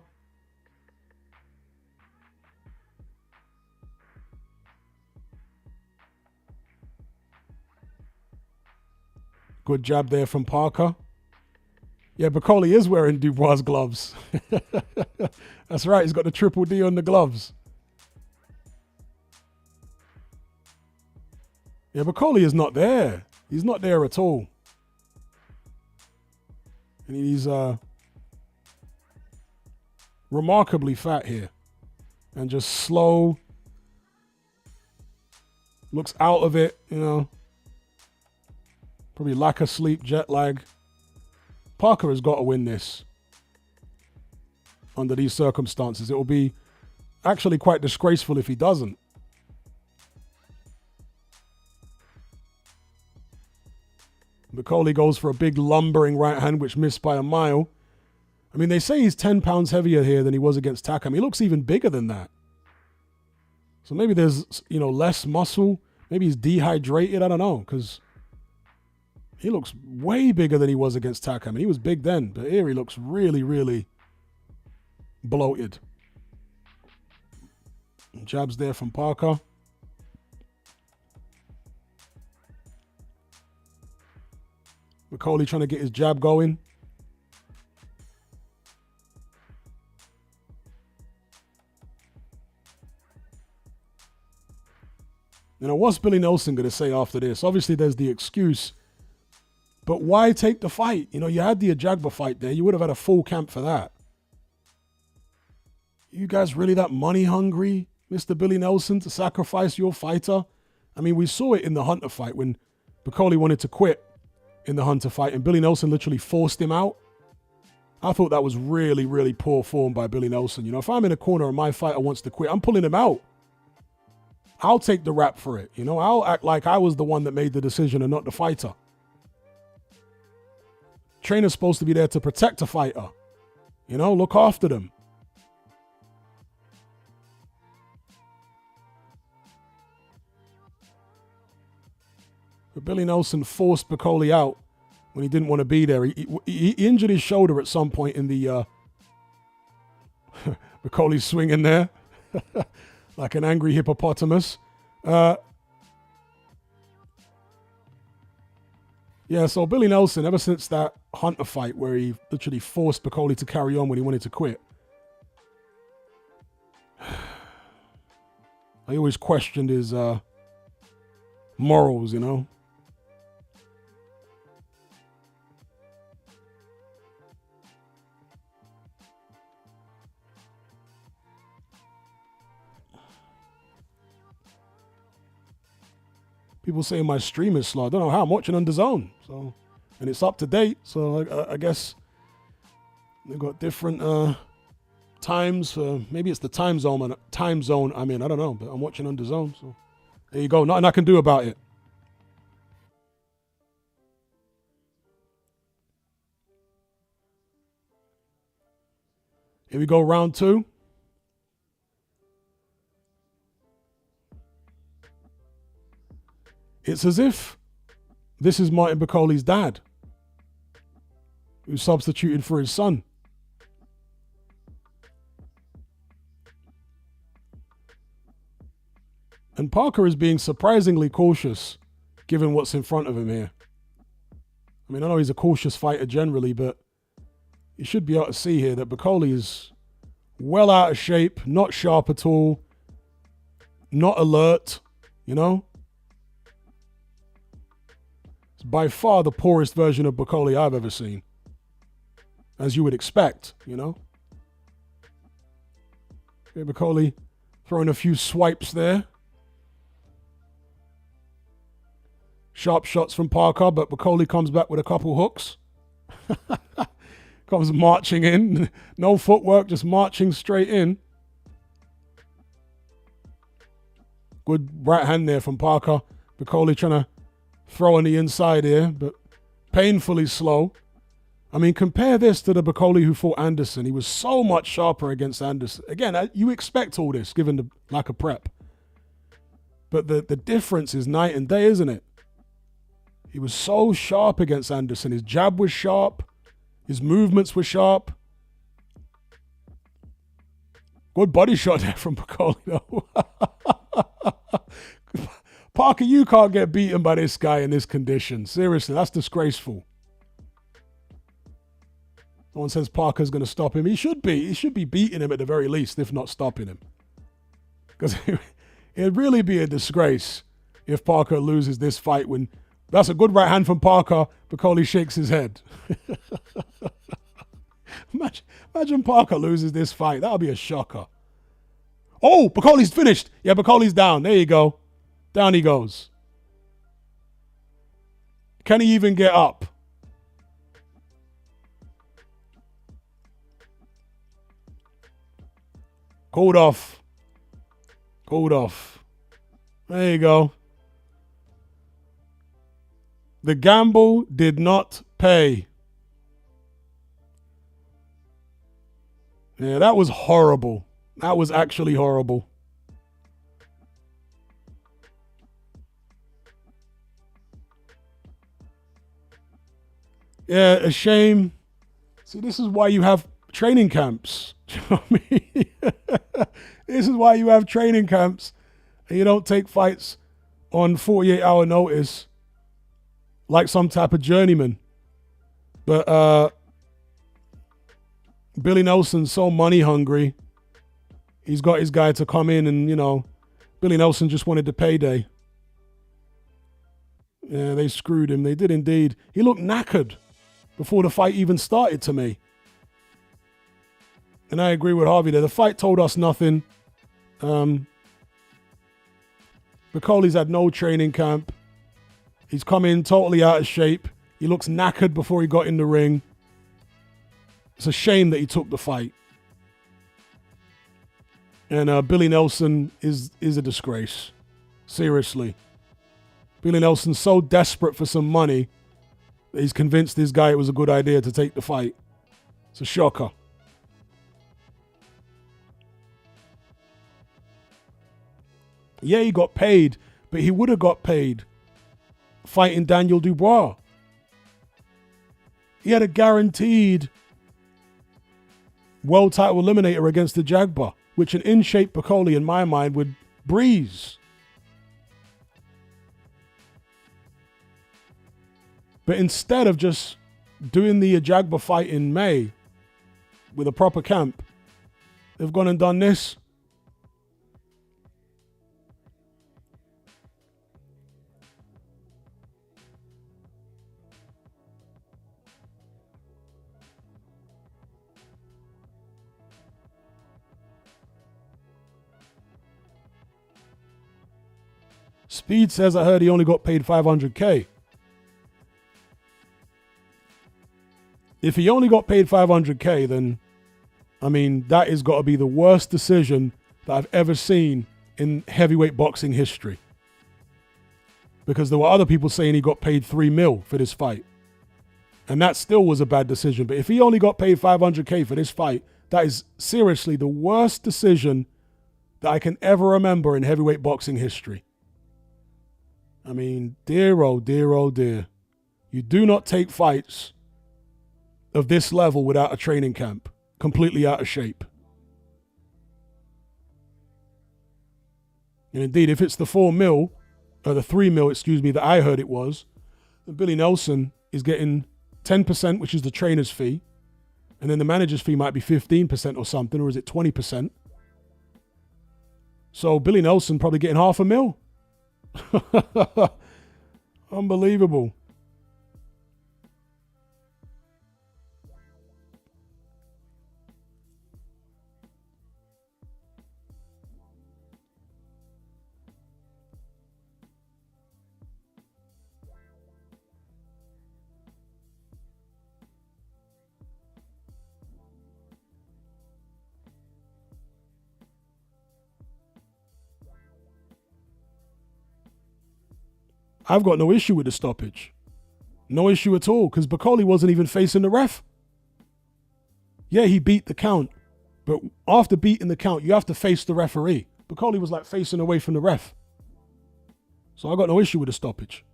Good jab there from Parker. Yeah, Bakole is wearing Dubois' gloves. That's right, he's got the triple D on the gloves. Yeah, Bakole is not there. He's not there at all. And he's remarkably fat here. And just slow. Looks out of it, you know. Probably lack of sleep, jet lag. Parker has got to win this. Under these circumstances. It will be actually quite disgraceful if he doesn't. Bakole goes for a big lumbering right hand, which missed by a mile. I mean, they say he's 10 pounds heavier here than he was against Takam. He looks even bigger than that. So maybe there's, you know, less muscle. Maybe he's dehydrated. I don't know, because he looks way bigger than he was against Takam. And he was big then, but here he looks really, really bloated. Jabs there from Parker. Bakole trying to get his jab going. You know, what's Billy Nelson going to say after this? Obviously, there's the excuse. But why take the fight? You know, you had the Ajagba fight there. You would have had a full camp for that. You guys really that money hungry, Mr. Billy Nelson, to sacrifice your fighter? I mean, we saw it in the Hunter fight when Bakole wanted to quit in the Hunter fight and Billy Nelson literally forced him out. I thought that was really, really poor form by Billy Nelson. You know, if I'm in a corner and my fighter wants to quit, I'm pulling him out. I'll take the rap for it. You know, I'll act like I was the one that made the decision and not the fighter. Trainer's supposed to be there to protect a fighter. You know, look after them. But Billy Nelson forced Bakole out when he didn't want to be there. He injured his shoulder at some point in the Bakole swinging there like an angry hippopotamus. Yeah, so Billy Nelson, ever since that Hunter fight where he literally forced Bakole to carry on when he wanted to quit, I always questioned his morals, you know. People say my stream is slow. I don't know how. I'm watching on DAZN, so, and it's up to date. So I guess they've got different times. Maybe it's the time zone I'm in. I don't know, but I'm watching on DAZN. So there you go. Nothing I can do about it. Here we go, round two. It's as if this is Martin Bakole's dad, who substituted for his son. And Parker is being surprisingly cautious, given what's in front of him here. I mean, I know he's a cautious fighter generally, but you should be able to see here that Bakole is well out of shape, not sharp at all, not alert, you know? By far the poorest version of Bakole I've ever seen. As you would expect, you know. Okay, Bakole throwing a few swipes there. Sharp shots from Parker, but Bakole comes back with a couple hooks. Comes marching in. No footwork, just marching straight in. Good right hand there from Parker. Bakole trying to throw on the inside here, but painfully slow. I mean, compare this to the Bakole who fought Anderson. He was so much sharper against Anderson. Again, you expect all this given the lack of prep. But the difference is night and day, isn't it? He was so sharp against Anderson. His jab was sharp. His movements were sharp. Good body shot there from Bakole, though. Parker, you can't get beaten by this guy in this condition. Seriously, that's disgraceful. No one says Parker's going to stop him. He should be. He should be beating him at the very least, if not stopping him. Because it'd really be a disgrace if Parker loses this fight when... That's a good right hand from Parker. Bakole shakes his head. Imagine Parker loses this fight. That would be a shocker. Oh, Bakole's finished. Yeah, Bakole's down. There you go. Down he goes. Can he even get up? Called off. Called off. There you go. The gamble did not pay. Yeah, that was horrible. That was actually horrible. Yeah, a shame. See, this is why you have training camps. Do you know what I mean? This is why you have training camps and you don't take fights on 48-hour notice like some type of journeyman. But Billy Nelson's so money hungry. He's got his guy to come in and, you know, Billy Nelson just wanted the payday. Yeah, they screwed him. They did indeed. He looked knackered before the fight even started to me. And I agree with Harvey there. The fight told us nothing. Bakole's had no training camp. He's come in totally out of shape. He looks knackered before he got in the ring. It's a shame that he took the fight. And Billy Nelson is a disgrace. Seriously. Billy Nelson's so desperate for some money that he's convinced this guy it was a good idea to take the fight. It's a shocker. Yeah, he got paid, but he would have got paid fighting Daniel Dubois. He had a guaranteed world title eliminator against the Jagba, which an in-shape Bakole, in my mind, would breeze. But instead of just doing the Jagba fight in May with a proper camp, they've gone and done this. Speed says, I heard he only got paid $500K. If he only got paid $500K, then, I mean, that has got to be the worst decision that I've ever seen in heavyweight boxing history. Because there were other people saying he got paid $3 million for this fight. And that still was a bad decision. But if he only got paid $500K for this fight, that is seriously the worst decision that I can ever remember in heavyweight boxing history. I mean, dear, oh dear, oh dear. You do not take fights of this level without a training camp, completely out of shape. And indeed, if it's the $4 million, or the $3 million, excuse me, that I heard it was, then Billy Nelson is getting 10%, which is the trainer's fee, and then the manager's fee might be 15% or something, or is it 20%? So Billy Nelson probably getting $500,000. Unbelievable. I've got no issue with the stoppage. No issue at all, because Bakole wasn't even facing the ref. Yeah, he beat the count, but after beating the count, you have to face the referee. Bakole was like facing away from the ref. So I got no issue with the stoppage.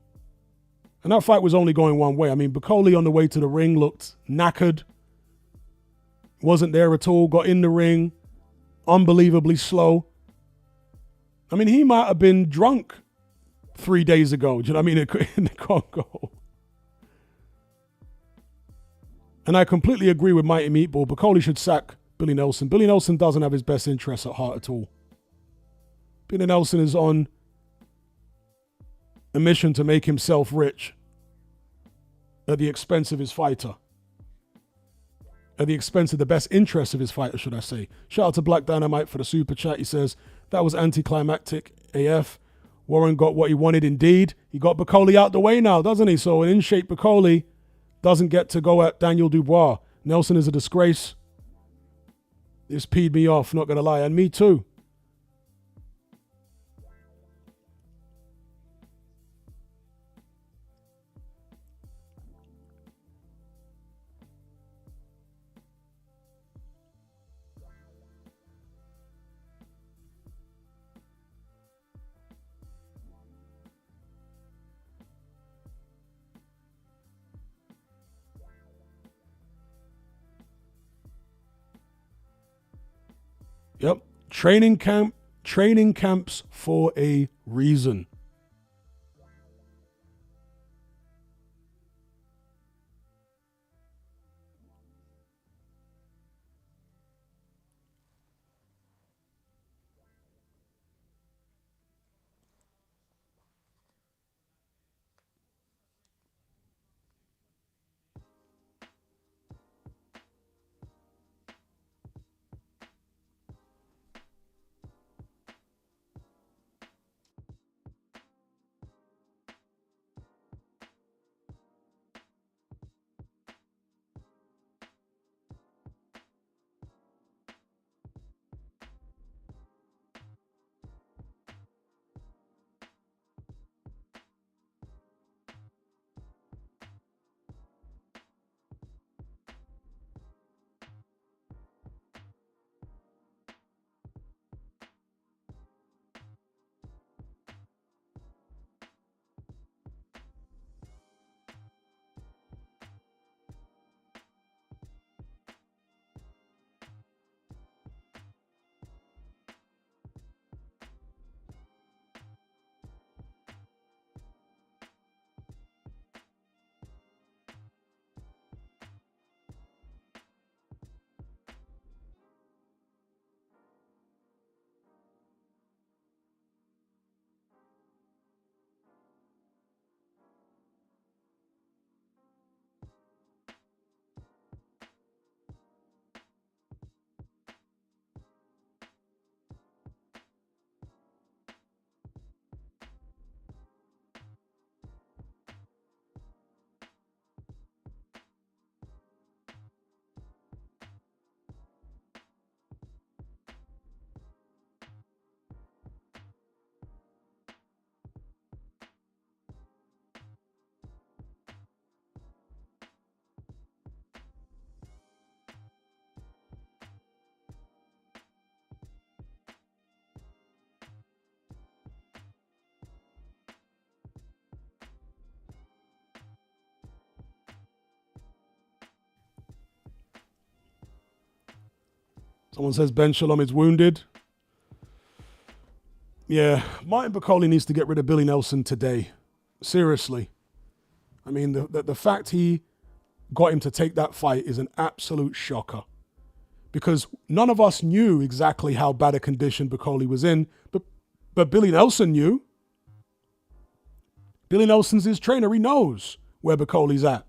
And that fight was only going one way. I mean, Bakole on the way to the ring looked knackered. Wasn't there at all. Got in the ring. Unbelievably slow. I mean, he might have been drunk 3 days ago. Do you know what I mean? In the Congo. And I completely agree with Mighty Meatball. Bakole should sack Billy Nelson. Billy Nelson doesn't have his best interests at heart at all. Billy Nelson is on a mission to make himself rich at the expense of his fighter. At the expense of the best interest of his fighter, should I say. Shout out to Black Dynamite for the super chat. He says, that was anticlimactic AF. Warren got what he wanted indeed. He got Bakole out the way now, doesn't he? So an in-shape Bakole doesn't get to go at Daniel Dubois. Nelson is a disgrace. This peed me off, not going to lie. And me too. Yep. Training camps for a reason. Someone says Ben Shalom is wounded. Yeah, Martin Bakole needs to get rid of Billy Nelson today. Seriously. I mean, the fact he got him to take that fight is an absolute shocker. Because none of us knew exactly how bad a condition Bakole was in, but Billy Nelson knew. Billy Nelson's his trainer. He knows where Bakole's at.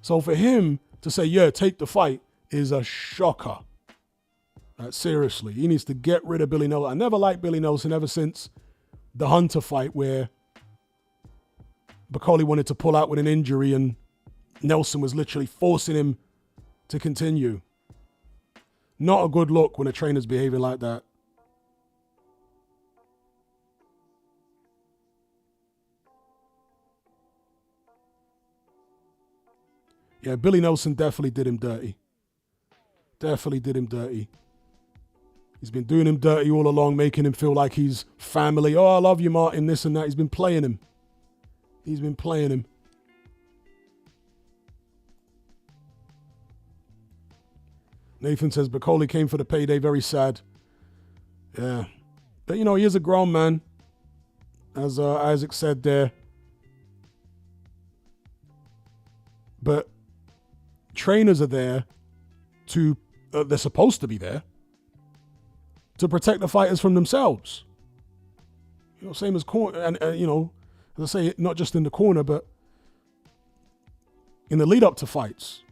So for him to say, yeah, take the fight is a shocker. Seriously, he needs to get rid of Billy Nelson. I never liked Billy Nelson ever since the Hunter fight where Bakole wanted to pull out with an injury and Nelson was literally forcing him to continue. Not a good look when a trainer's behaving like that. Yeah, Billy Nelson definitely did him dirty. Definitely did him dirty. He's been doing him dirty all along, making him feel like he's family. Oh, I love you, Martin, this and that. He's been playing him. He's been playing him. Nathan says, Bakole came for the payday. Very sad. Yeah. But, you know, he is a grown man. As Isaac said there. But trainers are there to, they're supposed to be there, to protect the fighters from themselves. You know, same as corner, and you know, as I say, not just in the corner, but in the lead up to fights.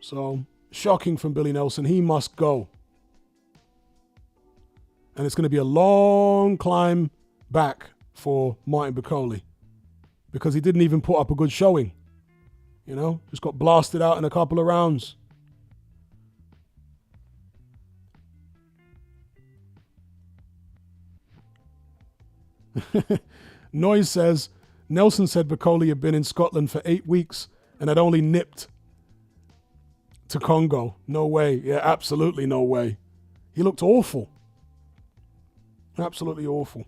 So, shocking from Billy Nelson. He must go. And it's going to be a long climb back for Martin Bakole, because he didn't even put up a good showing. You know, just got blasted out in a couple of rounds. Noise says, Nelson said Bakole had been in Scotland for 8 weeks and had only nipped to Congo. No way. Yeah, absolutely no way. He looked awful. Absolutely awful.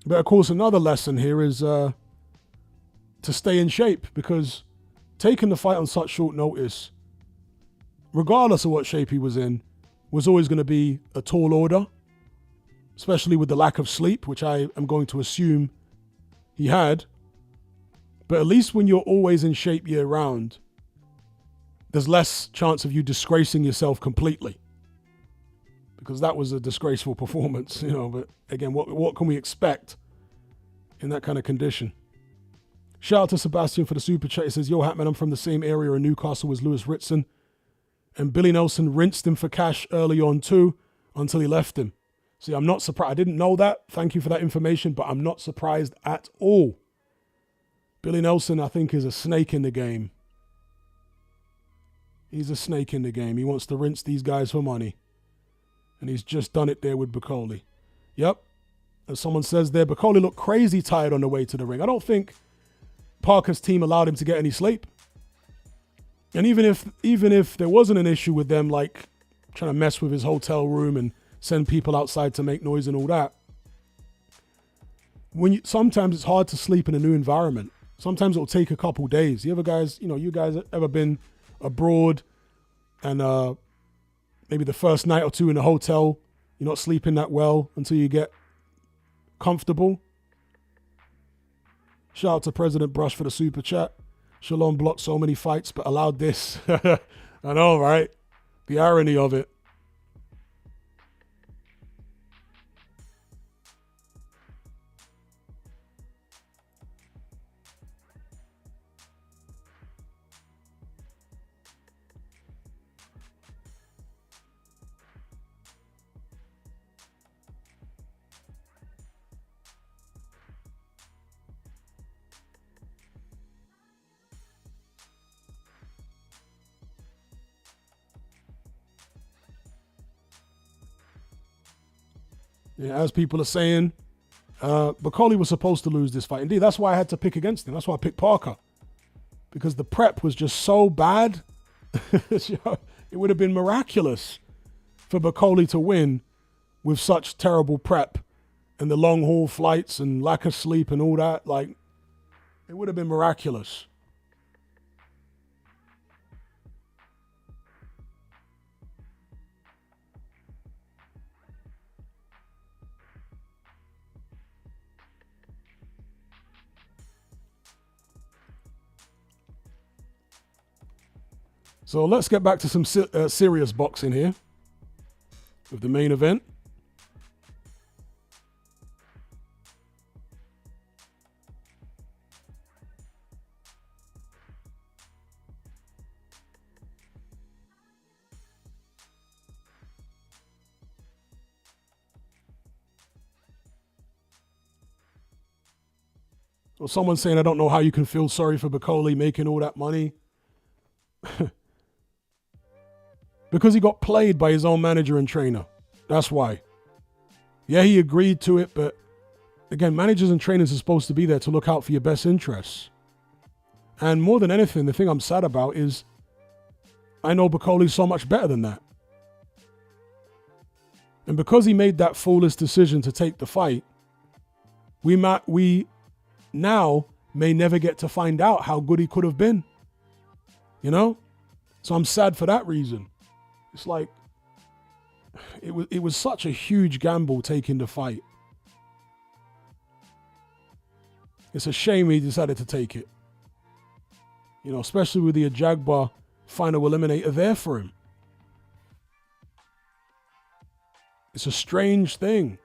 But of course, another lesson here is to stay in shape, because taking the fight on such short notice, regardless of what shape he was in, was always going to be a tall order, especially with the lack of sleep, which I am going to assume he had. But at least when you're always in shape year round, there's less chance of you disgracing yourself completely, because that was a disgraceful performance, you know. But again, what can we expect in that kind of condition? Shout out to Sebastian for the super chat. He says, yo, Hatman, I'm from the same area in Newcastle as Lewis Ritson, and Billy Nelson rinsed him for cash early on too, until he left him. See, I'm not surprised. I didn't know that. Thank you for that information, but I'm not surprised at all. Billy Nelson, I think, is a snake in the game. He's a snake in the game. He wants to rinse these guys for money. And he's just done it there with Bakole. Yep. As someone says there, Bakole looked crazy tired on the way to the ring. I don't think Parker's team allowed him to get any sleep. And even if there wasn't an issue with them, like trying to mess with his hotel room and send people outside to make noise and all that, sometimes it's hard to sleep in a new environment. Sometimes it'll take a couple days. You guys ever been abroad and maybe the first night or two in a hotel, you're not sleeping that well until you get comfortable? Shout out to President Brush for the super chat. Shalom blocked so many fights but allowed this. I know, right? The irony of it. Yeah, as people are saying, Bakole was supposed to lose this fight. Indeed, that's why I had to pick against him. That's why I picked Parker. Because the prep was just so bad. It would have been miraculous for Bakole to win with such terrible prep and the long haul flights and lack of sleep and all that. Like, it would have been miraculous. So let's get back to some serious boxing here with the main event. So someone's saying, I don't know how you can feel sorry for Bakole making all that money. Because he got played by his own manager and trainer. That's why. Yeah, he agreed to it, but again, managers and trainers are supposed to be there to look out for your best interests. And more than anything, the thing I'm sad about is I know Bakole's so much better than that. And because he made that foolish decision to take the fight, we now may never get to find out how good he could have been. You know? So I'm sad for that reason. It's like, it was such a huge gamble taking the fight. It's a shame he decided to take it. You know, especially with the Ajagba final eliminator there for him. It's a strange thing.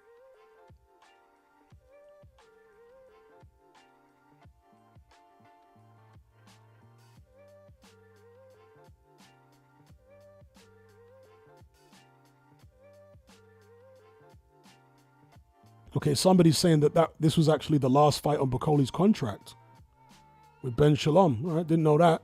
Okay, somebody's saying that this was actually the last fight on Bakole's contract with Ben Shalom. All right, didn't know that.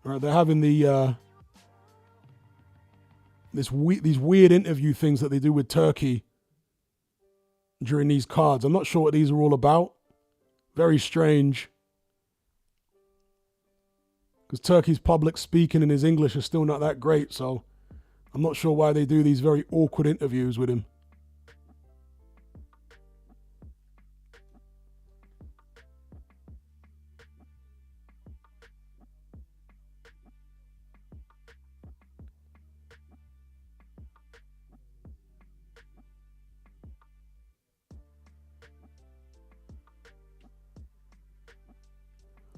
All right, they're having these weird interview things that they do with Turkey during these cards. I'm not sure what these are all about. Very strange. Because Turkey's public speaking and his English is still not that great, so I'm not sure why they do these very awkward interviews with him.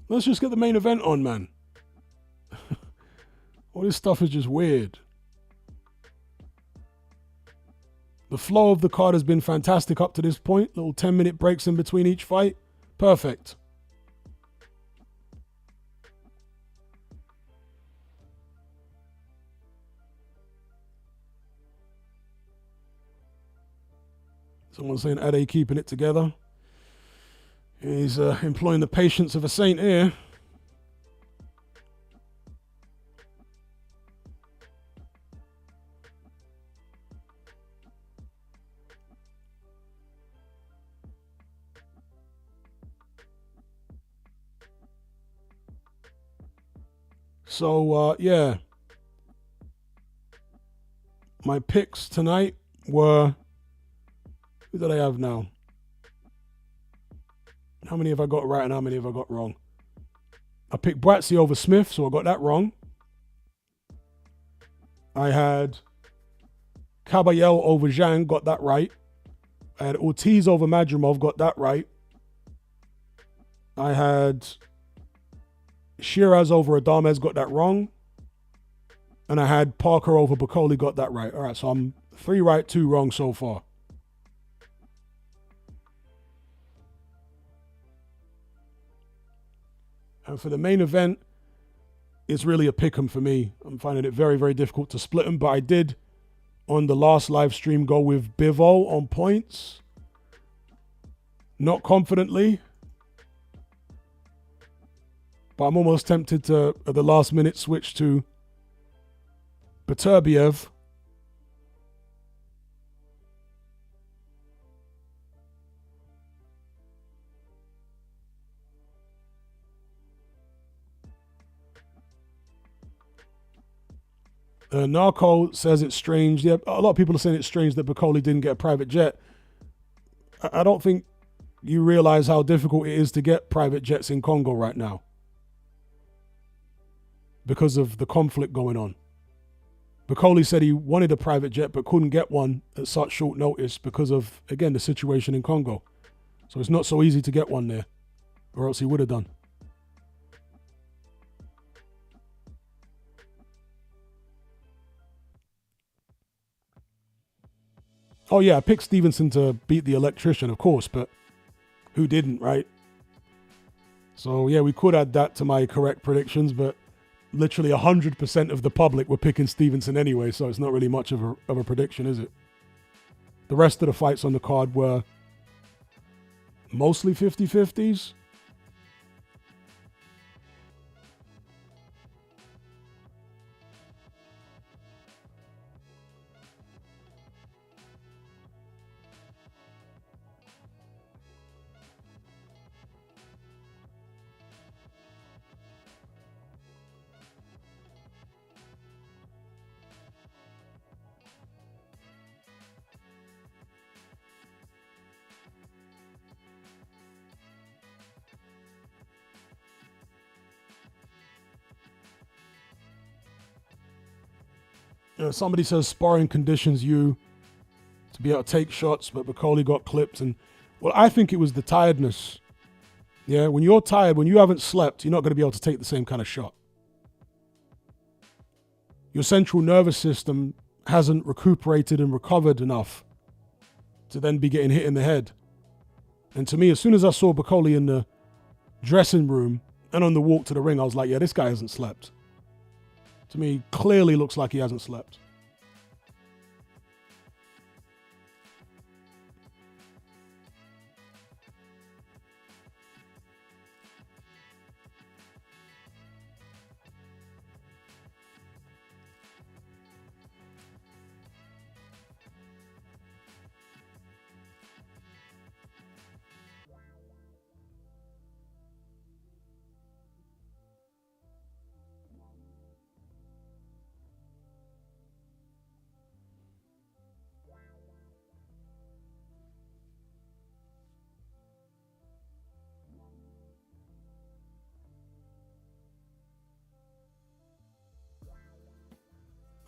Let's just get the main event on, man. All this stuff is just weird. The flow of the card has been fantastic up to this point. Little 10-minute breaks in between each fight. Perfect. Someone's saying, are they keeping it together? He's employing the patience of a saint here. So, yeah. My picks tonight were... Who do I have now? How many have I got right and how many have I got wrong? I picked Buatsi over Smith, so I got that wrong. I had Kabayel over Jiang, got that right. I had Ortiz over Madrimov, got that right. I had Sheeraz over Adamez, got that wrong. And I had Parker over Bakole, got that right. All right, so I'm 3 right, 2 wrong so far. And for the main event, it's really a pick 'em for me. I'm finding it very, very difficult to split them, but I did, on the last live stream, go with Bivol on points. Not confidently. But I'm almost tempted to, at the last minute, switch to Beterbiev. Narco says it's strange. Yeah, a lot of people are saying it's strange that Bakole didn't get a private jet. I don't think you realize how difficult it is to get private jets in Congo right now because of the conflict going on. Bakole said he wanted a private jet but couldn't get one at such short notice because of, again, the situation in Congo. So it's not so easy to get one there, or else he would have done. Oh, yeah, I picked Stevenson to beat the electrician, of course, but who didn't, right? So, yeah, we could add that to my correct predictions, but literally 100% of the public were picking Stevenson anyway, so it's not really much of a prediction, is it? The rest of the fights on the card were mostly 50-50s. Somebody says sparring conditions you to be able to take shots, but Bakole got clipped. And well, I think it was the tiredness. Yeah, when you're tired, when you haven't slept, you're not going to be able to take the same kind of shot. Your central nervous system hasn't recuperated and recovered enough to then be getting hit in the head. And to me, as soon as I saw Bakole in the dressing room and on the walk to the ring, I was like, yeah, this guy hasn't slept. To me, clearly looks like he hasn't slept.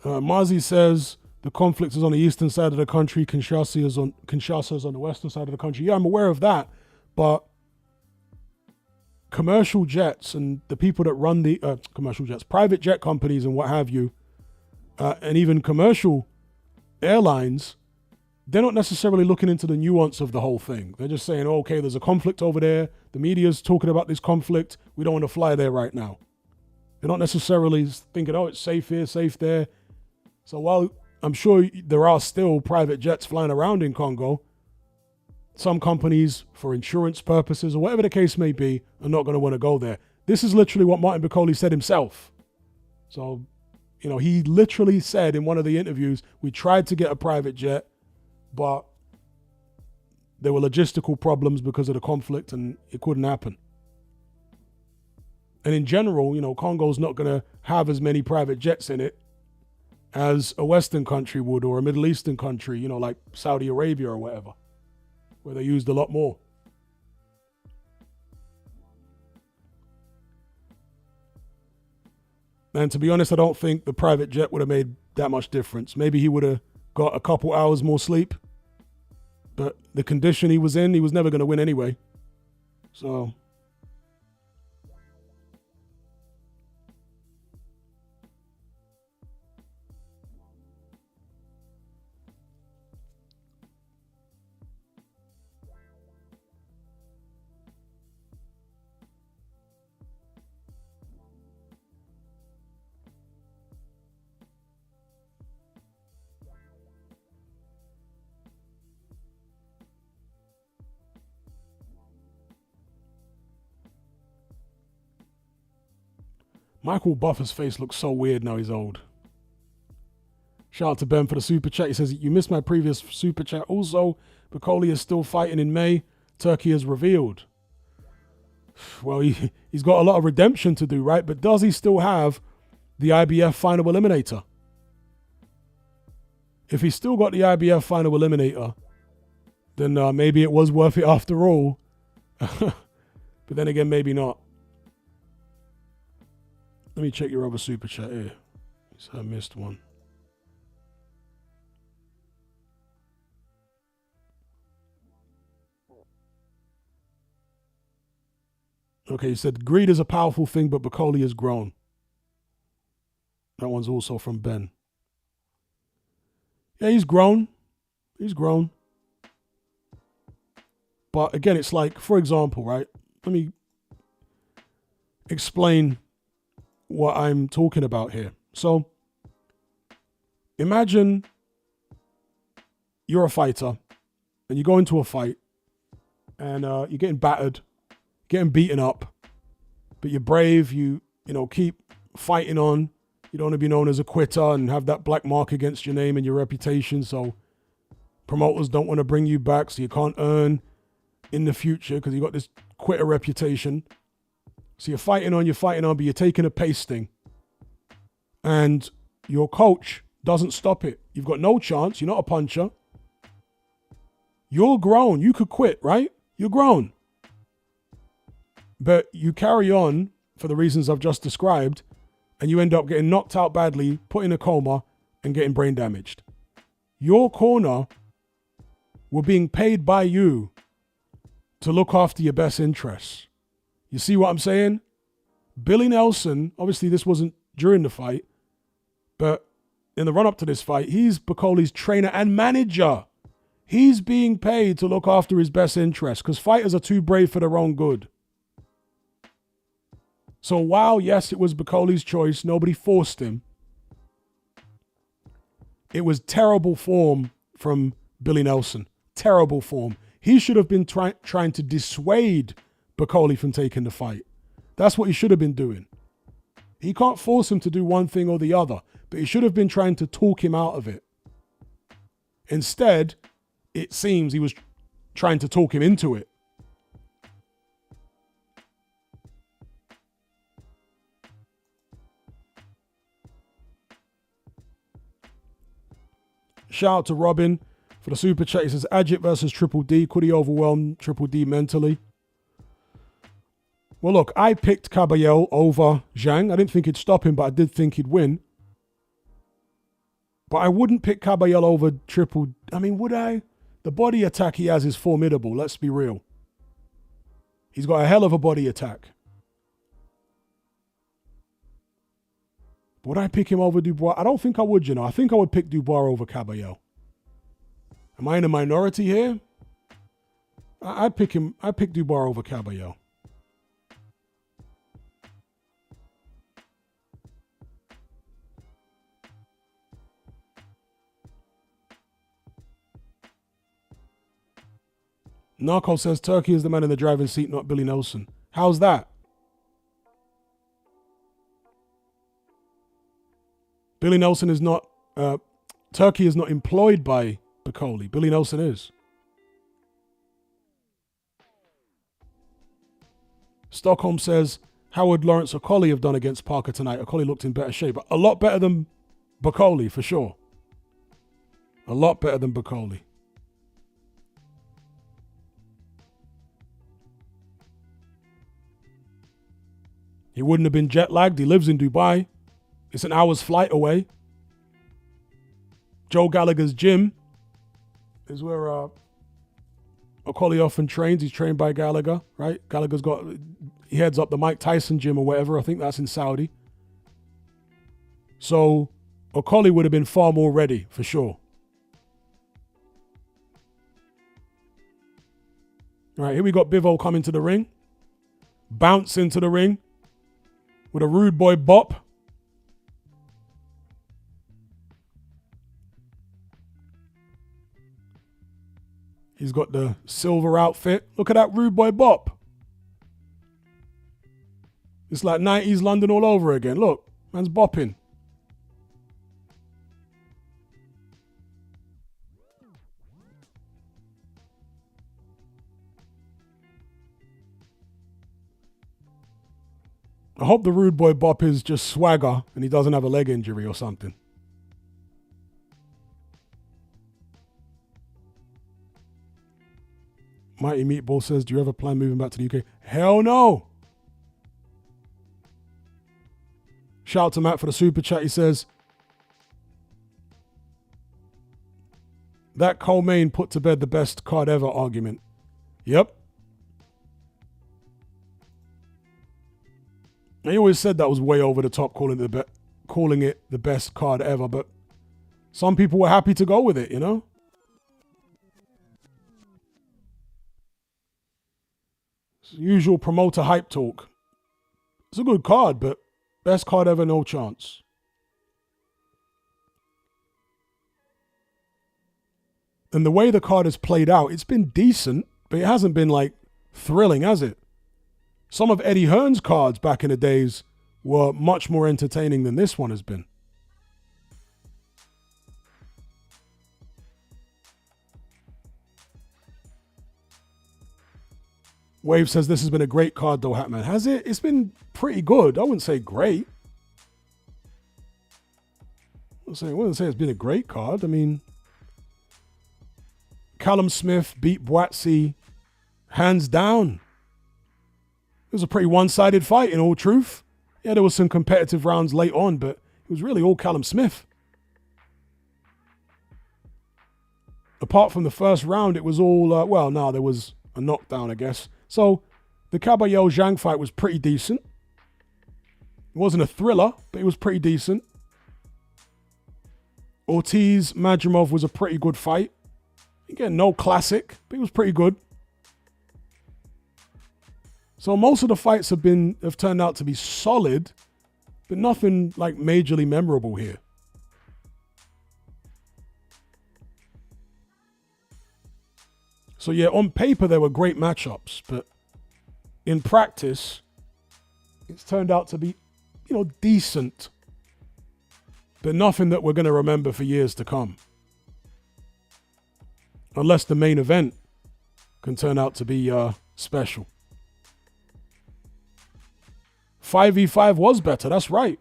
Mazi says the conflict is on the eastern side of the country. Kinshasa is on the western side of the country. Yeah, I'm aware of that. But commercial jets and the people that run the commercial jets, private jet companies and what have you, and even commercial airlines, they're not necessarily looking into the nuance of the whole thing. They're just saying, oh, okay, there's a conflict over there. The media's talking about this conflict. We don't want to fly there right now. They're not necessarily thinking, oh, it's safe here, safe there. So while I'm sure there are still private jets flying around in Congo, some companies, for insurance purposes or whatever the case may be, are not going to want to go there. This is literally what Martin Bakole said himself. So, he literally said in one of the interviews, we tried to get a private jet, but there were logistical problems because of the conflict and it couldn't happen. And in general, Congo's not going to have as many private jets in it as a Western country would, or a Middle Eastern country, like Saudi Arabia or whatever, where they used a lot more. And to be honest, I don't think the private jet would have made that much difference. Maybe he would have got a couple hours more sleep, but the condition he was in, he was never going to win anyway. So Michael Buffer's face looks so weird now he's old. Shout out to Ben for the super chat. He says, you missed my previous super chat. Also, Bakole is still fighting in May. Turkey has revealed. Well, he's got a lot of redemption to do, right? But does he still have the IBF final eliminator? If he's still got the IBF final eliminator, then maybe it was worth it after all. But then again, maybe not. Let me check your other super chat here. So I missed one. Okay, he said, greed is a powerful thing, but Bakole has grown. That one's also from Ben. Yeah, he's grown. He's grown. But again, it's like, for example, right? Let me explain what I'm talking about here. So imagine you're a fighter and you go into a fight and you're getting battered, getting beaten up, but you're brave, you keep fighting on. You don't want to be known as a quitter and have that black mark against your name and your reputation. So promoters don't want to bring you back, so you can't earn in the future because you got this quitter reputation. So you're fighting on, but you're taking a pasting. And your coach doesn't stop it. You've got no chance. You're not a puncher. You're grown. You could quit, right? You're grown. But you carry on for the reasons I've just described, and you end up getting knocked out badly, put in a coma, and getting brain damaged. Your corner were being paid by you to look after your best interests. You see what I'm saying? Billy Nelson, obviously this wasn't during the fight, but in the run-up to this fight, he's Bakole's trainer and manager. He's being paid to look after his best interests because fighters are too brave for their own good. So while, yes, it was Bakole's choice, nobody forced him, it was terrible form from Billy Nelson. Terrible form. He should have been trying to dissuade Bakole from taking the fight. That's what he should have been doing. He can't force him to do one thing or the other, but he should have been trying to talk him out of it. Instead, it seems he was trying to talk him into it. Shout out to Robin for the super chat. He says, Ajit versus Triple D. Could he overwhelm Triple D mentally? Well, look, I picked Kabayel over Jiang. I didn't think he'd stop him, but I did think he'd win. But I wouldn't pick Kabayel over Triple... I mean, would I? The body attack he has is formidable, let's be real. He's got a hell of a body attack. Would I pick him over Dubois? I don't think I would, you know. I think I would pick Dubois over Kabayel. Am I in a minority here? I'd pick him. I'd pick Dubois over Kabayel. Narco says Turkey is the man in the driving seat, not Billy Nelson. How's that? Billy Nelson is not... Turkey is not employed by Bakole. Billy Nelson is. Stockholm says, how would Lawrence Okolie have done against Parker tonight? Okolie looked in better shape. A lot better than Bakole, for sure. A lot better than Bakole. He wouldn't have been jet lagged. He lives in Dubai. It's an hour's flight away. Joe Gallagher's gym is where Okolie often trains. He's trained by Gallagher, right? Gallagher's he heads up the Mike Tyson gym or whatever. I think that's in Saudi. So Okolie would have been far more ready, for sure. All right, here we got Bivol coming to the ring. Bounce into the ring with a rude boy bop. He's got the silver outfit. Look at that rude boy bop. It's like 90s London all over again. Look, man's bopping. I hope the rude boy bop is just swagger and he doesn't have a leg injury or something. Mighty Meatball says, do you ever plan moving back to the UK? Hell no. Shout out to Matt for the super chat. He says, that co-main put to bed the best card ever argument. Yep. He always said that was way over the top, calling it the best card ever, but some people were happy to go with it, you know? It's usual promoter hype talk. It's a good card, but best card ever, no chance. And the way the card has played out, it's been decent, but it hasn't been like thrilling, has it? Some of Eddie Hearn's cards back in the days were much more entertaining than this one has been. Wave says this has been a great card though, Hatman. Has it? It's been pretty good. I wouldn't say great. I wouldn't say it's been a great card. I mean, Callum Smith beat Buatsi hands down. It was a pretty one-sided fight, in all truth. Yeah, there was some competitive rounds late on, but it was really all Callum Smith. apart from the first round, it was all, well, no, there was a knockdown, I guess. So the Kabayel Jiang fight was pretty decent. It wasn't a thriller, but it was pretty decent. Ortiz Madrimov was a pretty good fight. Again, no classic, but it was pretty good. So most of the fights have turned out to be solid, but nothing like majorly memorable here. So yeah, on paper there were great matchups, but in practice, it's turned out to be, decent, but nothing that we're going to remember for years to come. Unless the main event can turn out to be special. 5v5 was better, that's right.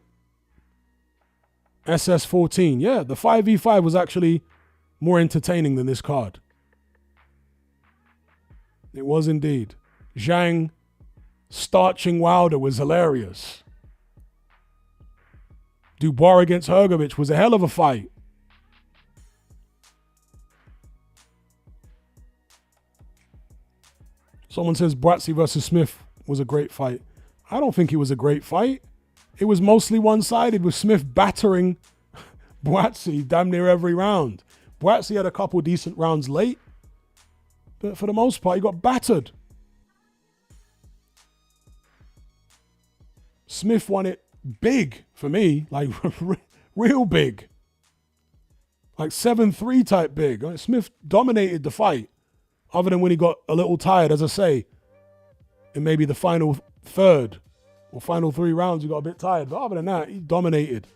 SS14, yeah, the 5v5 was actually more entertaining than this card. It was indeed. Jiang starching Wilder was hilarious. Dubois against Hrgovic was a hell of a fight. Someone says Buatsi versus Smith was a great fight. I don't think it was a great fight. It was mostly one-sided with Smith battering Buatsi damn near every round. Buatsi had a couple decent rounds late, but for the most part, he got battered. Smith won it big for me, like real big. Like 7-3 type big. Smith dominated the fight, other than when he got a little tired, as I say, in maybe the final third or final 3 rounds, he got a bit tired. But other than that, he dominated.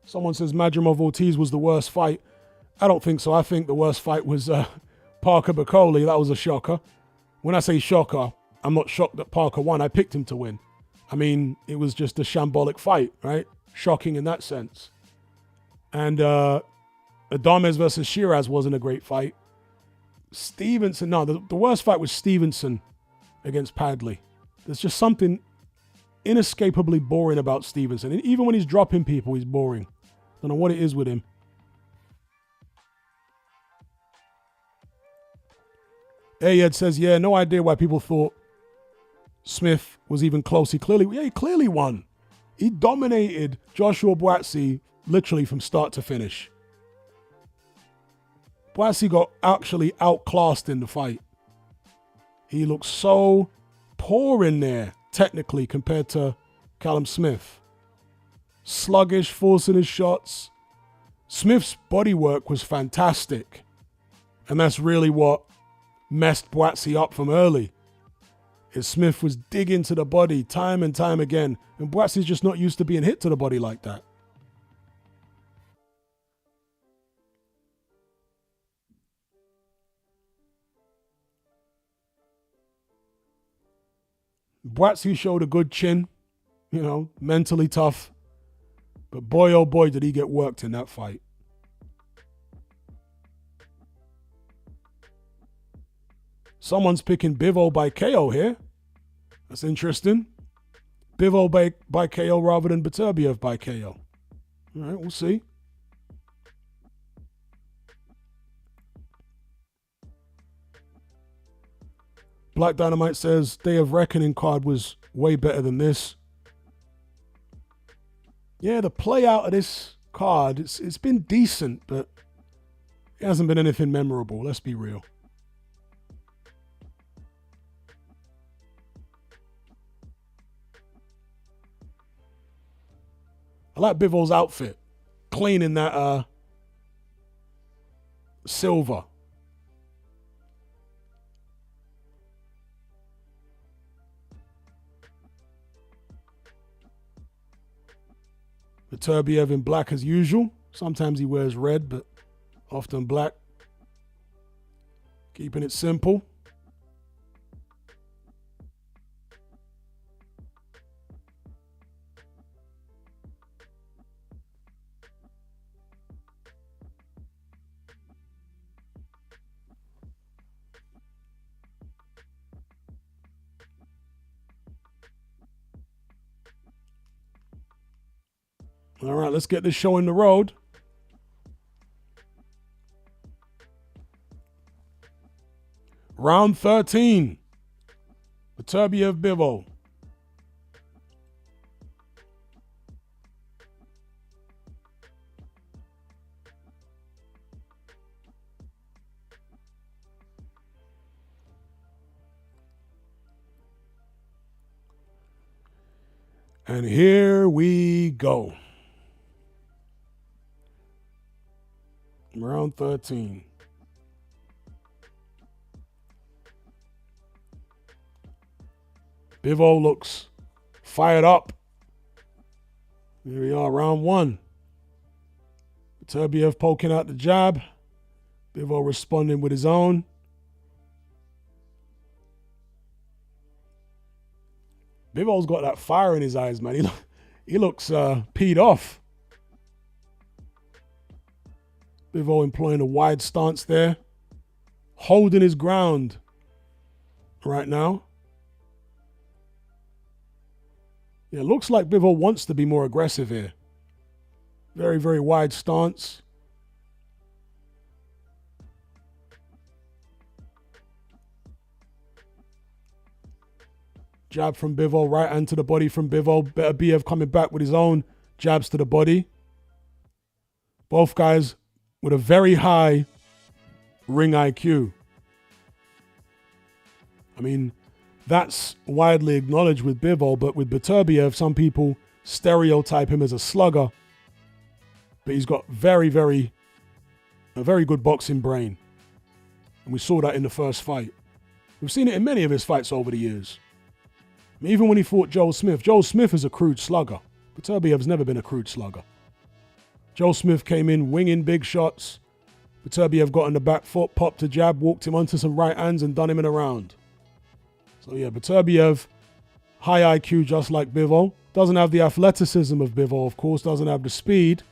Someone says Madrimov Ortiz was the worst fight. I don't think so. I think the worst fight was Parker Bakole. That was a shocker. When I say shocker, I'm not shocked that Parker won. I picked him to win. I mean, it was just a shambolic fight, right? Shocking in that sense. And Adames versus Sheeraz wasn't a great fight. Stevenson, no, the worst fight was Stevenson against Padley. There's just something inescapably boring about Stevenson. And even when he's dropping people, he's boring. Don't know what it is with him. Ayed says, yeah, no idea why people thought Smith was even close. He clearly won. He dominated Joshua Buatsi literally from start to finish. Buatsi got actually outclassed in the fight. He looked so poor in there, technically, compared to Callum Smith. Sluggish, forcing his shots. Smith's bodywork was fantastic. And that's really what messed Buatsi up from early. Is Smith was digging to the body time and time again. And Buatsi's just not used to being hit to the body like that. Buatsi showed a good chin, mentally tough. But boy, oh boy, did he get worked in that fight. Someone's picking Bivol by KO here. That's interesting. Bivol by KO rather than Beterbiev by KO. All right, we'll see. Black Dynamite says Day of Reckoning card was way better than this. Yeah, the play out of this card, it's been decent, but it hasn't been anything memorable. Let's be real. I like Bivol's outfit. Clean in that silver. Beterbiev in black as usual. Sometimes he wears red, but often black. Keeping it simple. All right, let's get this show in the road. Round 13. Beterbiev, Bivol. And here we go. Round 13. Bivol looks fired up. Here we are, round 1. Beterbiev poking out the jab. Bivol responding with his own. Bivol's got that fire in his eyes, man. He looks peed off. Bivol employing a wide stance there. Holding his ground right now. Yeah, it looks like Bivol wants to be more aggressive here. Very, very wide stance. Jab from Bivol, right hand to the body from Bivol. Beterbiev coming back with his own jabs to the body. Both guys with a very high ring IQ. I mean, that's widely acknowledged with Bivol, but with Beterbiev, some people stereotype him as a slugger. But he's got a very good boxing brain. And we saw that in the first fight. We've seen it in many of his fights over the years. I mean, even when he fought Joe Smith. Joe Smith is a crude slugger. Beterbiev's never been a crude slugger. Joe Smith came in winging big shots. Beterbiev got on the back foot, popped a jab, walked him onto some right hands and done him in a round. So yeah, Beterbiev, high IQ just like Bivol. Doesn't have the athleticism of Bivol, of course. Doesn't have the speed.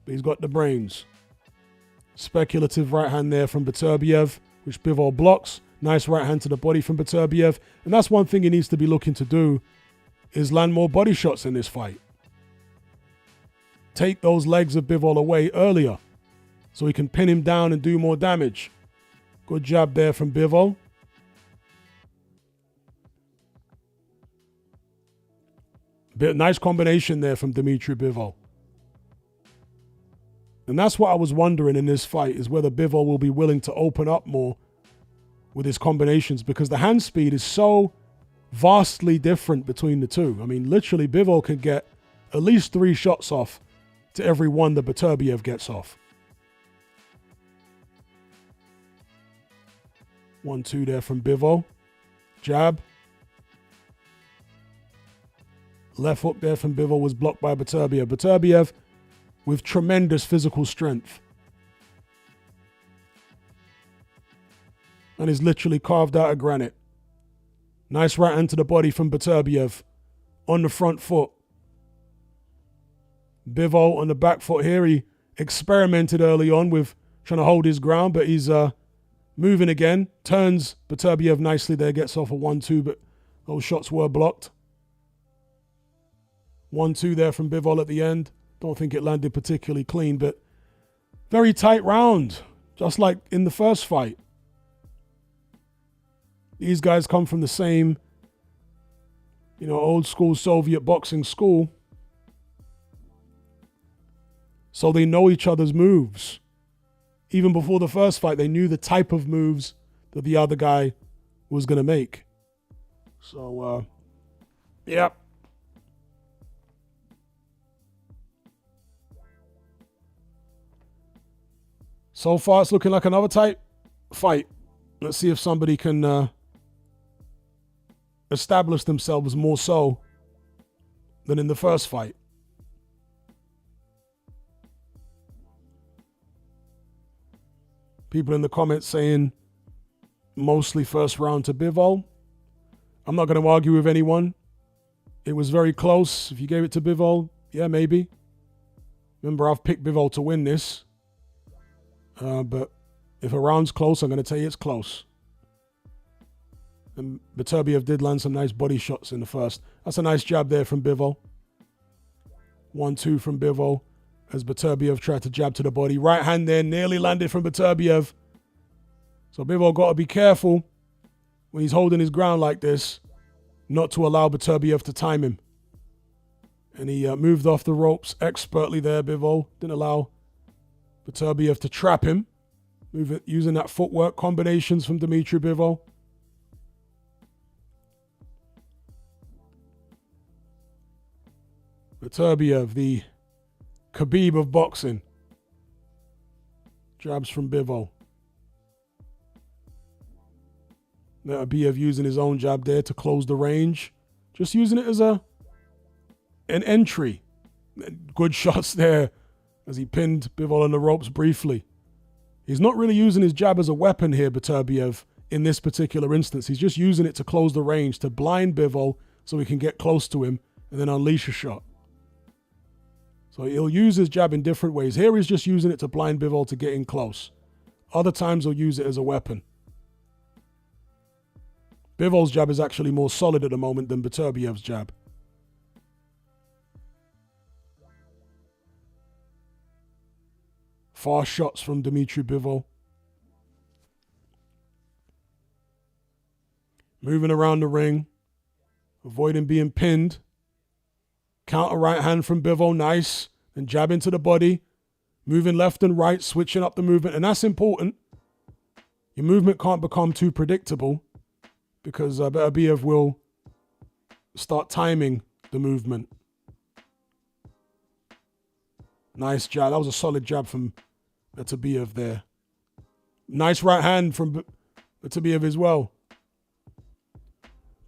But he's got the brains. Speculative right hand there from Beterbiev, which Bivol blocks. Nice right hand to the body from Beterbiev. And that's one thing he needs to be looking to do, is land more body shots in this fight. Take those legs of Bivol away earlier so he can pin him down and do more damage. Good jab there from Bivol. Nice combination there from Dmitry Bivol. And that's what I was wondering in this fight, is whether Bivol will be willing to open up more with his combinations, because the hand speed is so vastly different between the two. I mean, literally, Bivol can get at least 3 shots off to every one that Beterbiev gets off. 1-2 there from Bivol. Jab. Left hook there from Bivol was blocked by Beterbiev. Beterbiev with tremendous physical strength. And is literally carved out of granite. Nice right hand to the body from Beterbiev on the front foot. Bivol on the back foot here. He experimented early on with trying to hold his ground, but he's moving again. Turns Beterbiev nicely there, gets off a 1-2, but those shots were blocked. 1-2 there from Bivol at the end. Don't think it landed particularly clean, but very tight round, just like in the first fight. These guys come from the same, old school Soviet boxing school. So they know each other's moves. Even before the first fight, they knew the type of moves that the other guy was going to make. So, yeah. So far, it's looking like another tight fight. Let's see if somebody can establish themselves more so than in the first fight. People in the comments saying mostly first round to Bivol. I'm not going to argue with anyone. It was very close. If you gave it to Bivol, yeah, maybe. Remember, I've picked Bivol to win this. But if a round's close, I'm going to tell you it's close. And Beterbiev did land some nice body shots in the first. That's a nice jab there from Bivol. 1-2 from Bivol as Beterbiev tried to jab to the body. Right hand there, nearly landed from Beterbiev. So Bivol got to be careful when he's holding his ground like this, not to allow Beterbiev to time him. And he moved off the ropes expertly there, Bivol. Didn't allow Beterbiev to trap him. Using that footwork combinations from Dmitry Bivol. Beterbiev, the Khabib of boxing. Jabs from Bivol. Beterbiev using his own jab there to close the range. Just using it as an entry. Good shots there as he pinned Bivol on the ropes briefly. He's not really using his jab as a weapon here, Beterbiev, in this particular instance. He's just using it to close the range, to blind Bivol so he can get close to him and then unleash a shot. So he'll use his jab in different ways. Here he's just using it to blind Bivol to get in close. Other times he'll use it as a weapon. Bivol's jab is actually more solid at the moment than Beterbiev's jab. Fast shots from Dmitry Bivol. Moving around the ring. Avoiding being pinned. Counter right hand from Bivol, nice. And jab into the body. Moving left and right, switching up the movement. And that's important. Your movement can't become too predictable because Beterbiev will start timing the movement. Nice jab. That was a solid jab from Beterbiev there. Nice right hand from Beterbiev as well.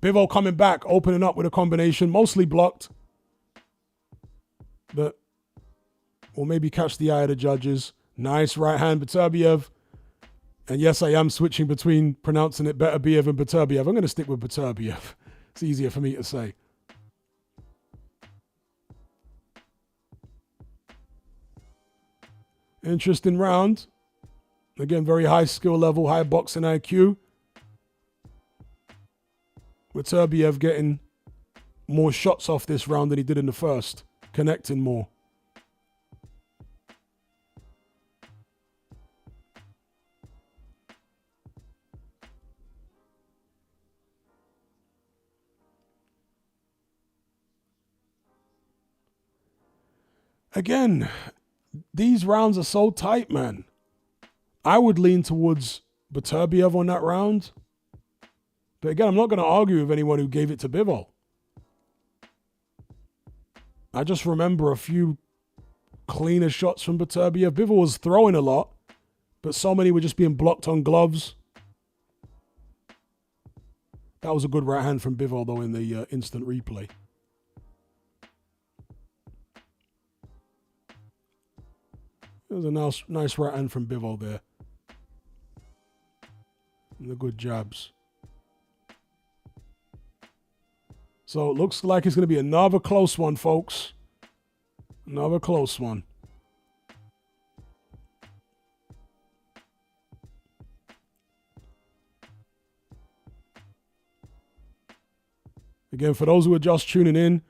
Bivol coming back, opening up with a combination, mostly blocked. But will maybe catch the eye of the judges. Nice right hand, Beterbiev. And yes, I am switching between pronouncing it Beterbiev and Beterbiev. I'm going to stick with Beterbiev. It's easier for me to say. Interesting round. Again, very high skill level, high boxing IQ. Beterbiev getting more shots off this round than he did in the first. Connecting more. Again, these rounds are so tight, man. I would lean towards Beterbiev on that round. But again, I'm not going to argue with anyone who gave it to Bivol. I just remember a few cleaner shots from Beterbiev. Bivol was throwing a lot, but so many were just being blocked on gloves. That was a good right hand from Bivol, though, in the instant replay. It was a nice right hand from Bivol there. And the good jabs. So it looks like it's going to be another close one, folks. Another close one. Again, for those who are just tuning in,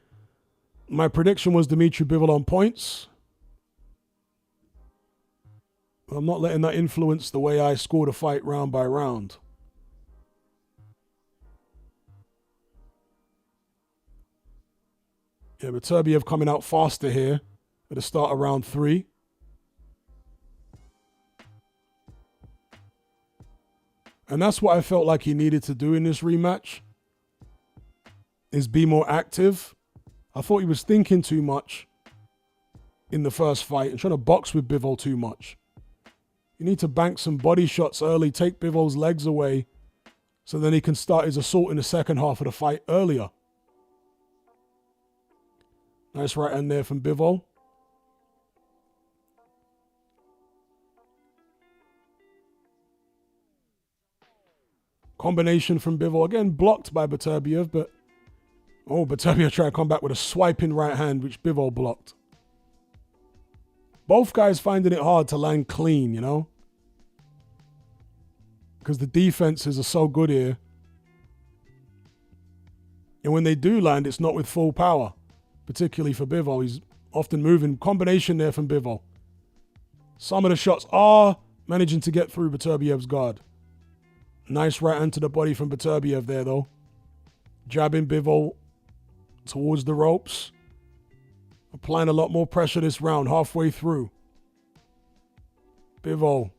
my prediction was Dmitry Bivol on points. I'm not letting that influence the way I score the fight round by round. Yeah, Beterbiev coming out faster here at the start of round 3. And that's what I felt like he needed to do in this rematch, is be more active. I thought he was thinking too much in the first fight and trying to box with Bivol too much. You need to bank some body shots early, take Bivol's legs away, so then he can start his assault in the second half of the fight earlier. Nice right hand there from Bivol. Combination from Bivol. Again, blocked by Beterbiev, but... Oh, Beterbiev tried to come back with a swiping right hand, which Bivol blocked. Both guys finding it hard to land clean, you know? Because the defenses are so good here. And when they do land, it's not with full power. Particularly for Bivol. He's Often moving. Combination there from Bivol. Some of the shots are managing to get through Beterbiev's guard. Nice right hand to the body from Beterbiev there, though. Jabbing Bivol towards the ropes. Applying a lot more pressure this round, halfway through. Bivol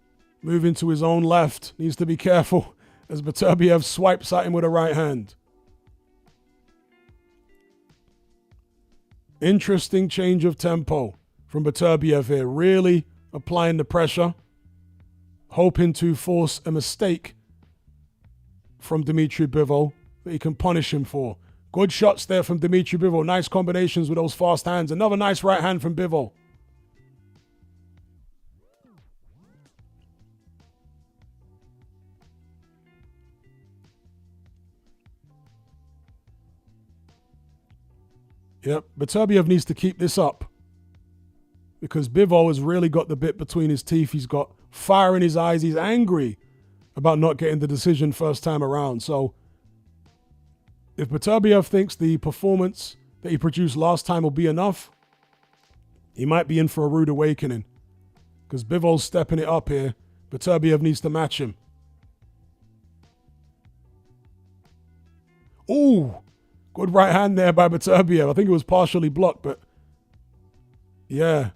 moving to his own left. Needs to be careful as Beterbiev swipes at him with a right hand. Interesting change of tempo from Beterbiev here. Really applying the pressure. Hoping to force a mistake from Dmitry Bivol that he can punish him for. Good shots there from Dmitry Bivol. Nice combinations with those fast hands. Another nice right hand from Bivol. Yep, Beterbiev needs to keep this up because Bivol has really got the bit between his teeth. He's got fire in his eyes. He's angry about not getting the decision first time around. So if Beterbiev thinks the performance that he produced last time will be enough, he might be in for a rude awakening because Bivol's stepping it up here. Beterbiev needs to match him. Ooh, good right hand there by Beterbiev. I think it was partially blocked, but yeah.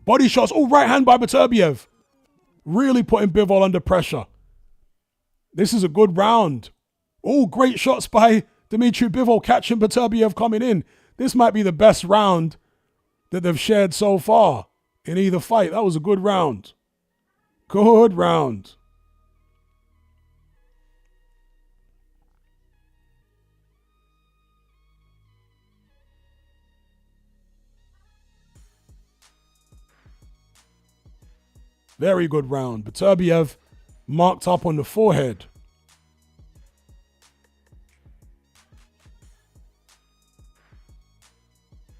Body shots. Oh, right hand by Beterbiev. Really putting Bivol under pressure. This is a good round. Oh, great shots by Dmitry Bivol catching Beterbiev coming in. This might be the best round that they've shared so far in either fight. That was a good round. Good round. Very good round. Beterbiev marked up on the forehead.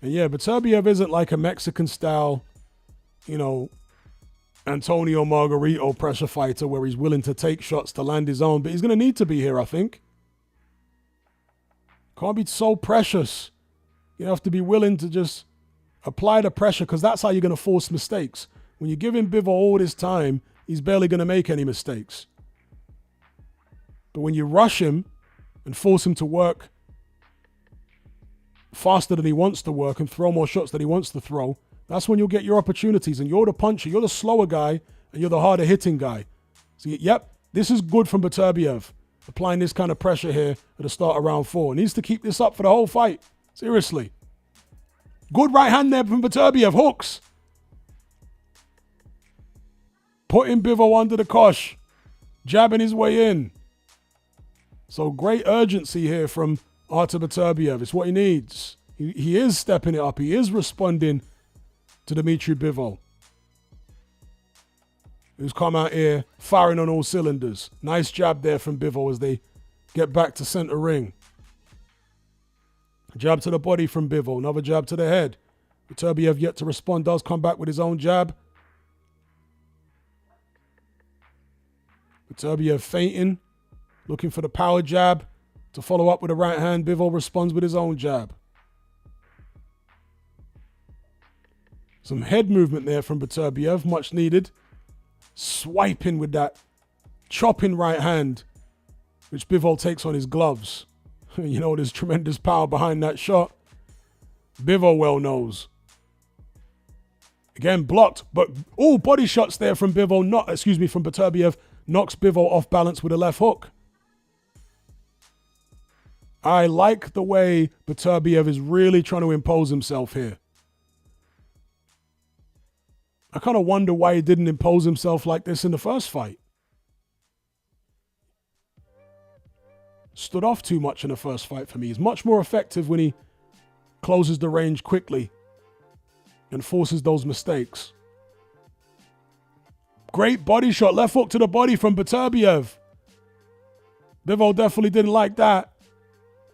And yeah, Beterbiev isn't like a Mexican style, Antonio Margarito pressure fighter where he's willing to take shots to land his own. But he's going to need to be here, I think. Can't be so precious. You have to be willing to just apply the pressure because that's how you're going to force mistakes. When you're giving Bivol all this time, he's barely going to make any mistakes. But when you rush him and force him to work faster than he wants to work and throw more shots than he wants to throw, that's when you'll get your opportunities. And you're the puncher, you're the slower guy, and you're the harder hitting guy. So, yep, this is good from Beterbiev. Applying this kind of pressure here at the start of round 4. Needs to keep this up for the whole fight. Seriously. Good right hand there from Beterbiev. Hooks. Putting Bivol under the kosh. Jabbing his way in. So great urgency here from Artur Beterbiev. It's what he needs. He is stepping it up. He is responding to Dmitry Bivol, who's come out here firing on all cylinders. Nice jab there from Bivol as they get back to center ring. Jab to the body from Bivol. Another jab to the head. Beterbiev yet to respond. Does come back with his own jab. Beterbiev feinting. Looking for the power jab to follow up with a right hand. Bivol responds with his own jab. Some head movement there from Beterbiev. Much needed. Swiping with that chopping right hand, which Bivol takes on his gloves. There's tremendous power behind that shot. Bivol well knows. Again, blocked, but body shots there from Bivol. From Beterbiev. Knocks Bivol off balance with a left hook. I like the way Beterbiev is really trying to impose himself here. I kind of wonder why he didn't impose himself like this in the first fight. Stood off too much in the first fight for me. He's much more effective when he closes the range quickly and forces those mistakes. Great body shot. Left hook to the body from Beterbiev. Bivol definitely didn't like that.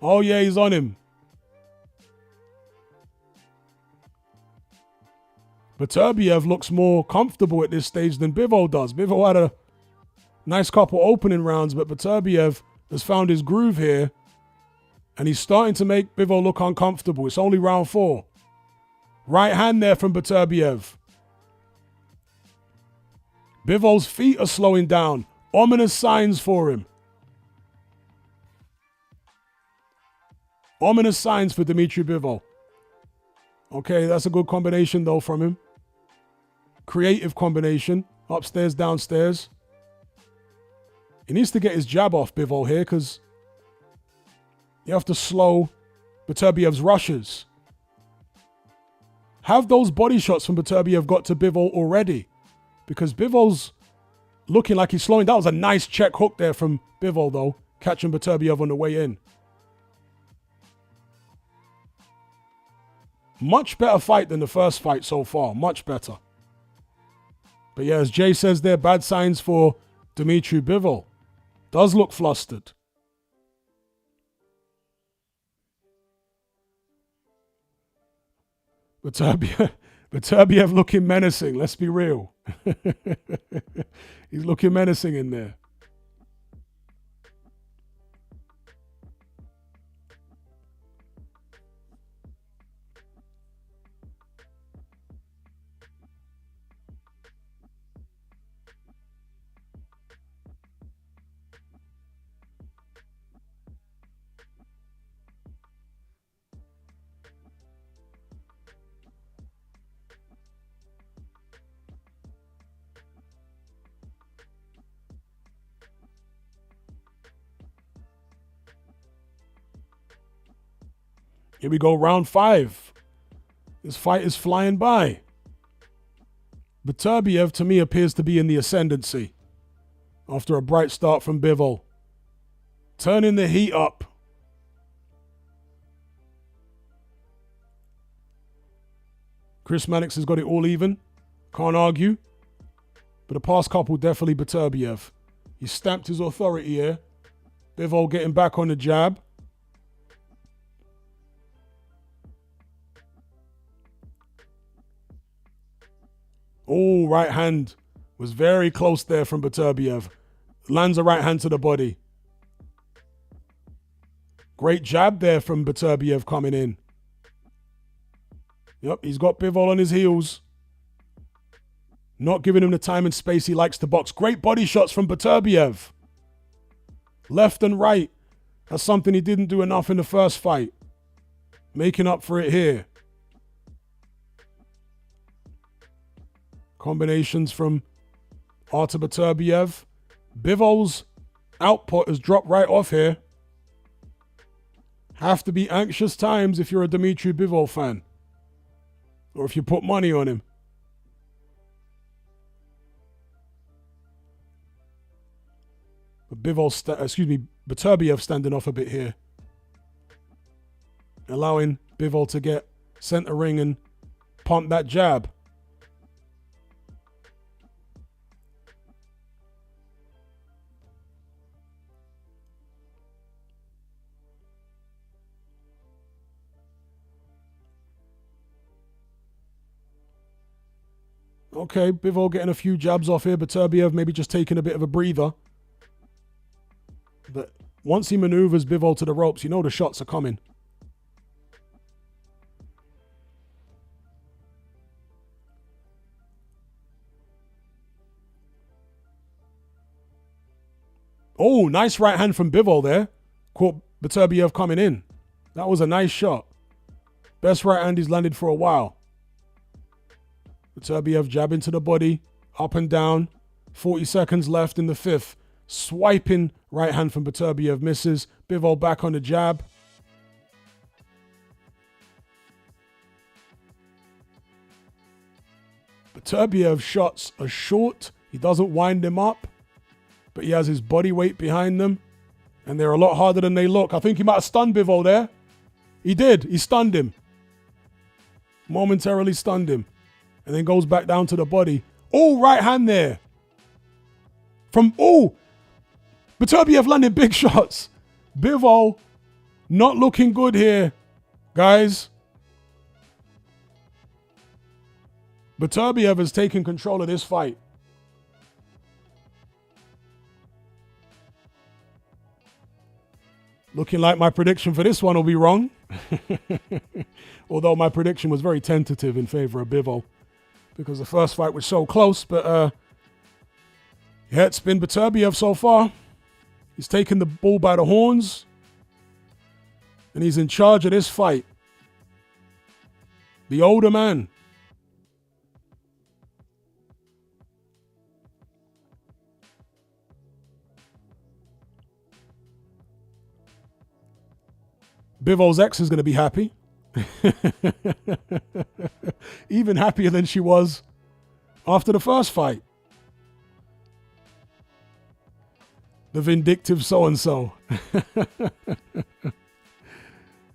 Oh yeah, he's on him. Beterbiev looks more comfortable at this stage than Bivol does. Bivol had a nice couple opening rounds, but Beterbiev has found his groove here, and he's starting to make Bivol look uncomfortable. It's only round 4. Right hand there from Beterbiev. Bivol's feet are slowing down. Ominous signs for him. Ominous signs for Dmitry Bivol. Okay, that's a good combination though from him. Creative combination. Upstairs, downstairs. He needs to get his jab off, Bivol, here, because you have to slow Beterbiev's rushes. Have those body shots from Beterbiev got to Bivol already? Because Bivol's looking like he's slowing. That was a nice check hook there from Bivol, though, catching Beterbiev on the way in. Much better fight than the first fight so far. Much better. But yeah, as Jay says there, bad signs for Dmitry Bivol. Does look flustered. Beterbiev looking menacing, let's be real. He's looking menacing in there. Here we go, round 5. This fight is flying by. Beterbiev, to me, appears to be in the ascendancy after a bright start from Bivol. Turning the heat up. Chris Mannix has got it all even. Can't argue. But the past couple, definitely Beterbiev. He stamped his authority here. Bivol getting back on the jab. Oh, right hand was very close there from Beterbiev. Lands a right hand to the body. Great jab there from Beterbiev coming in. Yep, he's got Bivol on his heels. Not giving him the time and space he likes to box. Great body shots from Beterbiev. Left and right. That's something he didn't do enough in the first fight. Making up for it here. Combinations from Artur Beterbiev. Bivol's output has dropped right off here. Have to be anxious times if you're a Dmitry Bivol fan. Or if you put money on him. But Beterbiev standing off a bit here. Allowing Bivol to get center ring and pump that jab. Okay, Bivol getting a few jabs off here. Beterbiev maybe just taking a bit of a breather. But once he maneuvers Bivol to the ropes, you know the shots are coming. Oh, nice right hand from Bivol there. Caught Beterbiev coming in. That was a nice shot. Best right hand he's landed for a while. Beterbiev jabbing to the body, up and down. 40 seconds left in the 5th. Swiping right hand from Beterbiev misses. Bivol back on the jab. Beterbiev shots are short. He doesn't wind them up, but he has his body weight behind them, and they're a lot harder than they look. I think he might have stunned Bivol there. He did. He stunned him. Momentarily stunned him. And then goes back down to the body. Oh, right hand there. Beterbiev landing big shots. Bivol not looking good here, guys. Beterbiev has taken control of this fight. Looking like my prediction for this one will be wrong. Although my prediction was very tentative in favor of Bivol because the first fight was so close. But yeah, it's been Beterbiev so far. He's taken the bull by the horns. And he's in charge of this fight. The older man. Bivol's ex is going to be happy. Even happier than she was after the first fight. The vindictive so-and-so.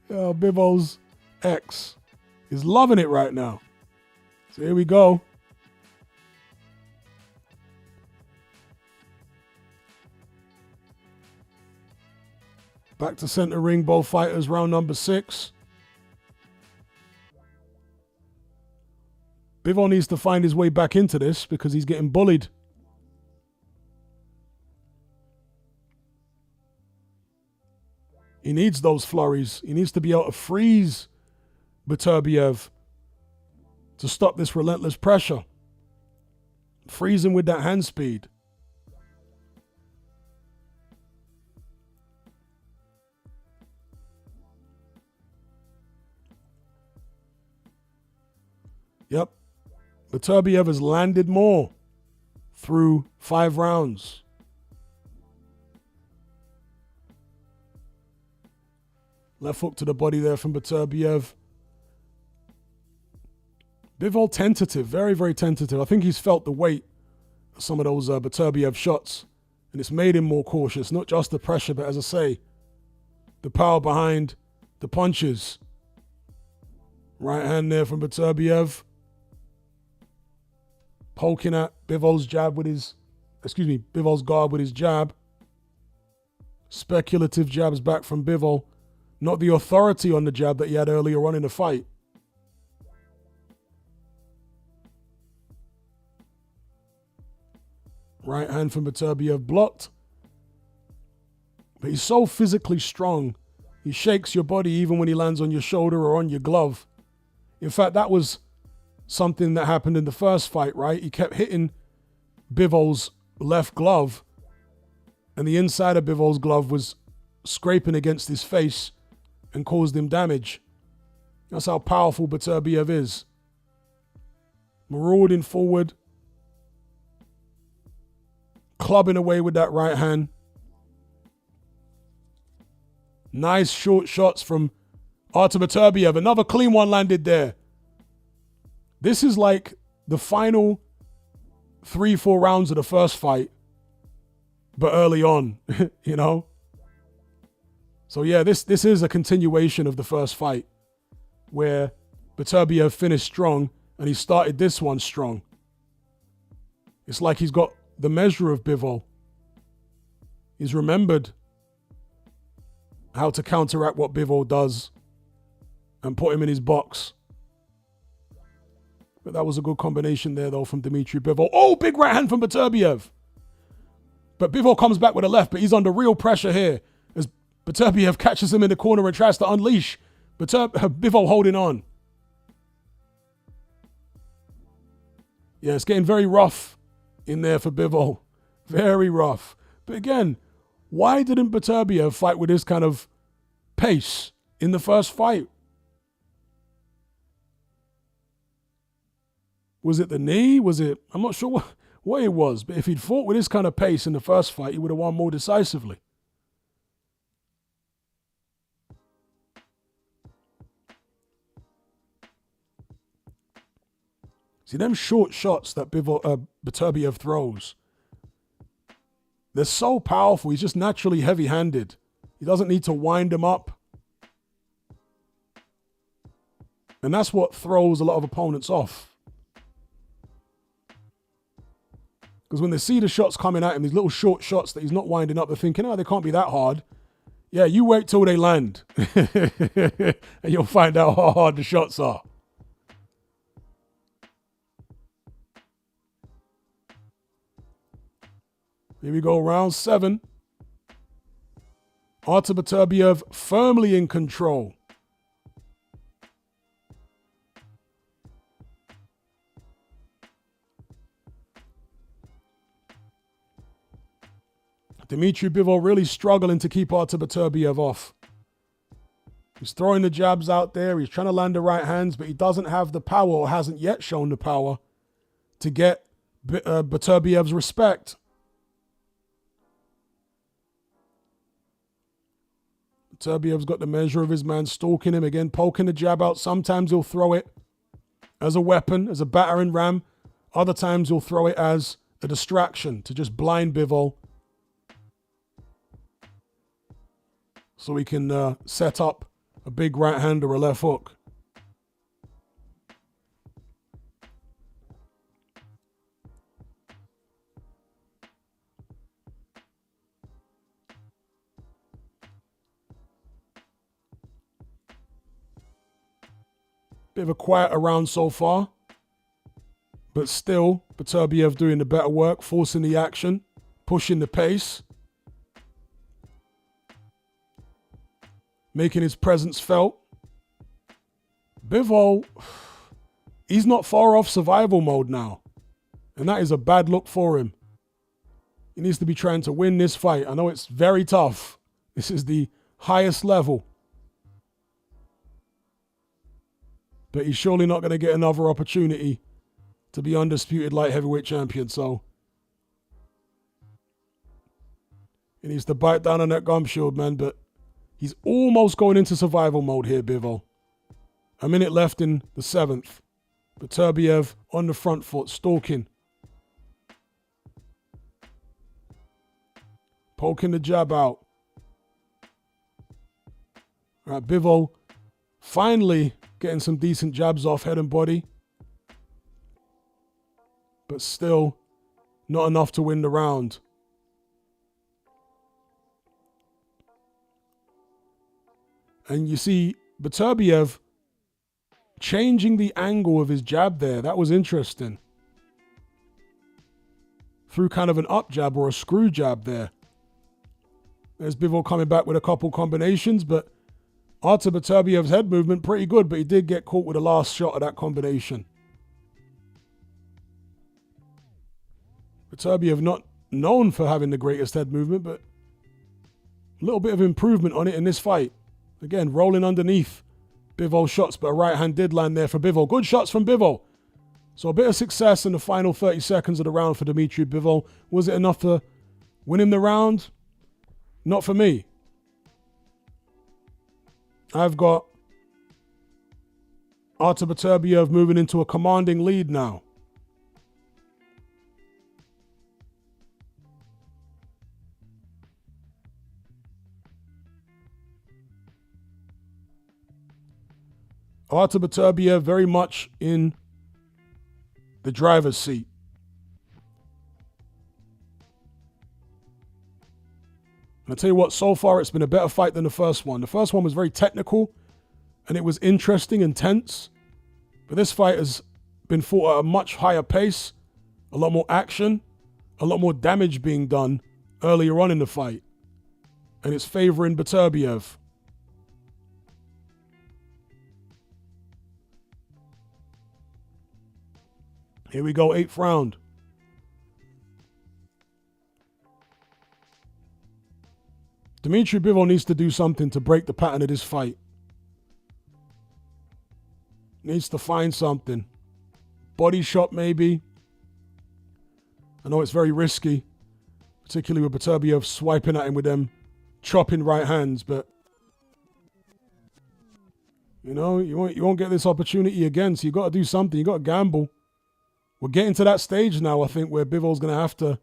Bivol's ex is loving it right now. So here we go. Back to center ring, both fighters, round number 6. Bivol needs to find his way back into this because he's getting bullied. He needs those flurries. He needs to be able to freeze Beterbiev to stop this relentless pressure. Freeze him with that hand speed. Yep. Beterbiev has landed more through 5 rounds. Left hook to the body there from Beterbiev. Bivol tentative, very, very tentative. I think he's felt the weight of some of those Beterbiev shots, and it's made him more cautious. Not just the pressure, but as I say, the power behind the punches. Right hand there from Beterbiev. Poking at Bivol's jab with his, Bivol's guard with his jab. Speculative jabs back from Bivol. Not the authority on the jab that he had earlier on in the fight. Right hand from Beterbiev blocked. But he's so physically strong. He shakes your body even when he lands on your shoulder or on your glove. In fact, that was something that happened in the first fight, right? He kept hitting Bivol's left glove, and the inside of Bivol's glove was scraping against his face and caused him damage. That's how powerful Beterbiev is. Marauding forward, clubbing away with that right hand. Nice short shots from Artur Beterbiev. Another clean one landed there. This is like the final 3-4 rounds of the first fight, but early on, you know? So yeah, this is a continuation of the first fight where Beterbiev finished strong and he started this one strong. It's like he's got the measure of Bivol. He's remembered how to counteract what Bivol does and put him in his box. But that was a good combination there, though, from Dmitry Bivol. Oh, big right hand from Beterbiev. But Bivol comes back with a left, but he's under real pressure here as Beterbiev catches him in the corner and tries to unleash. Bivol holding on. Yeah, it's getting very rough in there for Bivol. Very rough. But again, why didn't Beterbiev fight with this kind of pace in the first fight? Was it the knee? Was it... I'm not sure what it was, but if he'd fought with this kind of pace in the first fight, he would have won more decisively. See, them short shots that Beterbiev throws, they're so powerful. He's just naturally heavy-handed. He doesn't need to wind them up. And that's what throws a lot of opponents off. Because when they see the shots coming at him, these little short shots that he's not winding up, they're thinking, oh, they can't be that hard. Yeah, you wait till they land. And you'll find out how hard the shots are. Here we go, round 7. Artur Beterbiev firmly in control. Dmitry Bivol really struggling to keep Artur Beterbiev off. He's throwing the jabs out there. He's trying to land the right hands, but he doesn't have the power, or hasn't yet shown the power, to get Beterbiev's respect. Beterbiev's got the measure of his man, stalking him again, poking the jab out. Sometimes he'll throw it as a weapon, as a battering ram. Other times he'll throw it as a distraction to just blind Bivol, so he can set up a big right hand or a left hook. Bit of a quieter round so far, but still Beterbiev doing the better work, forcing the action, pushing the pace, making his presence felt. Bivol, he's not far off survival mode now, and that is a bad look for him. He needs to be trying to win this fight. I know it's very tough. This is the highest level, but he's surely not going to get another opportunity to be undisputed light heavyweight champion, so he needs to bite down on that gum shield, man, but he's almost going into survival mode here, Bivol. A minute left in the 7th. Beterbiev on the front foot, stalking. Poking the jab out. All right, Bivol finally getting some decent jabs off head and body, but still not enough to win the round. And you see Beterbiev changing the angle of his jab there. That was interesting. Through kind of an up jab or a screw jab there. There's Bivol coming back with a couple combinations, but Artur Beterbiev's head movement pretty good, but he did get caught with the last shot of that combination. Beterbiev not known for having the greatest head movement, but a little bit of improvement on it in this fight. Again, rolling underneath Bivol's shots, but a right hand did land there for Bivol. Good shots from Bivol. So a bit of success in the final 30 seconds of the round for Dmitry Bivol. Was it enough to win him the round? Not for me. I've got Artur Beterbiev moving into a commanding lead now. Artur Beterbiev very much in the driver's seat. And I'll tell you what, so far it's been a better fight than the first one. The first one was very technical, and it was interesting and tense. But this fight has been fought at a much higher pace, a lot more action, a lot more damage being done earlier on in the fight. And it's favoring Beterbiev. Here we go, 8th round. Dmitry Bivol needs to do something to break the pattern of this fight. Needs to find something. Body shot, maybe. I know it's very risky, particularly with Beterbiev swiping at him with them chopping right hands, but you know, you won't get this opportunity again, so you got to do something. You got to gamble. We're getting to that stage now, I think, where Bivol's going to have to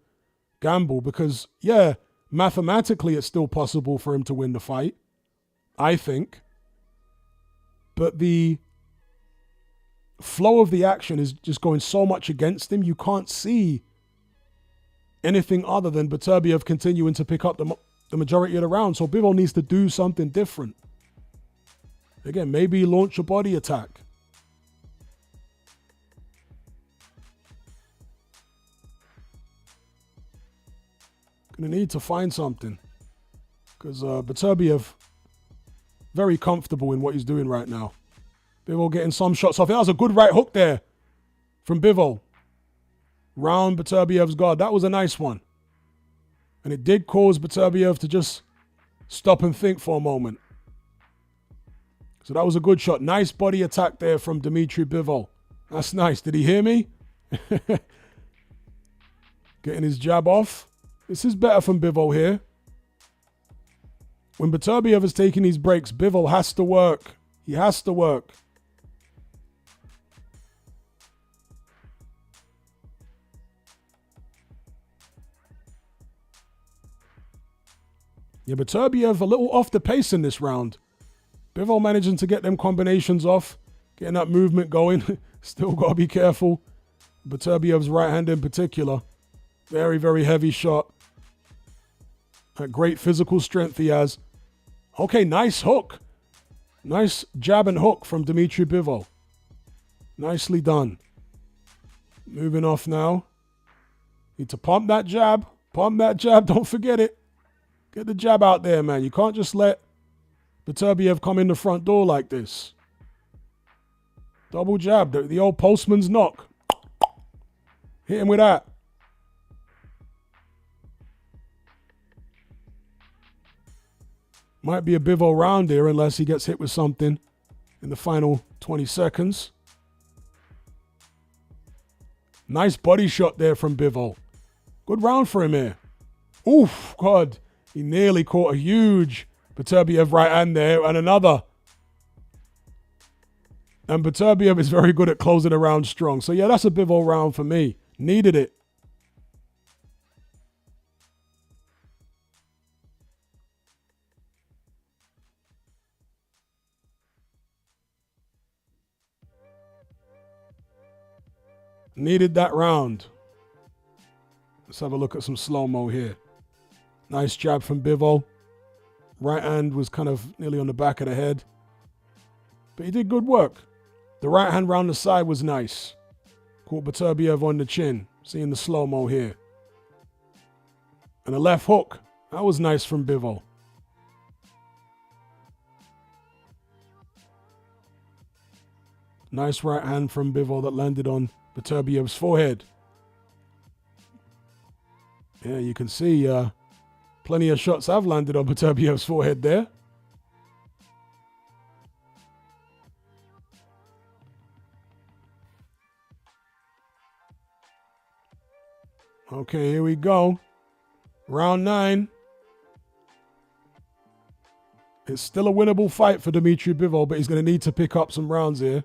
gamble because, yeah, mathematically it's still possible for him to win the fight, I think. But the flow of the action is just going so much against him, you can't see anything other than Beterbiev continuing to pick up the majority of the round. So Bivol needs to do something different. Again, maybe launch a body attack. Gonna need to find something. Because Beterbiev, very comfortable in what he's doing right now. Bivol getting some shots off. That was a good right hook there from Bivol. Round Beterbiev's guard. That was a nice one. And it did cause Beterbiev to just stop and think for a moment. So that was a good shot. Nice body attack there from Dmitry Bivol. That's nice. Did he hear me? Getting his jab off. This is better from Bivol here. When Beterbiev is taking these breaks, Bivol has to work. He has to work. Yeah, Beterbiev a little off the pace in this round. Bivol managing to get them combinations off, getting that movement going. Still got to be careful. Beterbiev's right hand in particular. Very, very heavy shot. That great physical strength he has. Okay, nice hook. Nice jab and hook from Dmitry Bivol. Nicely done. Moving off now. Need to pump that jab. Pump that jab. Don't forget it. Get the jab out there, man. You can't just let Beterbiev come in the front door like this. Double jab. The old postman's knock. Hit him with that. Might be a Bivol round here unless he gets hit with something in the final 20 seconds. Nice body shot there from Bivol. Good round for him here. Oof, God. He nearly caught a huge Beterbiev right hand there and another. And Beterbiev is very good at closing a round strong. So yeah, that's a Bivol round for me. Needed it. Needed that round. Let's have a look at some slow-mo here. Nice jab from Bivol. Right hand was kind of nearly on the back of the head. But he did good work. The right hand round the side was nice. Caught Beterbiev on the chin. Seeing the slow-mo here. And a left hook. That was nice from Bivol. Nice right hand from Bivol that landed on Beterbiev's forehead. Yeah, you can see plenty of shots have landed on Beterbiev's forehead there. Okay, here we go. Round 9. It's still a winnable fight for Dmitry Bivol, but he's going to need to pick up some rounds here.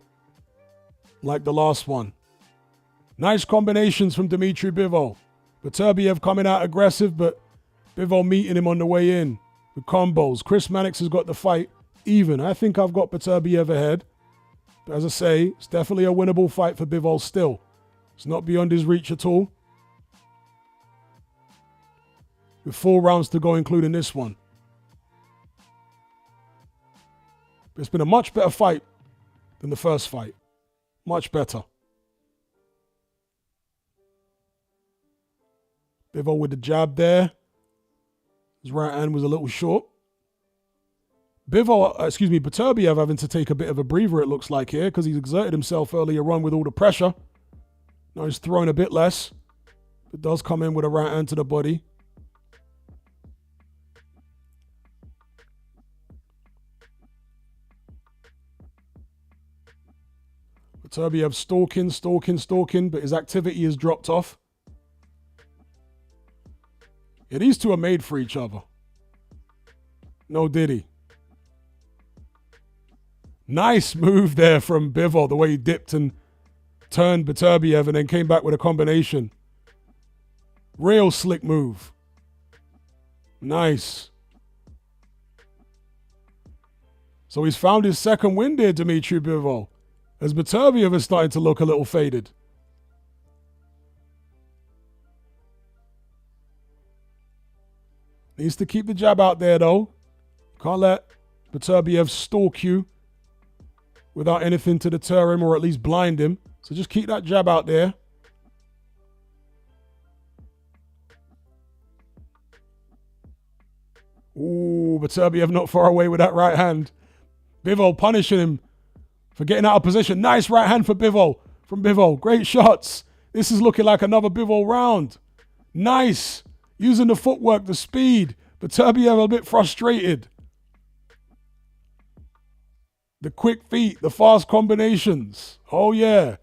Like the last one. Nice combinations from Dmitry Bivol. Beterbiev coming out aggressive, but Bivol meeting him on the way in with combos. Chris Mannix has got the fight even. I think I've got Beterbiev ahead. But as I say, it's definitely a winnable fight for Bivol still. It's not beyond his reach at all. With 4 rounds to go, including this one. But it's been a much better fight than the first fight. Much better. Bivol with the jab there. His right hand was a little short. Beterbiev having to take a bit of a breather, it looks like here, because he's exerted himself earlier on with all the pressure. Now he's throwing a bit less. It does come in with a right hand to the body. Beterbiev stalking, but his activity has dropped off. Yeah, these two are made for each other. No diddy. Nice move there from Bivol, the way he dipped and turned Beterbiev and then came back with a combination. Real slick move. Nice. So he's found his second win there, Dmitry Bivol, as Beterbiev is starting to look a little faded. Needs to keep the jab out there, though. Can't let Beterbiev stalk you without anything to deter him or at least blind him. So just keep that jab out there. Ooh, Ooh, Beterbiev not far away with that right hand. Bivol punishing him for getting out of position. Nice right hand for Bivol. From Bivol. Great shots. This is looking like another Bivol round. Nice. Using the footwork, the speed. Beterbiev a bit frustrated. The quick feet, the fast combinations. Oh, yeah.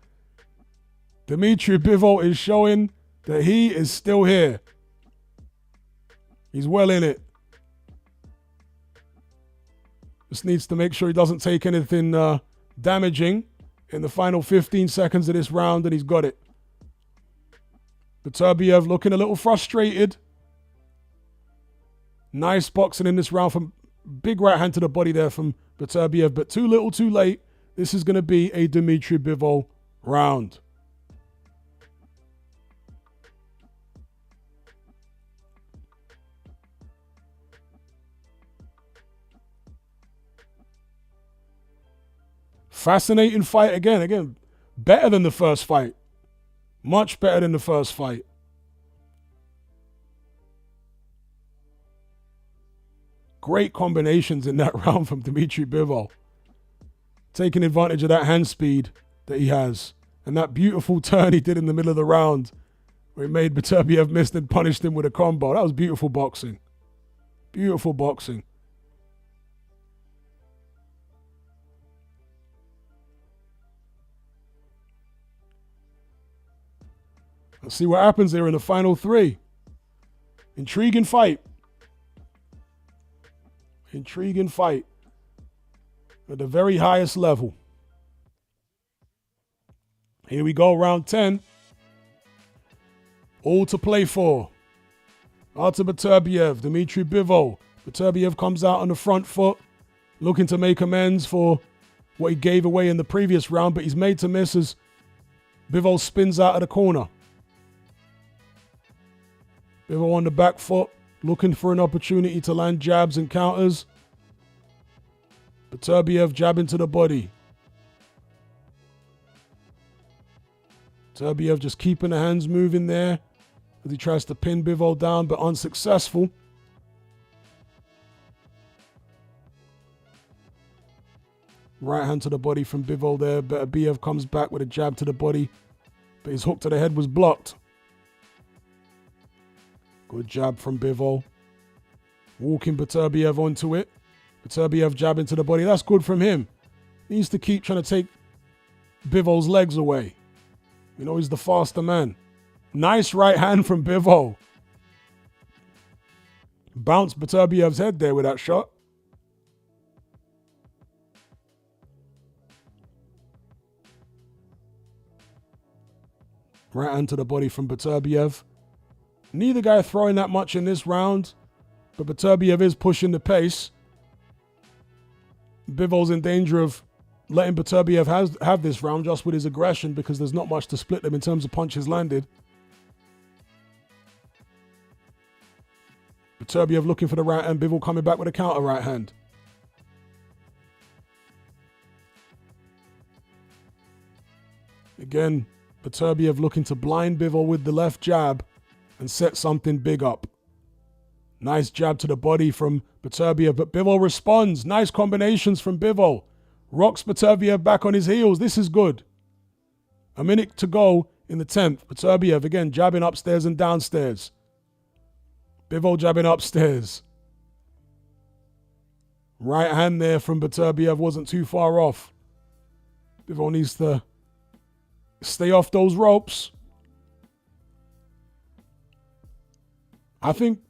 Dmitry Bivol is showing that he is still here. He's well in it. Just needs to make sure he doesn't take anything damaging in the final 15 seconds of this round, and he's got it. Beterbiev looking a little frustrated. Nice boxing in this round from big right hand to the body there from Beterbiev, but too little too late. This is going to be a Dmitry Bivol round. Fascinating fight again. Again, better than the first fight. Much better than the first fight. Great combinations in that round from Dmitry Bivol. Taking advantage of that hand speed that he has. And that beautiful turn he did in the middle of the round where he made Beterbiev miss and punished him with a combo. That was beautiful boxing. Beautiful boxing. Let's see what happens here in the final three. Intriguing fight. Intriguing fight. At the very highest level. Here we go, round 10. All to play for. Artur Beterbiev, Dmitry Bivol. Beterbiev comes out on the front foot, looking to make amends for what he gave away in the previous round, but he's made to miss as Bivol spins out of the corner. Bivol on the back foot, looking for an opportunity to land jabs and counters. Beterbiev jabbing to the body. Beterbiev just keeping the hands moving there as he tries to pin Bivol down, but unsuccessful. Right hand to the body from Bivol there. Beterbiev comes back with a jab to the body, but his hook to the head was blocked. Good jab from Bivol. Walking Beterbiev onto it. Beterbiev jabbing to the body. That's good from him. He needs to keep trying to take Bivol's legs away. You know, he's the faster man. Nice right hand from Bivol. Bounced Beterbiev's head there with that shot. Right hand to the body from Beterbiev. Neither guy throwing that much in this round, but Beterbiev is pushing the pace. Bivol's in danger of letting Beterbiev have this round just with his aggression because there's not much to split them in terms of punches landed. Beterbiev looking for the right hand, Bivol coming back with a counter right hand. Again, Beterbiev looking to blind Bivol with the left jab and set something big up. Nice jab to the body from Beterbiev, but Bivol responds. Nice combinations from Bivol. Rocks Beterbiev back on his heels. This is good. A minute to go in the 10th. Beterbiev again jabbing upstairs and downstairs. Bivol jabbing upstairs. Right hand there from Beterbiev wasn't too far off. Bivol needs to stay off those ropes. I think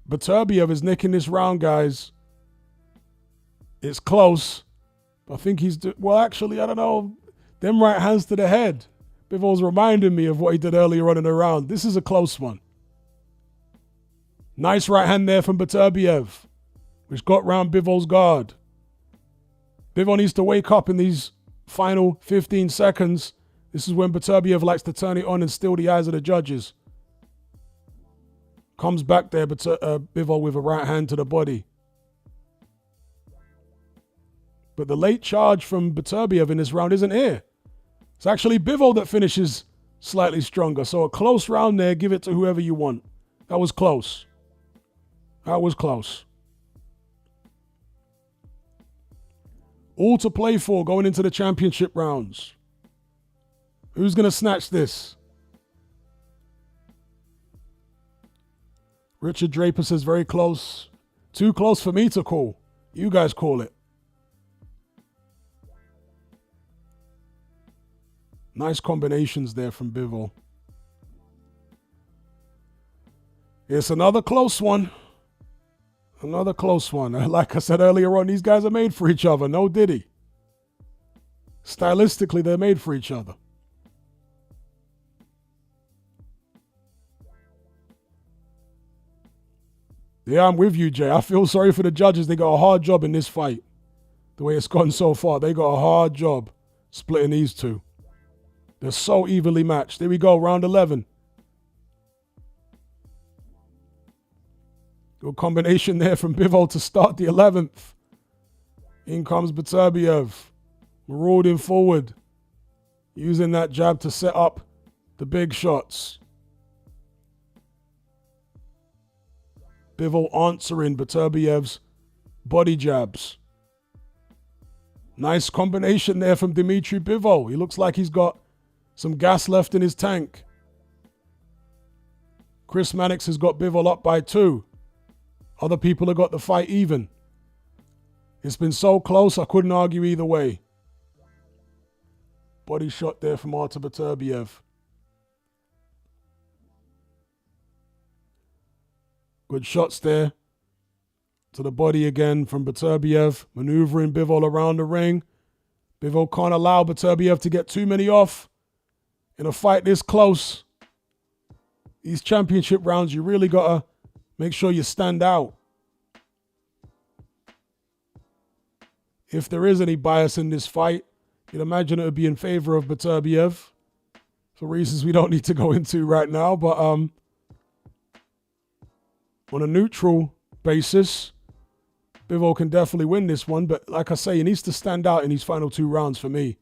Beterbiev is nicking this round, guys. It's close. I think he's... well, actually, I don't know. Them right hands to the head. Bivol's reminding me of what he did earlier on in the round. This is a close one. Nice right hand there from Beterbiev, which got round Bivol's guard. Bivol needs to wake up in these final 15 seconds. This is when Beterbiev likes to turn it on and steal the eyes of the judges. Comes back there, Bivol with a right hand to the body. But the late charge from Beterbiev in this round isn't here. It's actually Bivol that finishes slightly stronger. So a close round there. Give it to whoever you want. That was close. That was close. All to play for going into the championship rounds. Who's going to snatch this? Richard Draper says very close. Too close for me to call. You guys call it. Nice combinations there from Bivol. It's another close one. Another close one. Like I said earlier on, these guys are made for each other. No diddy. Stylistically, they're made for each other. Yeah, I'm with you, Jay. I feel sorry for the judges. They got a hard job in this fight. The way it's gone so far, they got a hard job splitting these two. They're so evenly matched. There we go, round 11. Good combination there from Bivol to start the 11th. In comes Beterbiev. Marauding forward. Using that jab to set up the big shots. Bivol answering Beterbiev's body jabs. Nice combination there from Dmitry Bivol. He looks like he's got some gas left in his tank. Chris Mannix has got Bivol up by 2. Other people have got the fight even. It's been so close, I couldn't argue either way. Body shot there from Artur Beterbiev. Good shots there. To the body again from Beterbiev. Maneuvering Bivol around the ring. Bivol can't allow Beterbiev to get too many off. In a fight this close, these championship rounds, you really got to make sure you stand out. If there is any bias in this fight, you'd imagine it would be in favor of Beterbiev for reasons we don't need to go into right now. But on a neutral basis, Bivol can definitely win this one. But like I say, he needs to stand out in these final 2 rounds for me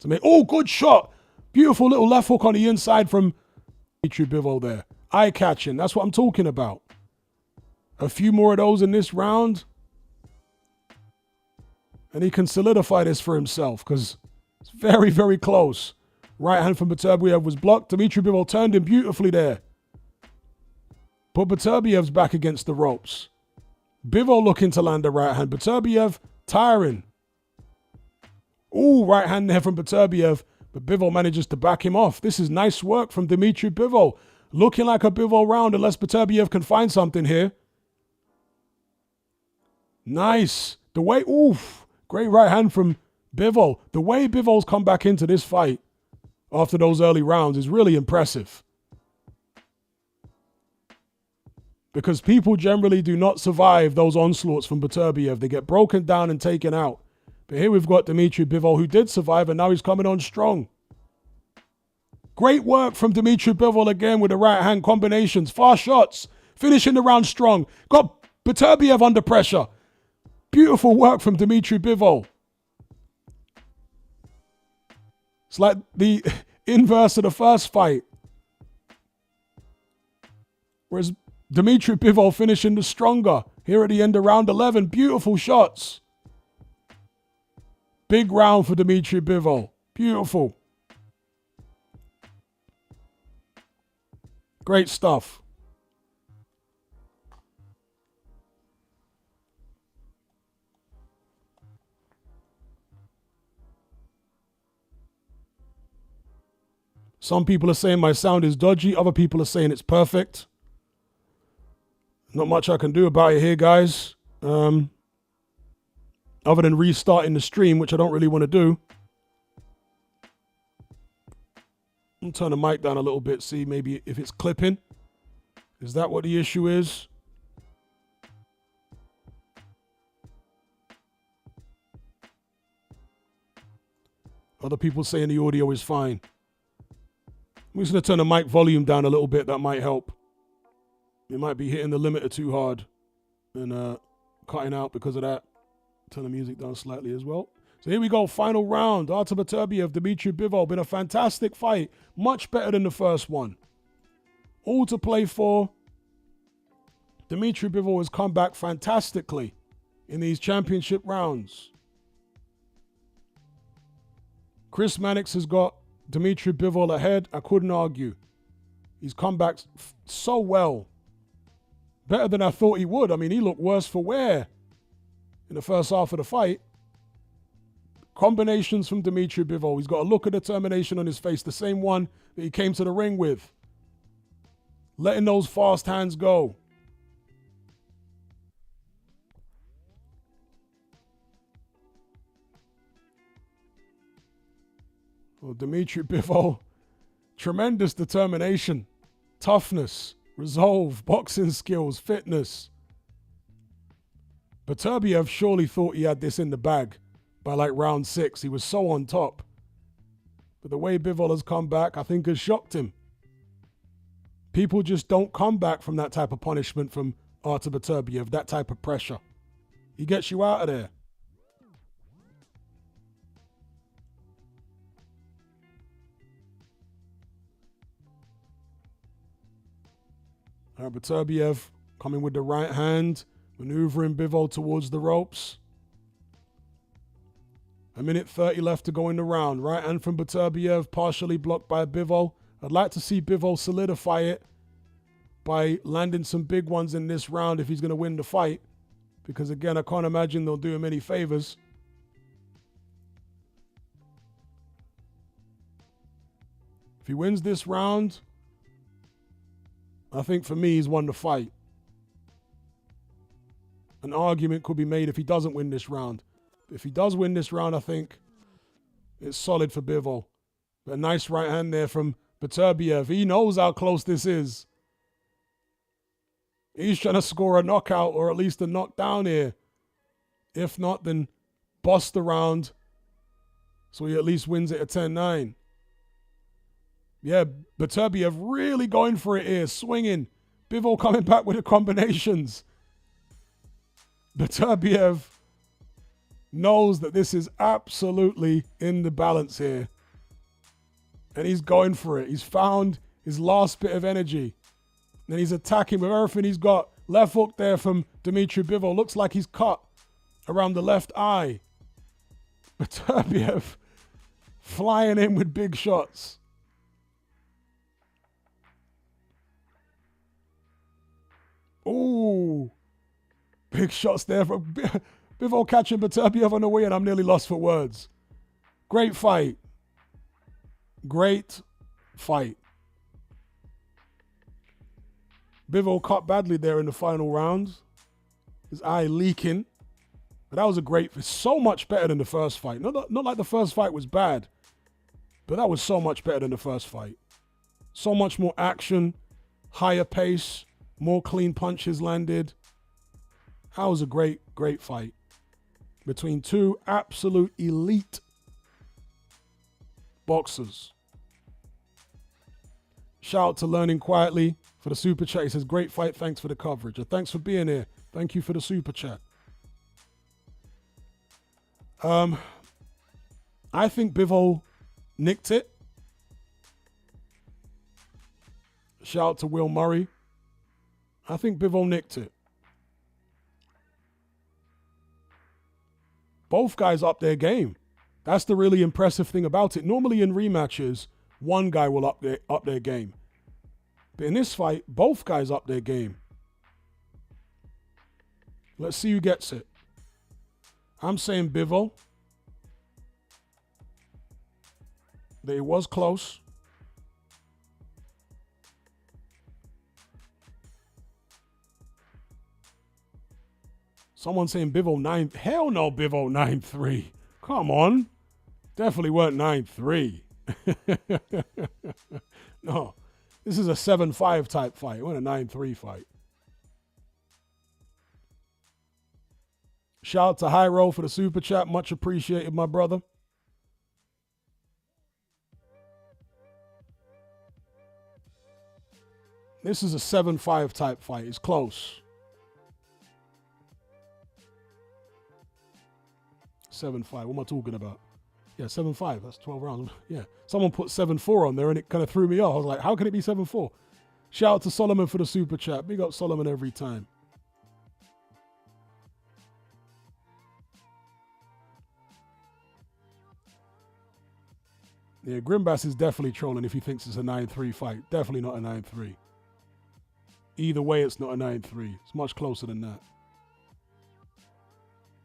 to make. Oh, good shot. Beautiful little left hook on the inside from Dmitry Bivol there. Eye-catching. That's what I'm talking about. A few more of those in this round, and he can solidify this for himself because it's very, very close. Right hand from Beterbiev was blocked. Dmitry Bivol turned him beautifully there. But Beterbiev's back against the ropes. Bivol looking to land a right hand. Beterbiev tiring. Ooh, right hand there from Beterbiev. But Bivol manages to back him off. This is nice work from Dmitry Bivol. Looking like a Bivol round unless Beterbiev can find something here. Nice. The way, oof. Great right hand from Bivol. The way Bivol's come back into this fight after those early rounds is really impressive. Because people generally do not survive those onslaughts from Beterbiev. They get broken down and taken out. But here we've got Dmitry Bivol, who did survive, and now he's coming on strong. Great work from Dmitry Bivol again with the right hand combinations. Fast shots. Finishing the round strong. Got Beterbiev under pressure. Beautiful work from Dmitry Bivol. It's like the inverse of the first fight. Whereas Dmitry Bivol finishing the stronger. Here at the end of round 11. Beautiful shots. Big round for Dmitry Bivol. Beautiful. Great stuff. Some people are saying my sound is dodgy. Other people are saying it's perfect. Not much I can do about it here, guys. Other than restarting the stream, which I don't really want to do. I'll turn the mic down a little bit, see maybe if it's clipping. Is that what the issue is? Other people saying the audio is fine. I'm just going to turn the mic volume down a little bit. That might help. It might be hitting the limiter too hard and cutting out because of that. Turn the music down slightly as well. So here we go, final round. Artur Beterbiev, Dmitry Bivol. Been a fantastic fight. Much better than the first one. All to play for. Dmitry Bivol has come back fantastically in these championship rounds. Chris Mannix has got Dmitry Bivol ahead. I couldn't argue. He's come back so well. Better than I thought he would. I mean, he looked worse for wear in the first half of the fight. Combinations from Dmitry Bivol. He's got a look of determination on his face, the same one that he came to the ring with. Letting those fast hands go. Well, Dmitry Bivol, tremendous determination, toughness, resolve, boxing skills, fitness. Beterbiev surely thought he had this in the bag by like round 6. He was so on top. But the way Bivol has come back, I think has shocked him. People just don't come back from that type of punishment from Artur Beterbiev, that type of pressure. He gets you out of there. Beterbiev coming with the right hand, maneuvering Bivol towards the ropes. 1:30 left to go in the round. Right hand from Beterbiev, partially blocked by Bivol. I'd like to see Bivol solidify it by landing some big ones in this round if he's going to win the fight. Because again, I can't imagine they'll do him any favors. If he wins this round, I think for me, he's won the fight. An argument could be made if he doesn't win this round. If he does win this round, I think it's solid for Bivol. But a nice right hand there from Beterbiev. He knows how close this is. He's trying to score a knockout or at least a knockdown here. If not, then bust the round so he at least wins it at 10-9. Yeah, Beterbiev really going for it here, swinging. Bivol coming back with the combinations. Beterbiev knows that this is absolutely in the balance here. And he's going for it. He's found his last bit of energy. And he's attacking with everything he's got. Left hook there from Dmitry Bivol. Looks like he's cut around the left eye. Beterbiev flying in with big shots. Ooh, big shots there from Bivol catching Beterbiev on the way, and I'm nearly lost for words. Great fight. Great fight. Bivol cut badly there in the final round. His eye leaking. But that was a great, so much better than the first fight. Not like the first fight was bad, but that was so much better than the first fight. So much more action, higher pace, more clean punches landed. That was a great, great fight between two absolute elite boxers. Shout out to Learning Quietly for the super chat. He says, great fight, thanks for the coverage. Thanks for being here. Thank you for the super chat. I think Bivol nicked it. Shout out to Will Murray. I think Bivol nicked it. Both guys up their game. That's the really impressive thing about it. Normally in rematches, one guy will up their game. But in this fight, both guys up their game. Let's see who gets it. I'm saying Bivol. That it was close. Someone saying Bivol 9. Hell no, Bivol 9-3. Come on. Definitely weren't 9-3. No. This is a 7-5 type fight. It wasn't a 9-3 fight. Shout out to Hyro for the super chat. Much appreciated, my brother. This is a 7-5 type fight. It's close. 7-5. What am I talking about? Yeah, 7-5. That's 12 rounds. Yeah. Someone put 7-4 on there and it kind of threw me off. I was like, how can it be 7-4? Shout out to Solomon for the super chat. Big up Solomon every time. Yeah, Grimbass is definitely trolling if he thinks it's a 9-3 fight. Definitely not a 9-3. Either way, it's not a 9-3. It's much closer than that.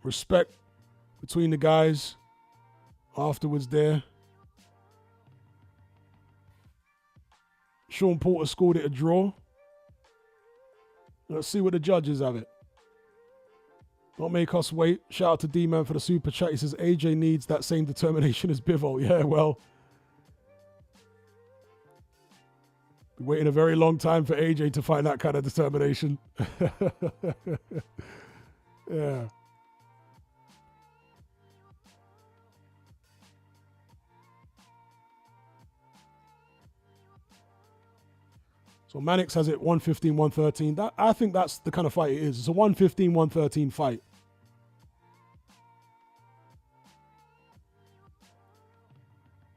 Respect between the guys afterwards there. Sean Porter scored it a draw. Let's see what the judges have it. Don't make us wait. Shout out to D-Man for the super chat. He says, AJ needs that same determination as Bivol. Yeah, well. Been waiting a very long time for AJ to find that kind of determination. Yeah. So Mannix has it 115, 113. I think that's the kind of fight it is. It's a 115, 113 fight.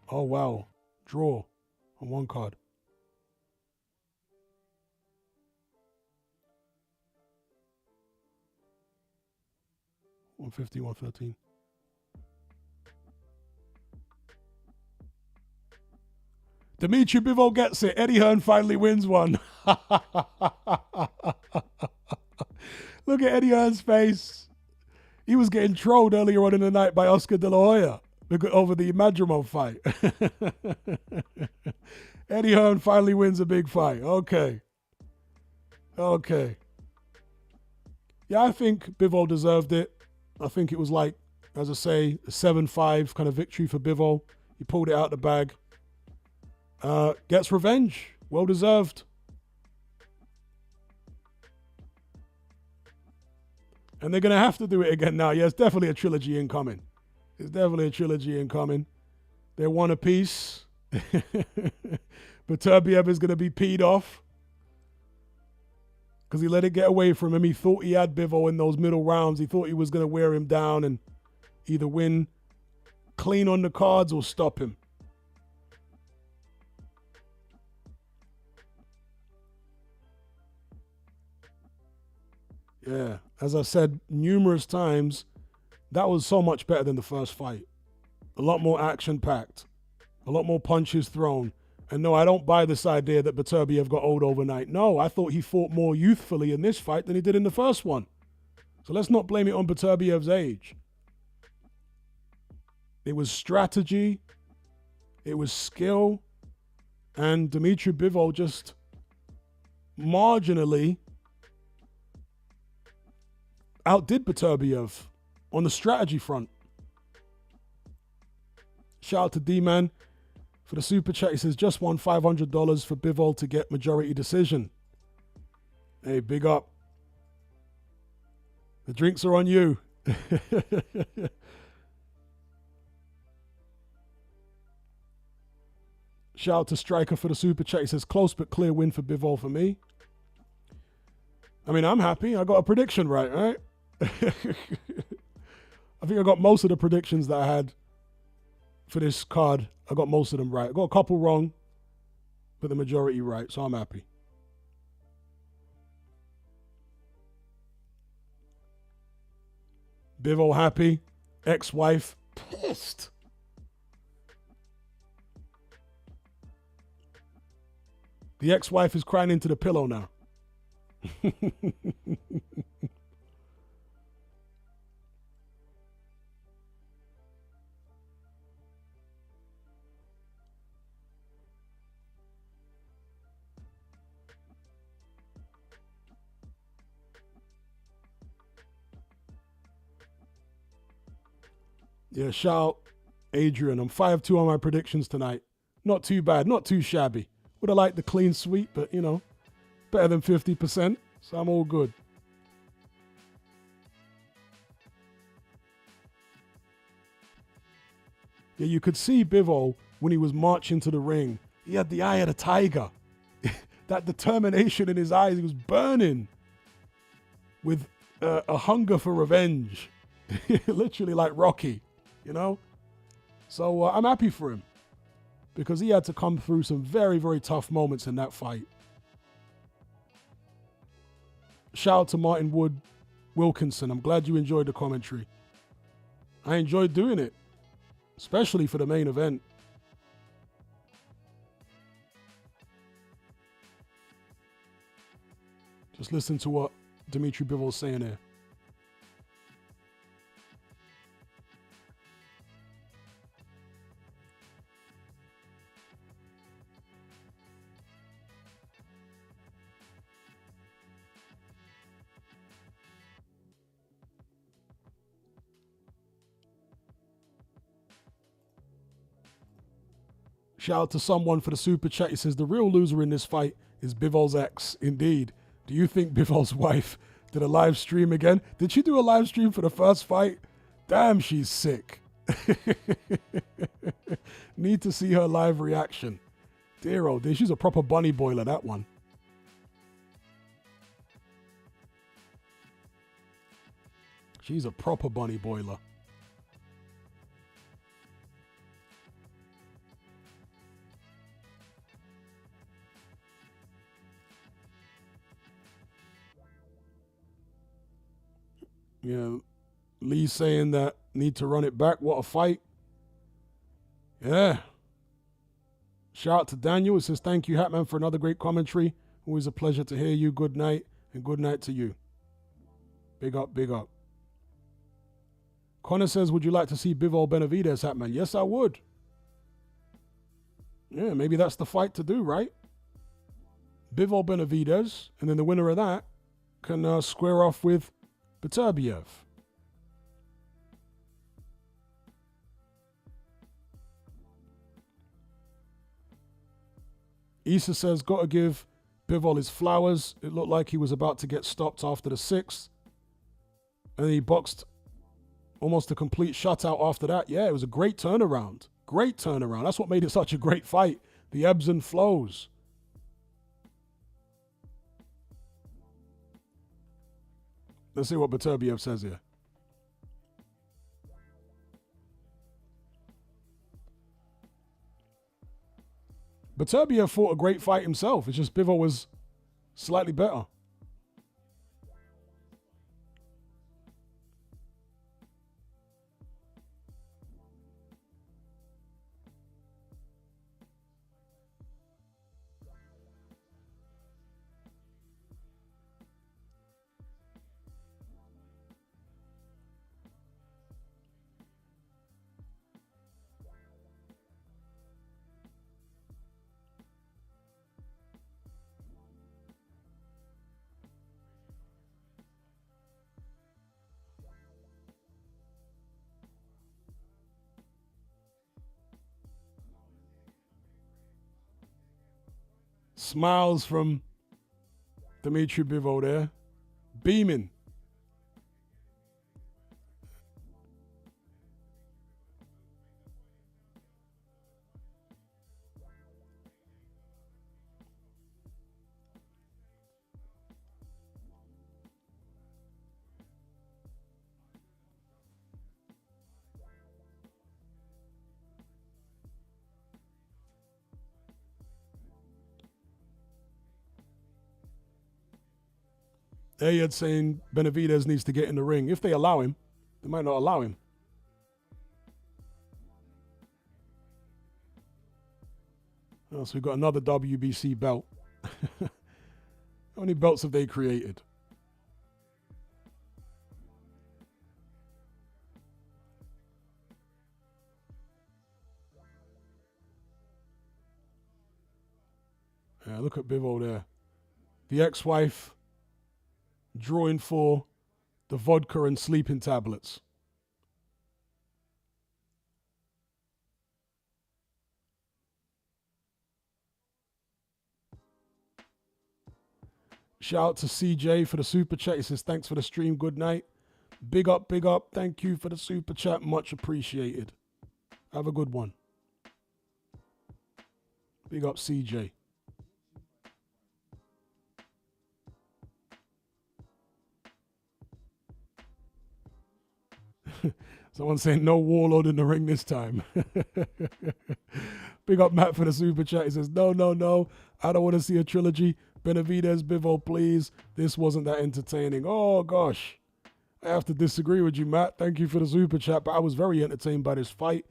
Oh, wow. Draw on one card. $150, $113. Dimitri Bivol gets it. Eddie Hearn finally wins one. Look at Eddie Hearn's face. He was getting trolled earlier on in the night by Oscar De La Hoya over the Madrimov fight. Eddie Hearn finally wins a big fight. Okay. Okay. Yeah, I think Bivol deserved it. I think it was like, as I say, a 7-5 kind of victory for Bivol. He pulled it out the bag. Gets revenge. Well deserved. And they're going to have to do it again now. Yeah, it's definitely a trilogy incoming. It's definitely a trilogy incoming. They're one apiece. Beterbiev is going to be peed off because he let it get away from him. He thought he had Bivol in those middle rounds. He thought he was going to wear him down and either win clean on the cards or stop him. Yeah, as I said numerous times, that was so much better than the first fight. A lot more action-packed. A lot more punches thrown. And no, I don't buy this idea that Beterbiev got old overnight. No, I thought he fought more youthfully in this fight than he did in the first one. So let's not blame it on Beterbiev's age. It was strategy. It was skill. And Dimitri Bivol just marginally outdid Beterbiev on the strategy front. Shout out to D-Man for the super chat. He says, just won $500 for Bivol to get majority decision. Hey, big up. The drinks are on you. Shout out to Striker for the super chat. He says, close but clear win for Bivol for me. I mean, I'm happy. I got a prediction right? I think I got most of the predictions that I had for this card. I got most of them right. I got a couple wrong, but the majority right, so I'm happy. Bivol happy. Ex-wife pissed. The ex-wife is crying into the pillow now. Yeah, shout out Adrian. I'm 5-2 on my predictions tonight. Not too bad, not too shabby. Would have liked the clean sweep, but you know, better than 50%, so I'm all good. Yeah, you could see Bivol when he was marching to the ring. He had the eye of the tiger. That determination in his eyes, he was burning with a hunger for revenge. Literally like Rocky, you know? So I'm happy for him because he had to come through some very, very tough moments in that fight. Shout out to Martin Wood Wilkinson. I'm glad you enjoyed the commentary. I enjoyed doing it, especially for the main event. Just listen to what Dmitry Bivol's saying here. Shout out to someone for the super chat. He says, the real loser in this fight is Bivol's ex. Indeed. Do you think Bivol's wife did a live stream again? Did she do a live stream for the first fight? Damn, she's sick. Need to see her live reaction. Dear oh dear, she's a proper bunny boiler, that one. She's a proper bunny boiler. You know, Lee saying that need to run it back. What a fight. Yeah. Shout out to Daniel. It says, thank you, Hatman, for another great commentary. Always a pleasure to hear you. Good night, and good night to you. Big up, big up. Connor says, would you like to see Bivol Benavidez, Hatman? Yes, I would. Yeah, maybe that's the fight to do, right? Bivol Benavidez, and then the winner of that can square off with Beterbiev. Issa says, got to give Bivol his flowers. It looked like he was about to get stopped after the 6th. And he boxed almost a complete shutout after that. Yeah, it was a great turnaround. Great turnaround. That's what made it such a great fight. The ebbs and flows. Let's see what Beterbiev says here. Beterbiev fought a great fight himself. It's just Bivol was slightly better. Smiles from Dmitry Bivol there. Beaming. Ayad saying Benavidez needs to get in the ring. If they allow him, they might not allow him. Oh, so we've got another WBC belt. How many belts have they created? Yeah, look at Bivol there. The ex-wife drawing for the vodka and sleeping tablets. Shout out to CJ for the super chat. He says, thanks for the stream. Good night. Big up, big up. Thank you for the super chat. Much appreciated. Have a good one. Big up, CJ. Someone saying no Warlord in the ring this time. Big up Matt for the super chat. He says, no. I don't want to see a trilogy. Benavidez, Bivol, please. This wasn't that entertaining. Oh, gosh. I have to disagree with you, Matt. Thank you for the super chat, but I was very entertained by this fight.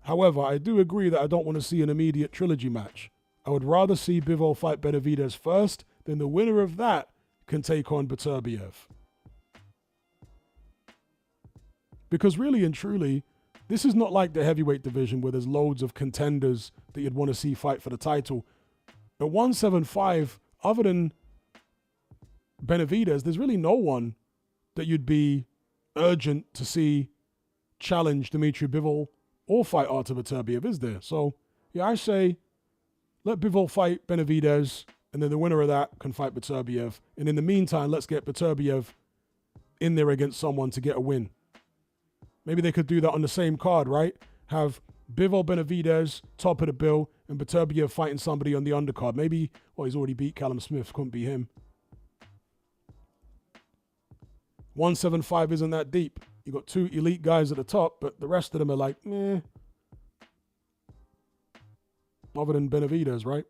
However, I do agree that I don't want to see an immediate trilogy match. I would rather see Bivol fight Benavidez first, then the winner of that can take on Beterbiev. Because really and truly, this is not like the heavyweight division where there's loads of contenders that you'd want to see fight for the title. At 175, other than Benavidez, there's really no one that you'd be urgent to see challenge Dmitry Bivol or fight Artur Beterbiev, is there? So, yeah, I say let Bivol fight Benavidez, and then the winner of that can fight Beterbiev. And in the meantime, let's get Beterbiev in there against someone to get a win. Maybe they could do that on the same card, right? Have Bivol Benavidez, top of the bill, and Beterbiev fighting somebody on the undercard. Maybe, well, he's already beat Callum Smith, couldn't beat him. 175 isn't that deep. You got two elite guys at the top, but the rest of them are like, meh. Other than Benavidez, right?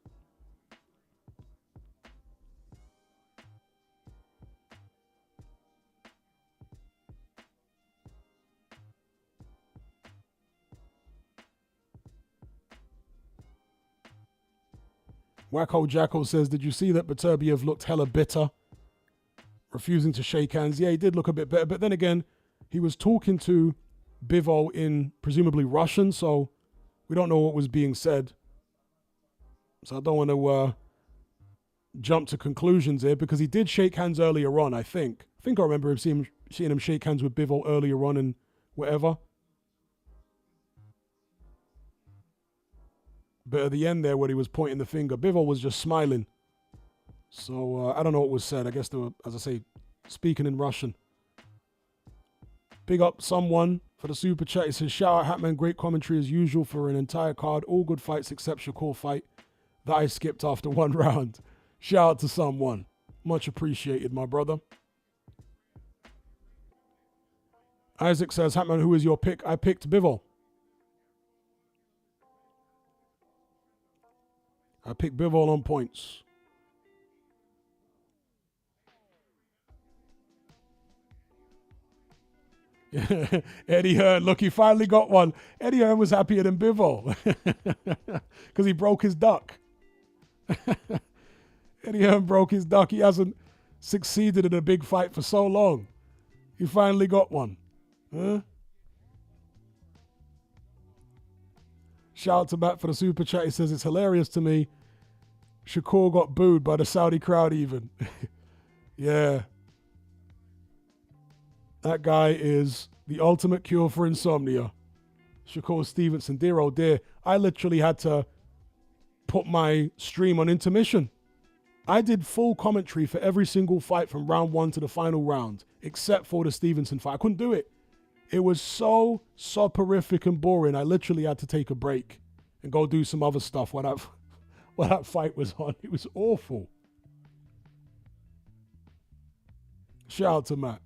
Wacko Jacko says, did you see that Beterbiev looked hella bitter? Refusing to shake hands. Yeah, he did look a bit better. But then again, he was talking to Bivol in presumably Russian, so we don't know what was being said. So I don't want to jump to conclusions here, because he did shake hands earlier on, I think. I remember him seeing him shake hands with Bivol earlier on and whatever. But at the end there, when he was pointing the finger, Bivol was just smiling. So I don't know what was said. I guess they were, as I say, speaking in Russian. Big up someone for the super chat. He says, shout out Hatman, great commentary as usual for an entire card. All good fights except Shakur fight that I skipped after one round. Shout out to someone. Much appreciated, my brother. Isaac says, Hatman, who is your pick? I picked Bivol. I picked Bivol on points. Eddie Hearn, look, he finally got one. Eddie Hearn was happier than Bivol because he broke his duck. Eddie Hearn broke his duck. He hasn't succeeded in a big fight for so long. He finally got one. Huh? Shout out to Matt for the super chat. He says, it's hilarious to me. Shakur got booed by the Saudi crowd even. Yeah. That guy is the ultimate cure for insomnia. Shakur Stevenson, dear oh dear. I literally had to put my stream on intermission. I did full commentary for every single fight from round one to the final round, except for the Stevenson fight. I couldn't do it. It was so soporific and boring. I literally had to take a break and go do some other stuff while that fight was on. It was awful. Shout out to Matt.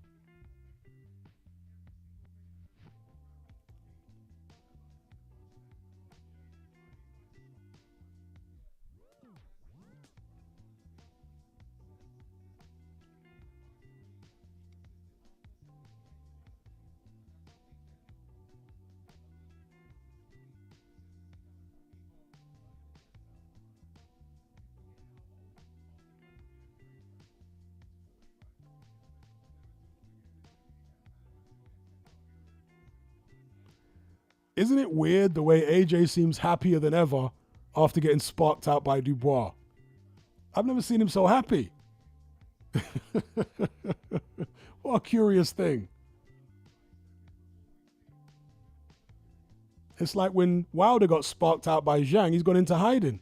Isn't it weird the way AJ seems happier than ever after getting sparked out by Dubois? I've never seen him so happy. What a curious thing. It's like when Wilder got sparked out by Jiang, he's gone into hiding.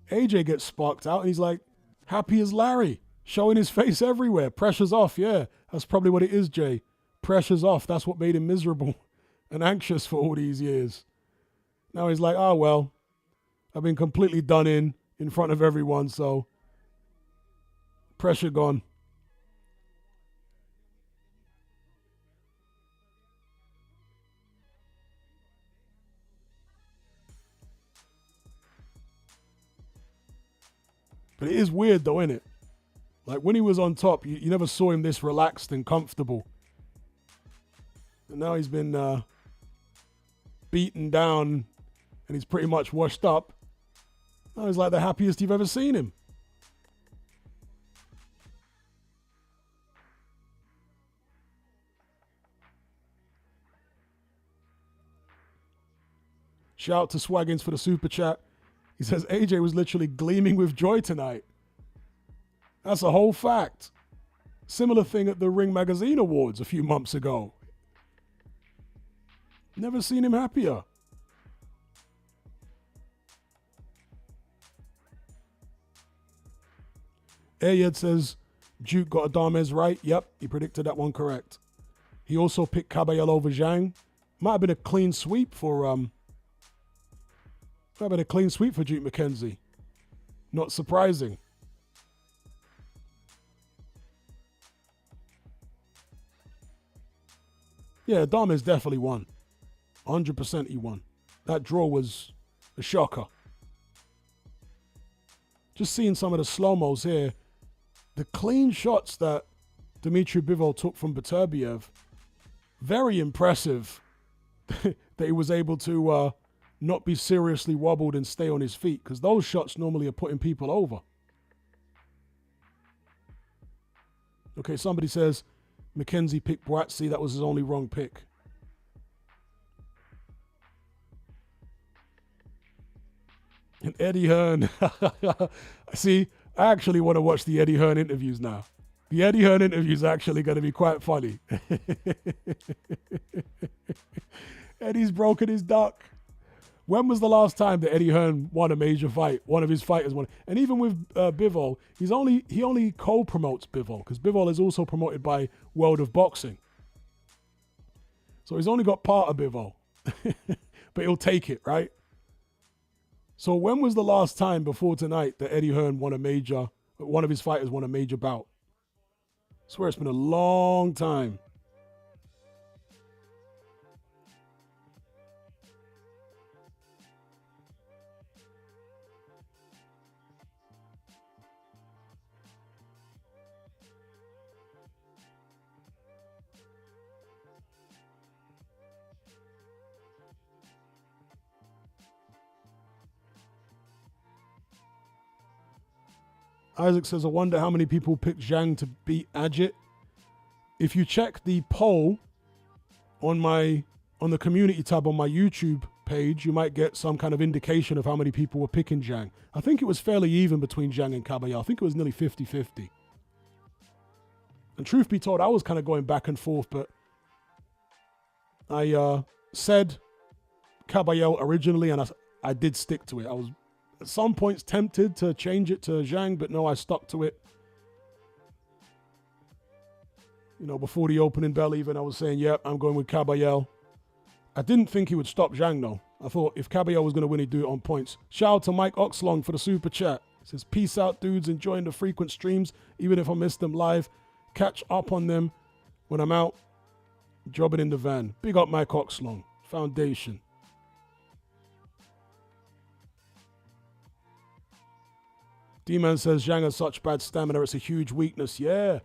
AJ gets sparked out and he's like happy as Larry, showing his face everywhere. Pressure's off, yeah. That's probably what it is, Jay. Pressure's off. That's what made him miserable and anxious for all these years. Now he's like, oh, well, I've been completely done in front of everyone, so pressure gone. But it is weird though, isn't it? Like when he was on top, you never saw him this relaxed and comfortable. And now he's been beaten down and he's pretty much washed up. Now he's like the happiest you've ever seen him. Shout out to Swaggins for the super chat. He says AJ was literally gleaming with joy tonight. That's a whole fact. Similar thing at the Ring Magazine Awards a few months ago. Never seen him happier. Ayed says Duke got Adames right. Yep, he predicted that one correct. He also picked Kabayel over Jiang. Might have been a clean sweep for Duke McKenzie. Not surprising. Yeah, Adames definitely won. 100% he won. That draw was a shocker. Just seeing some of the slow-mos here. The clean shots that Dmitry Bivol took from Beterbiev, very impressive that he was able to not be seriously wobbled and stay on his feet, because those shots normally are putting people over. Okay, somebody says McKenzie picked Buatsi. That was his only wrong pick. And Eddie Hearn. See, I actually want to watch the Eddie Hearn interviews now. The Eddie Hearn interviews are actually going to be quite funny. Eddie's broken his duck. When was the last time that Eddie Hearn won a major fight? One of his fighters won. And even with Bivol, he only co-promotes Bivol, because Bivol is also promoted by World of Boxing. So he's only got part of Bivol. But he'll take it, right? So when was the last time before tonight that Eddie Hearn one of his fighters won a major bout? I swear it's been a long time. Isaac says, I wonder how many people picked Jiang to beat Ajit. If you check the poll on the community tab on my YouTube page, you might get some kind of indication of how many people were picking Jiang. I think it was fairly even between Jiang and Kabayel. I think it was nearly 50-50. And truth be told, I was kind of going back and forth, but I said Kabayel originally, and I did stick to it. I was at some points tempted to change it to Jiang, but no, I stuck to it. You know, before the opening bell even, I was saying, yep, I'm going with Kabayel. I didn't think he would stop Jiang, though. I thought if Kabayel was going to win, he'd do it on points. Shout out to Mike Oxlong for the super chat. He says, peace out, dudes. Enjoying the frequent streams, even if I miss them live. Catch up on them when I'm out jobbing in the van. Big up Mike Oxlong. Foundation. D-Man says, Jiang has such bad stamina, it's a huge weakness. Yeah.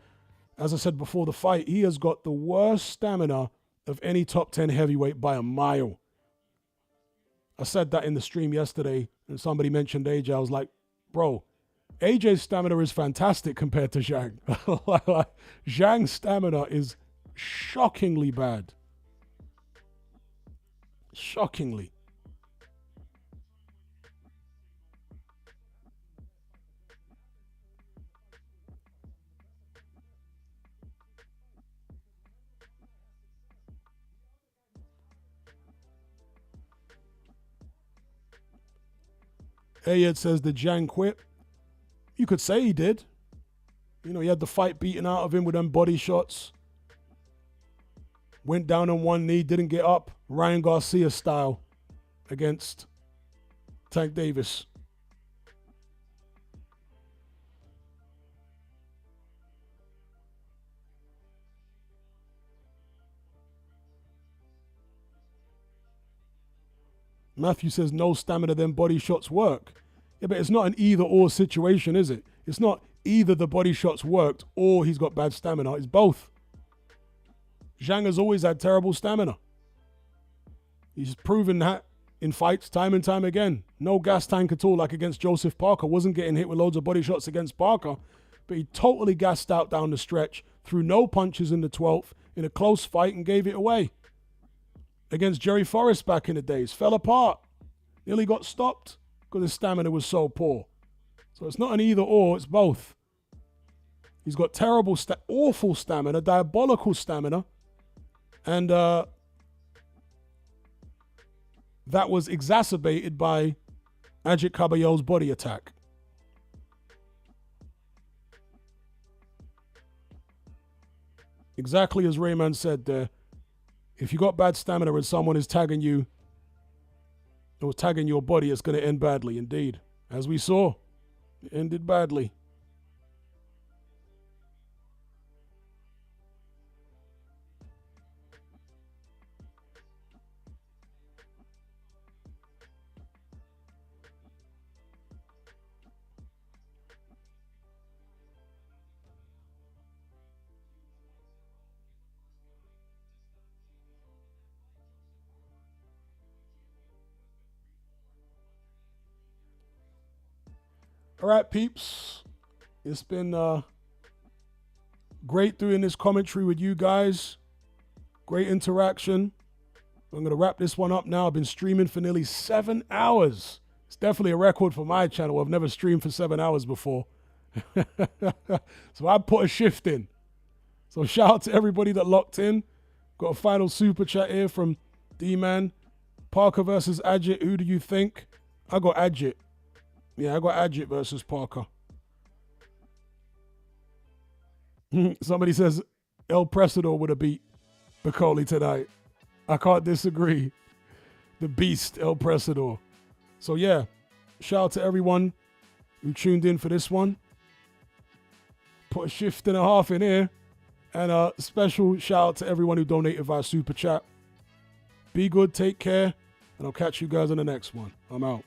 As I said before the fight, he has got the worst stamina of any top 10 heavyweight by a mile. I said that in the stream yesterday, and somebody mentioned AJ. I was like, bro, AJ's stamina is fantastic compared to Jiang. Jiang's stamina is shockingly bad. Shockingly. Ayed says, did Jiang quit? You could say he did. You know, he had the fight beaten out of him with them body shots. Went down on one knee, didn't get up. Ryan Garcia style against Tank Davis. Matthew says, no stamina, then body shots work. Yeah, but it's not an either-or situation, is it? It's not either the body shots worked or he's got bad stamina. It's both. Jiang has always had terrible stamina. He's proven that in fights time and time again. No gas tank at all, like against Joseph Parker. Wasn't getting hit with loads of body shots against Parker, but he totally gassed out down the stretch, threw no punches in the 12th in a close fight and gave it away. Against Jerry Forrest back in the days, fell apart. Nearly got stopped because his stamina was so poor. So it's not an either or, it's both. He's got terrible, awful stamina, diabolical stamina. And that was exacerbated by Ajit Kabayel's body attack. Exactly as Rayman said there. If you got bad stamina and someone is tagging you or tagging your body, it's going to end badly indeed. As we saw, it ended badly. All right, peeps. It's been great doing this commentary with you guys. Great interaction. I'm going to wrap this one up now. I've been streaming for nearly 7 hours. It's definitely a record for my channel. I've never streamed for 7 hours before. So I put a shift in. So shout out to everybody that locked in. Got a final super chat here from D-Man. Parker versus Ajit. Who do you think? I got Ajit. Yeah, I got Ajit versus Parker. Somebody says El Presador would have beat Bakole tonight. I can't disagree. The beast, El Presador. So yeah, shout out to everyone who tuned in for this one. Put a shift and a half in here. And a special shout out to everyone who donated via Super Chat. Be good, take care, and I'll catch you guys in the next one. I'm out.